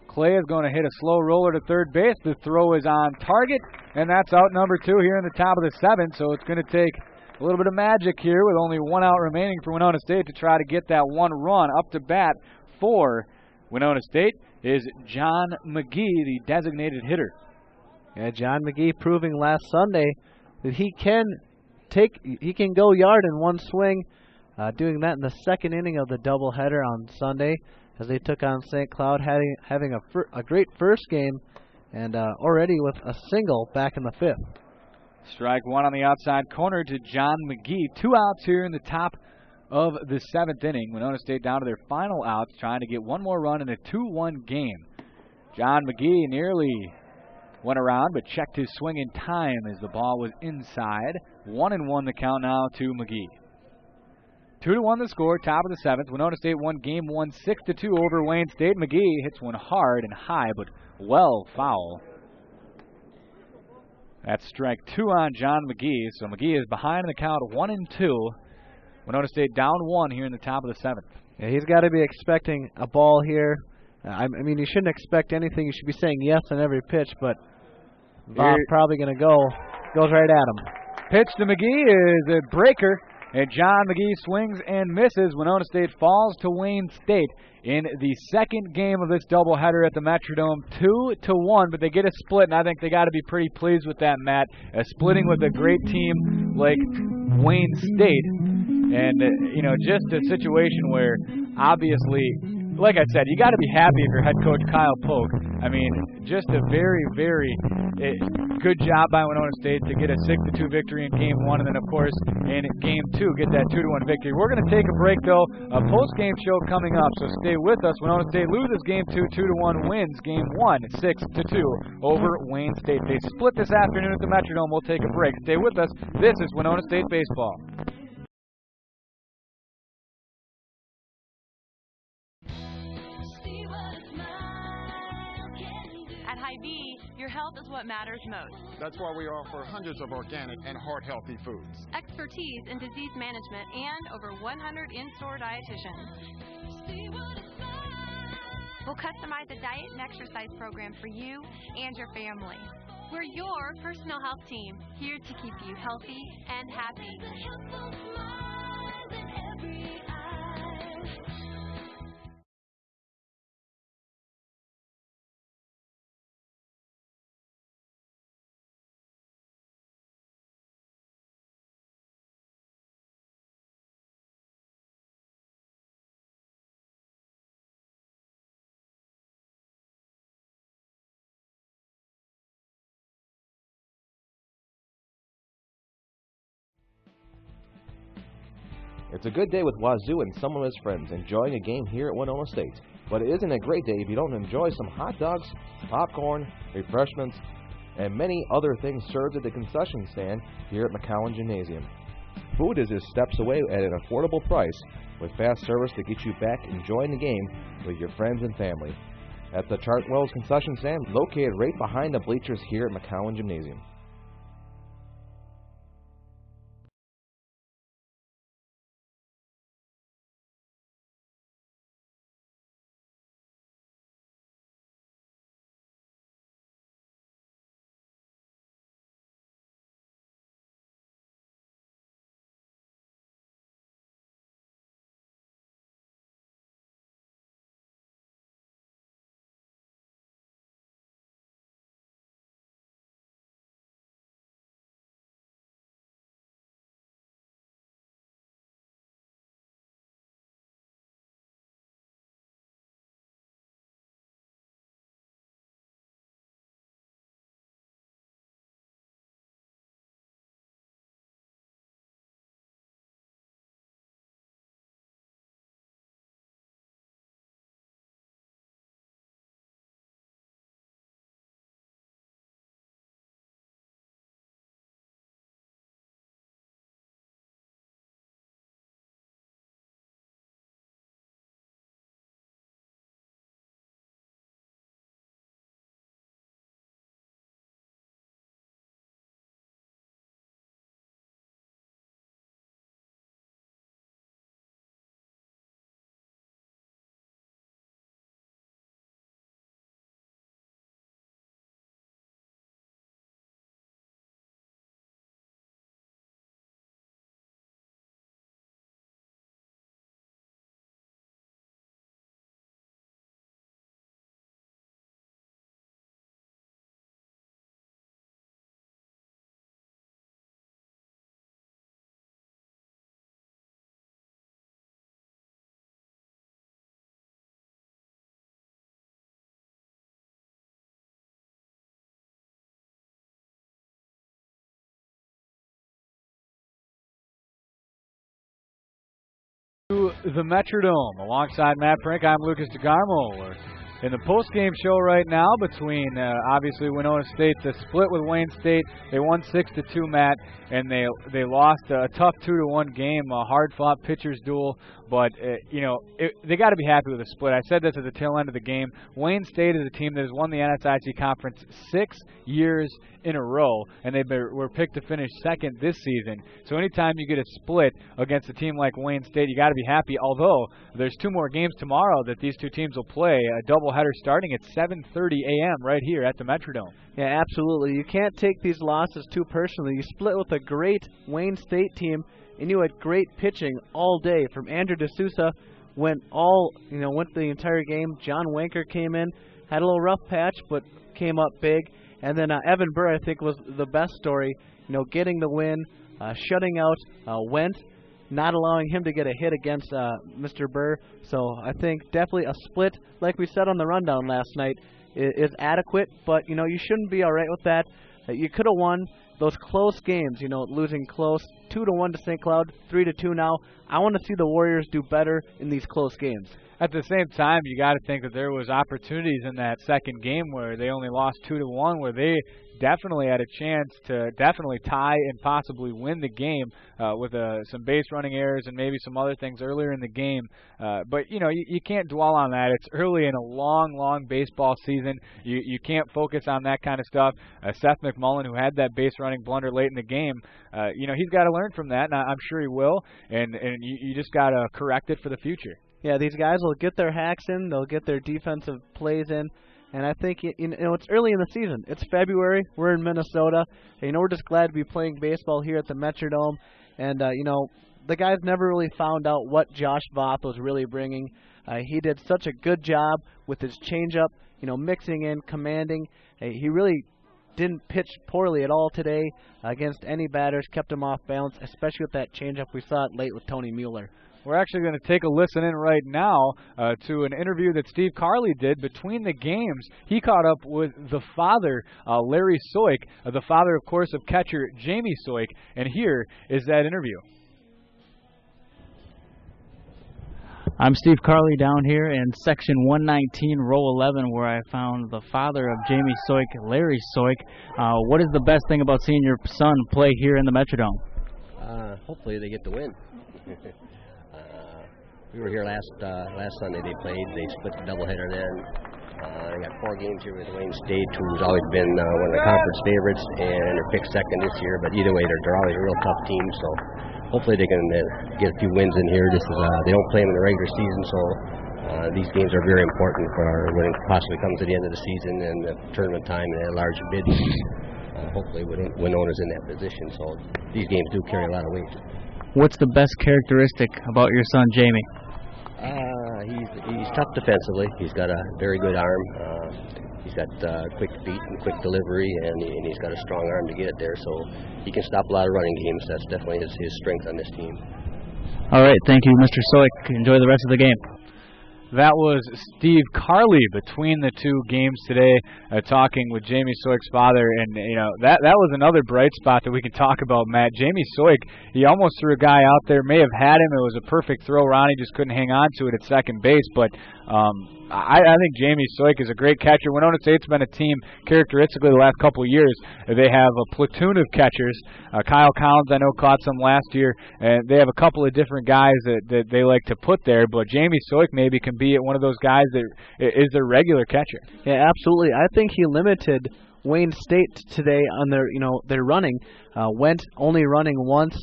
Clay is going to hit a slow roller to third base. The throw is on target, and that's out number 2 here in the top of the 7th. So it's going to take a little bit of magic here with only 1 out remaining for Winona State to try to get that 1 run. Up to bat for Winona State is John McGee, the designated hitter. Yeah, John McGee proving last Sunday that he can go yard in 1 swing, doing that in the 2nd inning of the doubleheader on Sunday as they took on St. Cloud, having a great first game and already with a single back in the 5th. Strike 1 on the outside corner to John McGee. 2 outs here in the top of the 7th inning. Winona State down to their final outs, trying to get 1 more run in a 2-1 game. John McGee nearly went around, but checked his swing in time as the ball was inside. 1-1 the count now to McGee. 2-1 the score, top of the 7th. Winona State won game 1 6-2 over Wayne State. McGee hits one hard and high, but well foul. That's strike 2 on John McGee. So McGee is behind in the count 1-2. Winona State down 1 here in the top of the 7th. Yeah, he's got to be expecting a ball here. I mean, you shouldn't expect anything. You should be saying yes on every pitch, but Bob's probably going to go. Goes right at him. Pitch to McGee is a breaker, and John McGee swings and misses. Winona State falls to Wayne State in the second game of this doubleheader at the Metrodome, 2-1, but they get a split, and I think they got to be pretty pleased with that, Matt. Splitting with a great team like Wayne State, and just a situation where obviously, like I said, you got to be happy if you're head coach Kyle Polk. I mean, just a very, very good job by Winona State to get a 6-2 victory in game 1, and then, of course, in game 2, get that 2-1 victory. We're going to take a break, though. A post-game show coming up, so stay with us. Winona State loses game 2, 2-1, wins game 1, 6-2 over Wayne State. They split this afternoon at the Metrodome. We'll take a break. Stay with us. This is Winona State Baseball. Your health is what matters most. That's why we offer hundreds of organic and heart-healthy foods. Expertise in disease management and over 100 in-store dietitians. We'll customize a diet and exercise program for you and your family. We're your personal health team, here to keep you healthy and happy. It's a good day with Wazoo and some of his friends enjoying a game here at Winona State. But it isn't a great day if you don't enjoy some hot dogs, popcorn, refreshments, and many other things served at the concession stand here at McCowan Gymnasium. Food is just steps away at an affordable price with fast service to get you back enjoying the game with your friends and family. At the Chartwell's concession stand, located right behind the bleachers here at McCowan Gymnasium. To the Metrodome. Alongside Matt Frank, I'm Lucas DeGarmo. We're in the post-game show right now between, obviously, Winona State. The split with Wayne State. They won 6-2, Matt, and they lost a tough 2-1 game, a hard-fought pitcher's duel. But, they got to be happy with the split. I said this at the tail end of the game. Wayne State is a team that has won the NSIC Conference 6 years in a row, and they were picked to finish second this season. So anytime you get a split against a team like Wayne State, you got to be happy. Although there's 2 more games tomorrow that these 2 teams will play, a doubleheader starting at 7:30 a.m. right here at the Metrodome. Yeah, absolutely. You can't take these losses too personally. You split with a great Wayne State team, and you had great pitching all day. From Andrew D'Souza, went the entire game. John Wanker came in, had a little rough patch, but came up big. And then Evan Burr, I think, was the best story. Getting the win, shutting out Went, not allowing him to get a hit against Mr. Burr. So I think definitely a split, like we said on the rundown last night, is adequate. But, you shouldn't be all right with that. You could have won those close games, losing close, 2-1 to St. Cloud, 3-2 now. I want to see the Warriors do better in these close games. At the same time, you got to think that there was opportunities in that second game where they only lost 2-1, where they definitely had a chance to definitely tie and possibly win the game with some base running errors and maybe some other things earlier in the game. But, you can't dwell on that. It's early in a long, long baseball season. You can't focus on that kind of stuff. Seth McMullen, who had that base running blunder late in the game, he's got to learn from that, and I'm sure he will. And you just got to correct it for the future. Yeah, these guys will get their hacks in. They'll get their defensive plays in. And I think, it's early in the season. It's February. We're in Minnesota. We're just glad to be playing baseball here at the Metrodome. And, the guys never really found out what Josh Voth was really bringing. He did such a good job with his changeup, mixing in, commanding. He really didn't pitch poorly at all today against any batters, kept him off balance, especially with that changeup we saw it late with Tony Mueller. We're actually going to take a listen in right now to an interview that Steve Carley did between the games. He caught up with the father, Larry Soik, the father, of course, of catcher Jamie Soik, and here is that interview. I'm Steve Carley down here in section 119, row 11, where I found the father of Jamie Soik, Larry Soik. What is the best thing about seeing your son play here in the Metrodome? Hopefully they get the win. We were here last Sunday. They played. They split the doubleheader then. They got 4 games here with Wayne State, who's always been one of the conference favorites, and they're picked second this year. But either way, they're always a real tough team. So hopefully they can get a few wins in here. They don't play them in the regular season, so these games are very important for when it possibly comes to the end of the season and the tournament time and large bids. Hopefully Winona's in that position. So these games do carry a lot of weight. What's the best characteristic about your son, Jamie? He's tough defensively. He's got a very good arm. He's got quick feet and quick delivery, and he's got a strong arm to get it there. So he can stop a lot of running games. That's definitely his strength on this team. All right, thank you, Mr. Soik. Enjoy the rest of the game. That was Steve Carley between the 2 games today, talking with Jamie Soik's father, and that was another bright spot that we can talk about, Matt. Jamie Soik, he almost threw a guy out there, may have had him. It was a perfect throw. Ronnie just couldn't hang on to it at second base, but I think Jamie Soik is a great catcher. Winona State's been a team characteristically the last couple of years. They have a platoon of catchers. Kyle Collins, I know, caught some last year, and they have a couple of different guys that they like to put there, but Jamie Soik maybe can be one of those guys that is their regular catcher. Yeah, absolutely. I think he limited Wayne State today on their running. Went only running once,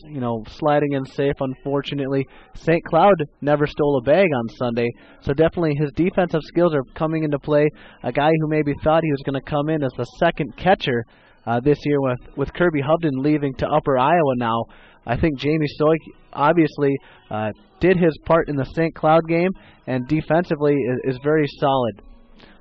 sliding in safe, unfortunately. St. Cloud never stole a bag on Sunday, so definitely his defensive skills are coming into play. A guy who maybe thought he was going to come in as the second catcher this year with Kirby Hubden leaving to Upper Iowa now. I think Jamie Soik obviously did his part in the St. Cloud game, and defensively is very solid.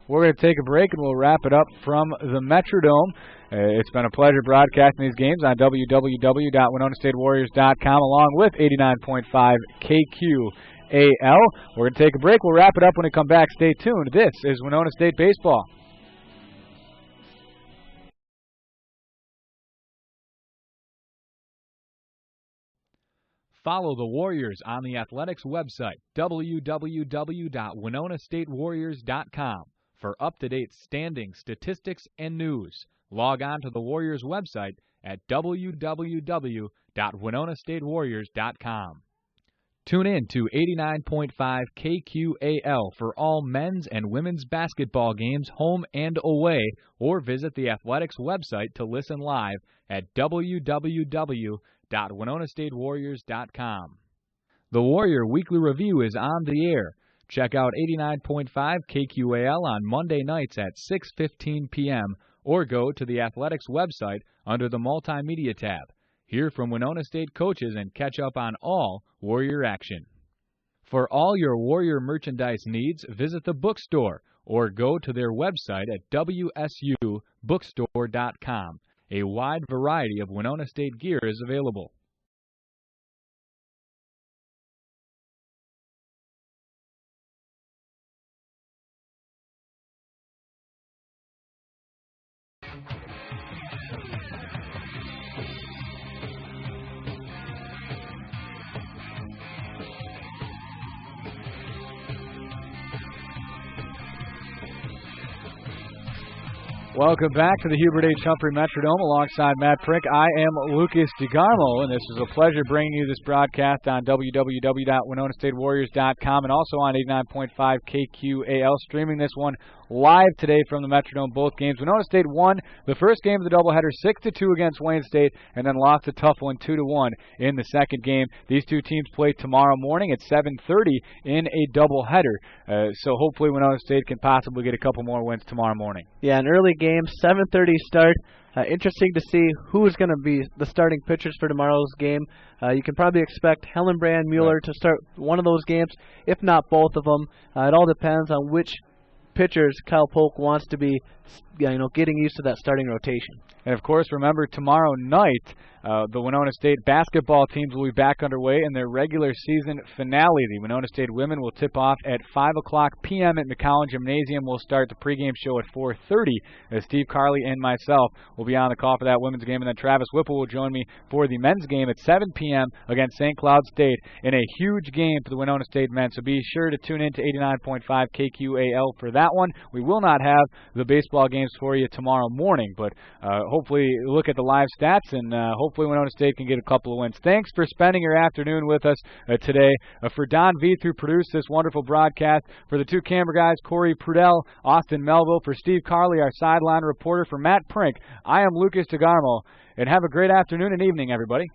We're going to take a break, and we'll wrap it up from the Metrodome. It's been a pleasure broadcasting these games on www.WinonaStateWarriors.com along with 89.5 KQAL. We're going to take a break. We'll wrap it up when we come back. Stay tuned. This is Winona State Baseball. Follow the Warriors on the Athletics website, www.WinonaStateWarriors.com. For up-to-date standings, statistics, and news, log on to the Warriors website at www.WinonaStateWarriors.com. Tune in to 89.5 KQAL for all men's and women's basketball games home and away, or visit the Athletics website to listen live at www.WinonaStateWarriors.com. The Warrior Weekly Review is on the air. Check out 89.5 KQAL on Monday nights at 6:15 p.m. or go to the Athletics website under the Multimedia tab. Hear from Winona State coaches and catch up on all Warrior action. For all your Warrior merchandise needs, visit the bookstore or go to their website at wsubookstore.com. A wide variety of Winona State gear is available. Welcome back to the Hubert H. Humphrey Metrodome alongside Matt Prink. I am Lucas DeGarmo, and this is a pleasure bringing you this broadcast on www.WinonaStateWarriors.com and also on 89.5 KQAL, streaming this one live today from the Metrodome. Both games. Winona State won the first game of the doubleheader 6-2 against Wayne State, and then lost a tough one 2-1 in the second game. These two teams play tomorrow morning at 7:30 in a doubleheader. So hopefully Winona State can possibly get a couple more wins tomorrow morning. Yeah, an early game, 7:30 start. Interesting to see who is going to be the starting pitchers for tomorrow's game. You can probably expect Hellenbrand, Mueller to start one of those games, if not both of them. It all depends on which pitchers Kyle Polk wants to be, getting used to that starting rotation. And of course, remember tomorrow night, the Winona State basketball teams will be back underway in their regular season finale. The Winona State women will tip off at 5 o'clock p.m. at McCollin Gymnasium. We'll start the pregame show at 4:30 as Steve Carley and myself will be on the call for that women's game. And then Travis Whipple will join me for the men's game at 7 p.m. against St. Cloud State in a huge game for the Winona State men. So be sure to tune in to 89.5 KQAL for that one. We will not have the baseball games for you tomorrow morning, but hopefully look at the live stats and hopefully Winona State can get a couple of wins. Thanks for spending your afternoon with us today. For Don Veith, who produced this wonderful broadcast, for the two camera guys, Corey Prudell, Austin Melville, for Steve Carley, our sideline reporter, for Matt Prink, I am Lucas DeGarmo, and have a great afternoon and evening, everybody.